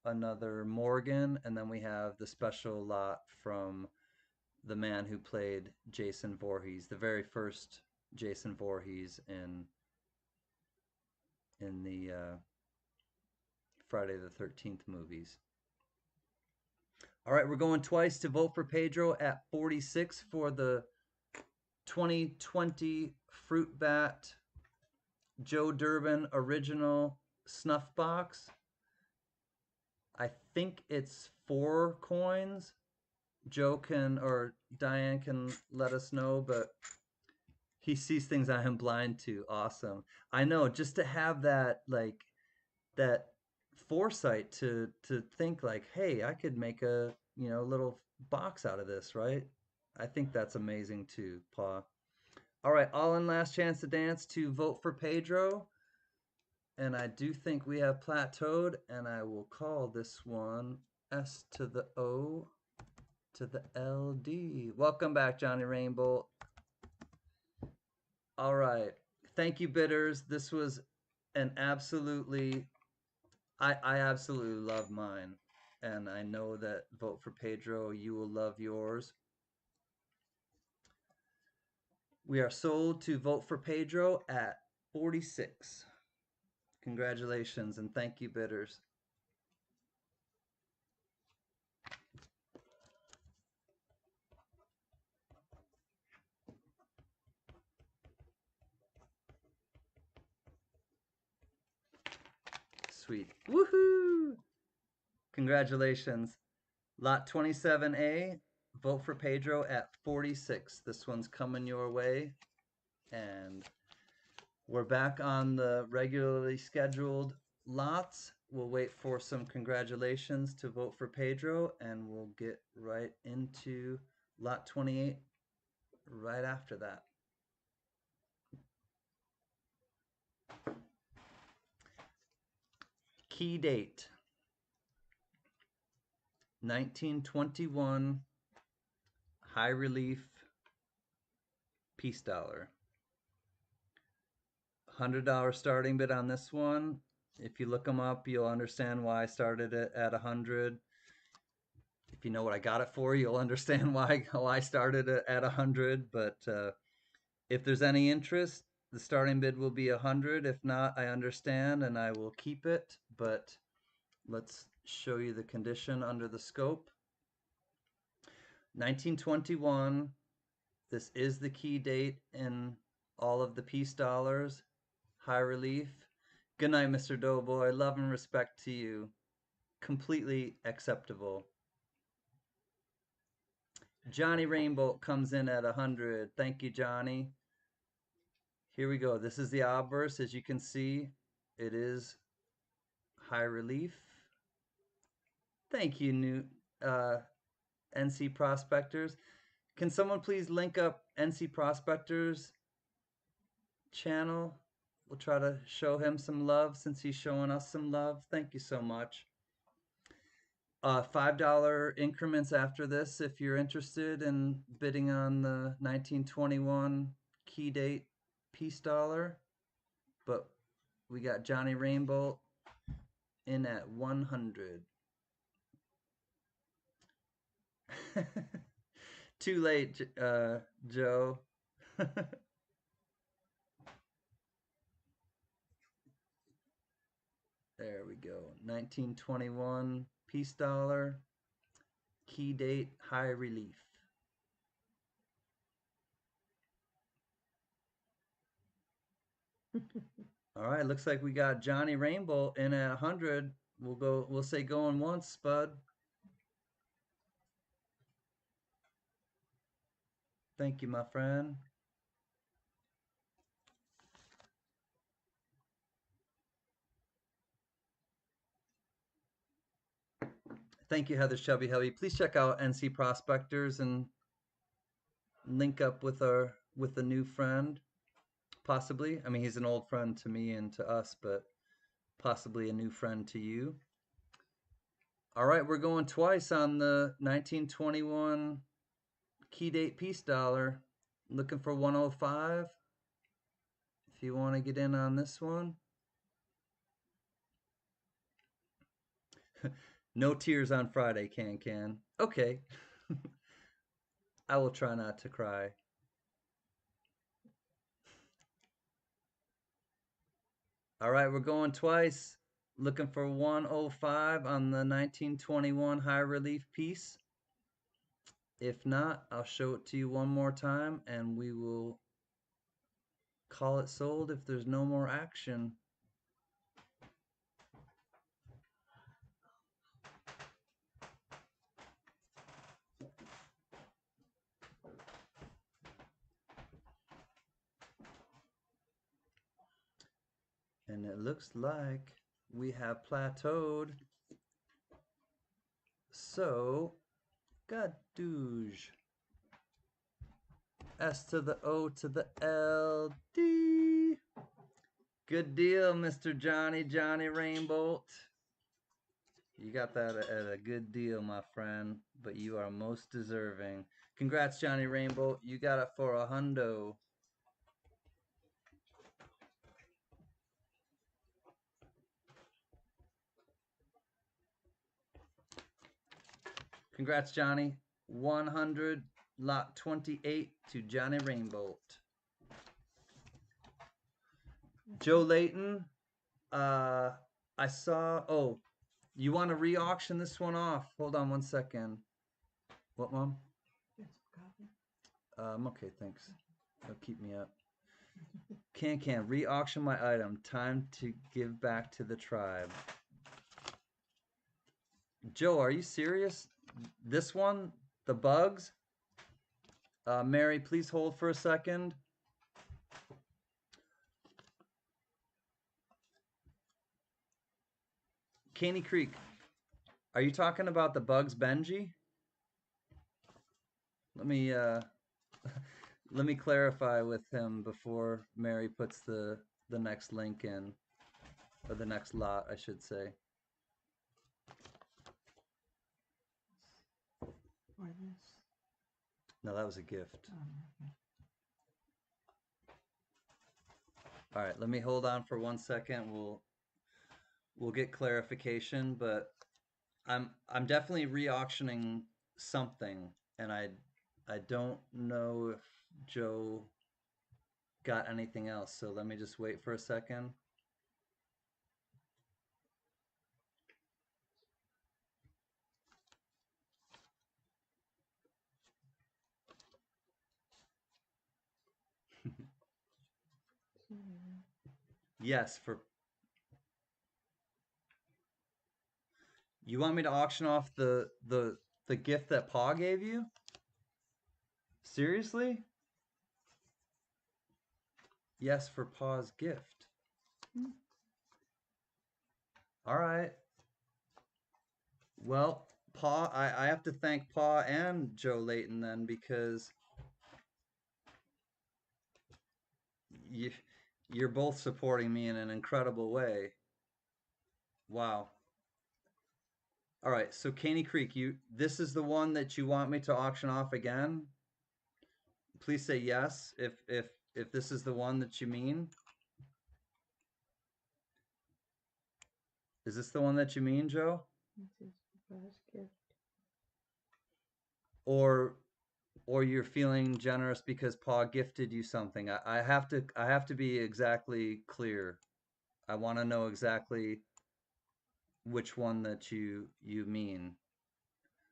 another Morgan, and then we have the special lot from the man who played Jason Voorhees, the very first Jason Voorhees in the Friday the 13th movies. All right, we're going twice to Vote for Pedro at 46 for the 2020 Fruit Bat Joe Durbin original snuff box. I think it's 4 coins. Joe can or Diane can let us know, but he sees things I am blind to. Awesome. I know, just to have that that foresight to think like, hey, I could make a little box out of this, right? I think that's amazing too, Pa. All right, all in last chance to dance to Vote for Pedro. And I do think we have plateaued, and I will call this one S to the O to the LD. Welcome back, Johnny Rainbow. All right. Thank you, bidders. This was an absolutely, I absolutely love mine. And I know that Vote for Pedro, you will love yours. We are sold to Vote for Pedro at 46. Congratulations and thank you, bidders. Sweet. Woohoo! Congratulations. Lot 27A, vote for Pedro at 46. This one's coming your way. And we're back on the regularly scheduled lots. We'll wait for some congratulations to vote for Pedro, and we'll get right into lot 28 right after that. Key date 1921, high relief piece dollar. $100 starting bid on this one. If you look them up, you'll understand why I started it at 100. If you know what I got it for, you'll understand why I started it at 100. But if there's any interest, the starting bid will be 100. If not, I understand and I will keep it. But let's show you the condition under the scope. 1921. This is the key date in all of the piece dollars. High relief. Good night, Mr. Doughboy. Love and respect to you. Completely acceptable. Johnny Rainbow comes in at 100. Thank you, Johnny. Here we go. This is the obverse. As you can see, it is high relief. Thank you, new NC Prospectors. Can someone please link up NC Prospectors channel? We'll try to show him some love since he's showing us some love. Thank you so much. $5 increments after this if you're interested in bidding on the 1921 key date piece dollar. But we got Johnny Rainbow in at 100. Too late, Joe. There we go. 1921 piece dollar, key date, high relief. All right, looks like we got Johnny Rainbow in at 100. We'll say going once, Spud. Thank you, my friend. Thank you, Heather Shelby Helby. Please check out NC Prospectors and link up with the new friend. Possibly. I mean, he's an old friend to me and to us, but possibly a new friend to you. All right, we're going twice on the 1921 key date piece dollar. Looking for 105. If you want to get in on this one. No tears on Friday, CanCan. Okay. I will try not to cry. All right, we're going twice. Looking for 105 on the 1921 high relief piece. If not, I'll show it to you one more time and we will call it sold if there's no more action. And it looks like we have plateaued. So, Gadouge. S to the O to the L, D. Good deal, Mr. Johnny Rainbow. You got that at a good deal, my friend, but you are most deserving. Congrats, Johnny Rainbow. You got it for a hundo. Congrats, Johnny. 100, lot 28 to Johnny Rainbow. Joe Layton, uh, I saw. Oh, you want to re-auction this one off? Hold on one second. What, Mom? Get some coffee. I'm okay, thanks. That'll keep me up. CanCan, re-auction my item. Time to give back to the tribe. Joe, are you serious? This one, the bugs? Mary, please hold for a second. Caney Creek, are you talking about the bugs Benji? Let me let me clarify with him before Mary puts the next link in, or the next lot, I should say. Or this. No, that was a gift. Okay. All right, let me hold on for 1 second. We'll get clarification, but I'm definitely re-auctioning something, and I don't know if Joe got anything else. So let me just wait for a second. Yes, for you want me to auction off the gift that Pa gave you? Seriously? Yes, for Pa's gift. All right. Well, Pa, I have to thank Pa and Joe Layton then, because you you're both supporting me in an incredible way. Wow. All right, so Caney Creek, this is the one that you want me to auction off again? Please say yes if this is the one that you mean. Is this the one that you mean, Joe? This is Pa's gift. Or you're feeling generous because Pa gifted you something. I have to be exactly clear. I want to know exactly which one that you mean.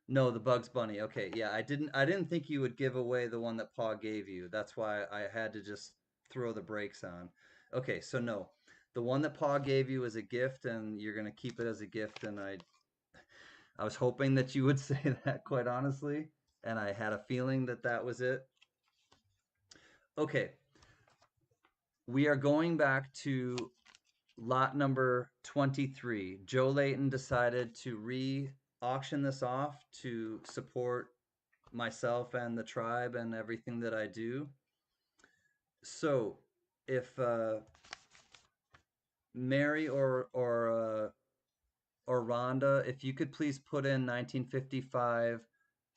No, the Bugs Bunny. Okay, yeah, I didn't think you would give away the one that Pa gave you. That's why I had to just throw the brakes on. Okay, so no. The one that Pa gave you is a gift, and you're gonna keep it as a gift, and I was hoping that you would say that, quite honestly, and I had a feeling that that was it. Okay, we are going back to lot number 23. Joe Layton decided to re-auction this off to support myself and the tribe and everything that I do. So, if Mary or Rhonda, if you could please put in 1955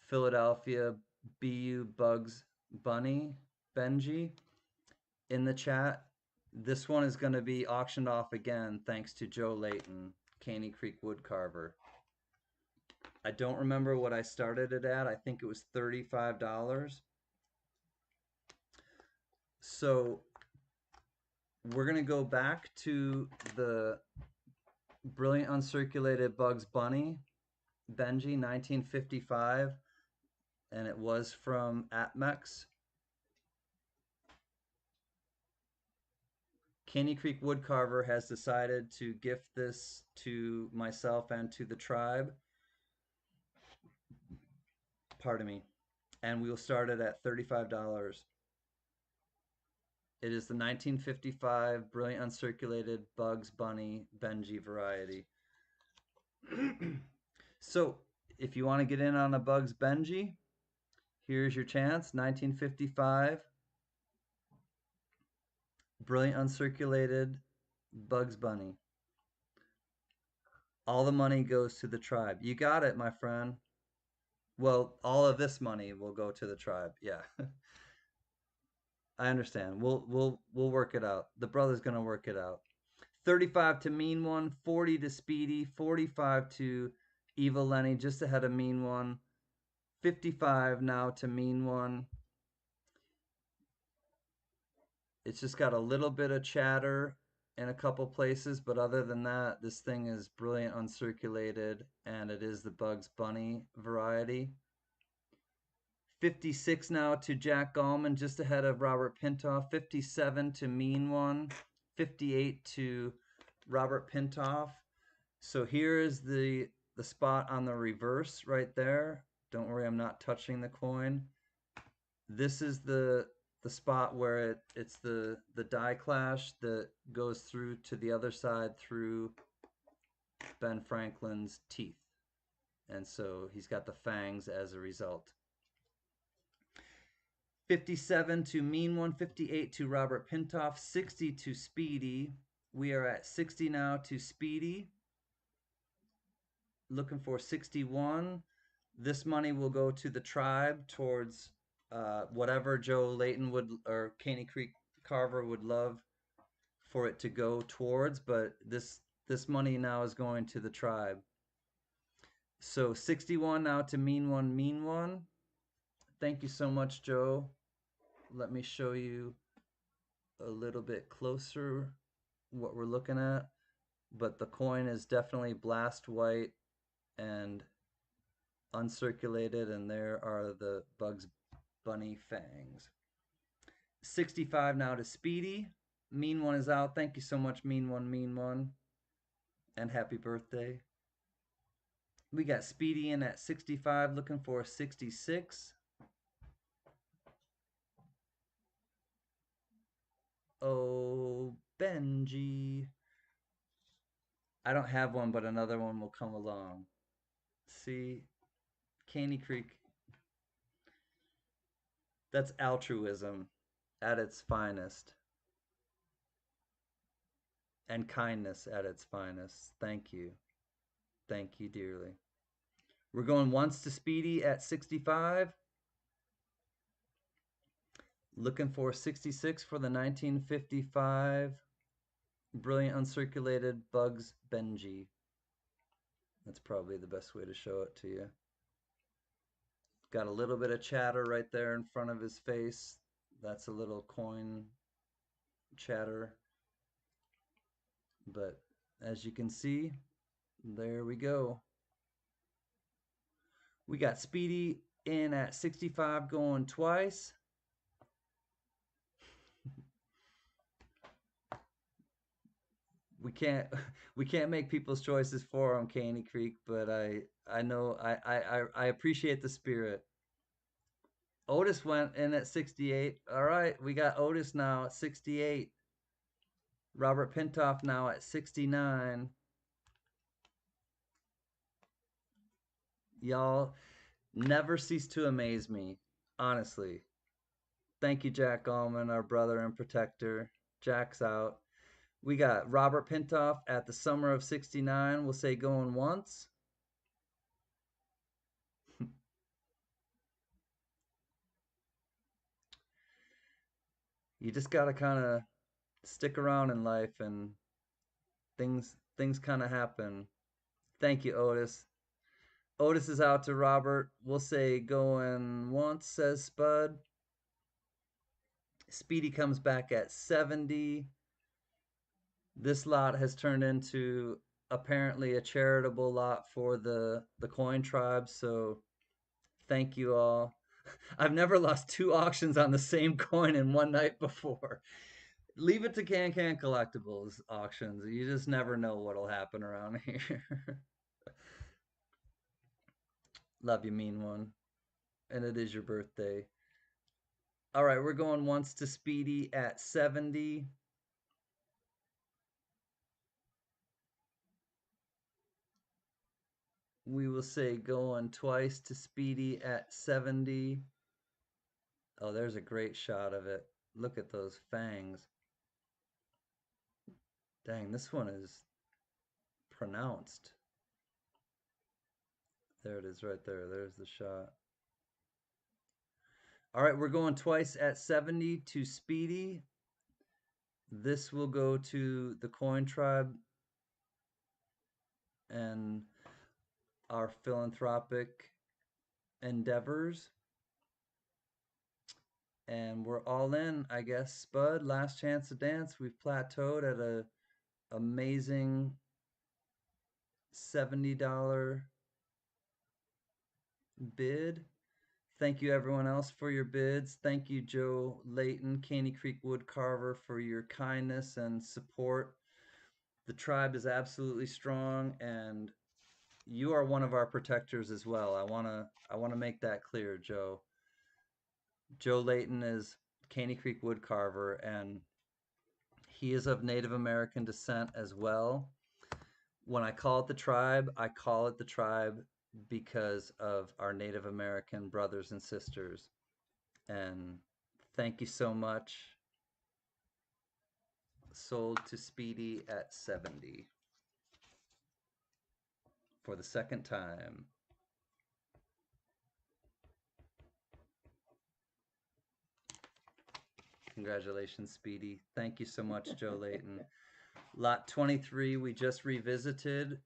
Philadelphia BU Bugs Bunny Benji in the chat. This one is going to be auctioned off again thanks to Joe Layton, Caney Creek Woodcarver. I don't remember what I started it at. I think it was $35. So we're going to go back to the Brilliant Uncirculated Bugs Bunny Benji 1955, and it was from Atmex. Caney Creek Woodcarver has decided to gift this to myself and to the tribe. Pardon me. And we will start it at $35. It is the 1955 Brilliant Uncirculated Bugs Bunny Benji variety. So, if you want to get in on a Bugs Benji, here's your chance. 1955 Brilliant Uncirculated Bugs Bunny. All the money goes to the tribe. You got it, my friend. Well, all of this money will go to the tribe. Yeah. I understand. We'll work it out. The brother's gonna work it out. 35 to Mean One, 40 to Speedy, 45 to Evil Lenny, just ahead of Mean One. 55 now to Mean One. It's just got a little bit of chatter. in a couple places, but other than that, this thing is brilliant uncirculated, and it is the Bugs Bunny variety. 56 now to Jack Gallman, just ahead of Robert Pintoff. 57 to Mean One. 58 to Robert Pintoff. So here is the spot on the reverse right there. Don't worry, I'm not touching the coin. This is the spot where it's the die clash that goes through to the other side through Ben Franklin's teeth. And so he's got the fangs as a result. 57 to Mean One, 58 to Robert Pintoff, 60 to Speedy. We are at 60 now to Speedy. Looking for 61. This money will go to the tribe towards whatever Joe Layton would, or Caney Creek Carver would love for it to go towards, but this money now is going to the tribe. So 61 now to Mean One, Mean One. Thank you so much, Joe. Let me show you a little bit closer what we're looking at. But the coin is definitely blast white and uncirculated, and there are the Bugs Bunny fangs. 65 now to Speedy. Mean One is out. Thank you so much, Mean One, Mean One. And happy birthday. We got Speedy in at 65, looking for 66. Oh, Benji. I don't have one, but another one will come along. See, Caney Creek. That's altruism at its finest. And kindness at its finest. Thank you. Thank you dearly. We're going once to Speedy at 65. Looking for 66 for the 1955 Brilliant Uncirculated Bugs Benji. That's probably the best way to show it to you. Got a little bit of chatter right there in front of his face. That's a little coin chatter. But as you can see, there we go. We got Speedy in at 65 going twice. we can't make people's choices for them, Caney Creek, but I know I appreciate the spirit. Otis went in at 68. All right, we got Otis now at 68. Robert Pintoff now at 69. Y'all never cease to amaze me, honestly. Thank you, Jack Allman, our brother and protector. Jack's out. We got Robert Pintoff at the summer of 69. We'll say going once. You just got to kind of stick around in life, and things kind of happen. Thank you, Otis. Otis is out to Robert. We'll say going once, says Spud. Speedy comes back at 70. This lot has turned into apparently a charitable lot for the coin tribe, so thank you all. I've never lost 2 auctions on the same coin in one night before. Leave it to CanCan Collectibles auctions. You just never know what'll happen around here. Love you, Mean One. And it is your birthday. All right, we're going once to Speedy at 70. We will say going twice to Speedy at 70. Oh, there's a great shot of it. Look at those fangs. Dang, this one is pronounced. There it is right there. There's the shot. All right, we're going twice at 70 to Speedy. This will go to the coin tribe and our philanthropic endeavors. And we're all in, I guess. Spud, last chance to dance. We've plateaued at a amazing $70 bid. Thank you everyone else for your bids. Thank you Joe Layton, Caney Creek Wood Carver, for your kindness and support. The tribe is absolutely strong, and you are one of our protectors as well. I wanna make that clear, Joe. Joe Layton is Caney Creek Wood Carver, and he is of Native American descent as well. When I call it the tribe, I call it the tribe because of our Native American brothers and sisters. And thank you so much. Sold to Speedy at 70 for the second time. Congratulations, Speedy. Thank you so much, Joe Layton. Lot 23 we just revisited.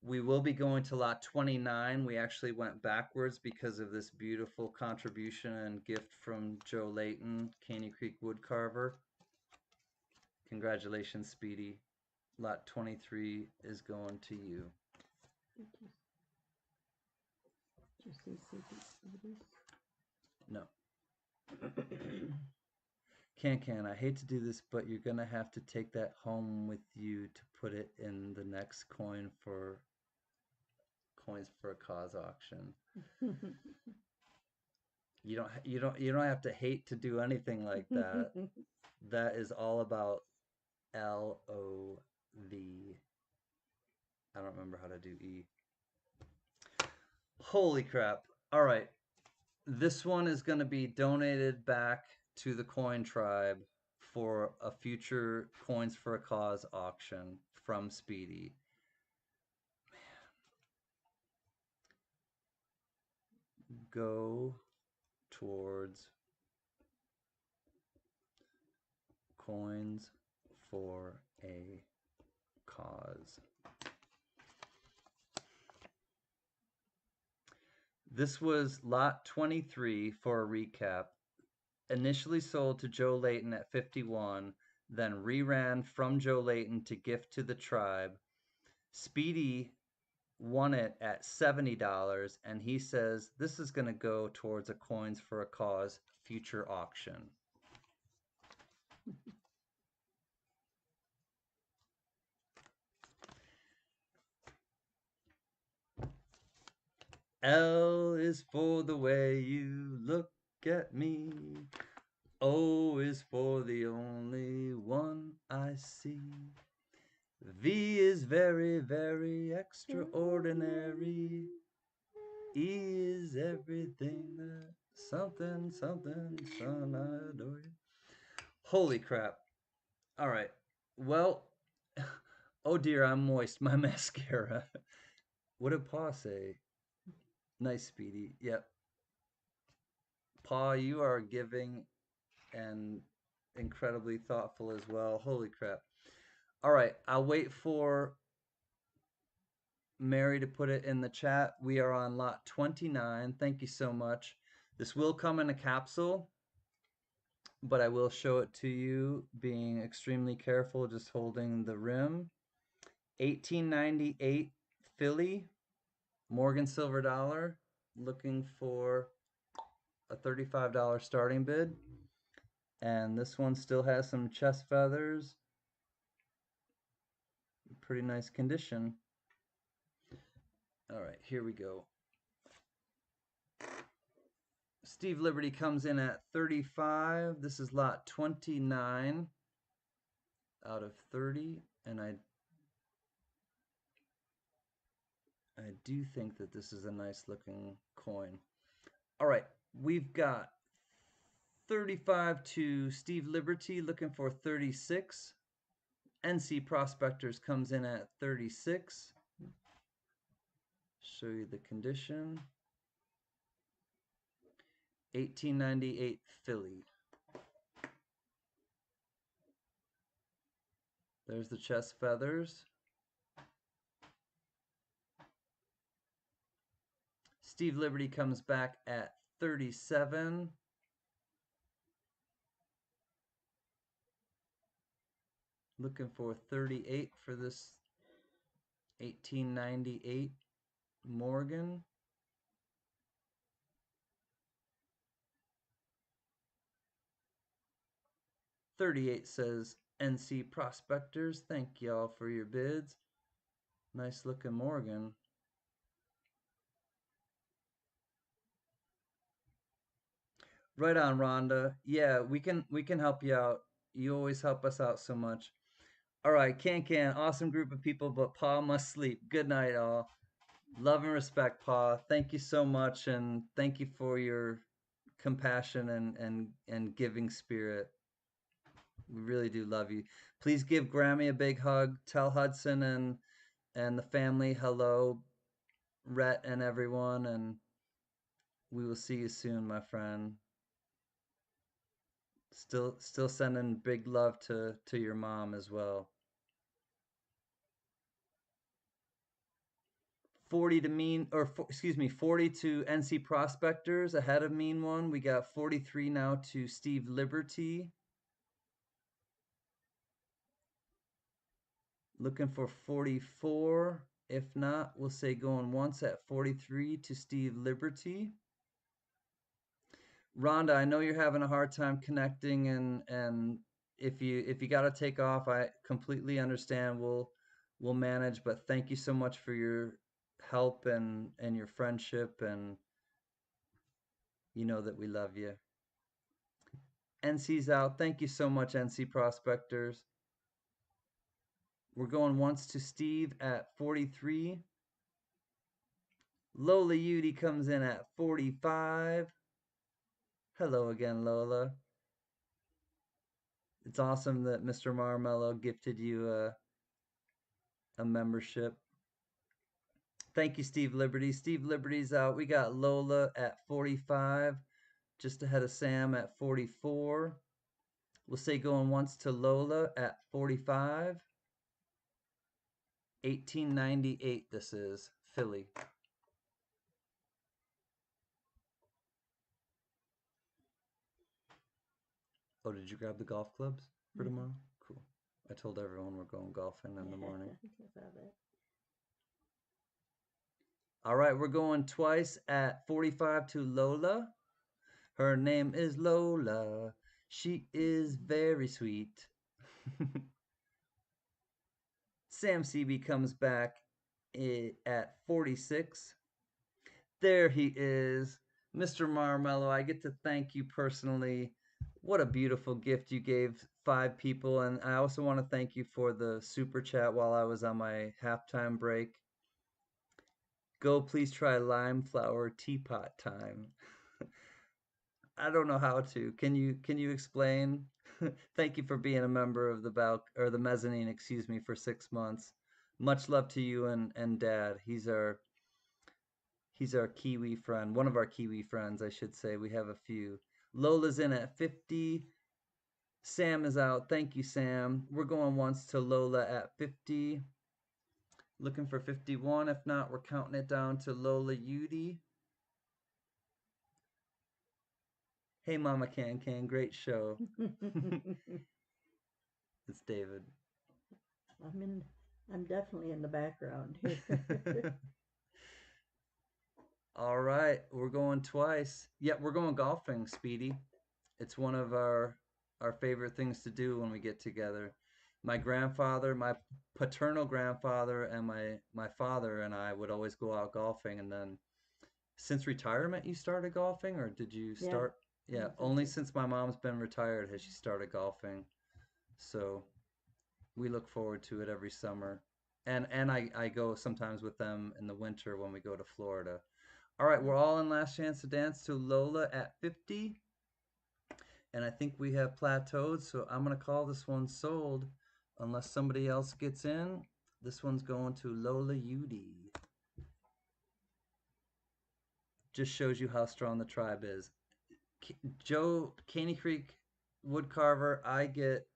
We will be going to lot 29. We actually went backwards because of this beautiful contribution and gift from Joe Layton, Caney Creek Wood Carver. Congratulations, Speedy. Lot 23 is going to you. Did you see CDs? No. CanCan, I hate to do this, but you're gonna have to take that home with you to put it in the next Coins for a Cause auction. You don't have to hate to do anything like that. That is all about LOV. I don't remember how to do E. Holy crap. All right. This one is going to be donated back to the Coin Tribe for a future Coins for a Cause auction from Speedy. Man. Go towards Coins for a Cause. This was lot 23 for a recap. Initially sold to Joe Layton at 51, then reran from Joe Layton to gift to the tribe. Speedy won it at $70, and he says this is going to go towards a Coins for a Cause future auction. L is for the way you look at me. O is for the only one I see. V is very, very extraordinary. E is everything that something, son, I adore you. Holy crap. All right. Well, oh dear, I'm moist. My mascara. What did Pa say? Nice, Speedy. Yep. Pa, you are giving and incredibly thoughtful as well. Holy crap. All right. I'll wait for Mary to put it in the chat. We are on lot 29. Thank you so much. This will come in a capsule, but I will show it to you, being extremely careful, just holding the rim. 1898 Philly, Morgan silver dollar, looking for a $35 starting bid. And this one still has some chest feathers. Pretty nice condition. All right, here we go. Steve Liberty comes in at 35. This is lot 29 out of 30, and I do think that this is a nice looking coin. All right, we've got 35 to Steve Liberty, looking for 36. NC Prospectors comes in at 36. Show you the condition. 1898 Philly. There's the chest feathers. Steve Liberty comes back at 37. Looking for 38 for this 1898 Morgan. 38 says NC Prospectors. Thank y'all for your bids. Nice looking Morgan. Right on, Rhonda. Yeah, we can help you out. You always help us out so much. All right, CanCan, awesome group of people, but Pa must sleep. Good night, all. Love and respect, Pa. Thank you so much, and thank you for your compassion and giving spirit. We really do love you. Please give Grammy a big hug. Tell Hudson and the family hello, Rhett and everyone, and we will see you soon, my friend. Still sending big love to your mom as well. 40 to mean, or excuse me, 40 to NC Prospectors ahead of Mean One. We got 43 now to Steve Liberty. Looking for 44. If not, we'll say going once at 43 to Steve Liberty. Rhonda, I know you're having a hard time connecting, and if you got to take off, I completely understand. We'll manage, but thank you so much for your help and your friendship, and you know that we love you. NC's out. Thank you so much, NC Prospectors. We're going once to Steve at 43. Lola Udy comes in at 45. Hello again, Lola. It's awesome that Mr. Marmello gifted you a membership. Thank you, Steve Liberty. Steve Liberty's out. We got Lola at 45, just ahead of Sam at 44. We'll say going once to Lola at 45. 1898 this is, Philly. Oh, did you grab the golf clubs for tomorrow? Cool. I told everyone we're going golfing in the morning. All right, we're going twice at 45 to Lola. Her name is Lola. She is very sweet. Sam CB comes back at 46. There he is. Mr. Marmello, I get to thank you personally. What a beautiful gift you gave 5 people. And I also want to thank you for the super chat while I was on my halftime break. Go please try lime flower teapot time. I don't know how to. Can you explain? Thank you for being a member of the mezzanine, excuse me, for 6 months. Much love to you and Dad. He's our Kiwi friend, one of our Kiwi friends, I should say. We have a few. Lola's in at 50. Sam is out. Thank you, Sam. We're going once to Lola at 50. Looking for 51. If not, we're counting it down to Lola Udy. Hey, Mama CanCan, great show. It's David. I'm definitely in the background here. All right, we're going twice. Yep, we're going golfing, Speedy. It's one of our favorite things to do when we get together. My grandfather, my paternal grandfather, and my father and I would always go out golfing. And then, since retirement, you started golfing, or did you start? Yeah, only since my mom's been retired has she started golfing. So we look forward to it every summer. And I go sometimes with them in the winter when we go to Florida. All right, we're all in last chance to dance to Lola at 50. And I think we have plateaued, so I'm going to call this one sold. Unless somebody else gets in, this one's going to Lola Udy. Just shows you how strong the tribe is. Joe, Caney Creek Woodcarver, I get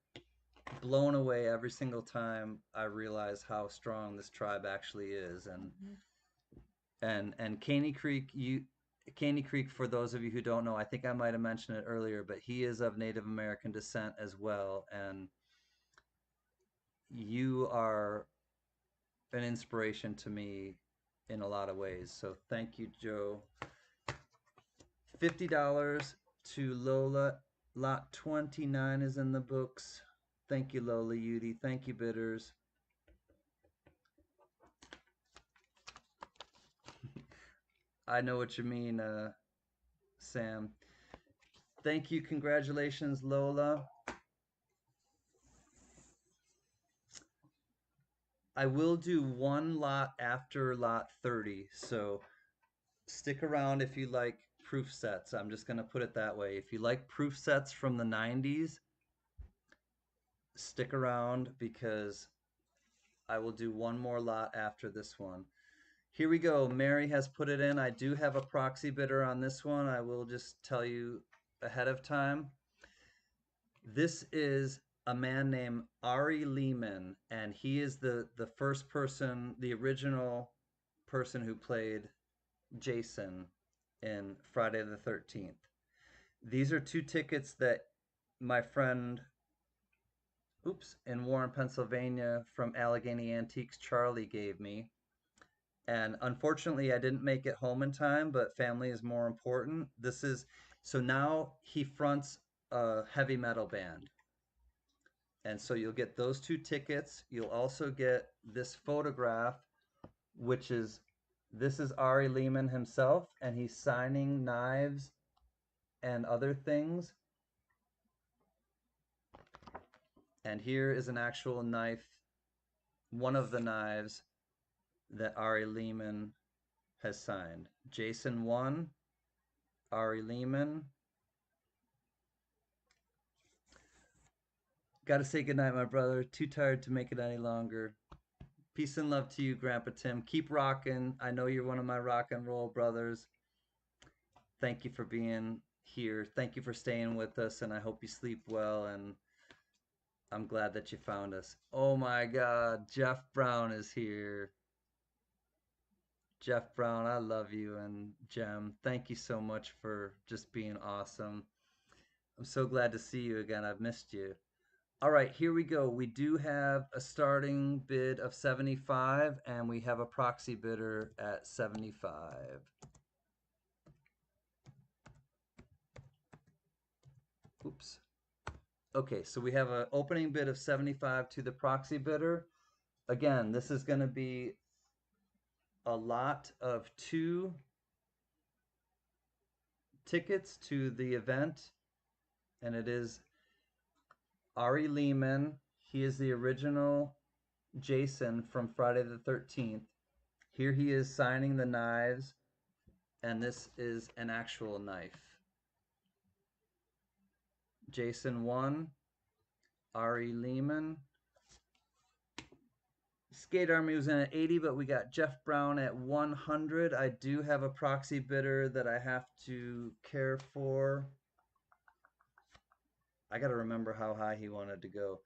blown away every single time I realize how strong this tribe actually is. And Caney Creek, Caney Creek, for those of you who don't know, I think I might have mentioned it earlier, but he is of Native American descent as well. And you are an inspiration to me in a lot of ways. So thank you, Joe. $50 to Lola. Lot 29 is in the books. Thank you, Lola Yudi. Thank you, Bitters. I know what you mean, Sam. Thank you. Congratulations, Lola. I will do one lot after lot 30. So stick around if you like proof sets. I'm just going to put it that way. If you like proof sets from the 90s, stick around because I will do one more lot after this one. Here we go. Mary has put it in. I do have a proxy bidder on this one. I will just tell you ahead of time. This is a man named Ari Lehman, and he is the first person, the original person who played Jason in Friday the 13th. These are two tickets that my friend, in Warren, Pennsylvania, from Allegheny Antiques, Charlie gave me. And unfortunately, I didn't make it home in time, but family is more important. So now he fronts a heavy metal band. And so you'll get those two tickets. You'll also get this photograph, this is Ari Lehman himself, and he's signing knives and other things. And here is an actual knife, one of the knives that Ari Lehman has signed. Jason 1, Ari Lehman. Gotta say goodnight, my brother. Too tired to make it any longer. Peace and love to you, Grandpa Tim. Keep rocking. I know you're one of my rock and roll brothers. Thank you for being here. Thank you for staying with us, and I hope you sleep well, and I'm glad that you found us. Oh my God, Jeff Brown is here. Jeff Brown, I love you, and Jem, thank you so much for just being awesome. I'm so glad to see you again. I've missed you. All right, here we go. We do have a starting bid of 75, and we have a proxy bidder at 75. Oops. Okay, so we have an opening bid of 75 to the proxy bidder. Again, this is going to be a lot of 2 tickets to the event, and it is Ari Lehman. He is the original Jason from Friday the 13th. Here he is signing the knives, and this is an actual knife. Jason 1, Ari Lehman. Skate Army was in at 80, but we got Jeff Brown at 100. I do have a proxy bidder that I have to care for. I got to remember how high he wanted to go.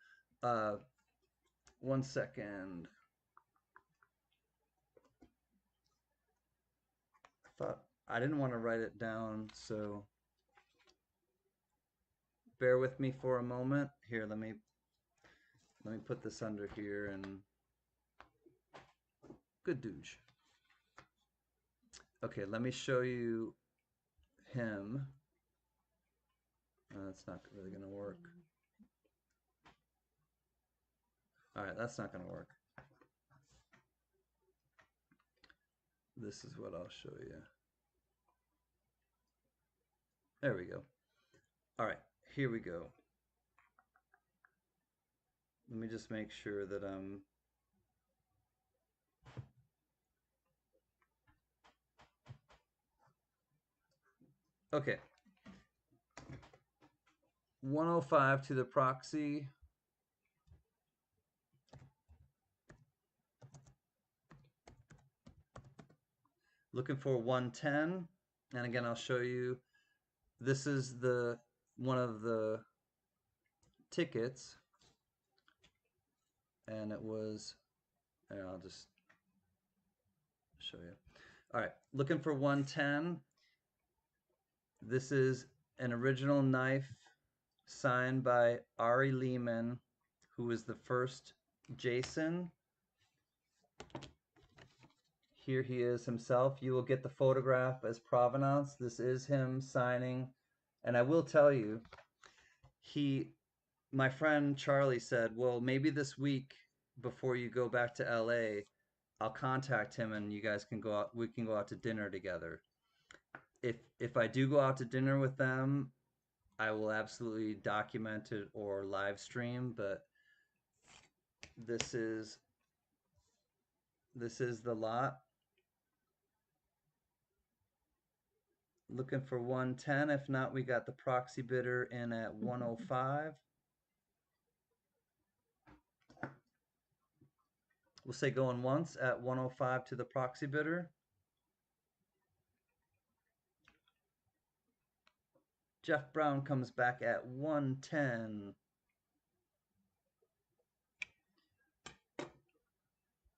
1 second. I didn't want to write it down, so bear with me for a moment. Here, let me put this under here, and good douche. Okay, let me show you him. That's not really going to work. All right, that's not going to work. This is what I'll show you. There we go. All right, here we go. Let me just make sure that I'm... Okay. 105 to the proxy. Looking for 110. And again, I'll show you. This is one of the tickets. And it was... And I'll just show you. All right, looking for 110. This is an original knife signed by Ari Lehman, who was the first Jason. Here he is himself. You will get the photograph as provenance. This is him signing. And I will tell you, my friend Charlie said, well, maybe this week before you go back to LA, I'll contact him and you guys can go out, we can go out to dinner together. If I do go out to dinner with them, I will absolutely document it or live stream, but this is the lot. Looking for 110. If not, we got the proxy bidder in at 105. We'll say going once at 105 to the proxy bidder. Jeff Brown comes back at 110.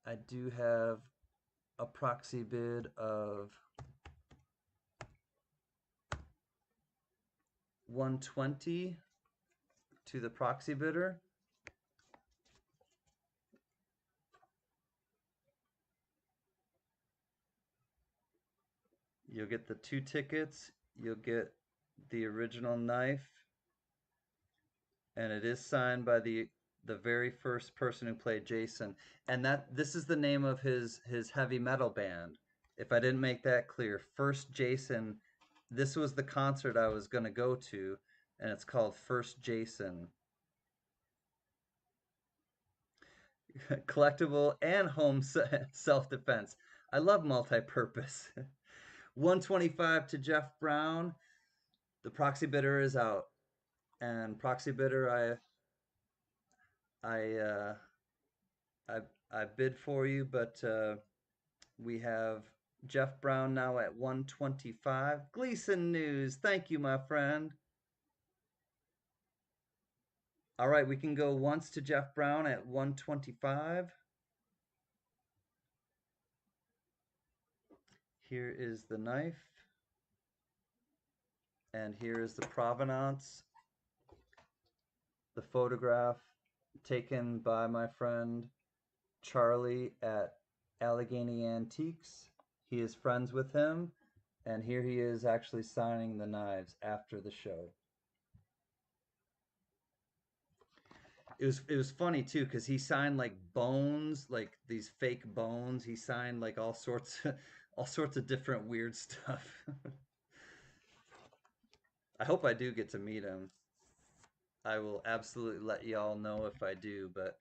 I do have a proxy bid of 120 to the proxy bidder. You'll get the 2 tickets. You'll get the original knife, and it is signed by the very first person who played Jason. And this is the name of his heavy metal band. If I didn't make that clear, First Jason. This was the concert I was going to go to, and it's called First Jason. Collectible and home self-defense. I love multi-purpose. 125 to Jeff Brown. The proxy bidder is out. And proxy bidder, I bid for you, but we have Jeff Brown now at 125. Gleason News. Thank you, my friend. All right, we can go once to Jeff Brown at 125. Here is the knife. And here is the provenance. The photograph taken by my friend Charlie at Allegheny Antiques. He is friends with him, and here he is actually signing the knives after the show. It was funny too because he signed like bones, like these fake bones. He signed like all sorts of different weird stuff. I hope I do get to meet him. I will absolutely let y'all know if I do, but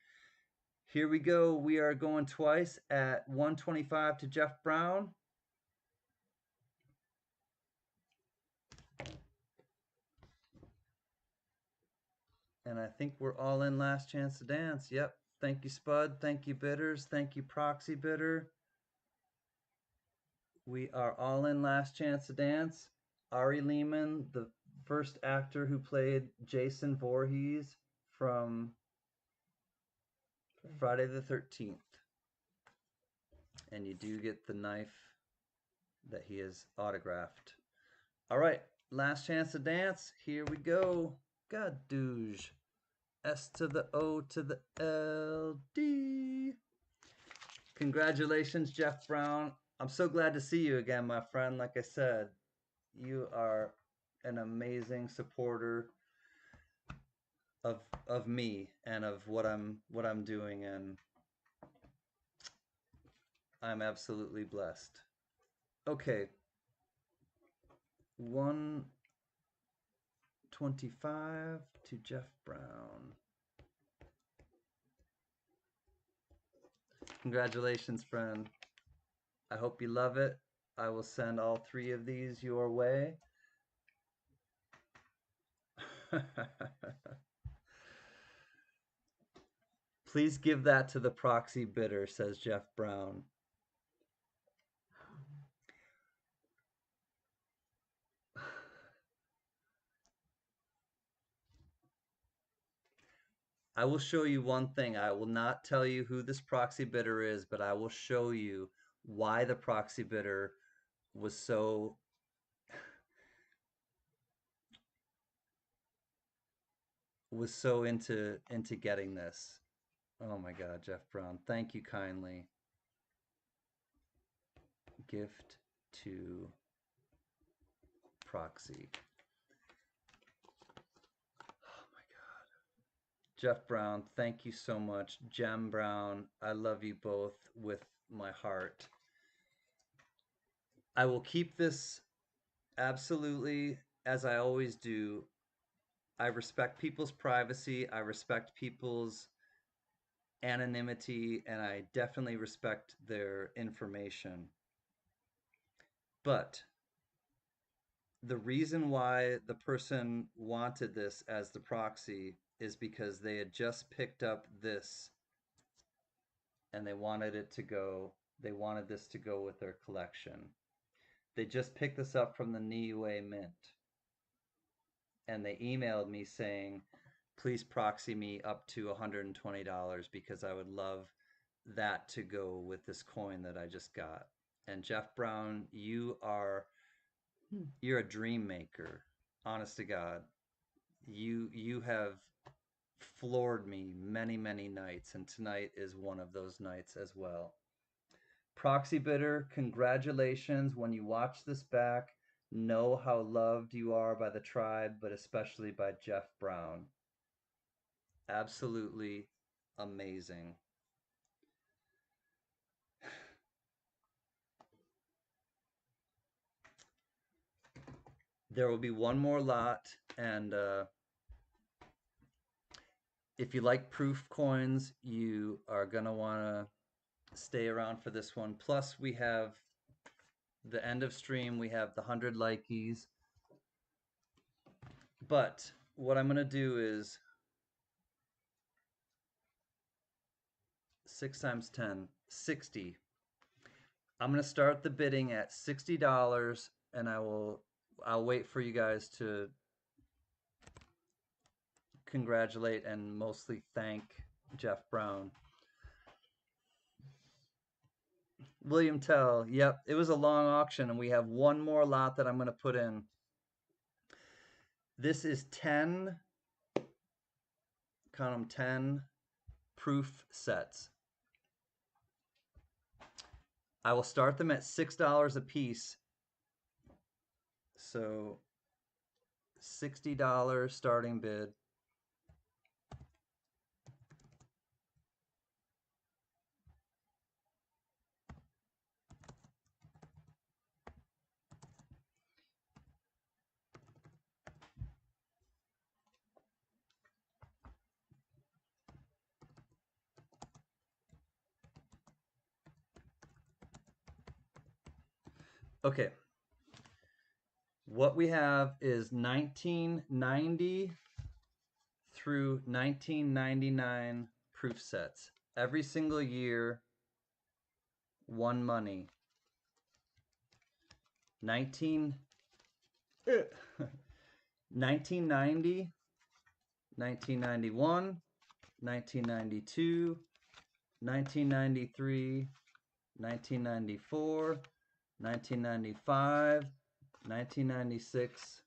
here we go. We are going twice at 125 to Jeff Brown. And I think we're all in last chance to dance. Yep. Thank you, Spud. Thank you, bidders. Thank you, proxy bidder. We are all in last chance to dance. Ari Lehman, the first actor who played Jason Voorhees from Friday the 13th. And you do get the knife that he has autographed. All right, last chance to dance. Here we go. God douche. S to the O to the L D. Congratulations, Jeff Brown. I'm so glad to see you again, my friend. Like I said, you are an amazing supporter of me and of what I'm doing, and I'm absolutely blessed. Okay. 125 to Jeff Brown. Congratulations, friend. I hope you love it. I will send all 3 of these your way. Please give that to the proxy bidder, says Jeff Brown. I will show you one thing. I will not tell you who this proxy bidder is, but I will show you why the proxy bidder was so into getting this. Oh my God, Jeff Brown. Thank you kindly. Gift to proxy. Oh my God. Jeff Brown, thank you so much. Jem Brown, I love you both with my heart. I will keep this absolutely as I always do. I respect people's privacy. I respect people's anonymity, and I definitely respect their information. But the reason why the person wanted this as the proxy is because they had just picked up this and they wanted this to go with their collection. They just picked this up from the Niue Mint and they emailed me saying, please proxy me up to $120 because I would love that to go with this coin that I just got. And Jeff Brown, you're a dream maker. Honest to God. You have floored me many, many nights, and tonight is one of those nights as well. Proxy bidder, congratulations. When you watch this back, know how loved you are by the tribe, but especially by Jeff Brown. Absolutely amazing. There will be one more lot, and if you like proof coins, you are going to want to stay around for this one. Plus, we have the end of stream, we have the 100 likeys. But what I'm going to do is 6 times 10, 60. I'm going to start the bidding at $60, and I'll wait for you guys to congratulate and mostly thank Jeff Brown. William Tell, yep, it was a long auction, and we have one more lot that I'm going to put in. This is 10, count them, 10 proof sets. I will start them at $6 a piece. So $60 starting bid. Okay. What we have is 1990 through 1999 proof sets. Every single year, one money. 1990, 1991, 1992, 1993, 1994, 1995, 1996,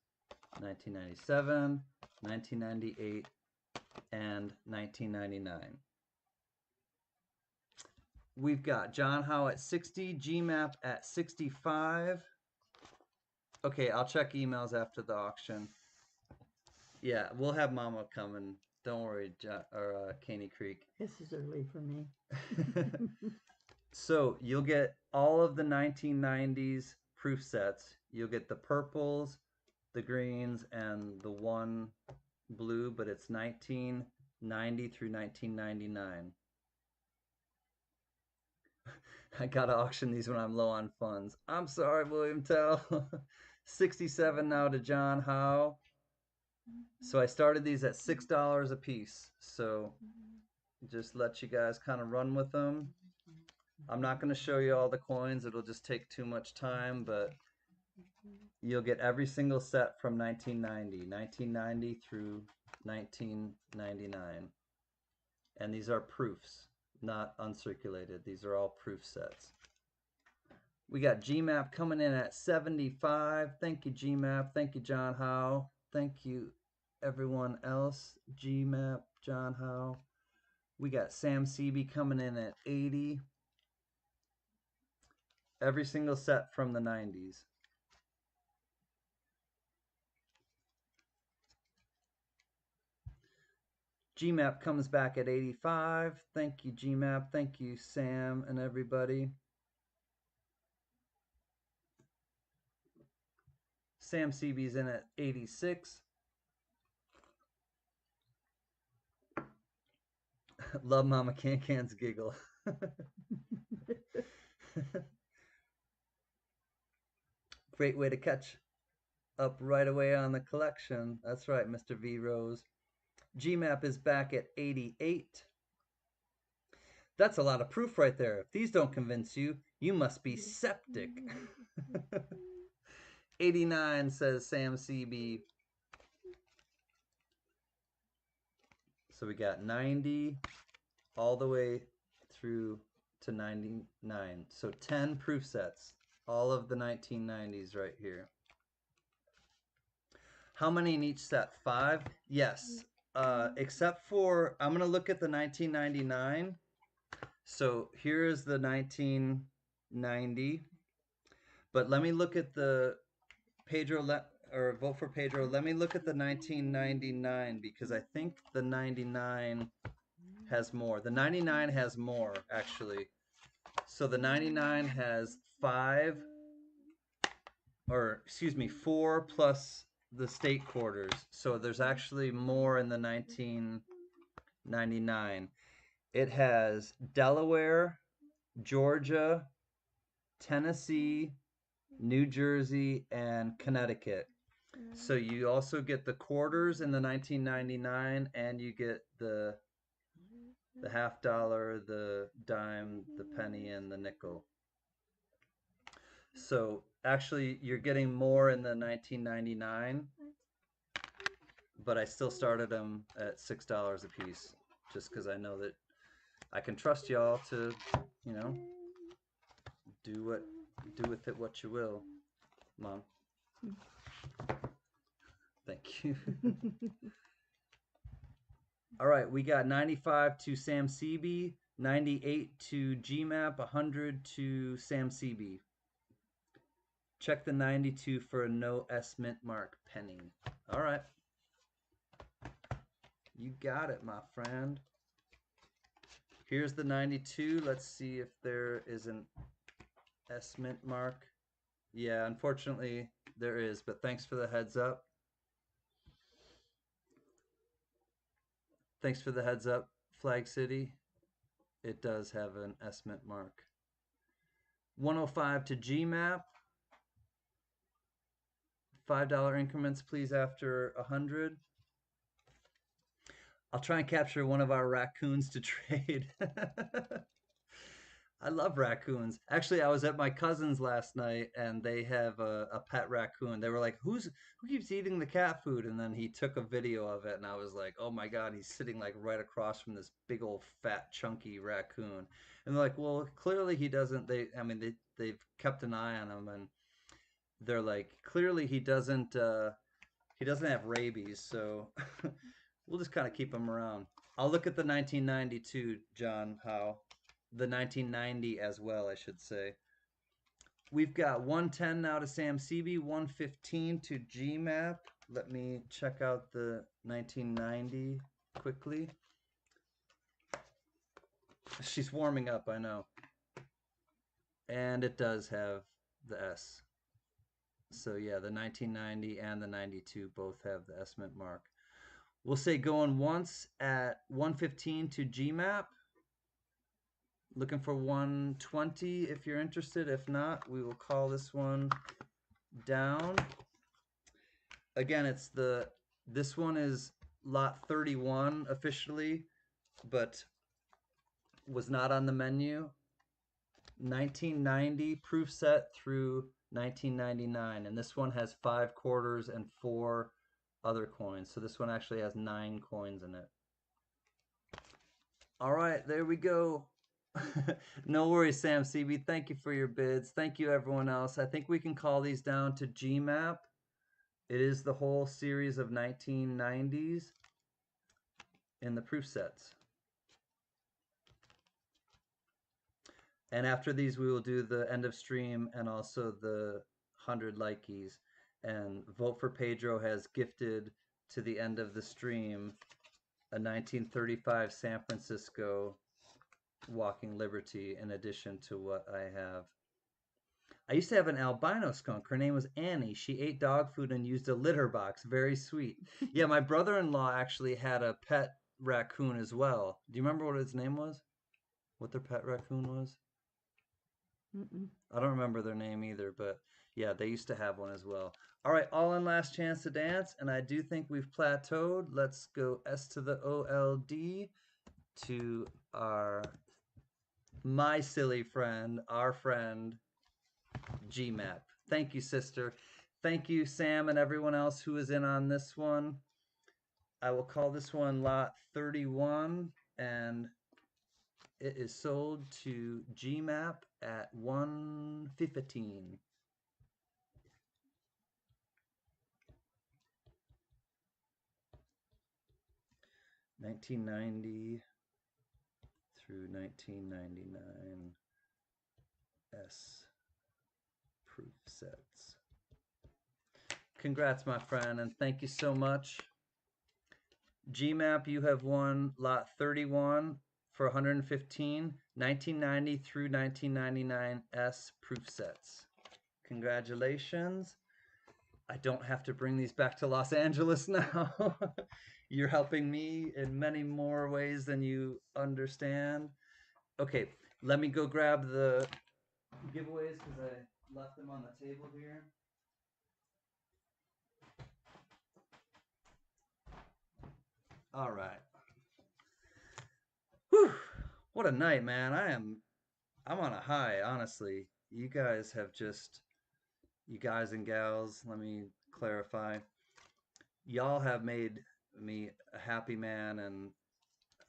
1997, 1998, and 1999. We've got John Howe at 60, GMAP at 65. Okay, I'll check emails after the auction. Yeah, we'll have Mama coming. Don't worry, Caney Creek. This is early for me. So you'll get all of the 1990s proof sets. You'll get the purples, the greens, and the one blue, but it's 1990 through 1999. I gotta auction these when I'm low on funds. I'm sorry, William Tell. 67 now to John Howe. So I started these at $6 a piece. So just let you guys kind of run with them. I'm not going to show you all the coins. It'll just take too much time, but you'll get every single set from 1990 through 1999. And these are proofs, not uncirculated. These are all proof sets. We got GMAP coming in at 75. Thank you, GMAP. Thank you, John Howe. Thank you, everyone else. GMAP, John Howe. We got Sam CB coming in at 80. Every single set from the 90s. GMAP comes back at 85. Thank you, GMAP. Thank you, Sam and everybody. Sam CB's in at 86. Love Mama CanCan's giggle. Great way to catch up right away on the collection. That's right, Mr. V Rose. GMAP is back at 88. That's a lot of proof right there. If these don't convince you, you must be septic. 89 says Sam CB. So we got 90 all the way through to 99. So 10 proof sets, all of the 1990s right here. How many in each set? 5? Yes. Except for, I'm going to look at the 1999. So here is the 1990. But let me look at the Pedro, or vote for Pedro. Let me look at the 1999 because I think the 99 has more. The 99 has more, actually. So the 99 has 5, or excuse me, 4 plus the state quarters. So there's actually more in the 1999. It has Delaware, Georgia, Tennessee, New Jersey, and Connecticut. So you also get the quarters in the 1999, and you get the half dollar, the dime, the penny, and the nickel. So actually you're getting more in the 1999, but I still started them at $6 a piece just because I know that I can trust y'all to, you know, do with it what you will, Mom. Thank you. All right, we got 95 to Sam CB, 98 to GMAP, 100 to Sam CB. Check the 92 for a no S mint mark penny. All right. You got it, my friend. Here's the 92. Let's see if there is an S mint mark. Yeah, unfortunately there is, but thanks for the heads up. Thanks for the heads up, Flag City. It does have an S mint mark. 105 to GMAP. $5 increments, please, after 100. I'll try and capture one of our raccoons to trade. I love raccoons. Actually, I was at my cousin's last night, and they have a pet raccoon. They were like, who keeps eating the cat food? And then he took a video of it, and I was like, oh my God, he's sitting like right across from this big old fat chunky raccoon. And they're like, well, clearly he doesn't. They've kept an eye on him, and they're like, clearly he doesn't have rabies, so we'll just kind of keep him around. I'll look at the 1992, John Howe. The 1990 as well, I should say. We've got 110 now to Sam CB, 115 to GMAP. Let me check out the 1990 quickly. She's warming up, I know. And it does have the S. So yeah, the 1990 and the 92 both have the S mint mark. We'll say going once at 115 to GMAP. Looking for 120 if you're interested. If not, we will call this one down. Again, this one is lot 31 officially, but was not on the menu. 1990 proof set through 1999, and this one has 5 quarters and 4 other coins. So this one actually has 9 coins in it. All right, there we go. No worries, Sam CB. Thank you for your bids. Thank you, everyone else. I think we can call these down to GMAP. It is the whole series of 1990s in the proof sets. And after these, we will do the end of stream and also the 100 likeys. And Vote for Pedro has gifted to the end of the stream a 1935 San Francisco Walking Liberty in addition to what I have. I used to have an albino skunk. Her name was Annie. She ate dog food and used a litter box. Very sweet. Yeah, my brother-in-law actually had a pet raccoon as well. Do you remember what his name was? What their pet raccoon was? Mm-mm. I don't remember their name either, but yeah, they used to have one as well. All right, all in last chance to dance, and I do think we've plateaued. Let's go S to the OLD to my silly friend, our friend GMAP. Thank you, sister. Thank you, Sam, and everyone else who is in on this one. I will call this one lot 31, and it is sold to GMAP at 115. 1990 through 1999 S proof sets. Congrats, my friend, and thank you so much. GMAP, you have won lot 31 for 115, 1990 through 1999 S proof sets. Congratulations. I don't have to bring these back to Los Angeles now. You're helping me in many more ways than you understand. Okay, let me go grab the giveaways because I left them on the table here. All right. Whew. What a night, man. I'm on a high, honestly. You guys have just, you guys and gals, let me clarify. Y'all have made me a happy man, and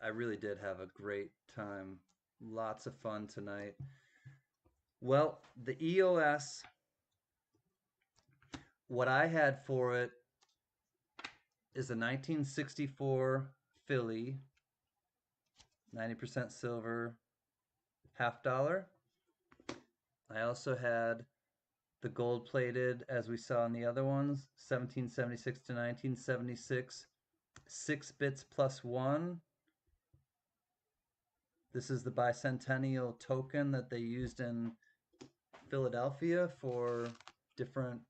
I really did have a great time. Lots of fun tonight. Well, the EOS, what I had for it is a 1964 Philly, 90% silver, half dollar. I also had the gold plated, as we saw in the other ones, 1776 to 1976, 6 bits plus 1. This is the Bicentennial token that they used in Philadelphia for different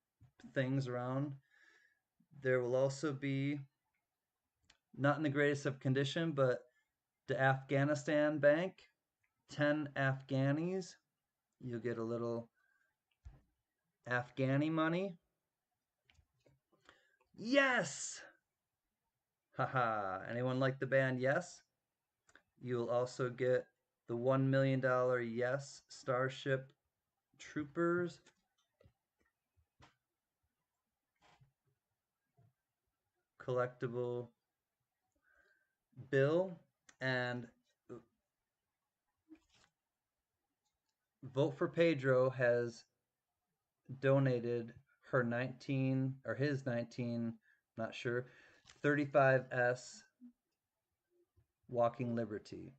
things around. There will also be, not in the greatest of condition, but the Afghanistan Bank, 10 Afghanis. You'll get a little Afghani money. Yes! Haha. Anyone like the band Yes? You'll also get the $1 million Yes Starship Troopers. Collectible bill, and Vote for Pedro has donated her 19 or his 19, not sure, 35S Walking Liberty.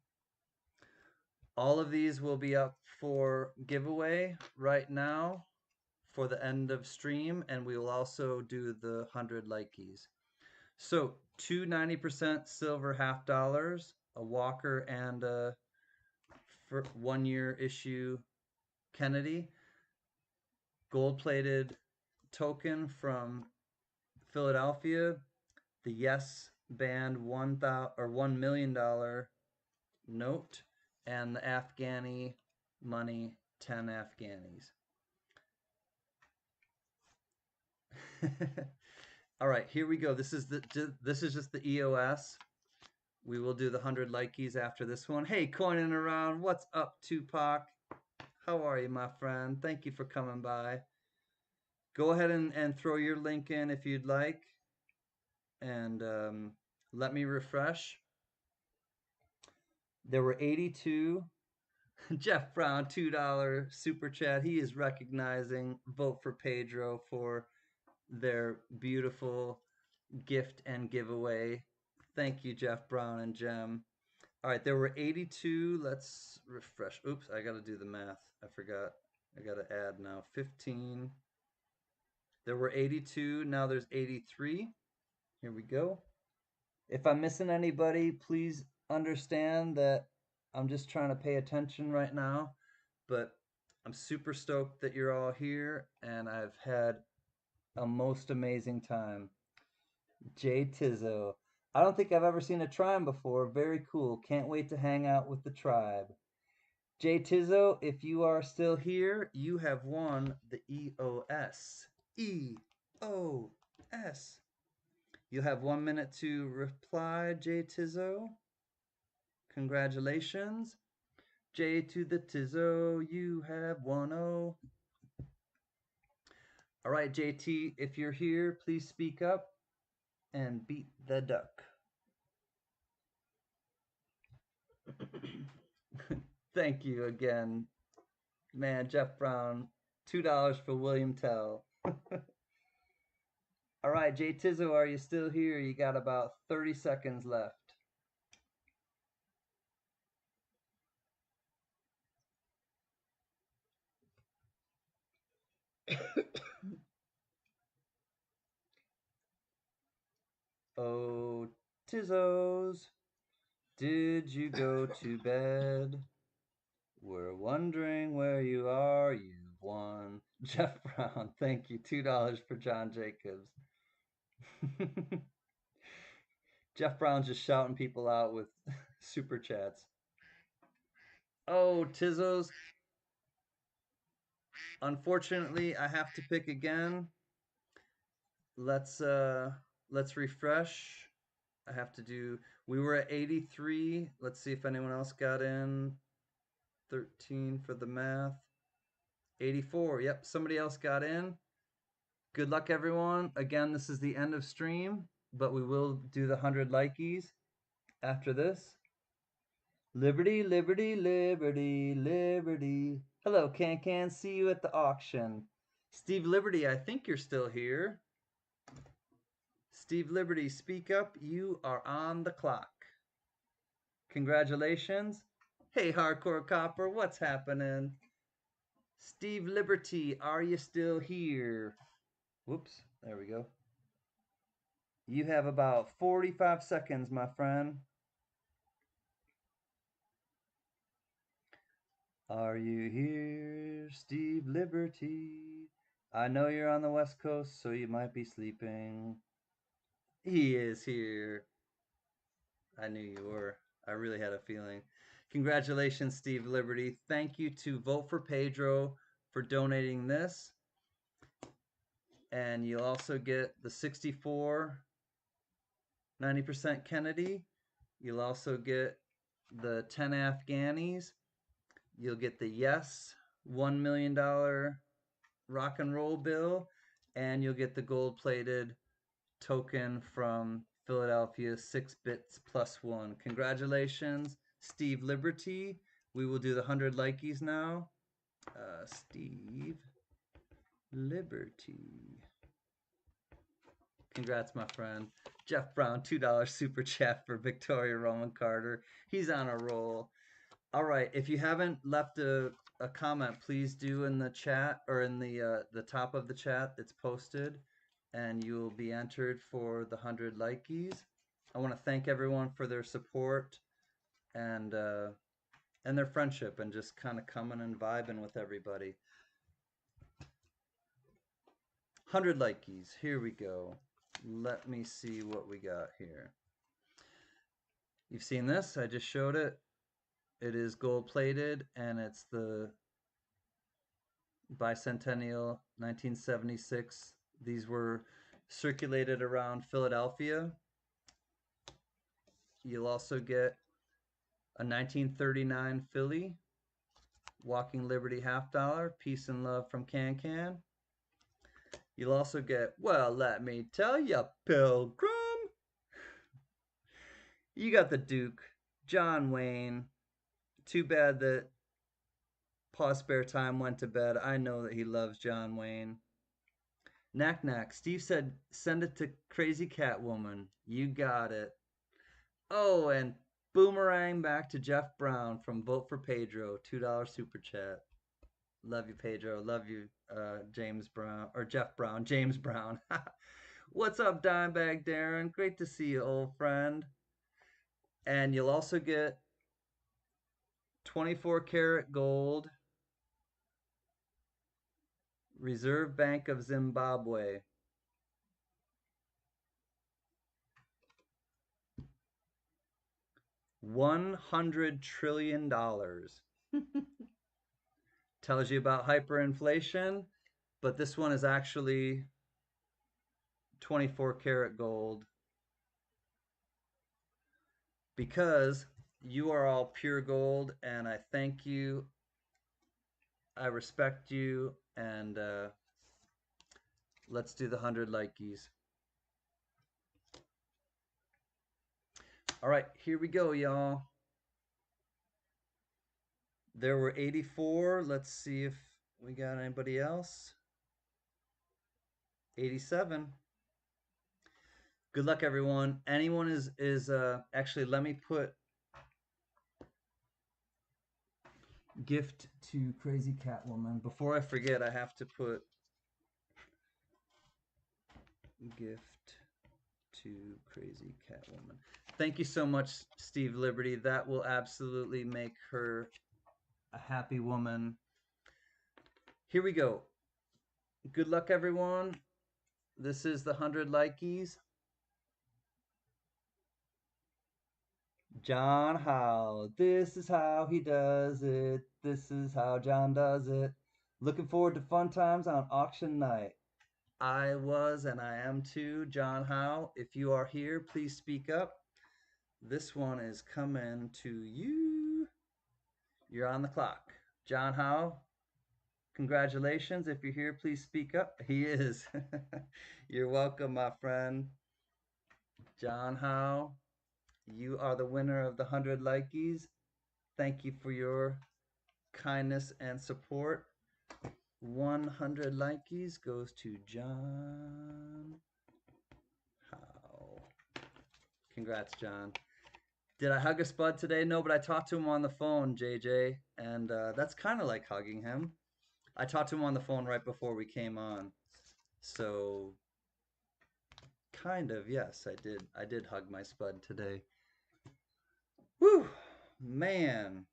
All of these will be up for giveaway right now for the end of stream, and we will also do the 100 likeys. So, two 90% silver half dollars, a Walker and a 1-year issue Kennedy, gold plated token from Philadelphia, the Yes Band $1 million note, and the Afghani money, 10 Afghanis. All right, here we go. This is just the EOS. We will do the 100 likeys after this one. Hey, coining around. What's up, Tupac? How are you, my friend? Thank you for coming by. Go ahead and throw your link in if you'd like. And let me refresh. There were 82. Jeff Brown, $2 super chat. He is recognizing Vote for Pedro for their beautiful gift and giveaway. Thank you, Jeff Brown and Jem. All right, there were 82. Let's refresh. Oops, I got to do the math. I forgot. I got to add now. 15. There were 82. Now there's 83. Here we go. If I'm missing anybody, please understand that I'm just trying to pay attention right now. But I'm super stoked that you're all here, and I've had a most amazing time. Jay Tizzo. I don't think I've ever seen a tribe before. Very cool. Can't wait to hang out with the tribe. Jay Tizzo, if you are still here, you have won the EOS. EOS. You have 1 minute to reply, Jay Tizzo. Congratulations. J to the Tizzo, you have 1-0. All right, JT, if you're here, please speak up and beat the duck. Thank you again. Man, Jeff Brown, $2 for William Tell. All right, Jay Tizzo, are you still here? You got about 30 seconds left. Oh, Tizzos, did you go to bed? We're wondering where you are. You've won. Jeff Brown, thank you. $2 for John Jacobs. Jeff Brown's just shouting people out with super chats. Oh, Tizzos. Unfortunately, I have to pick again. Let's refresh. I have to do, we were at 83. Let's see if anyone else got in. 13 for the math. 84. Yep, somebody else got in. Good luck, everyone. Again, this is the end of stream, but we will do the 100 likies after this. Liberty, liberty, liberty, liberty. Hello, CanCan. See you at the auction. Steve Liberty, I think you're still here. Steve Liberty, speak up. You are on the clock. Congratulations. Hey, Hardcore Copper, what's happening? Steve Liberty, are you still here? Whoops, there we go. You have about 45 seconds, my friend. Are you here, Steve Liberty? I know you're on the West Coast, so you might be sleeping. He is here. I knew you were. I really had a feeling. Congratulations, Steve Liberty. Thank you to Vote for Pedro for donating this. And you'll also get the 64 90% Kennedy. You'll also get the 10 Afghanis. You'll get the Yes $1 million rock and roll bill. And you'll get the gold-plated token from Philadelphia, 6 bits plus 1. Congratulations, Steve Liberty. We will do the 100 likies now. Steve Liberty. Congrats, my friend. Jeff Brown, $2 super chat for Victoria Roman Carter. He's on a roll. All right, if you haven't left a comment, please do in the chat or in the top of the chat. It's posted, and you will be entered for the 100 likies. I want to thank everyone for their support and their friendship and just kind of coming and vibing with everybody. 100 likies. Here we go. Let me see what we got here. You've seen this. I just showed it. It is gold plated, and it's the Bicentennial 1976. These were circulated around Philadelphia. You'll also get a 1939 Philly Walking Liberty $50, Peace and Love from CanCan. You'll also get, well, let me tell ya, Pilgrim. You got the Duke, John Wayne. Too bad that Paw Spare Time went to bed. I know that he loves John Wayne. Knack Knack. Steve said, send it to Crazy Catwoman. You got it. Oh, and Boomerang back to Jeff Brown from Vote for Pedro, $2 super chat. Love you, Pedro. Love you, James Brown or Jeff Brown, James Brown. What's up, Dimebag Darren? Great to see you, old friend. And you'll also get 24 karat gold, Reserve Bank of Zimbabwe. $100 trillion. Tells you about hyperinflation, but this one is actually 24 karat gold because you are all pure gold, and I thank you. I respect you, and let's do the 100 likeys. All right, here we go, y'all. There were 84. Let's see if we got anybody else. 87. Good luck, everyone. Anyone is actually, let me put gift to Crazy Catwoman. Before I forget, I have to put gift to Crazy Catwoman. Thank you so much, Steve Liberty. That will absolutely make her a happy woman. Here we go. Good luck, everyone. This is the 100 likeys. John Howe. This is how he does it. This is how John does it. Looking forward to fun times on auction night. I was and I am too. John Howe, if you are here, please speak up. This one is coming to you. You're on the clock. John Howe, congratulations. If you're here, please speak up. He is. You're welcome, my friend. John Howe, you are the winner of the 100 likeys. Thank you for your kindness and support. 100 likeys goes to John Howe. Congrats, John. Did I hug a spud today? No, but I talked to him on the phone, JJ, and that's kind of like hugging him. I talked to him on the phone right before we came on. So, kind of, yes, I did. I did hug my spud today. Whew, man.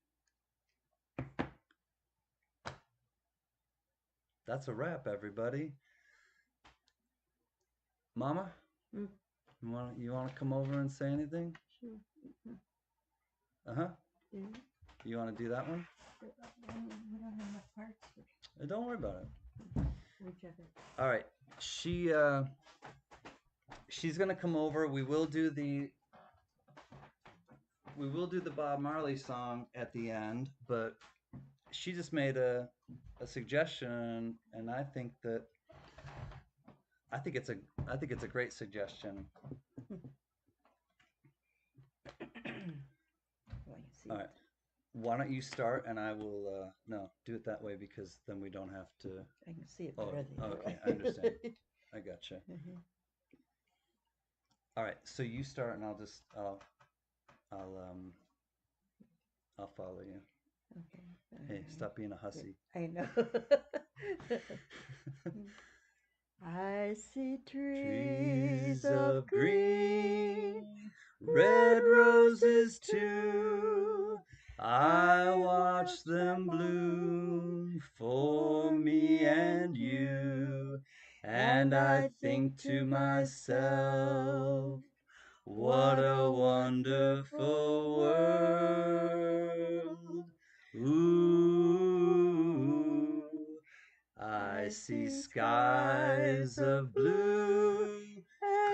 That's a wrap, everybody. Mama, Mm. you want to come over and say anything? Sure. Uh-huh. Yeah. You want to do that one? We don't have enough parts. Don't worry about it. Whichever. All right. She's gonna come over. We will do the Bob Marley song at the end, but she just made a suggestion, and I think it's a great suggestion. All right. Why don't you start, and I will no, do it that way, because then we don't have to. I can see it Oh, better. okay, I understand. I gotcha. All right, so you start, and I'll follow you. Okay. Hey, stop being a hussy. I know. I see trees of green, red roses too. I watch them bloom for me and you, and I think to myself, what a wonderful world. Ooh, I see skies of blue,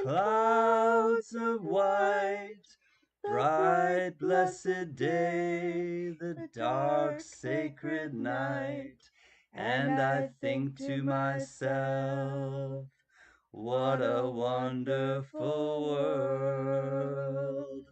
clouds of white, bright blessed day, the dark sacred night, and I think to myself, what a wonderful world.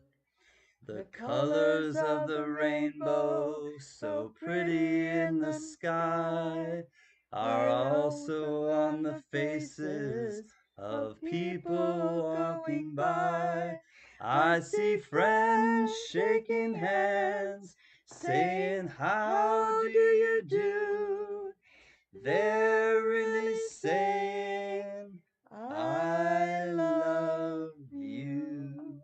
The colors of the rainbow, so pretty in the sky, are also on the faces of people walking by. I see friends shaking hands, saying, "How do you do?" They're really saying, "I love you."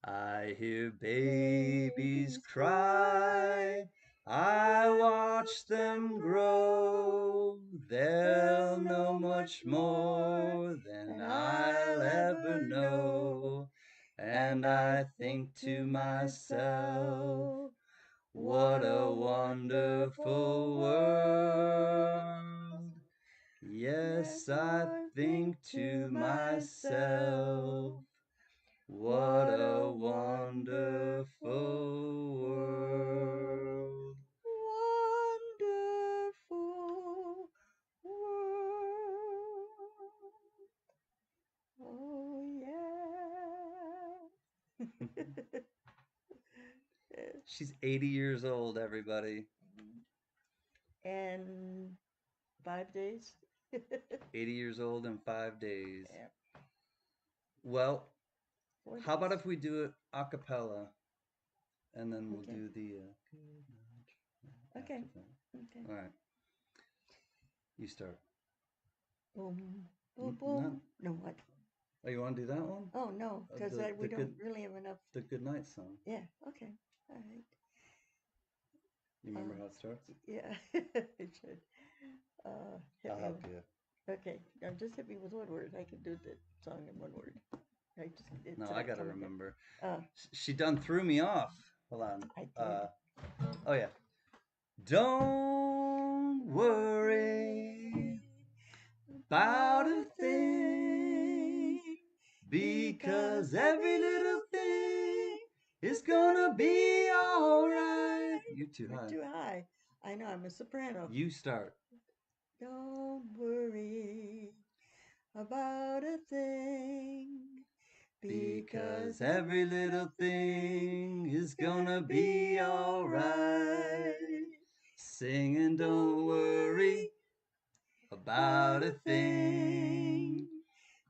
I hear babies cry, I watch them grow. They'll know much more than I'll ever know. And I think to myself, what a wonderful world. Yes, I think to myself, what a wonderful world. Wonderful world. Oh, yeah. She's 80 years old, everybody. And 5 days. 80 years old in 5 days. Yeah, Well, 4 how about days. if we do it a cappella and then we'll Okay. do the good night Okay. after that. Okay. All right. You start. Boom, boom, No. boom. No, what? Oh, you want to do that one? Oh, no, because we don't really have enough. The good night song. Yeah, okay. All right. You remember how it starts? Yeah, it should. Hit I'll me help with- you. Okay, now just hit me with one word. I can do the song in one word. It's No, not I gotta coming in. remember. Uh, She done threw me off. Hold on. I did. Oh yeah. Don't worry about a thing, because every little thing is gonna be alright. You're too You're high. too high. I know, I'm a soprano. You start. Don't worry about a thing, Because every little thing is gonna be alright. Singing, don't worry about a thing.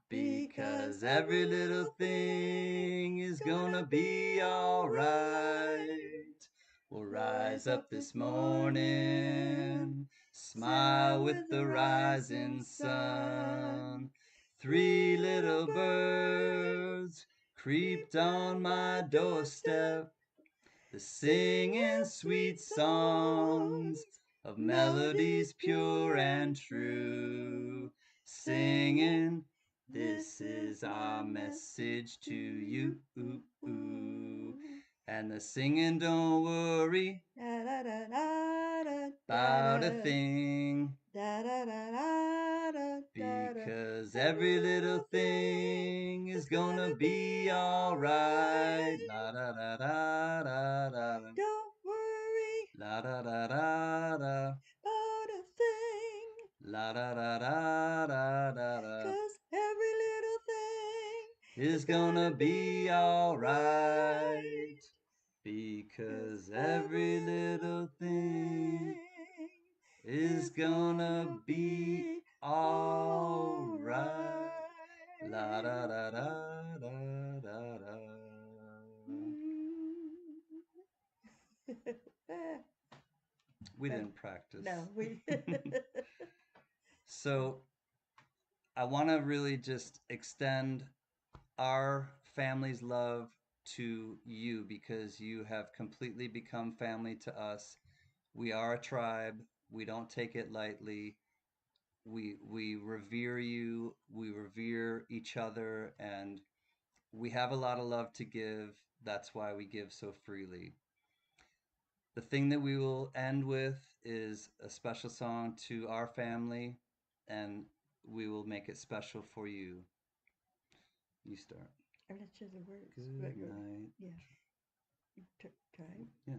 Because every little thing is gonna be alright. We'll rise up this morning, smile with the rising sun. 3 little birds creeped on my doorstep. They're singing sweet songs of melodies pure and true. Singing, this is our message to you. And the singing, don't worry about a thing. Because every little thing is gonna be alright. La da da da da da. Don't worry La da da da da. about a thing, La da da da da da da. 'cause every little thing Is gonna be alright. Because every little thing is gonna be alright. La da da da da da da. We didn't practice. No, we. So I want to really just extend our family's love to you, because you have completely become family to us. We are a tribe. We don't take it lightly. We revere you. We revere each other, and we have a lot of love to give. That's why we give so freely. The thing that we will end with is a special song to our family, and we will make it special for you. You start. I'm not sure the words. Good night. Yeah. Tribe. Yeah.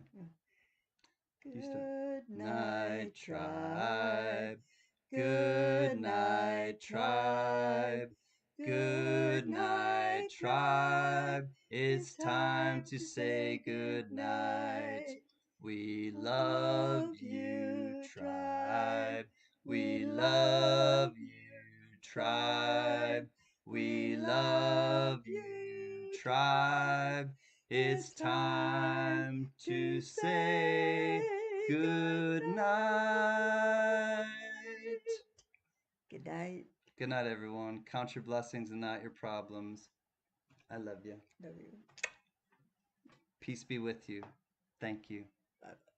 You start. Good Night, night, tribe. tribe. Good night, tribe. Good night, tribe. It's time to say good night. We love you, tribe. We love you, tribe. We love you, tribe. It's time to say good night. Good night. Good night, everyone. Count your blessings and not your problems. I love you. Love you. Peace be with you. Thank you. Bye.